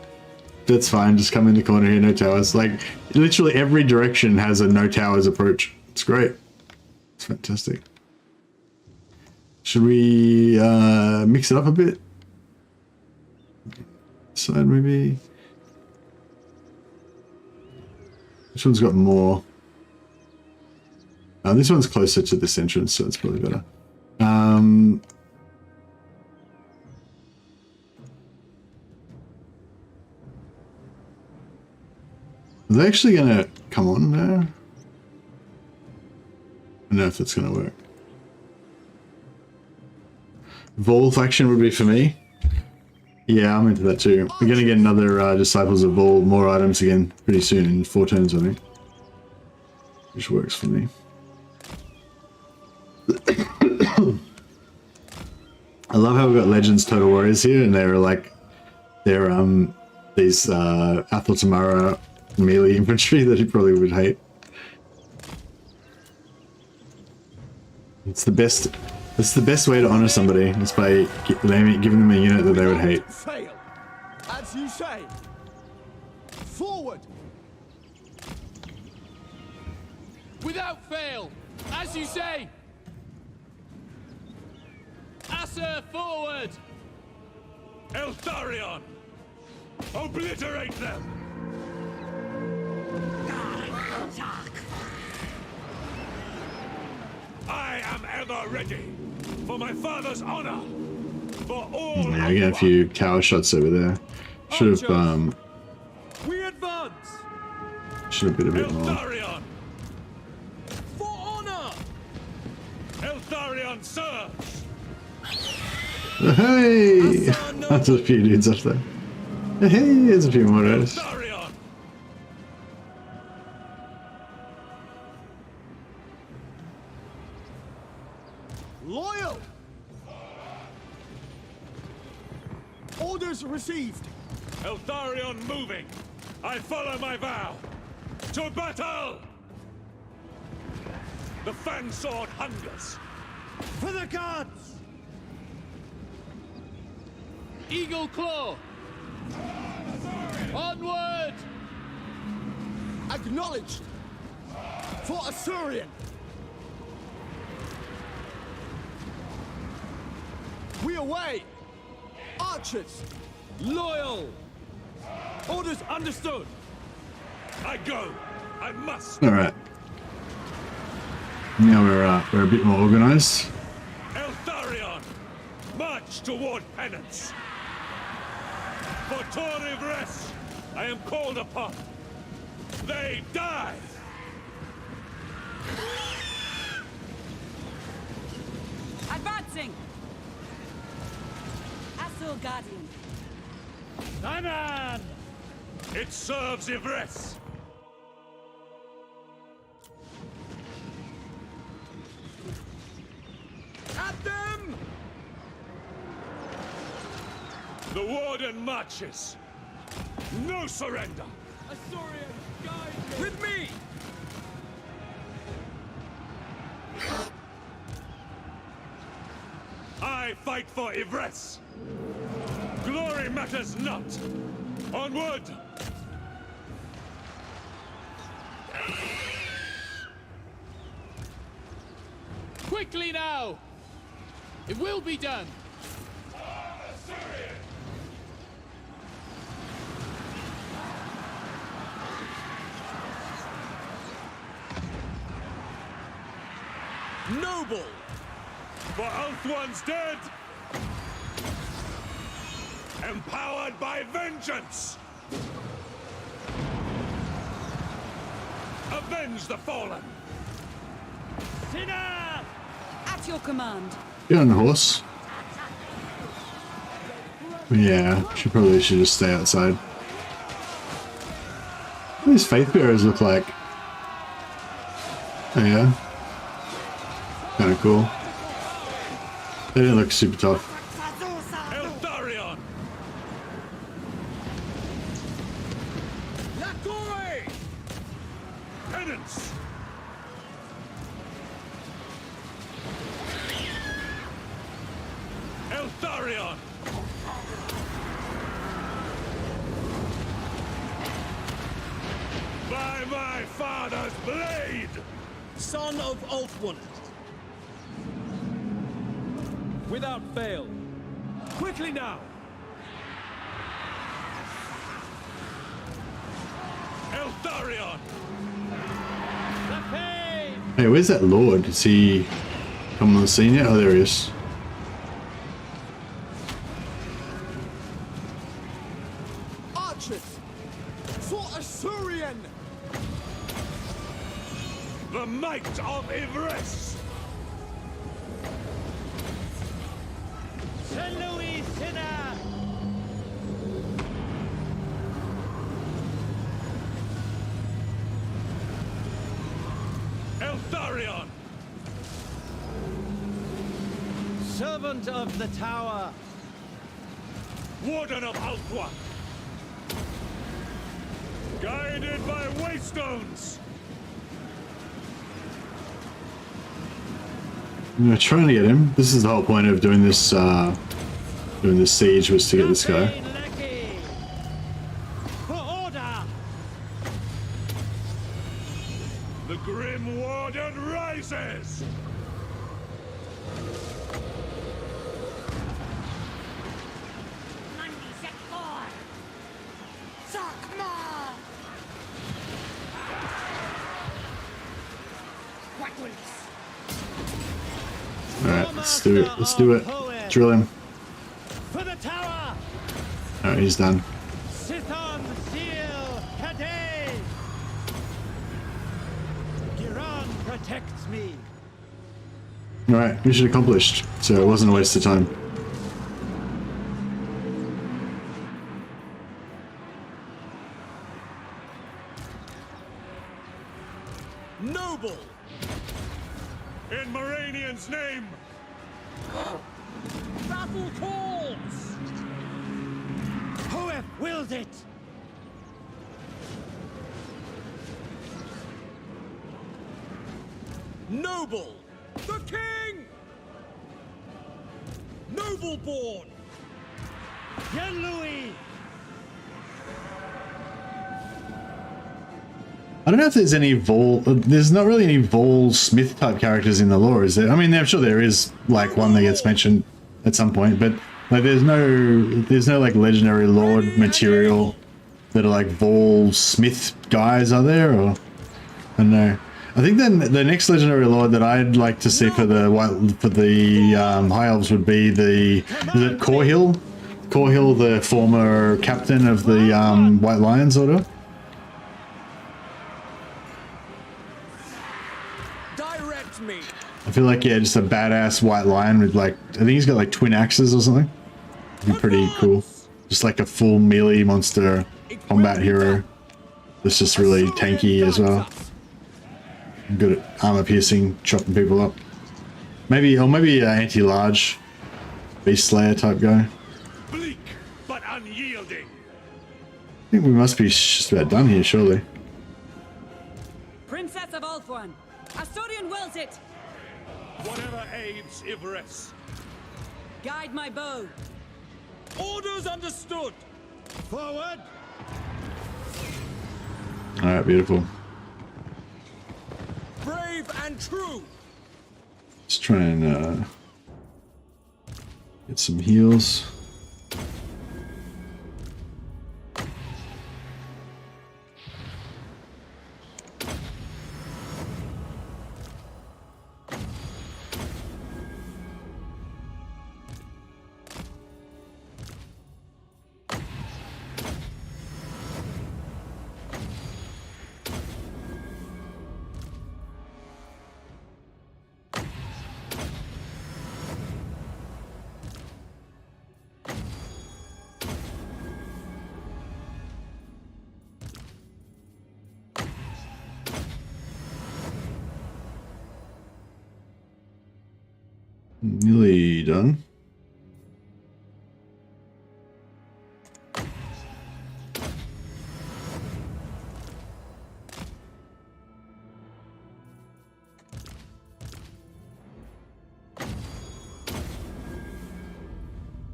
that's fine, just come in the corner here, no towers. Like, literally every direction has a no towers approach. It's great. It's fantastic. Should we mix it up a bit? Side maybe. This one's got more. This one's closer to this entrance, so it's probably better. Are they actually gonna come on there? I don't know if that's gonna work. Vol faction would be for me. Yeah, I'm into that too. We're gonna get another Disciples of Vol, more items again pretty soon in 4 turns, I think. Which works for me. I love how we've got Legends Total Warriors here, and they're like, they're these Athel Tamara melee infantry that he probably would hate. It's the best. It's the best way to honor somebody. Is by giving them a unit that they would hate. Fail, as you say. Forward. Without fail, as you say. Yasser, forward! Eltharion! Obliterate them! I am ever ready for my father's honor. For all. Yeah, I got a few tower shots over there. Should have We advance! should have been a bit more. Eltharion! For honor! Eltharion serves! Hey! That's a few dudes up there. Hey, there's a few more guys. Eltharion! Loyal! Orders received. Eltharion moving! I follow my vow! To battle! The fan sword hungers! For the gods! Eagle Claw! Onward! Acknowledged. For Assyrian. We away. Archers. Loyal! Orders understood! I go! I must! Alright. Now we're a bit more organized. Eltharion! March toward penance! For Tor Yvresse, I am called upon! They die! Advancing! Assur Guardian. Anan! It serves Yvresse! At them! The Warden marches! No surrender! Assyrian, guide me! With me! I fight for Yvresse! Glory matters not! Onward! Quickly now! It will be done! Noble! For Ulthuan's dead! Empowered by vengeance! Avenge the fallen! Sinner! At your command. Get on the horse. Yeah, she probably should just stay outside. What do these faith bearers look like? Oh yeah. Kinda cool. They didn't look super tough. Eltharion! Lakore! Penance! Eltharion! By my father's blade! Son of Ulthuan. Without fail. Quickly now! Eltharion! The pain! Hey, where's that lord? Is he come on the scene yet? Oh, there he is. Archers. For Assyrian. The might of Yvresse! Saint Louis, sinner! Eltharion! Servant of the tower! Warden of Ulthuan! Guided by waystones! I'm trying to get him. This is the whole point of doing this siege, was to get this guy. For order! The Grim Warden rises! Let's do it. Let's do it. Drill him. For the tower! Oh, he's done. Sithon Seal Kade! Giran protects me. Alright, mission accomplished. So it wasn't a waste of time. Noble! In Moranian's name! Battle calls! Who have willed it? Noble! The king! Noble born! Yen Louis! I don't know if there's any there's not really any Vol Smith type characters in the lore, is there? I mean, I'm sure there is like one that gets mentioned at some point, but like there's no like legendary lord material that are like Vol Smith guys, are there? Or I don't know. I think then the next legendary lord that I'd like to see for the High Elves would be is it Corhill? Corhill, the former captain of the White Lions Order. Me. I feel like, yeah, just a badass white lion with like, I think he's got like twin axes or something. It'd be pretty cool. Just like a full melee monster combat hero that's just really tanky as well. Good at armor piercing, chopping people up. Maybe anti-large beast slayer type guy. Bleak but unyielding. I think we must be just about done here, surely. Princess of Ulthuan, Asturian wills it. Whatever aids Yvresse. Guide my bow. Orders understood. Forward. All right, beautiful. Brave and true. Let's try and get some heals. Nearly done.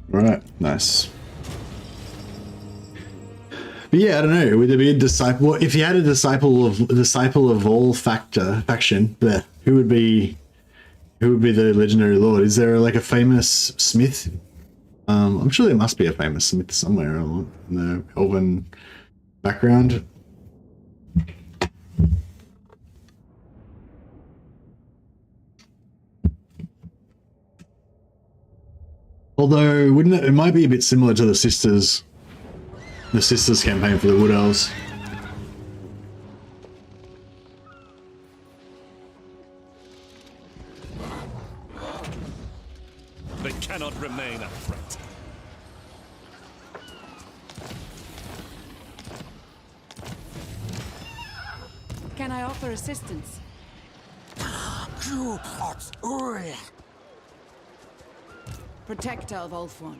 Right, nice. But yeah, I don't know. Would there be a disciple? If you had a disciple of all faction, who would be the legendary lord? Is there like a famous smith? I'm sure there must be a famous smith somewhere in the Elven background. Although, wouldn't it might be a bit similar to the Sisters campaign for the Wood Elves. They cannot remain a threat. Can I offer assistance? Protector of Ulthuan.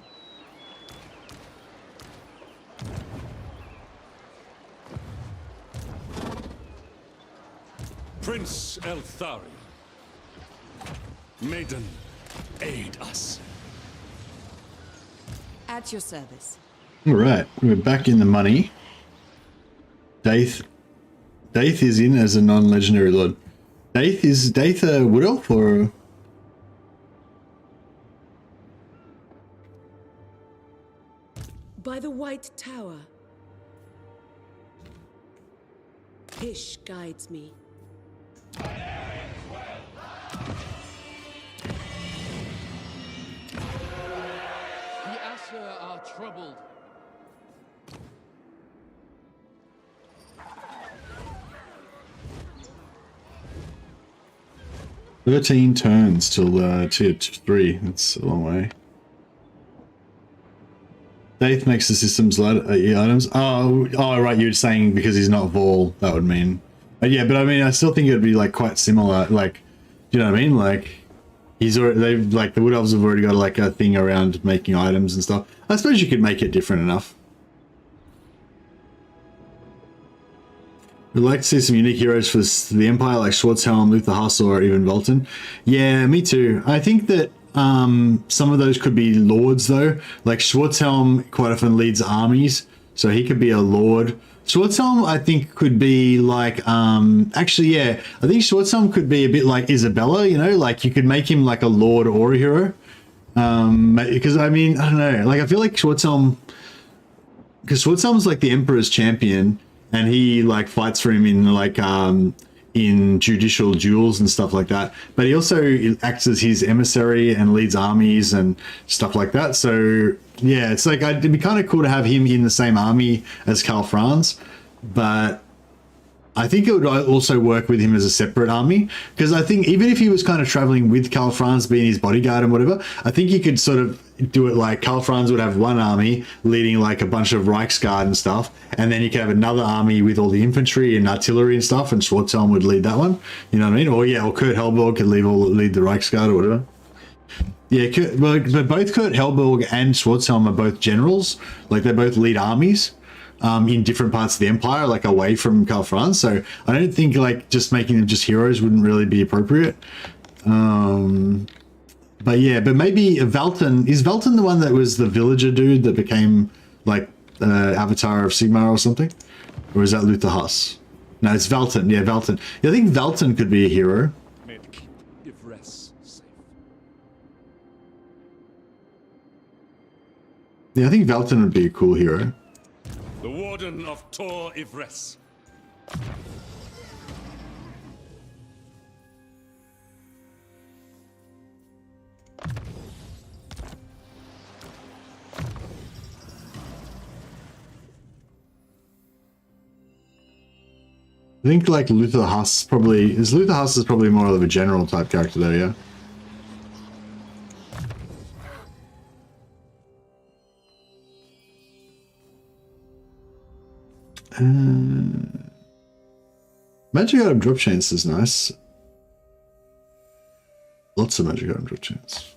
Prince Eltharion. Maiden, aid us. At your service. All right, we're back in the money. Daith is in as a non-legendary lord. Is Daith a wood elf or? By the White Tower. Hish guides me. are troubled. 13 turns till tier 3. That's a long way. Faith makes the system's items. Oh, right. You're saying because he's not Vol, that would mean. Yeah, but I mean, I still think it'd be like quite similar. Like, do you know what I mean? Like, he's already, they've like the Wood Elves have already got like a thing around making items and stuff. I suppose you could make it different enough. We'd like to see some unique heroes for the Empire, like Schwarzhelm, Luther Huss, or even Velton. Yeah, me too. I think that some of those could be lords though. Like Schwarzhelm quite often leads armies, so he could be a lord. Schwarzhelm I think could be like actually yeah, I think Schwarzhelm could be a bit like Isabella, you know, like you could make him like a lord or a hero. Because I mean, I don't know, like I feel like Schwarzhelm, because Schwarzhelm's like the Emperor's champion and he like fights for him in like in judicial duels and stuff like that, but he also acts as his emissary and leads armies and stuff like that. So yeah, it's like it'd be kind of cool to have him in the same army as Karl Franz, but I think it would also work with him as a separate army, because I think even if he was kind of traveling with Karl Franz being his bodyguard and whatever, I think you could sort of do it like Karl Franz would have one army leading like a bunch of Reichsguard and stuff, and then you could have another army with all the infantry and artillery and stuff, and Schwarzhelm would lead that one. You know what I mean? Or yeah, or Kurt Helborg could lead the Reichsguard or whatever. Yeah, but both Kurt Helborg and Schwarzhelm are both generals. Like they both lead armies in different parts of the Empire, like away from Karl Franz. So I don't think like just making them just heroes wouldn't really be appropriate. But yeah, but maybe Velton, is Velton the one that was the villager dude that became like Avatar of Sigmar or something? Or is that Luther Huss? No, it's Velton. Yeah, Velton. Yeah, I think Velton could be a hero. Yvresse safe. Yeah, I think Velton would be a cool hero. The Warden of Tor Yvresse. I think like Luther Huss probably is. Luther Huss is probably more of a general type character though, yeah. Magic item drop chance is nice. Lots of magic item drop chance.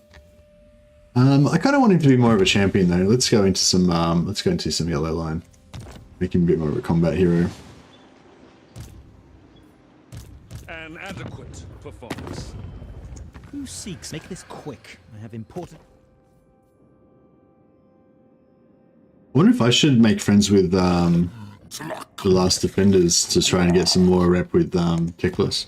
I kind of want him to be more of a champion though. Let's go into some yellow line. Make him a bit more of a combat hero. An adequate performance. Who seeks? Make this quick. I have important. I wonder if I should make friends with the Last Defenders to try and get some more rep with Teclis.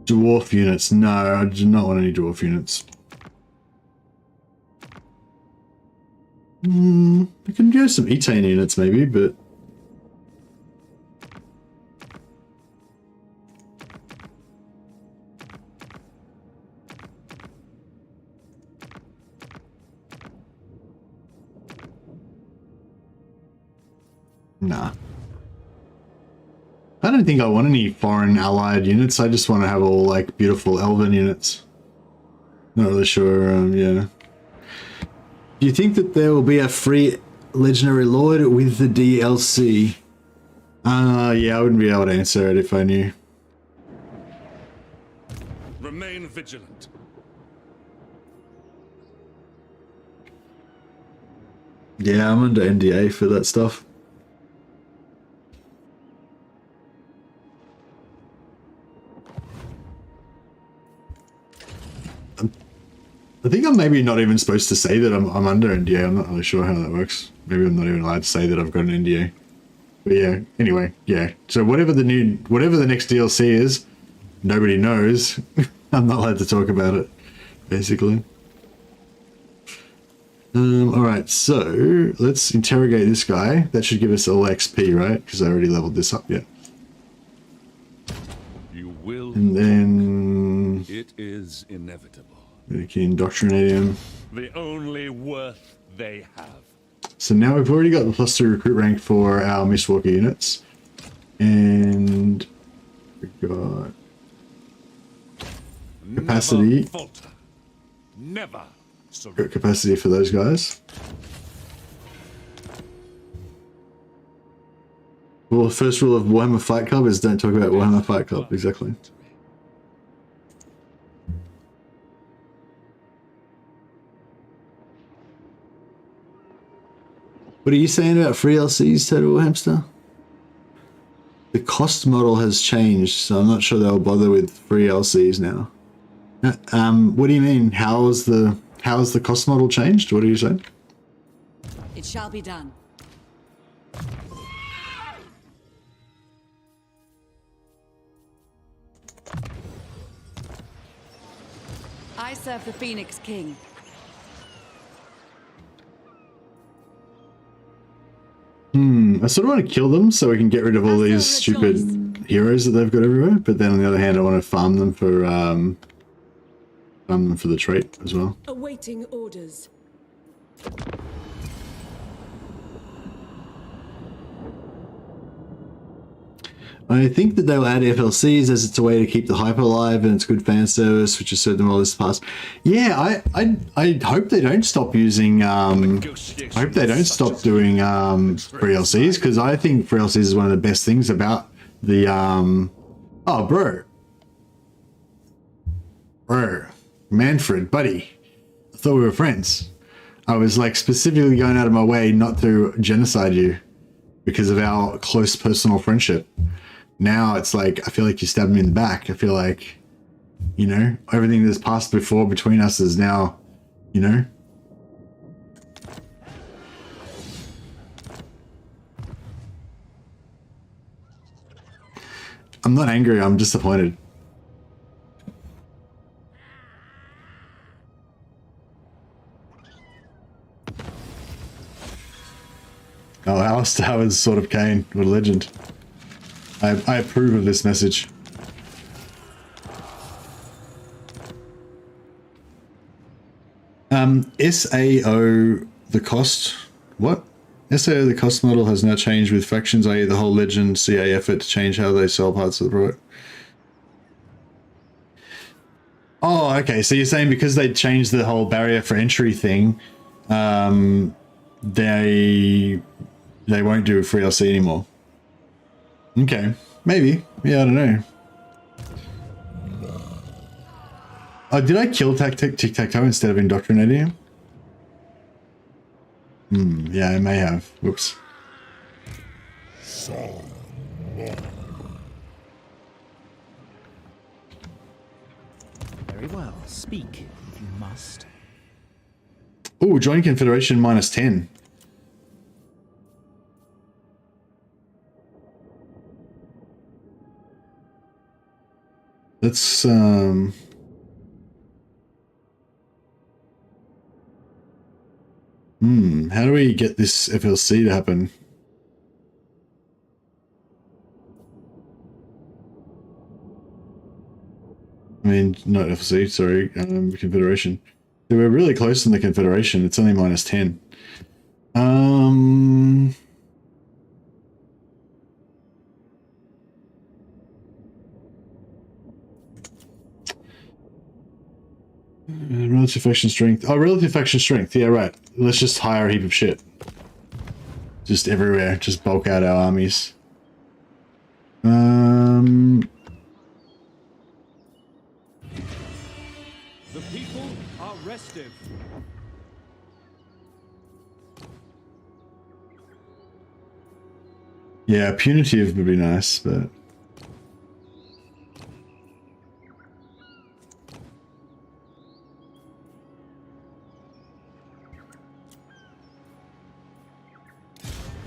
Dwarf units. No, I do not want any dwarf units. We can do some Etain units maybe, but nah. I don't think I want any foreign allied units. I just want to have all like beautiful elven units. Not really sure, yeah. Do you think that there will be a free legendary lord with the DLC? Yeah, I wouldn't be able to answer it if I knew. Remain vigilant. Yeah, I'm under NDA for that stuff. I think I'm maybe not even supposed to say that I'm under NDA. I'm not really sure how that works. Maybe I'm not even allowed to say that I've got an NDA. But yeah, anyway, yeah. So whatever the next DLC is, nobody knows. I'm not allowed to talk about it, basically. All right, so let's interrogate this guy. That should give us all XP, right? Because I already leveled this up yet. You will. And then It is inevitable. we can indoctrinate him. The only worth they have. So now we've already got the +2 recruit rank for our Mystwalker units. And we've got capacity. Never falter. Never. Got capacity for those guys. Well, the first rule of Warhammer Fight Club is don't talk about Warhammer Fight Club. Exactly. What are you saying about free LCs, Total Hamster? The cost model has changed, so I'm not sure they'll bother with free LCs now. What do you mean? How's the cost model changed? What are you saying? It shall be done. I serve the Phoenix King. I sort of want to kill them so we can get rid of all these stupid heroes that they've got everywhere. But then on the other hand, I want to farm them for the trait as well. Awaiting orders. I think that they'll add FLCs as it's a way to keep the hype alive, and it's good fan service, which has served them all this past. Yeah, I hope they don't stop using. I hope they don't stop doing free LCs, because I think free LCs is one of the best things about the. Oh, bro, Manfred, buddy, I thought we were friends. I was like specifically going out of my way not to genocide you because of our close personal friendship. Now it's like, I feel like you stabbed me in the back. I feel like, you know, everything that's passed before between us is now, you know. I'm not angry, I'm disappointed. Oh, Alistair was sort of Kane. What a legend. I approve of this message. SAO, the cost. What? SAO, the cost model has now changed with factions, i.e. the whole legend CA effort to change how they sell parts of the product. Oh, okay. So you're saying because they changed the whole barrier for entry thing, they won't do a free LC anymore. Okay, maybe. Yeah, I don't know. Oh, did I kill Tic-Tac-Toe instead of indoctrinating him? Yeah, I may have. Whoops. Very well. Speak, if you must. Oh, join Confederation -10. Let's how do we get this FLC to happen? I mean, not FLC, sorry, Confederation. So we're really close in the Confederation. It's only -10. Relative faction strength. Oh, relative faction strength. Yeah, right. Let's just hire a heap of shit. Just everywhere. Just bulk out our armies. The people are restive. Yeah, punitive would be nice, but...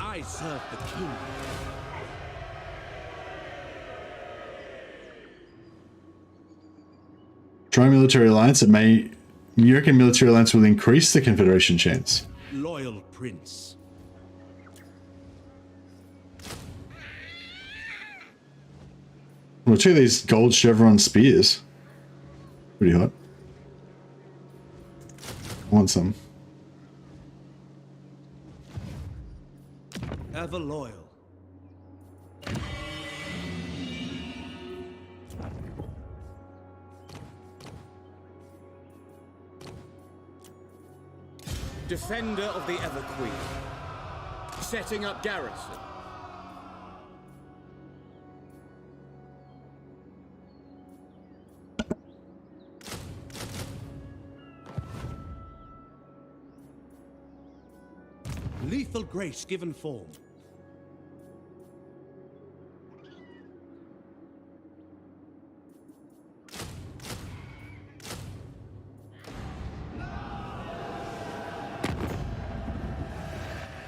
I serve the king. Try military alliance. It may you reckon military alliance will increase the Confederation chance? Loyal prince. Well, check these gold chevron spears. Pretty hot. I want some. Ever loyal. Defender of the Everqueen. Setting up garrison. Lethal grace given form.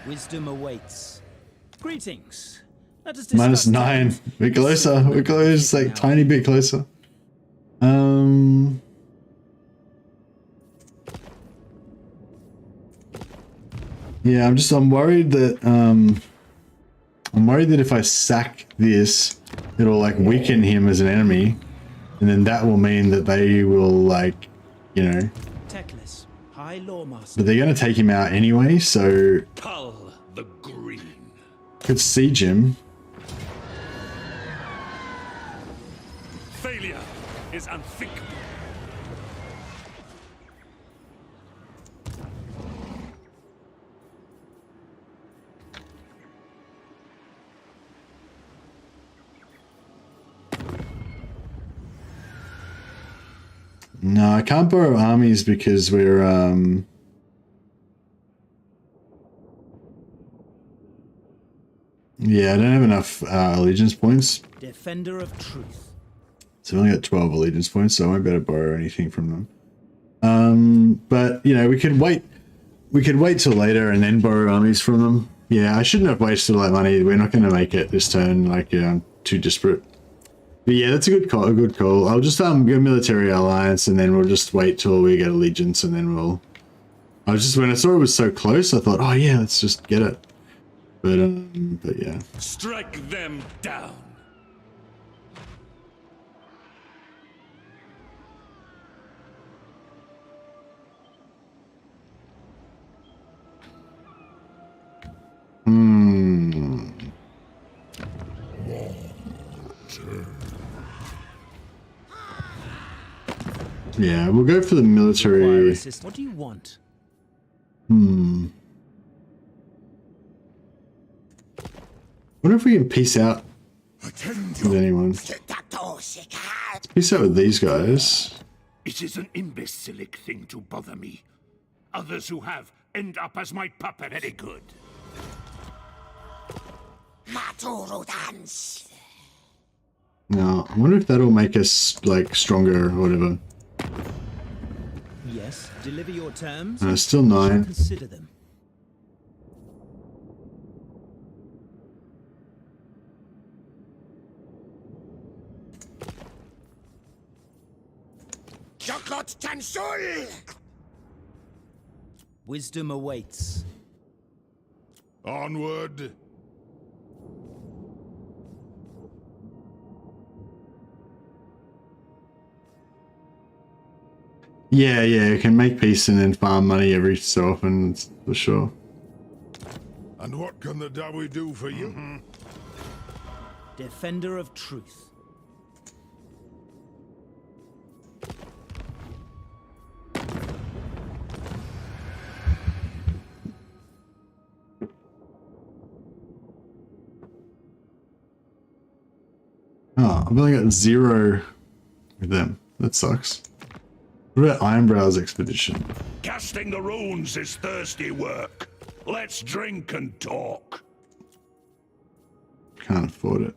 Wisdom awaits. Greetings. Let us -9. We're closer. We're close. Like tiny bit closer. Yeah, I'm worried that if I sack this, it'll like weaken him as an enemy, and then that will mean that they will like, you know. Teclis, High Loremasters. But they're gonna take him out anyway, so Cull the green. could siege him. Failure is unthinkable. No, I can't borrow armies because we're yeah, I don't have enough allegiance points. Defender of truth. So I've only got 12 allegiance points, so I won't be able to borrow anything from them. But you know, we could wait till later and then borrow armies from them. Yeah, I shouldn't have wasted all that money. We're not going to make it this turn. Like, yeah, I'm too disparate. But yeah, that's a good call. A good call. I'll just go military alliance, and then we'll just wait till we get allegiance, and then we'll. I was just when I saw it was so close, I thought, oh yeah, let's just get it. But yeah. Strike them down. Yeah, we'll go for the military. What do you want? Wonder if we can peace out with anyone. Let's peace out with these guys. It is an imbecilic thing to bother me. Others who have end up as my puppet. Very good. No, I wonder if that'll make us like stronger or whatever. Yes, deliver your terms. Still 9. Consider them. Wisdom awaits. Onward. Yeah, you can make peace and then farm money every so often, for sure. And what can the Dawi do for you? Defender of truth. Oh, I've only got 0 with them. That sucks. What about Ironbrow's expedition? Casting the runes is thirsty work. Let's drink and talk. Can't afford it.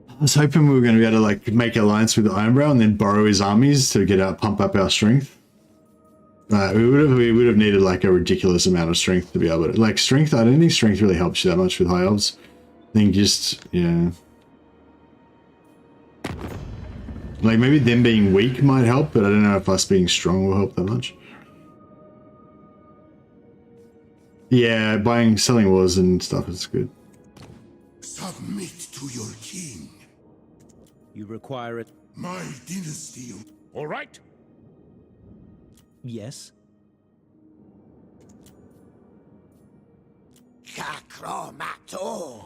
I was hoping we were going to be able to like make alliance with Ironbrow and then borrow his armies to get pump up our strength. We would have needed like a ridiculous amount of strength to be able to like strength. I don't think strength really helps you that much with high elves. I think just yeah. Like maybe them being weak might help, but I don't know if us being strong will help that much. Yeah, selling wars and stuff is good. Submit to your king. You require it. My dynasty. All right. Yes. Kakromator.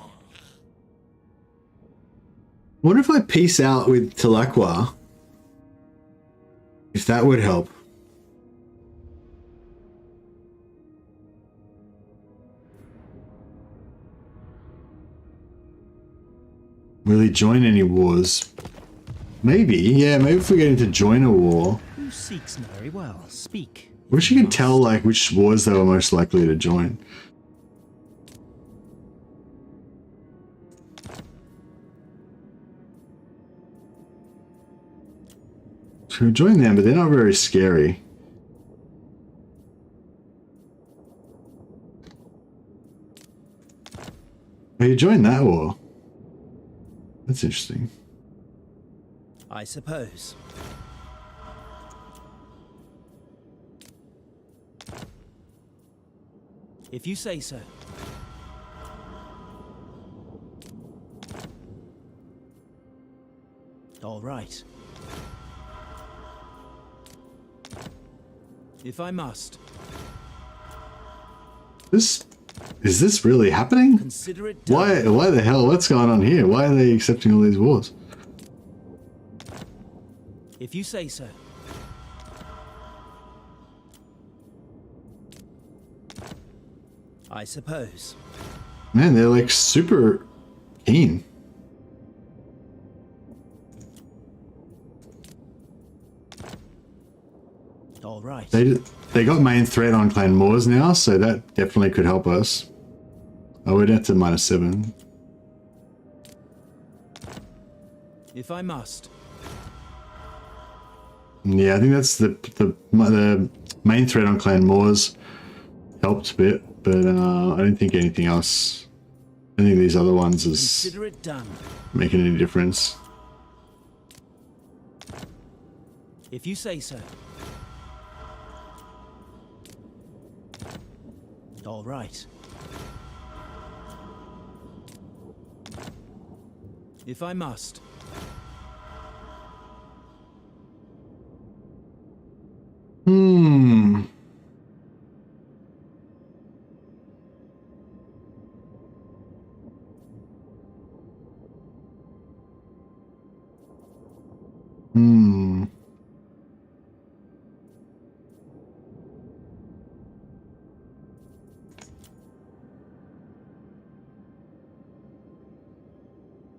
What if I peace out with Telakwa? If that would help. Will he join any wars? Maybe, yeah, maybe if we're going to join a war. Who seeks very well, speak. I wish you could tell like which wars they were most likely to join. So join them, but they're not very scary. Oh, you joined that war. That's interesting. I suppose. If you say so. All right. If I must. Is this really happening? Consider it done. Why the hell? What's going on here? Why are they accepting all these wars? If you say so. I suppose. Man, they're like super keen. All right. They got main threat on Clan Moors now, so that definitely could help us. Oh, we're down to -7. If I must. Yeah, I think that's the main threat on Clan Moors helped a bit, but I don't think anything else. I think these other ones is Consider it done. making any difference. If you say so. All right. If I must.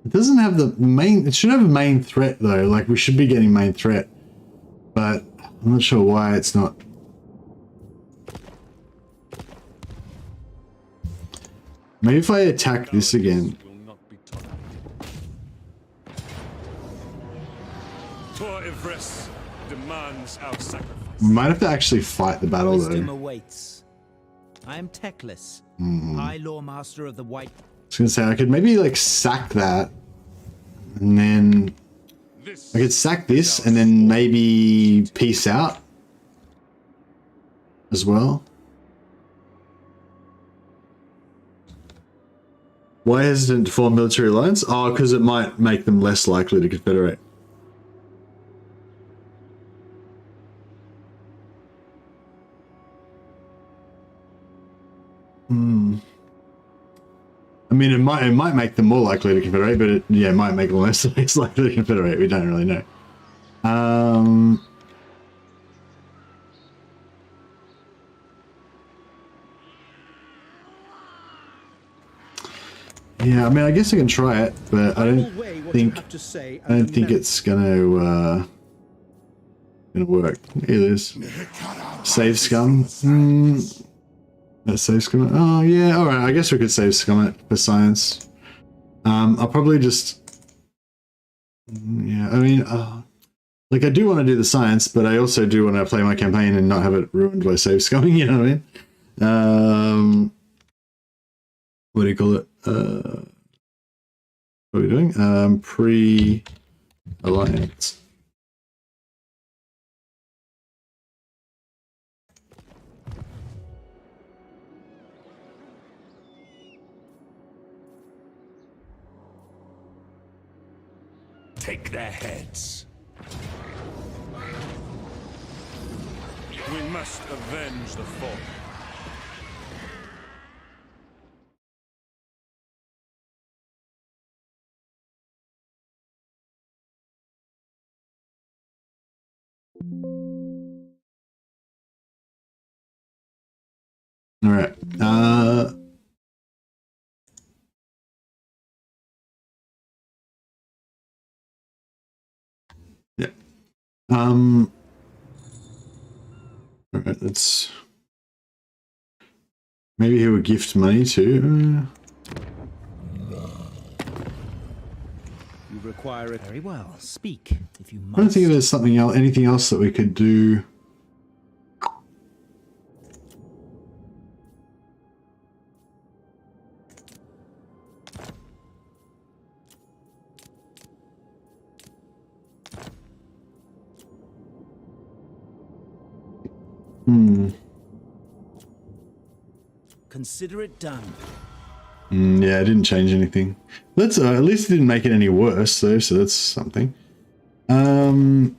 It doesn't have the main, it should have a main threat though, like we should be getting main threat, but I'm not sure why it's not. Maybe if I attack this again. Tor Yvresse demands our sacrifice. We might have to actually fight the battle Wisdom though. awaits. I am Teclis, Hmm. High Loremaster of the White. I was gonna say I could maybe like sack that, and then I could sack this, and then maybe peace out as well. Why hesitant to form military alliance? Oh, because it might make them less likely to confederate. I mean, it might make them more likely to confederate, but it might make them less likely to confederate. We don't really know. Yeah, I mean, I guess I can try it, but I don't think it's gonna work. Here it is. Save scum. Let's save scum. Oh yeah, all right. I guess we could save scum it for science. I'll probably just. Yeah, I mean, like I do want to do the science, but I also do want to play my campaign and not have it ruined by save scumming. You know what I mean? What do you call it? What are we doing? Pre-alliance. take their heads. We must avenge the fallen. All right. Yeah. All right. Let's maybe he would gift money to. You require it very well. Speak if you must. I don't think there's something else, anything else that we could do. Consider it done. Yeah, it didn't change anything. Let's at least it didn't make it any worse though, so that's something. Might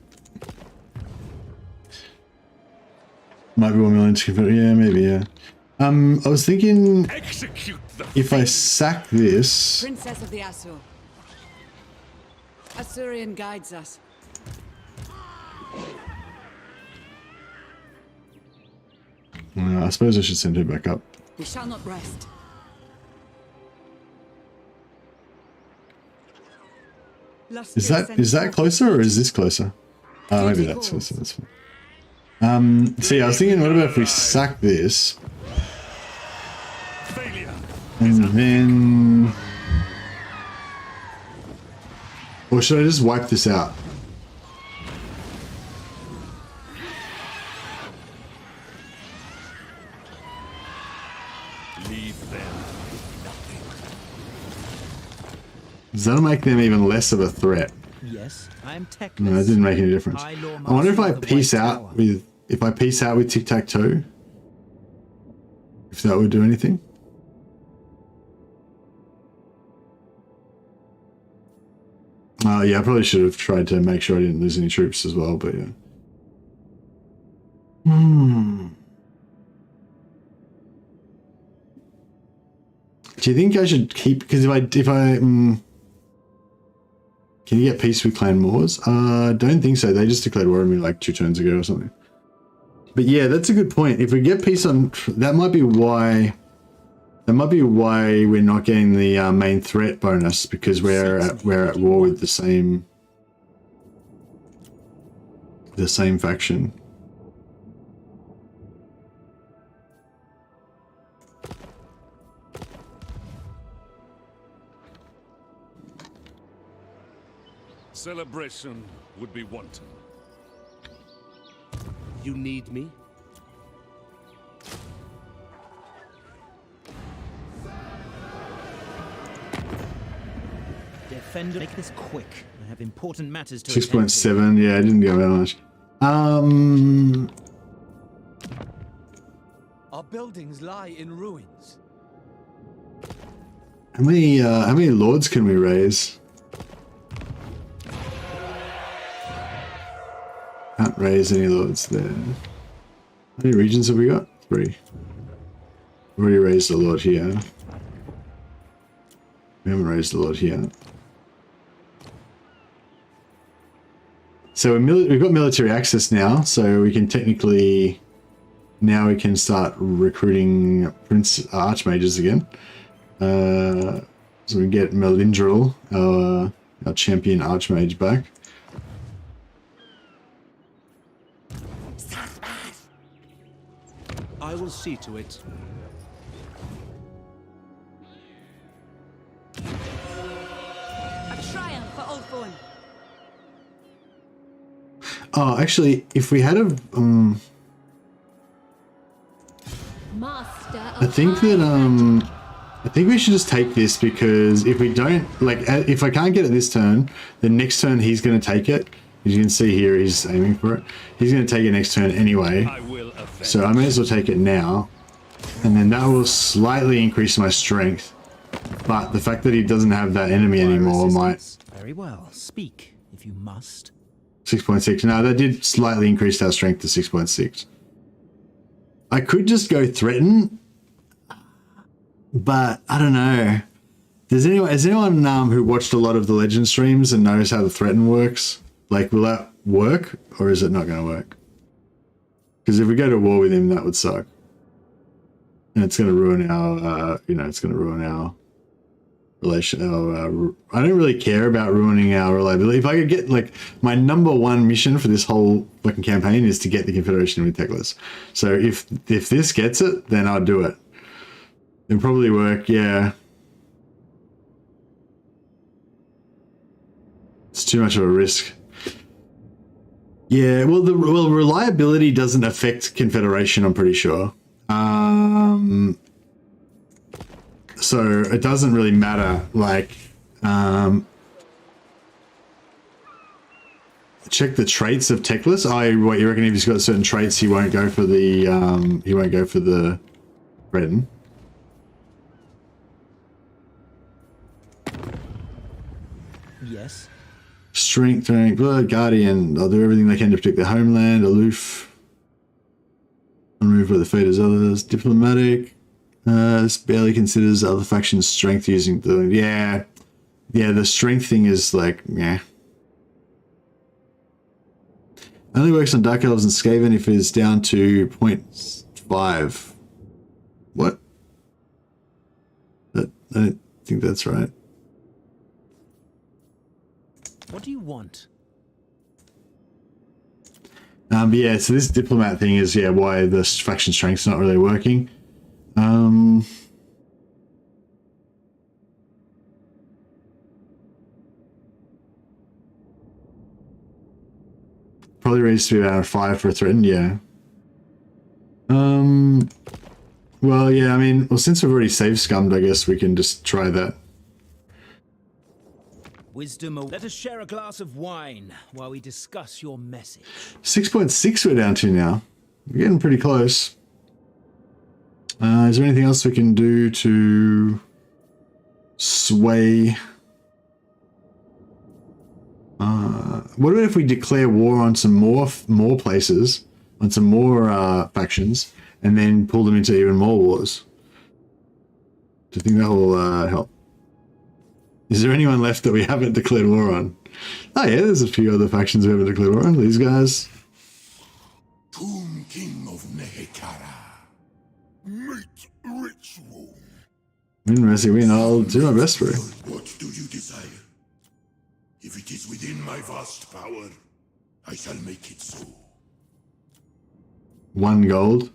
be 1 million to convert. Yeah, maybe. Yeah. I was thinking if I sack this. Princess of the Asur. Asurian guides us. I suppose I should send her back up. We shall not rest. Is that closer or is this closer? Oh, maybe that's closer. That's fine. See, I was thinking, what about if we sack this, and then, or should I just wipe this out? That'll make them even less of a threat. Yes, I am Teclis. No, it didn't make any difference. I wonder if I peace out with tic-tac-toe, if that would do anything. Yeah, I probably should have tried to make sure I didn't lose any troops as well, but yeah. Do you think I should keep, because if I can you get peace with Clan Moors? Don't think so. They just declared war on me like 2 turns ago or something. But yeah, that's a good point. If we get peace on, that might be why we're not getting the main threat bonus, because we're at war with the same faction. Celebration would be wanton. You need me? Defender, make this quick. I have important matters to 6.7. Yeah, I didn't go that much. Our buildings lie in ruins. How many lords can we raise? Can't raise any lords there. How many regions have we got? 3. We've already raised a lord here. We haven't raised a lord here. So we've got military access now, so we can technically, now we can start recruiting Archmages again. So we get Melindril, our champion Archmage, back. I will see to it. A triumph for Old Thorn. Oh, actually, if we had a I think that I think we should just take this, because if we don't, like, if I can't get it this turn, the next turn he's going to take it. As you can see here, he's aiming for it. He's going to take it next turn anyway. So I may as well take it now. And then that will slightly increase my strength. But the fact that he doesn't have that enemy anymore might... Very well. Speak if you must. 6.6. No, that did slightly increase our strength to 6.6. I could just go threaten, but I don't know. Is anyone who watched a lot of the Legend streams and knows how the threaten works? Like, will that work, or is it not going to work? Because if we go to war with him, that would suck. And it's going to ruin our, it's going to ruin our relation. I don't really care about ruining our reliability. If I could get, like, my number one mission for this whole fucking campaign is to get the Confederation with Teclis. So if this gets it, then I'll do it. It'll probably work, yeah. It's too much of a risk. Yeah, well, reliability doesn't affect Confederation, I'm pretty sure. So it doesn't really matter. Like, check the traits of Teclis. What you reckon? If he's got certain traits, he won't go for the Redden. Yes. Strength, blood, guardian. They'll do everything they can to protect their homeland. Aloof. Unmoved by the fate as others. Diplomatic. This barely considers other factions' strength using the... Yeah, the strength thing is like, yeah. Only works on Dark Elves and Skaven if it's down to 0.5. What? I don't think that's right. What do you want? But yeah, so this diplomat thing is, yeah, why the faction strength's not really working. Probably needs to be about 5 for a threaten, yeah. Well, yeah, I mean, well, since we've already save scummed, I guess we can just try that. Wisdom, let us share a glass of wine while we discuss your message. 6.6 we're down to now. We're getting pretty close. Is there anything else we can do to sway? What about if we declare war on some more places, on some more factions, and then pull them into even more wars? Do you think that will help? Is there anyone left that we haven't declared war on? Oh yeah, there's a few other factions we haven't declared war on. These guys. Tomb King of Nehekara. Meet ritual. Win, I'll do my best for it. What do you desire? If it is within my vast power, I shall make it so. 1 gold.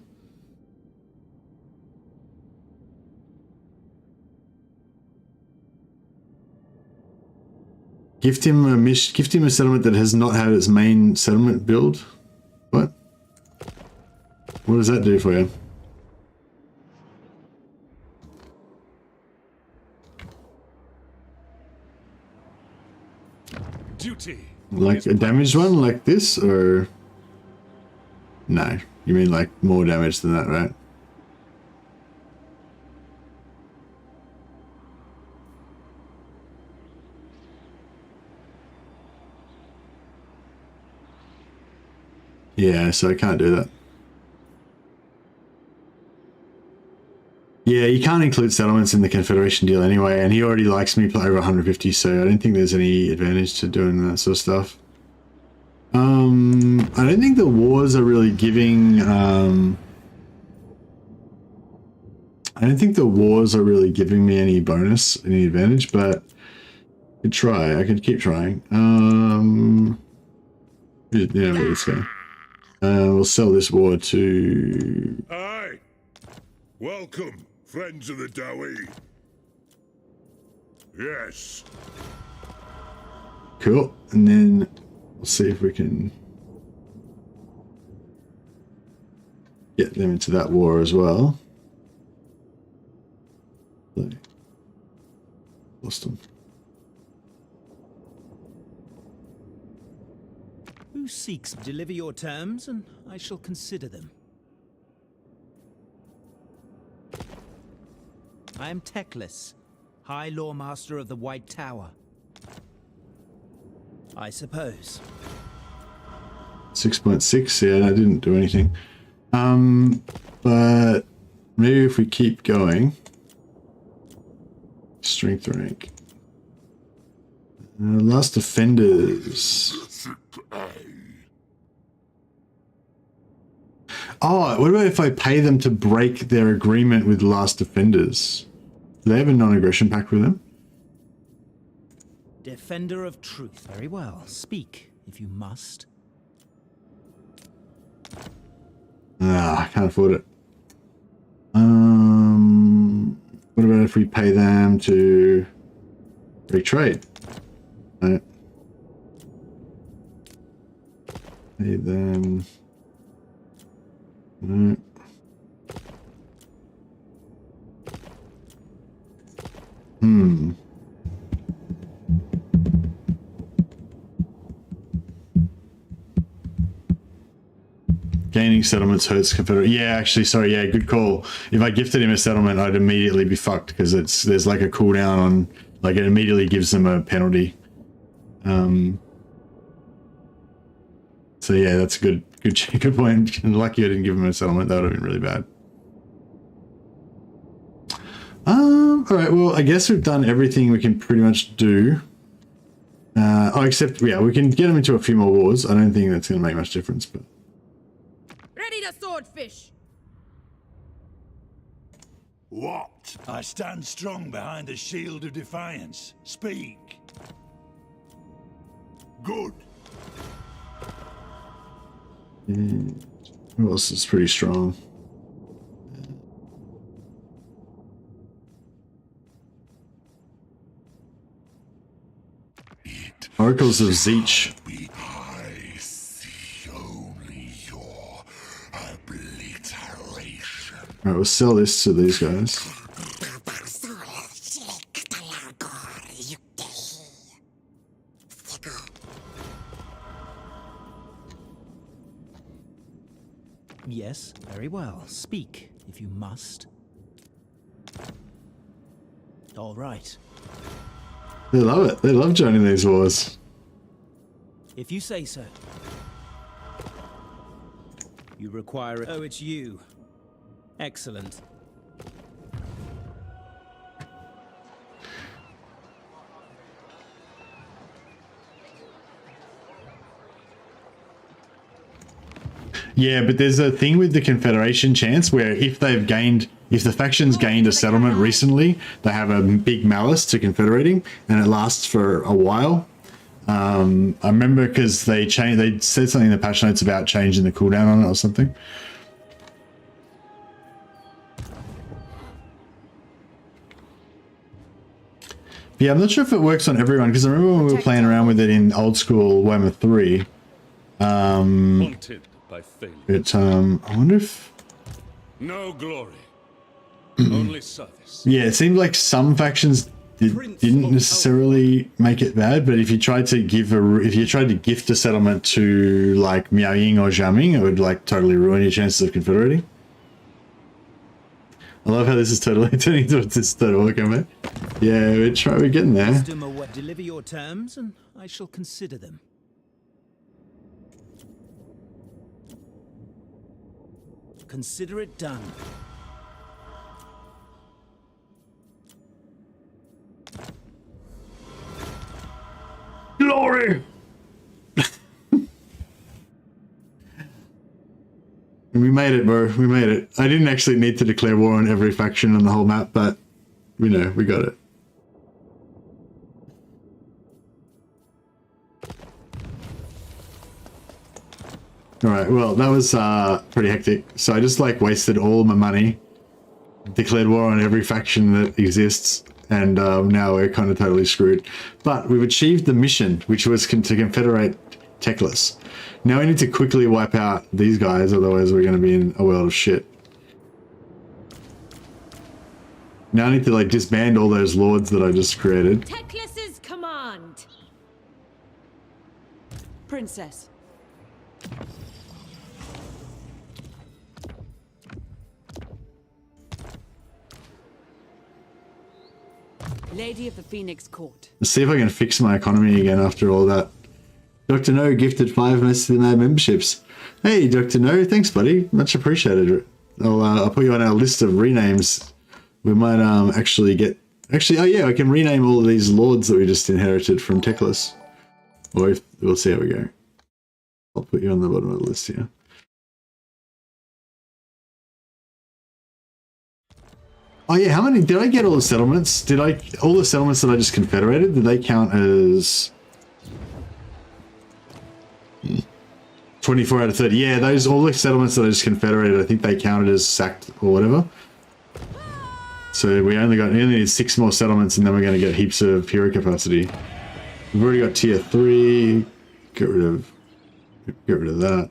Gift him a settlement that has not had its main settlement build. What? What does that do for you? Duty. Like a damaged one like this, or no? You mean like more damage than that, right? Yeah, so I can't do that. Yeah, you can't include settlements in the Confederation deal anyway, and he already likes me over 150, so I don't think there's any advantage to doing that sort of stuff. I don't think the wars are really giving... I don't think the wars are really giving me any bonus, any advantage, but I could try. I could keep trying. Yeah, let's go. We'll sell this war to... Aye. Welcome, friends of the Dowie. Yes. Cool. And then we'll see if we can get them into that war as well. Lost them. Who seeks to deliver your terms, and I shall consider them. I am Teclis, High Loremaster of the White Tower. I suppose. 6.6, yeah, that didn't do anything. But maybe if we keep going. Strength rank. Last offenders. Oh, what about if I pay them to break their agreement with last offenders? Do they have a non-aggression pact with them? Defender of truth. Very well. Speak, if you must. Ah, I can't afford it. What about if we pay them to retrade? No. Pay them. No. Gaining settlements hurts Confederate. Yeah, actually, sorry. Yeah, good call. If I gifted him a settlement, I'd immediately be fucked because there's like a cooldown on, like it immediately gives them a penalty. So yeah, that's a good point. Lucky I didn't give him a settlement. That would have been really bad. All right. Well, I guess we've done everything we can pretty much do. Except yeah, we can get them into a few more wars. I don't think that's going to make much difference, but. Ready to swordfish! What? I stand strong behind the shield of defiance. Speak. Good. Who else is pretty strong? Oracles of Zeech. I see only your obliteration. Alright, we'll sell this to these guys. Yes, very well. Speak, if you must. All right. They love it. They love joining these wars. If you say so. You require it. Oh, it's you. Excellent. Yeah, but there's a thing with the Confederation chance where if the faction's gained a settlement recently, they have a big malice to confederating, and it lasts for a while. I remember because they said something in the patch notes about changing the cooldown on it or something. Yeah, I'm not sure if it works on everyone, because I remember when we were playing around with it in old school Warhammer 3. Haunted by failure. But I wonder if... No glory. Only service. Yeah, it seemed like some factions didn't necessarily make it bad, but if you tried to gift a settlement to like Miao Ying or Jiaming, it would like totally ruin your chances of confederating. I love how this is totally turning into this total combat. Yeah, we're getting there. Deliver your terms, and I shall consider them. Consider it done. Glory! We made it, bro. We made it. I didn't actually need to declare war on every faction on the whole map, but we got it. Alright, well, that was pretty hectic. So I just like wasted all my money, declared war on every faction that exists, and now we're kind of totally screwed. But we've achieved the mission, which was to confederate Teclis. Now we need to quickly wipe out these guys, otherwise we're going to be in a world of shit. Now I need to like disband all those lords that I just created. Teclis's command. Princess. Lady of the Phoenix Court. Let's see if I can fix my economy again after all that Dr. No gifted 5 Mess to the Mad memberships. Hey, Dr. No, thanks, buddy. Much appreciated. I'll put you on our list of renames. We might actually get... Actually, oh yeah, I can rename all of these lords that we just inherited from Teclis. Or if, we'll see how we go. I'll put you on the bottom of the list here. Oh yeah, how many... Did I get all the settlements? All the settlements that I just confederated, did they count as... 24 out of 30. Yeah, all the settlements that I just confederated, I think they counted as sacked or whatever. So we only need 6 more settlements and then we're going to get heaps of hero capacity. We've already got tier 3. Get rid of that.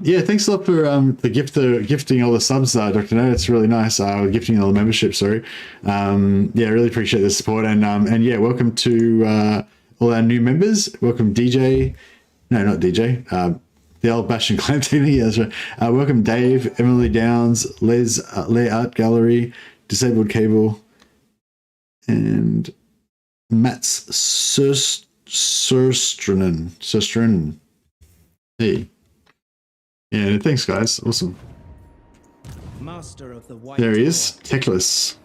Yeah, thanks a lot for gifting all the subs, Dr. No. It's really nice. Gifting all the membership, sorry. Yeah, really appreciate the support. And yeah, welcome to all our new members. Welcome DJ. No, not DJ. The old Bastion Clan team. Yeah, that's right. Welcome Dave, Emily Downs, Les Art Gallery, Disabled Cable, and Mats Surstranen. Hey. Yeah, thanks guys. Awesome. Master of the White there he is, Teclis.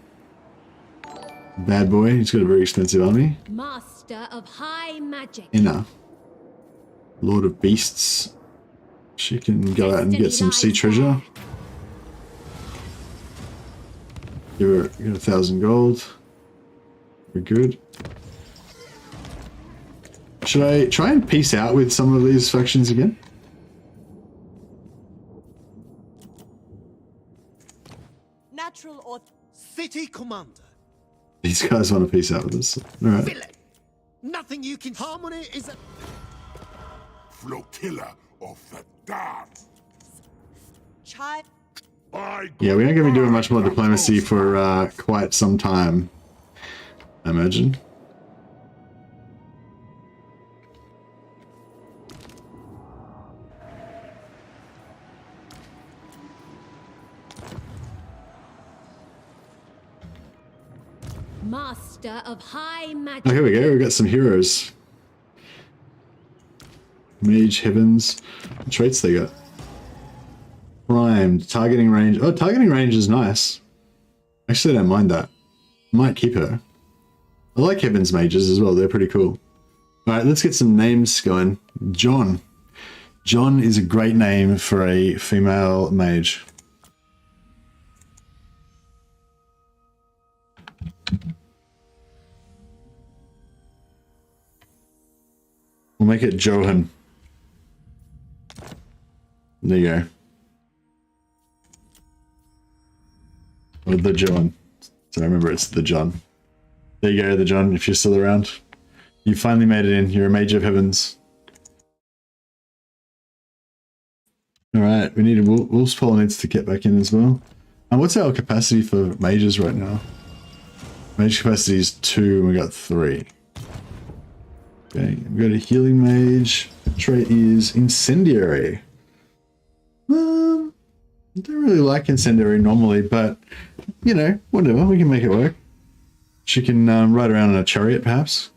Bad boy. He's got a very expensive army. Master of high magic. Inna. Lord of Beasts. She can go out and get some sea treasure. Give her 1,000 gold. We're good. Should I try and peace out with some of these factions again? Natural or city commander. These guys want to peace out with us. Alright. Villain. Nothing you can harmony is a flotilla of the damned. Child. Yeah, we aren't going to be doing much more diplomacy for quite some time, I imagine. Master of high magic. Oh, here we go. We've got some heroes. Mage, Heavens. What traits they got? Primed. Targeting range. Oh, targeting range is nice. Actually, I don't mind that. Might keep her. I like Heavens mages as well. They're pretty cool. Alright, let's get some names going. John. John is a great name for a female mage. We'll make it Johan. There you go. Or the Johan. So remember it's the John. There you go, the John, if you're still around. You finally made it in. You're a mage of heavens. Alright, we need Wolf's Paw needs to get back in as well. And what's our capacity for mages right now? Mage capacity is 2 and we got 3. Okay, we've got a healing mage. Trait is incendiary. I don't really like incendiary normally, but you know, whatever, we can make it work. She can ride around in a chariot, perhaps.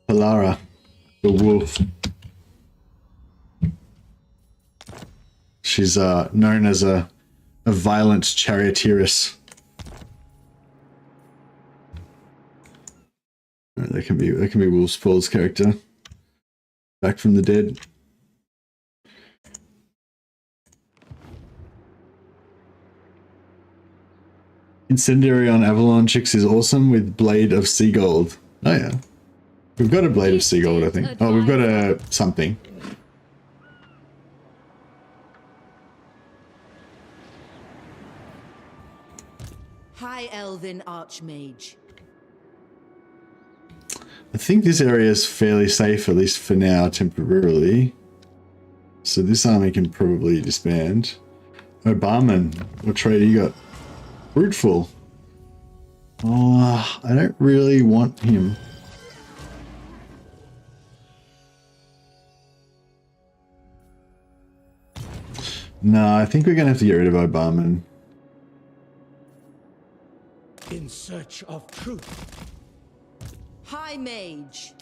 Palara, the wolf. She's known as a violent charioteeress. That can be Wolf's Paul's character. Back from the dead. Incendiary on Avalon Chicks is awesome with Blade of Sea Gold. Oh yeah. We've got a Blade of Sea Gold, I think. Oh, we've got a something. High Elven Archmage. I think this area is fairly safe, at least for now, temporarily. So this army can probably disband. Barman, what trade you got? Fruitful. Oh, I don't really want him. No, I think we're going to have to get rid of Obarman. In search of truth. High Mage.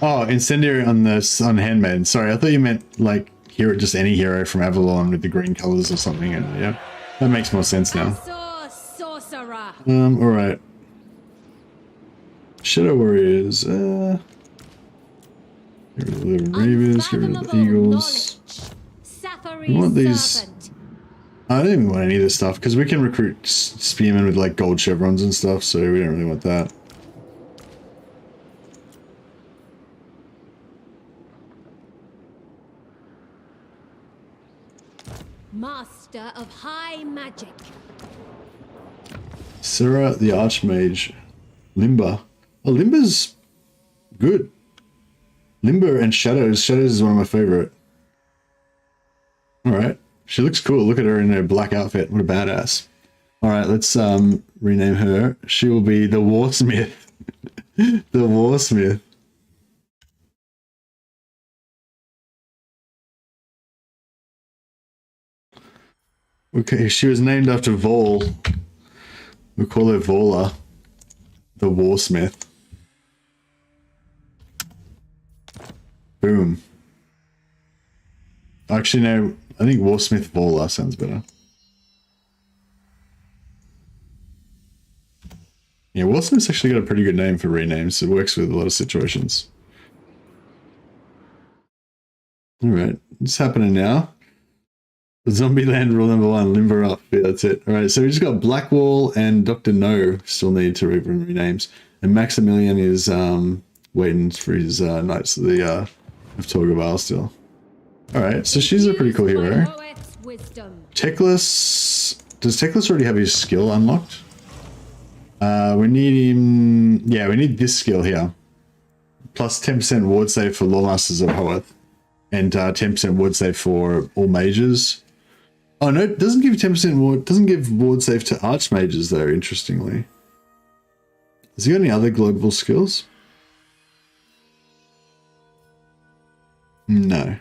Oh, incendiary on Handmaiden. Sorry, I thought you meant like hero, just any hero from Avalon with the green colors or something. And yeah, that makes more sense now. Sorcerer. All right. Shadow Warriors. Get rid of the Ravens. Get rid of the Eagles. We want these. I don't even want any of this stuff because we can recruit spearmen with like gold chevrons and stuff, so we don't really want that. Master of high magic. Sarah the Archmage. Limber. Oh, Limber's good. Limber and Shadows. Shadows is one of my favorite. Alright. She looks cool. Look at her in her black outfit. What a badass. Alright, let's rename her. She will be the Warsmith. The Warsmith. Okay, she was named after Vol. We'll call her Vola, the Warsmith. Boom. Actually, no, I think Warsmith Vola sounds better. Yeah, Warsmith's actually got a pretty good name for renames. It works with a lot of situations. Alright, what's happening now? Zombieland rule number 1, limber up. Yeah, that's it. All right, so we just got Blackwall and Dr. No still need to renames. And Maximilian is waiting for his Knights of the of Torgabal still. All right, so she's a pretty cool hero. Teclis, does Teclis already have his skill unlocked? We need him. Yeah, we need this skill here. Plus 10% ward save for Loremasters of Hoeth, and 10% ward save for all mages. Oh no, it doesn't give 10% ward. Doesn't give ward save to Archmages though. Interestingly, has he got any other global skills? No.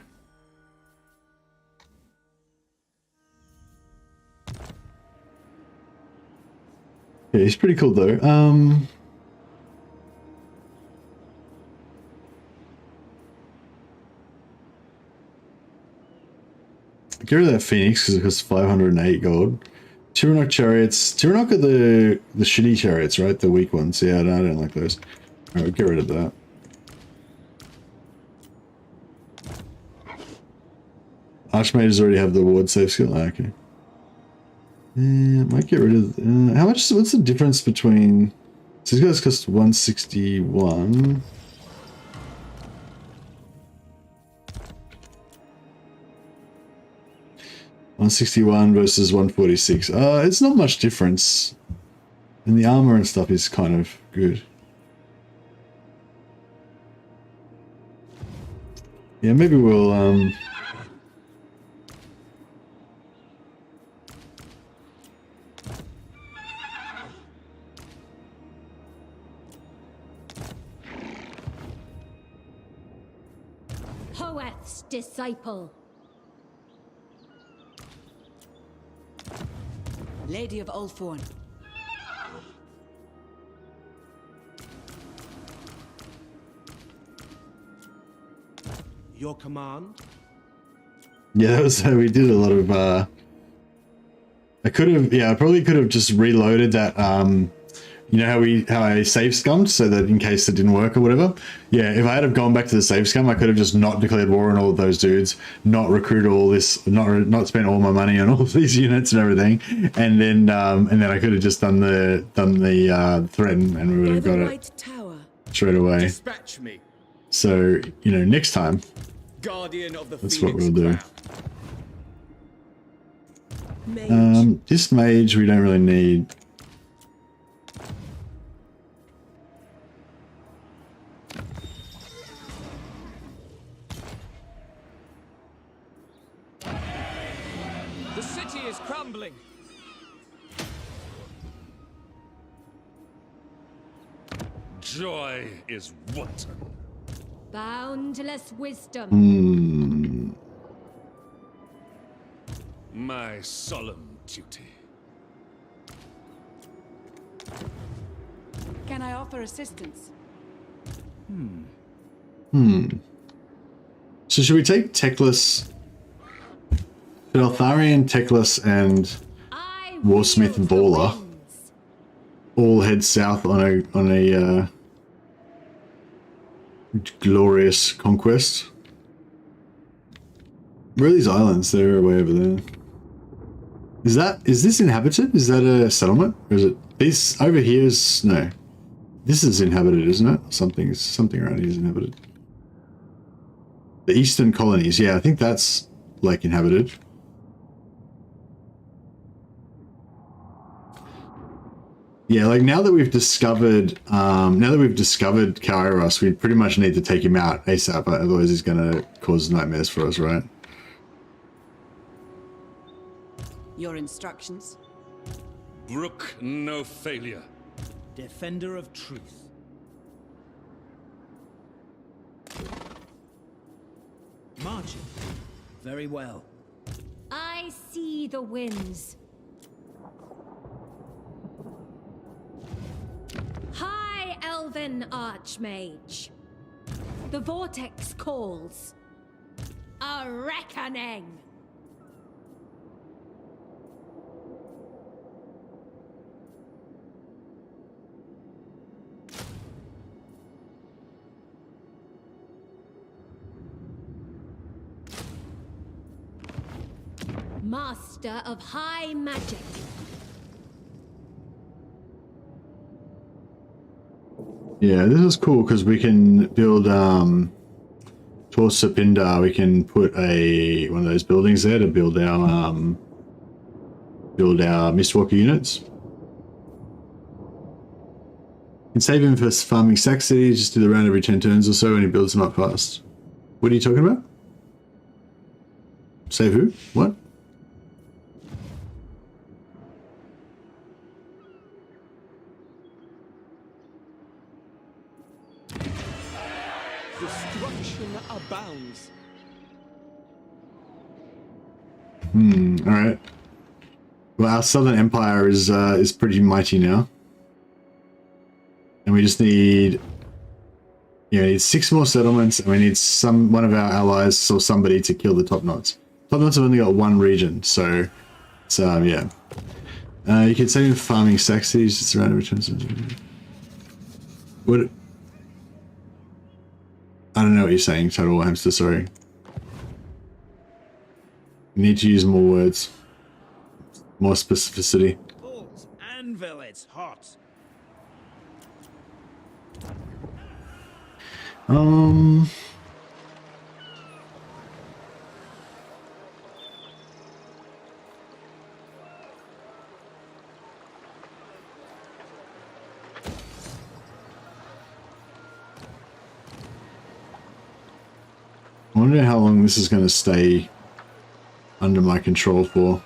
Yeah, he's pretty cool though. Get rid of that Phoenix because it costs 508 gold. Tyrannok chariots. Tyrannok are the shitty chariots, right? The weak ones. Yeah, no, I don't like those. Alright, get rid of that. Archmages already have the ward save skill. Oh, okay. Might get rid of. How much? What's the difference between? So these guys cost 161. $161 versus 146. It's not much difference. And the armor and stuff is kind of good. Yeah, maybe we'll Hoeth's disciple. Lady of Ulthorn. your command? Yeah, that was we did a lot of. I could have, yeah, I probably could have just reloaded that. You know how I save scummed so that in case it didn't work or whatever. Yeah, if I had have gone back to the save scum, I could have just not declared war on all of those dudes, not recruited all this, not spent all my money on all of these units and everything, and then I could have just done the threaten, and we would have got it straight away. Dispatch me. So you know, next time, Guardian of the that's Phoenix what we'll do. Mage. This mage we don't really need. The city is crumbling. Joy is wanton. Boundless wisdom. My solemn duty. Can I offer assistance? So should we take Teclis, Eltharion, Teclis, and Warsmith and Baller all head south on a glorious conquest? Where are these islands? They're way over there. Is this inhabited? Is that a settlement? Or is it this over here? Is no. This is inhabited, isn't it? Something around here is inhabited. The eastern colonies, yeah, I think that's like inhabited. Yeah, like now that we've discovered Kairos, we pretty much need to take him out ASAP, otherwise he's gonna cause nightmares for us, right? Your instructions? Brook no failure. Defender of truth. Marching. Very well. I see the winds. High Elven Archmage. The vortex calls. A reckoning. Master of high magic. Yeah, this is cool because we can build Tor Sapinda. We can put one of those buildings there to build our Mystwalker units. You can save him for farming Saxony, just do the round every 10 turns or so, and he builds them up fast. What are you talking about? Save who? What? Destruction abounds. All right. Well, our Southern Empire is pretty mighty now, and we just need, we need 6 more settlements, and we need one of our allies or somebody to kill the top knots. Top knots have only got 1 region, so yeah. You can save him farming Saxons, just around returns. What? I don't know what you're saying, Total Hamster. Sorry. You need to use more words, more specificity. Bulls and villets hot. I wonder how long this is going to stay under my control for.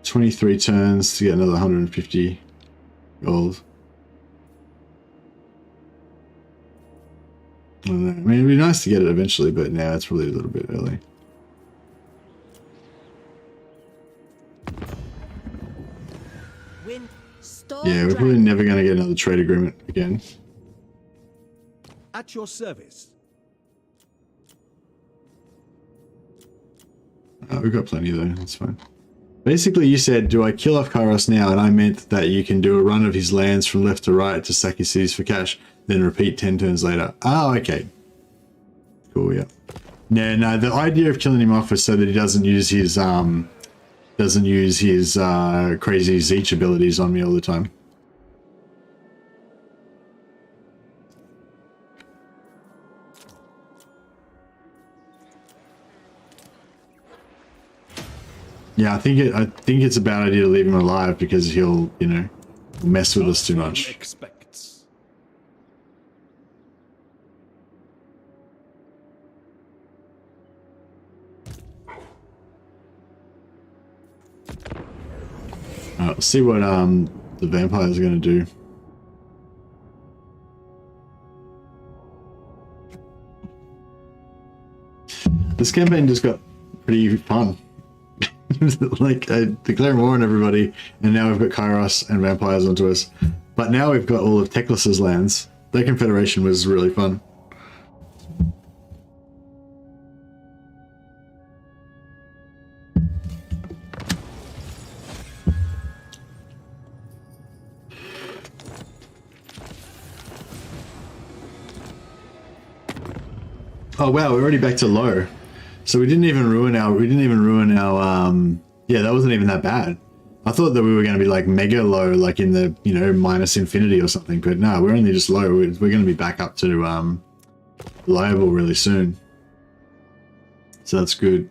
$23 turns to get another 150 gold. I don't know. I mean, it'd be nice to get it eventually, but now it's probably a little bit early. Yeah, we're probably never going to get another trade agreement again. At your service. We've got plenty though, that's fine. Basically, you said, do I kill off Kairos now? And I meant that you can do a run of his lands from left to right to sack his cities for cash, then repeat 10 turns later. Oh, okay. Cool, yeah. No, the idea of killing him off is so that he doesn't use his crazy Zeech abilities on me all the time. Yeah, I think it's a bad idea to leave him alive because he'll, you know, mess with us too much. Alright, let's see what the vampires are going to do. This campaign just got pretty fun. Like, declaring war on everybody, and now we've got Kairos and vampires onto us. But now we've got all of Teclis's lands. Their confederation was really fun. Oh wow, we're already back to low. So we didn't even ruin our yeah, that wasn't even that bad. I thought that we were going to be like mega low, like in the, you know, minus infinity or something, but no, we're only just low. We're going to be back up to reliable really soon. So that's good.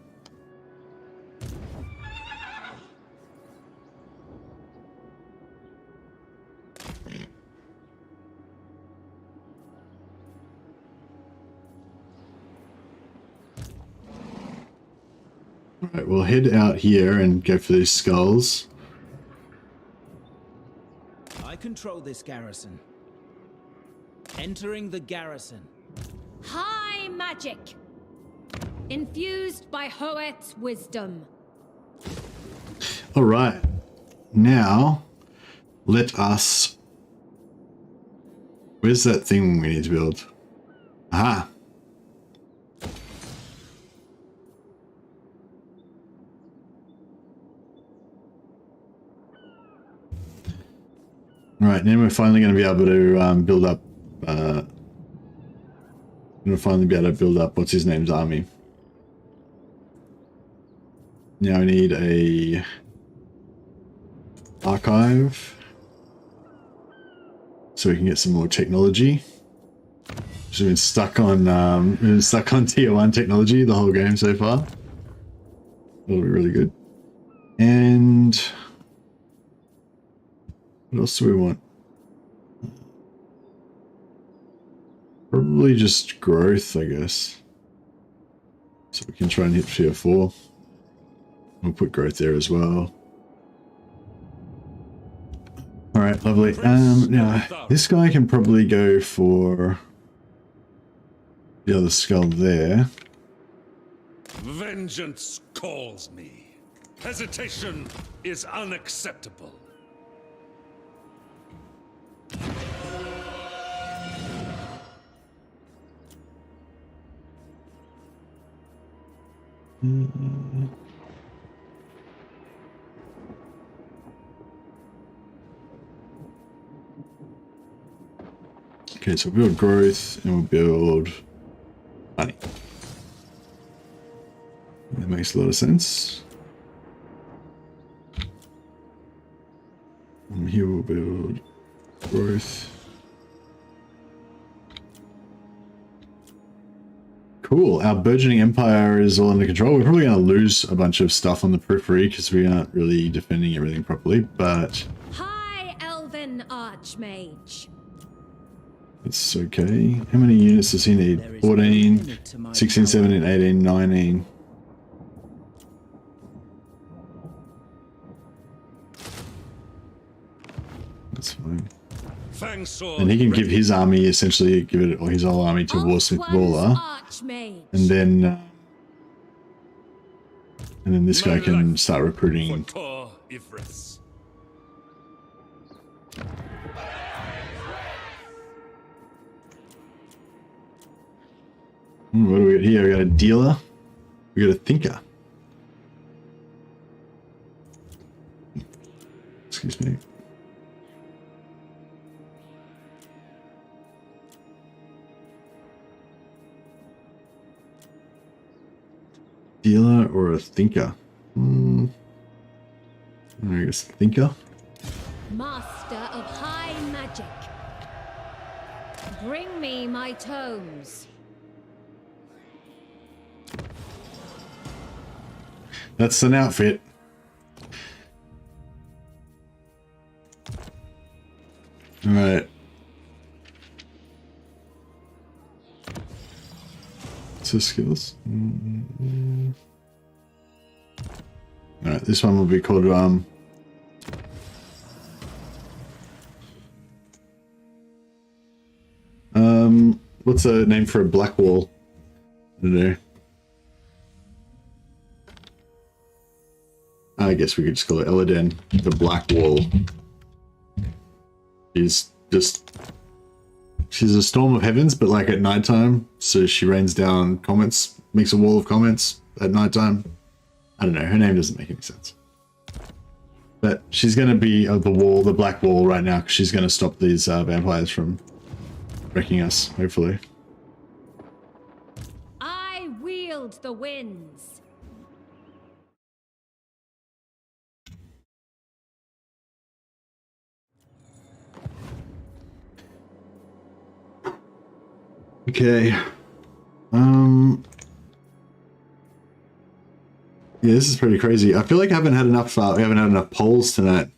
Alright, we'll head out here and go for these skulls. I control this garrison. Entering the garrison. High magic, infused by Hoet's wisdom. Alright, now let us... Where's that thing we need to build? Aha! Right, then we're finally going to be able to build up. What's his name's army. Now I need a archive, so we can get some more technology. So we've been stuck on tier 1 technology the whole game so far. That'll be really good. And what else do we want? Probably just growth, I guess. So we can try and hit tier 4. We'll put growth there as well. Alright, lovely. Now, this guy can probably go for the other skull there. Vengeance calls me. Hesitation is unacceptable. Okay, so we'll build growth and we'll build money. That makes a lot of sense. And here we'll build growth. Cool. Our burgeoning empire is all under control. We're probably going to lose a bunch of stuff on the periphery because we aren't really defending everything properly, but... High Elven Archmage. That's okay. How many units does he need? 14, 16, 17, 18, 19. That's fine. And he can give his army, essentially, give it, or his whole army to Warsmith Baller. And then this guy can start recruiting. Tor Yvresse. What do we got here? We got a dealer. We got a thinker. Excuse me. Dealer or a thinker? I guess thinker. Master of high magic. Bring me my tomes. That's an outfit. All right. So skills. All right, this one will be called what's a name for a black wall? I don't know. I guess we could just call it Eladen, the Black Wall. She's a storm of heavens, but like at nighttime. So she rains down comments, makes a wall of comments at nighttime. I don't know. Her name doesn't make any sense. But she's going to be the wall, the Black Wall right now, because she's going to stop these vampires from wrecking us, hopefully. I wield the winds. Okay. Yeah, this is pretty crazy. I feel like I haven't had enough. We haven't had enough polls tonight.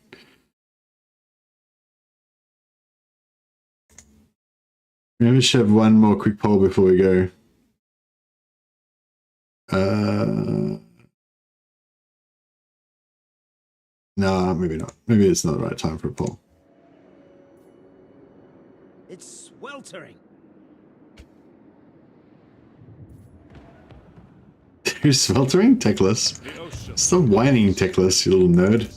Maybe we should have one more quick poll before we go. No, maybe not. Maybe it's not the right time for a poll. It's sweltering. Who's sweltering? Teclis. Stop whining, Teclis, you little nerd.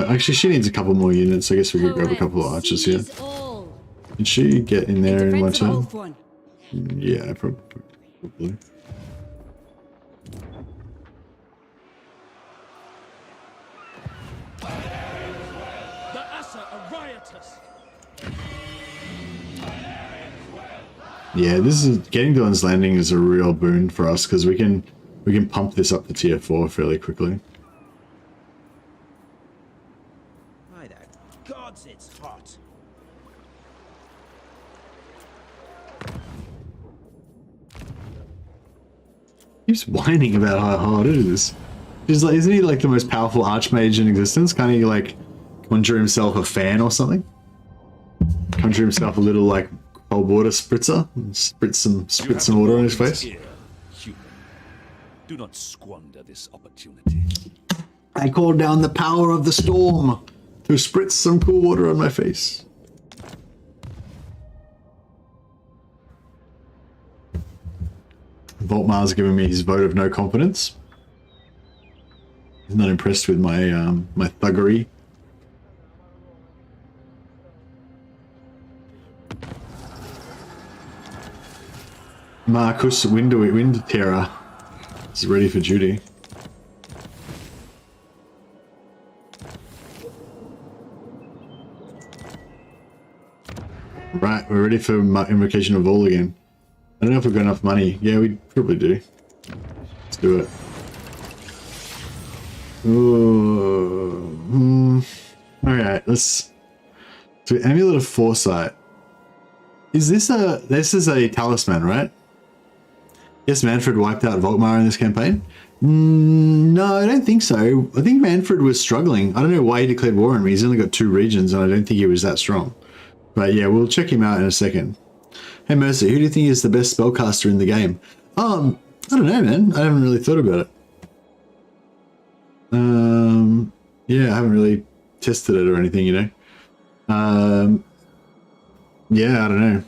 Actually, she needs a couple more units. I guess we could grab a couple of archers here. Did she get in there in one turn? Yeah, probably. The Asa are riotous. Yeah, this is getting to Un's Landing is a real boon for us because we can pump this up to tier 4 fairly quickly. By the gods, it's hot. He's whining about how hard it is. He's like, isn't he like the most powerful archmage in existence? Can't he like conjure himself a fan or something? Conjure himself a little like cold water spritzer and spritz some water on his face. Here, human. Do not squander this opportunity. I called down the power of the storm to spritz some cool water on my face. Voltmar's giving me his vote of no confidence. He's not impressed with my my thuggery. Marcus Wind Terror is ready for duty. Right, we're ready for Invocation of All again. I don't know if we've got enough money. Yeah, we probably do. Let's do it. Ooh. Alright, let's... So, Amulet of Foresight. Is this a... This is a talisman, right? Yes, Manfred wiped out Voltmar in this campaign? No, I don't think so. I think Manfred was struggling. I don't know why he declared war on me. He's only got 2 regions and I don't think he was that strong. But yeah, we'll check him out in a second. Hey Mercy, who do you think is the best spellcaster in the game? I don't know, man. I haven't really thought about it. Yeah, I haven't really tested it or anything, you know. Yeah, I don't know.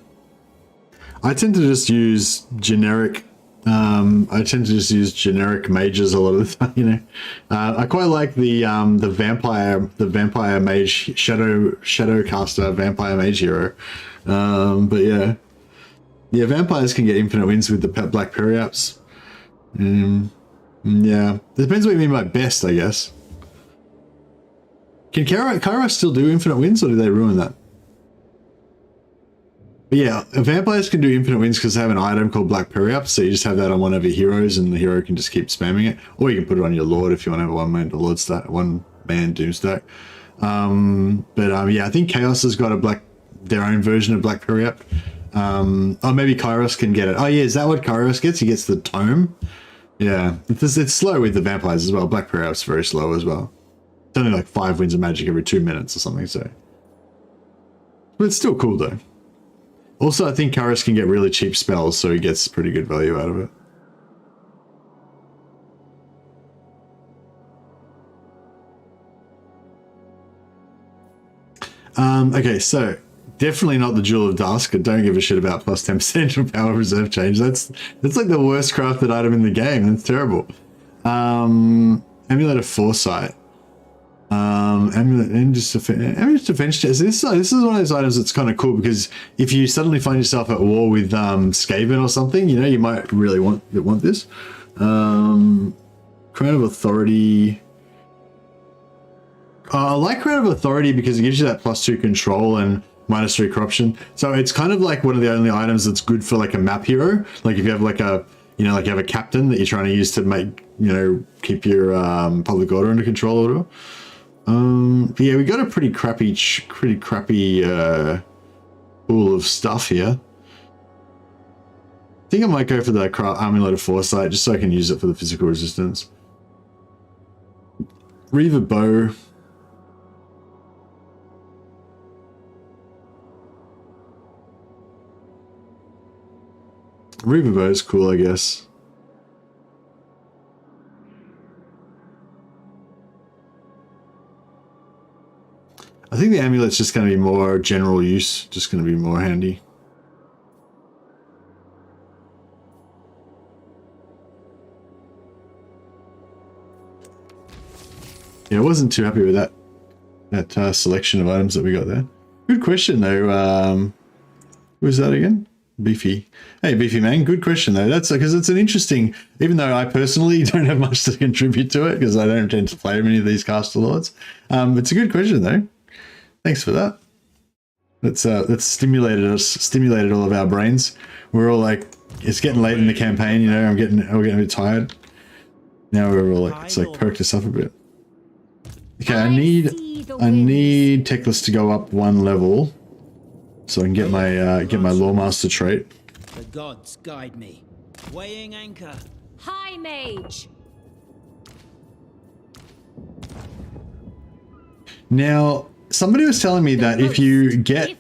I tend to just use generic I tend to just use generic mages a lot of the time, you know. I quite like the vampire mage, shadow caster vampire mage hero. But yeah, vampires can get infinite wins with the black periaps. Yeah, it depends what you mean by best, I guess. Can Kairos still do infinite wins, or do they ruin that? But yeah, vampires can do infinite wins because they have an item called Black Periaps, so you just have that on one of your heroes and the hero can just keep spamming it. Or you can put it on your lord if you want to have a one-man doomstack. Yeah, I think Chaos has got their own version of Black Periap. Oh, maybe Kairos can get it. Oh yeah, is that what Kairos gets? He gets the tome? Yeah, it's slow with the vampires as well. Black Periap's very slow as well. It's only like 5 wins of magic every 2 minutes or something, so. But it's still cool though. Also, I think Kairos can get really cheap spells, so he gets pretty good value out of it. Okay, so definitely not the Jewel of Dusk. I don't give a shit about plus 10% of power reserve change. That's like the worst crafted item in the game. That's terrible. Amulet of Foresight. Amulet Defense Chest. This is one of those items that's kind of cool because if you suddenly find yourself at war with Skaven or something, you know, you might really want this. Crown of Authority. I like Crown of Authority because it gives you that +2 control and -3 corruption. So it's kind of like one of the only items that's good for like a map hero. Like if you have like a, you know, like you have a captain that you're trying to use to make, you know, keep your public order under control or whatever. But yeah, we got a pretty crappy pool of stuff here. I think I might go for the Amulet of Foresight just so I can use it for the physical resistance. Reaver Bow. Reaver Bow is cool, I guess. I think the amulet's just going to be more general use, just going to be more handy. Yeah, I wasn't too happy with that selection of items that we got there. Good question though. Who was that again? Beefy. Hey, Beefy man, good question though. That's because it's an interesting, even though I personally don't have much to contribute to it because I don't tend to play many of these caster lords. It's a good question though. Thanks for that. That's stimulated all of our brains. We're all like, it's getting late in the campaign, you know. We're getting a bit tired. Now we're all like, it's like perked us up a bit. Okay, I need Teclis to go up 1 level so I can get my Loremaster trait. The gods guide me. Weighing anchor. High Mage. Now, somebody was telling me that if you get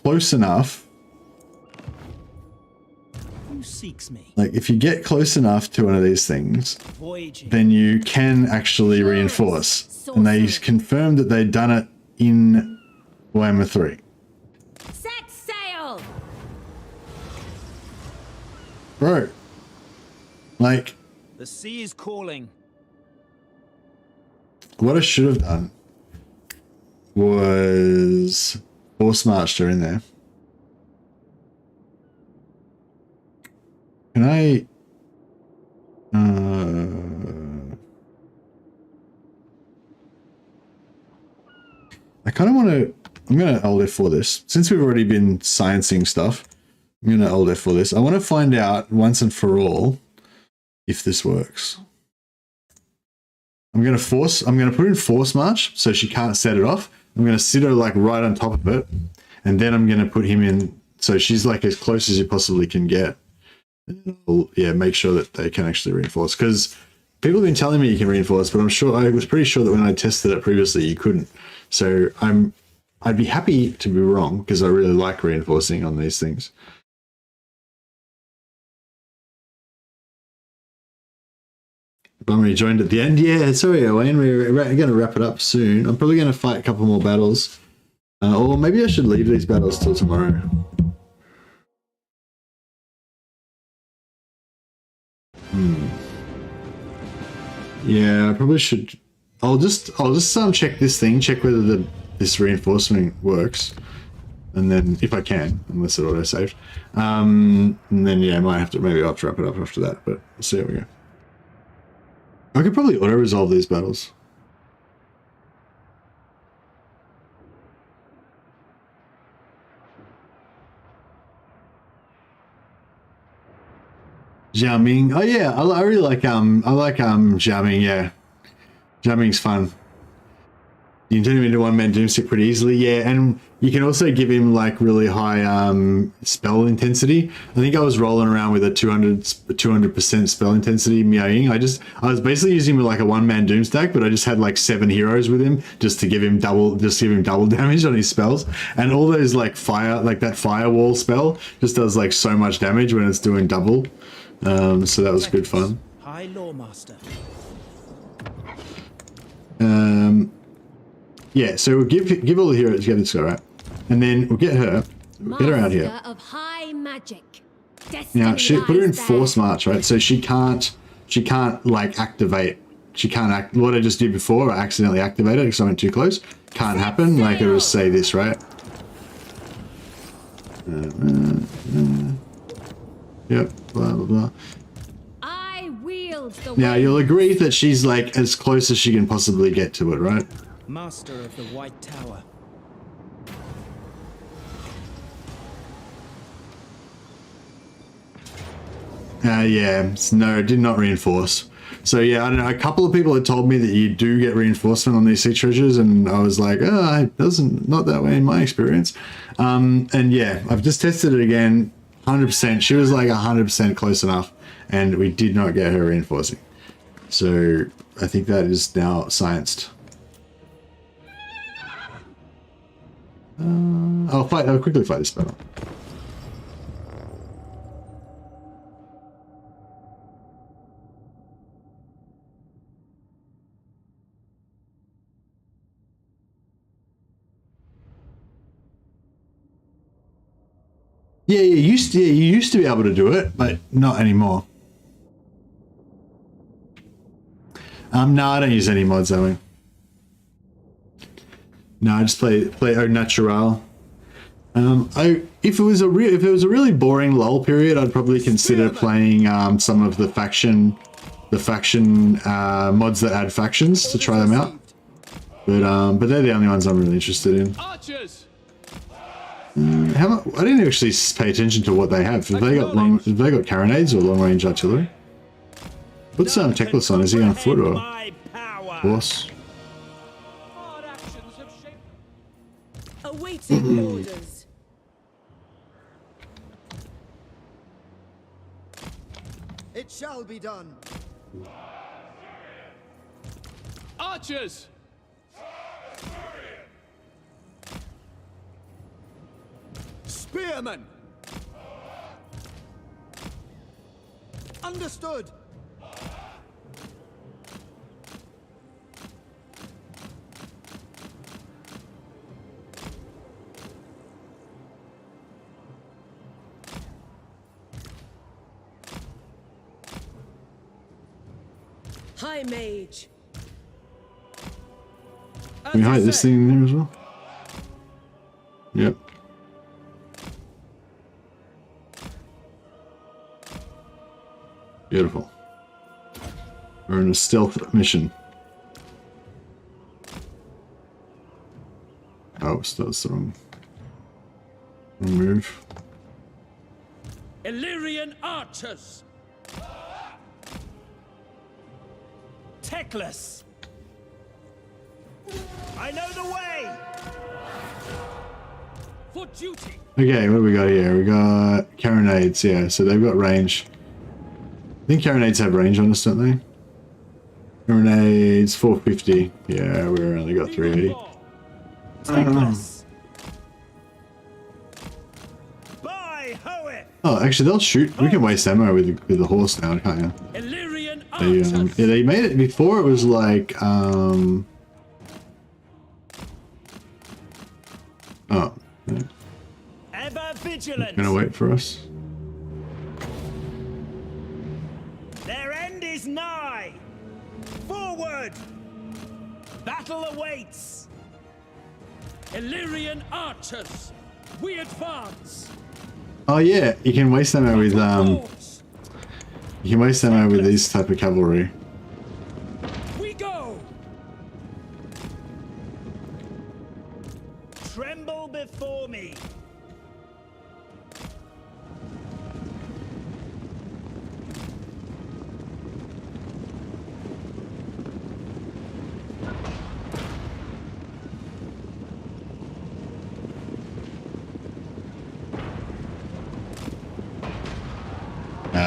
close enough, who seeks me? Like if you get close enough to one of these things, then you can actually reinforce. And they confirmed that they'd done it in Warhammer 3. Set sail. Bro, like, the sea is calling. What I should have done was Force Marcher in there. Can I kind of want to, I'm going to Alt F4 this. Since we've already been sciencing stuff, I'm going to Alt F4 this. I want to find out once and for all if this works. I'm going to put in Force March so she can't set it off. I'm going to sit her like right on top of it. And then I'm going to put him in so she's like as close as you possibly can get. Yeah, make sure that they can actually reinforce. Because people have been telling me you can reinforce, but I was pretty sure that when I tested it previously, you couldn't. So I'd be happy to be wrong because I really like reinforcing on these things. Bummer you joined at the end. Yeah, sorry, Owain. We're going to wrap it up soon. I'm probably going to fight a couple more battles. Or maybe I should leave these battles till tomorrow. Yeah, I probably should. I'll just check this thing, check whether this reinforcement works, and then if I can, unless it auto saved, and then yeah, I might have to maybe I'll wrap it up after that. But we'll see how we go. I could probably auto resolve these battles. Jamming. Oh yeah, I really like jamming. Yeah, jamming's fun. You can turn him into one-man doomstick pretty easily. Yeah, and you can also give him like really high spell intensity. I think I was rolling around with a 200% spell intensity Miaing. I was basically using him with like a one-man doomstack, but I just had like 7 heroes with him just to give him double damage on his spells. And all those like that firewall spell just does like so much damage when it's doing double. So that was good fun. High Loremaster. Yeah, so we'll give all the heroes together to go, right? And then we'll get her. We'll get her out here. Of high magic. Now put her in force march, right? So she can't like activate. She can't act. What I just did before, I accidentally activated because I went too close. Can't happen. Like it'll just say this, right? Yep. Blah blah blah. I wield the Now you'll agree that she's like as close as she can possibly get to it, right? Master of the White Tower. Yeah, no, it did not reinforce. So yeah, I don't know, a couple of people had told me that you do get reinforcement on these sea treasures, and I was like, oh, it doesn't, not that way in my experience. And yeah, I've just tested it again, 100%. She was like 100% close enough, and we did not get her reinforcing. So I think that is now scienced. I'll quickly fight this battle. Yeah, you used to be able to do it, but not anymore. No, I don't use any mods, I mean. No, I just play au natural. If it was a really boring lull period, I'd probably consider playing some of the faction mods that add factions to try them out. But they're the only ones I'm really interested in. Archers. I didn't actually pay attention to what they have. Have they got carronades or long range artillery? What's Teclis on? Is he on foot or horse? Awaiting orders. It shall be done. Archers. Spearmen. Understood. High mage. Can we hide this thing in there as well? Yep. Beautiful. We're in a stealth mission. Oh, so that's the wrong move. Eltharion archers. Teclis. I know the way. For duty. Okay, what do we got here? We got carronades, yeah, so they've got range. I think carronades have range on us, don't they? Carronades 450. Yeah, we only got 380. Oh, actually, they'll shoot. We can waste ammo with the horse now, can't you? Yeah, they made it before. It was like oh. Yeah. Ever vigilant. Gonna wait for us. They're nigh! Forward! Battle awaits! Eltharion archers, we advance. Oh yeah, you can waste ammo with you can waste ammo with these type of cavalry. We go. Tremble before me.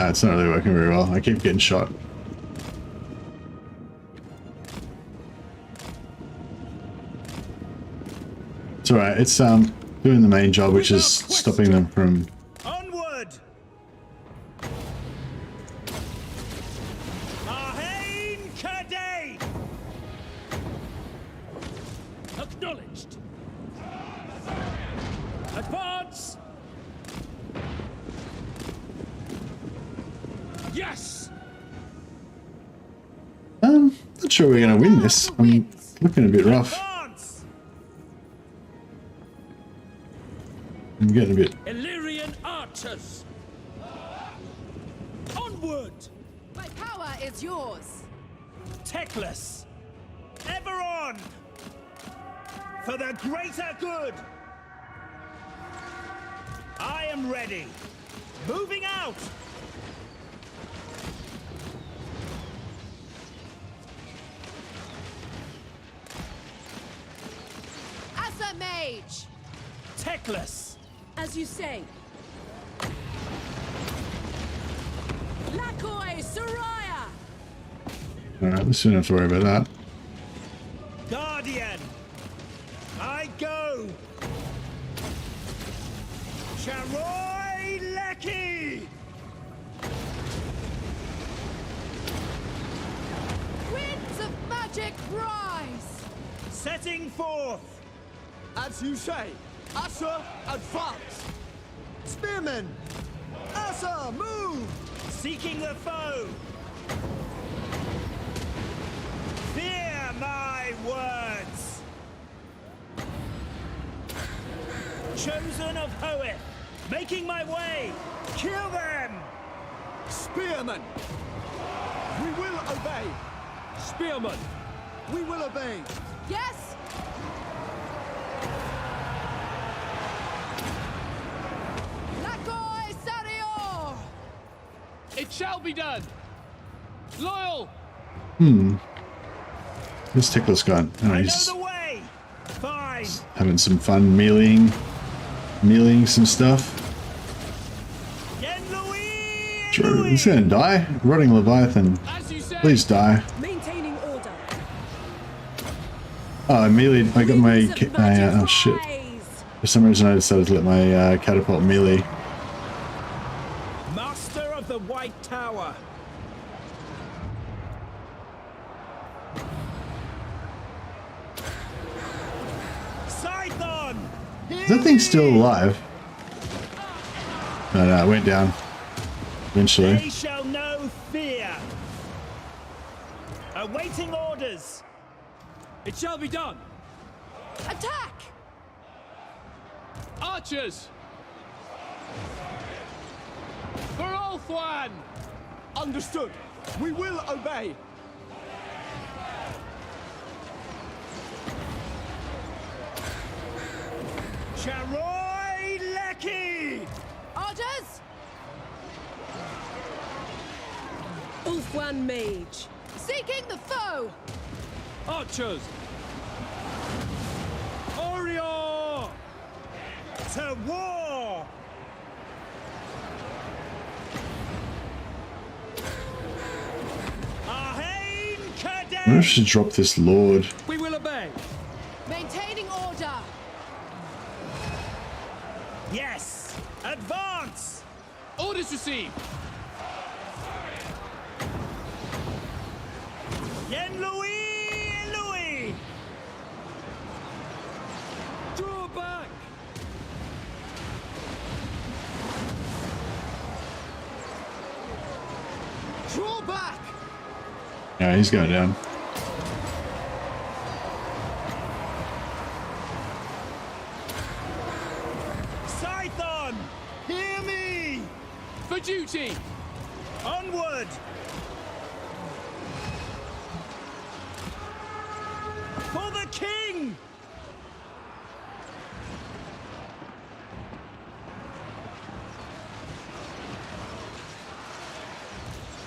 It's not really working very well. I keep getting shot. It's alright, it's doing the main job, which is stopping them from... Onward! Ahain Kadane! Acknowledged. Advance. Yes. Not sure we're gonna win this. I'm looking a bit rough. I'm getting a bit... Eltharion archers. Onward. My power is yours. Teclis! Ever on! For the greater good! I am ready. Moving out! As a mage. Teclis! As you say. Lakoi Soraya! Alright, we shouldn't have to worry about that. Guardian! I go! Charoi Leki! Winds of magic rise. Setting forth! As you say. Asher, advance! Spearmen! Asher, move! Seeking the foe! Fear my words! Chosen of Hoeth! Making my way! Kill them! Spearmen! We will obey! Spearman. We will obey! Yes. Lakoi Sarior. It shall be done. Loyal. This Teclis guy. Oh, I he's know the way! Fine! having some fun meleeing some stuff. True. He's gonna die. Rotting Leviathan. Please die. Maintaining order. Oh, I melee. I got my. Oh shit. For some reason, I decided to let my catapult melee. Master of the White Tower! Scython! Is that thing still alive? No, it went down. Eventually. They shall know fear! Awaiting orders! It shall be done. Attack. Archers. For Ulthuan. Understood. We will obey. Charoi Leki! Orders. Ulthuan Mage. Seeking the foe. Archers. Orior. To war! Ahain I wonder if I Kadane! should drop this Lord. We will obey. Maintaining order. Yes! Advance! Orders received. Yen Louis! Draw back. Draw back! Yeah, he's going down. Scython! Hear me! For duty! Onward! For the king!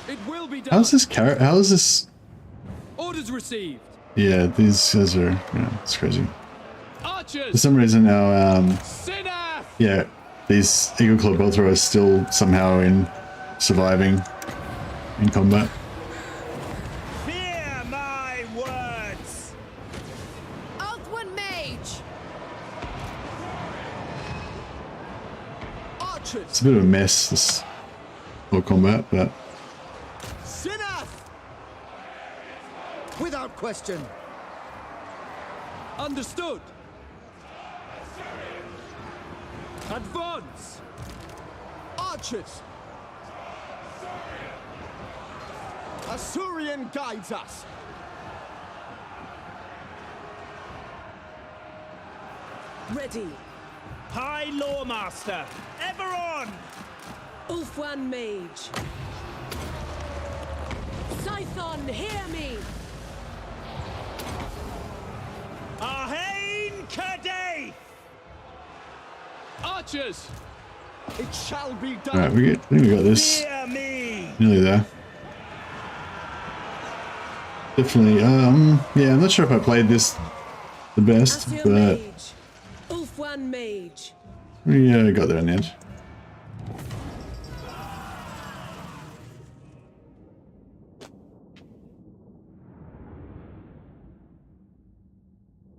It will be done. How's this carrot? How is this? Orders received. Yeah, these guys are. Yeah, it's crazy. Archers. For some reason, our Sinner. yeah, these Eagle Claw Bolt Throwers still somehow in surviving in combat. Fear my words! Earthwind Mage! Archers! It's a bit of a mess, this whole combat, but Sineth! Without question. Understood. Advance. Archers! Assyrian guides us. Ready. High Loremaster, ever on! Ulfwan Mage. Scython, hear me! Arhain Kadei! Archers. It shall be done. alright, I think we got this. Fear me! Nearly there. Definitely, yeah, I'm not sure if I played this the best, Asio but Mage. Ulfwan Mage. we got there in the end.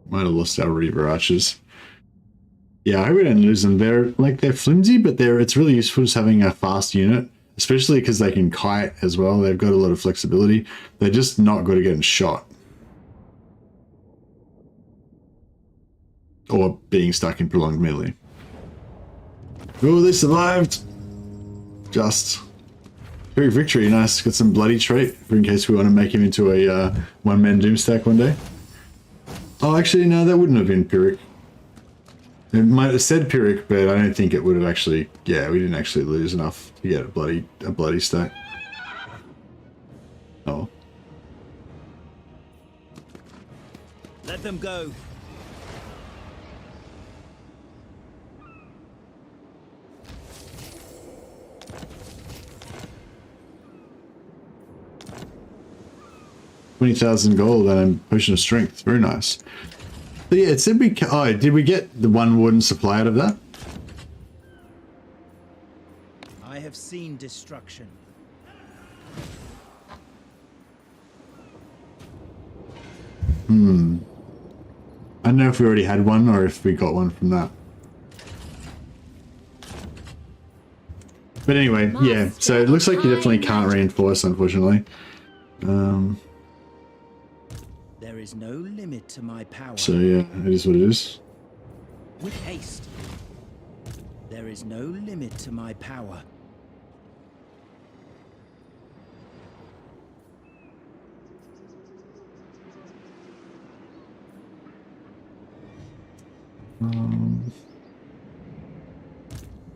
Might have lost our Reaver Archers. Yeah, I hope we don't lose them. They're flimsy, but it's really useful just having a fast unit, especially because they can kite as well. They've got a lot of flexibility. They're just not good at getting shot. Or being stuck in prolonged melee. Oh, they survived! Just. Pyrrhic Victory, nice. Got some bloody trait for in case we want to make him into a one-man Doomstack one day. Oh, actually, no, that wouldn't have been Pyrrhic. It might have said Pyrrhic, but I don't think it would have actually... Yeah, we didn't actually lose enough to get a bloody stack. Oh. Let them go. $20,000 gold and a potion of strength. Very nice. But yeah, it said we... Oh, did we get the one wooden supply out of that? I have seen destruction. I don't know if we already had one or if we got one from that. But anyway, yeah. So it looks like you definitely can't reinforce, unfortunately. There is no limit to my power. So yeah, it is what it is. With haste. There is no limit to my power.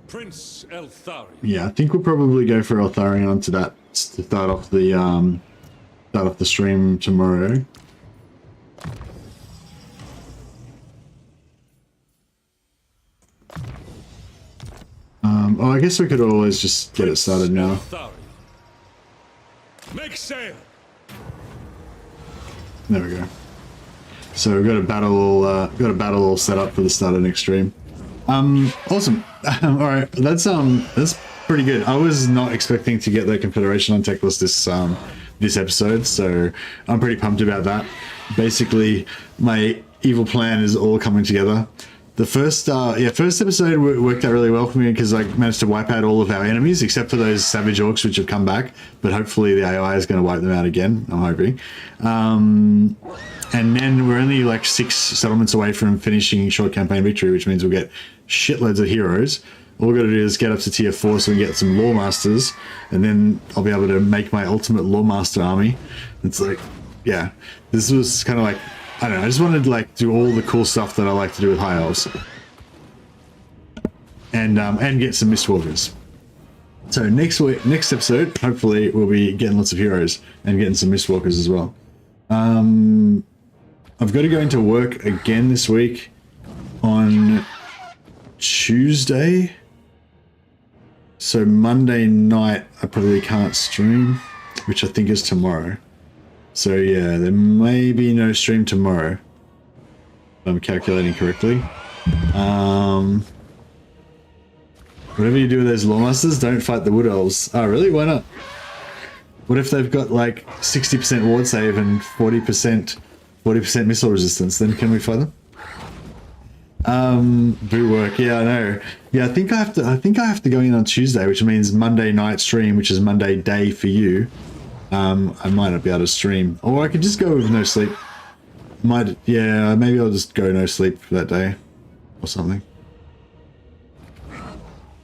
Prince Eltharion. Yeah, I think we'll probably go for Eltharion to that to start off the stream tomorrow. Oh, I guess we could always just get it started now. Eltharion. Make sail. There we go. So we've got a battle all set up for the start of next stream. Awesome. All right, that's pretty good. I was not expecting to get the Confederation on Teclis this episode, so I'm pretty pumped about that. Basically, my evil plan is all coming together. The first episode worked out really well for me because I managed to wipe out all of our enemies except for those savage orcs which have come back, but hopefully the AI is going to wipe them out again, I'm hoping. And then we're only like 6 settlements away from finishing short campaign victory, which means we'll get shitloads of heroes. all we've got to do is get up to tier 4 so we can get some Loremasters, and then I'll be able to make my ultimate Loremaster army. It's like, yeah, this was kind of like, I don't know, I just wanted to like do all the cool stuff that I like to do with High Elves. And get some Mystwalkers. So next episode, hopefully we'll be getting lots of heroes and getting some Mystwalkers as well. I've got to go into work again this week on Tuesday. So Monday night I probably can't stream, which I think is tomorrow. So yeah, there may be no stream tomorrow, if I'm calculating correctly. Whatever you do with those Loremasters, don't fight the Wood Elves. Oh really? Why not? What if they've got like 60% ward save and 40% missile resistance? Then can we fight them? Boot work. Yeah, I know. Yeah, I think I have to go in on Tuesday, which means Monday night stream, which is Monday day for you. I might not be able to stream, or I could just go with no sleep. Yeah, maybe I'll just go no sleep for that day or something.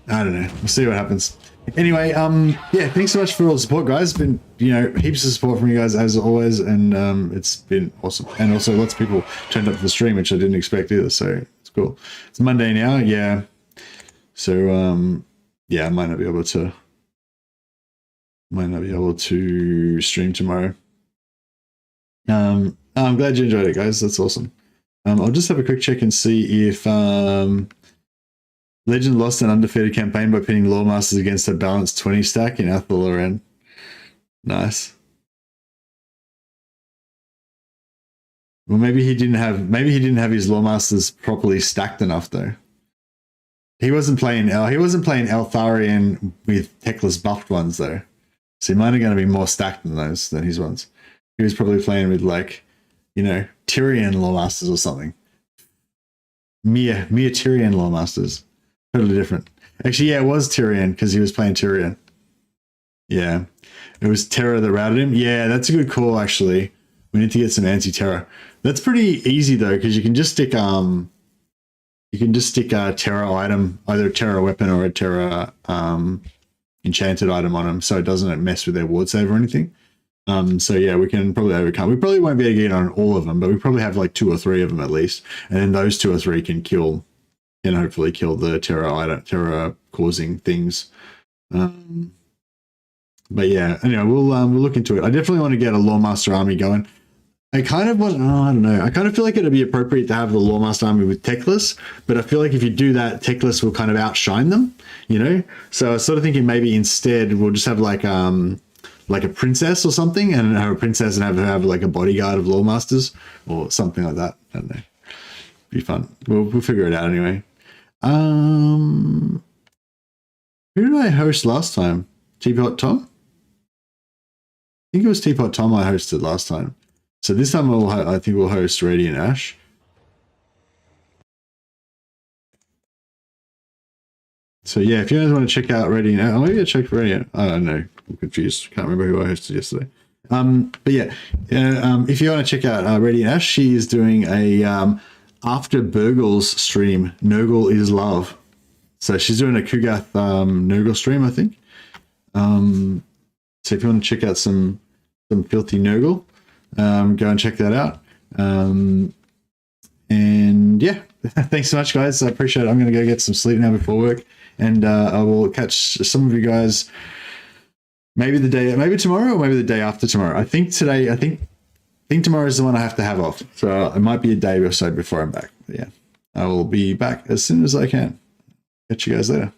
I don't know. We'll see what happens. Anyway, yeah, thanks so much for all the support, guys. It's been, you know, heaps of support from you guys as always, and it's been awesome. And also lots of people turned up for the stream, which I didn't expect either, so it's cool. It's Monday now, yeah. So yeah, I might not be able to stream tomorrow. I'm glad you enjoyed it, guys. That's awesome. I'll just have a quick check and see if Legend lost an undefeated campaign by pitting Loremasters against a balanced 20 stack in Eltharion. Nice. Well, maybe he didn't have his Loremasters properly stacked enough though. He wasn't playing Eltharion with Teclis buffed ones though. So mine are going to be more stacked than his ones. He was probably playing with like, you know, Tyrion Loremasters or something. Mere Tyrion Loremasters. Totally different. Actually, yeah, it was Tyrion because he was playing Tyrion. Yeah, it was Terra that routed him. Yeah, that's a good call. Actually, we need to get some anti-Terra. That's pretty easy though because you can just stick a Terra item, either a Terra weapon or a Terra enchanted item on them, so it doesn't mess with their ward save or anything. So yeah, we can probably overcome. We probably won't be able to get on all of them, but we probably have like 2 or 3 of them at least, and then those 2 or 3 can hopefully kill the Terra causing things. But yeah, anyway, we'll look into it. I definitely want to get a Loremaster army going. I kind of want, I don't know. I kind of feel like it'd be appropriate to have the Loremaster army with Teclis, but I feel like if you do that, Teclis will kind of outshine them, you know? So I was sort of thinking maybe instead we'll just have like a princess or something, and have a princess and have like a bodyguard of Loremasters or something like that. I don't know. Be fun. We'll figure it out anyway. Who did I host last time? Teapot Tom? I think it was Teapot Tom I hosted last time. So this time I think we'll host Radiant Ash. So yeah, if you guys want to check out Radiant Ash, maybe I checked Radiant. I don't know. I'm confused. Can't remember who I hosted yesterday. But yeah, if you want to check out Radiant Ash, she is doing a after Burgle's stream, Nurgle is Love. So she's doing a Kugath Nurgle stream, I think. So if you want to check out some filthy Nurgle, go and check that out. And yeah, thanks so much, guys. I appreciate it. I'm going to go get some sleep now before work, and I will catch some of you guys maybe tomorrow or maybe the day after tomorrow. I think tomorrow is the one I have to have off, so it might be a day or so before I'm back. But yeah, I will be back as soon as I can. Catch you guys later.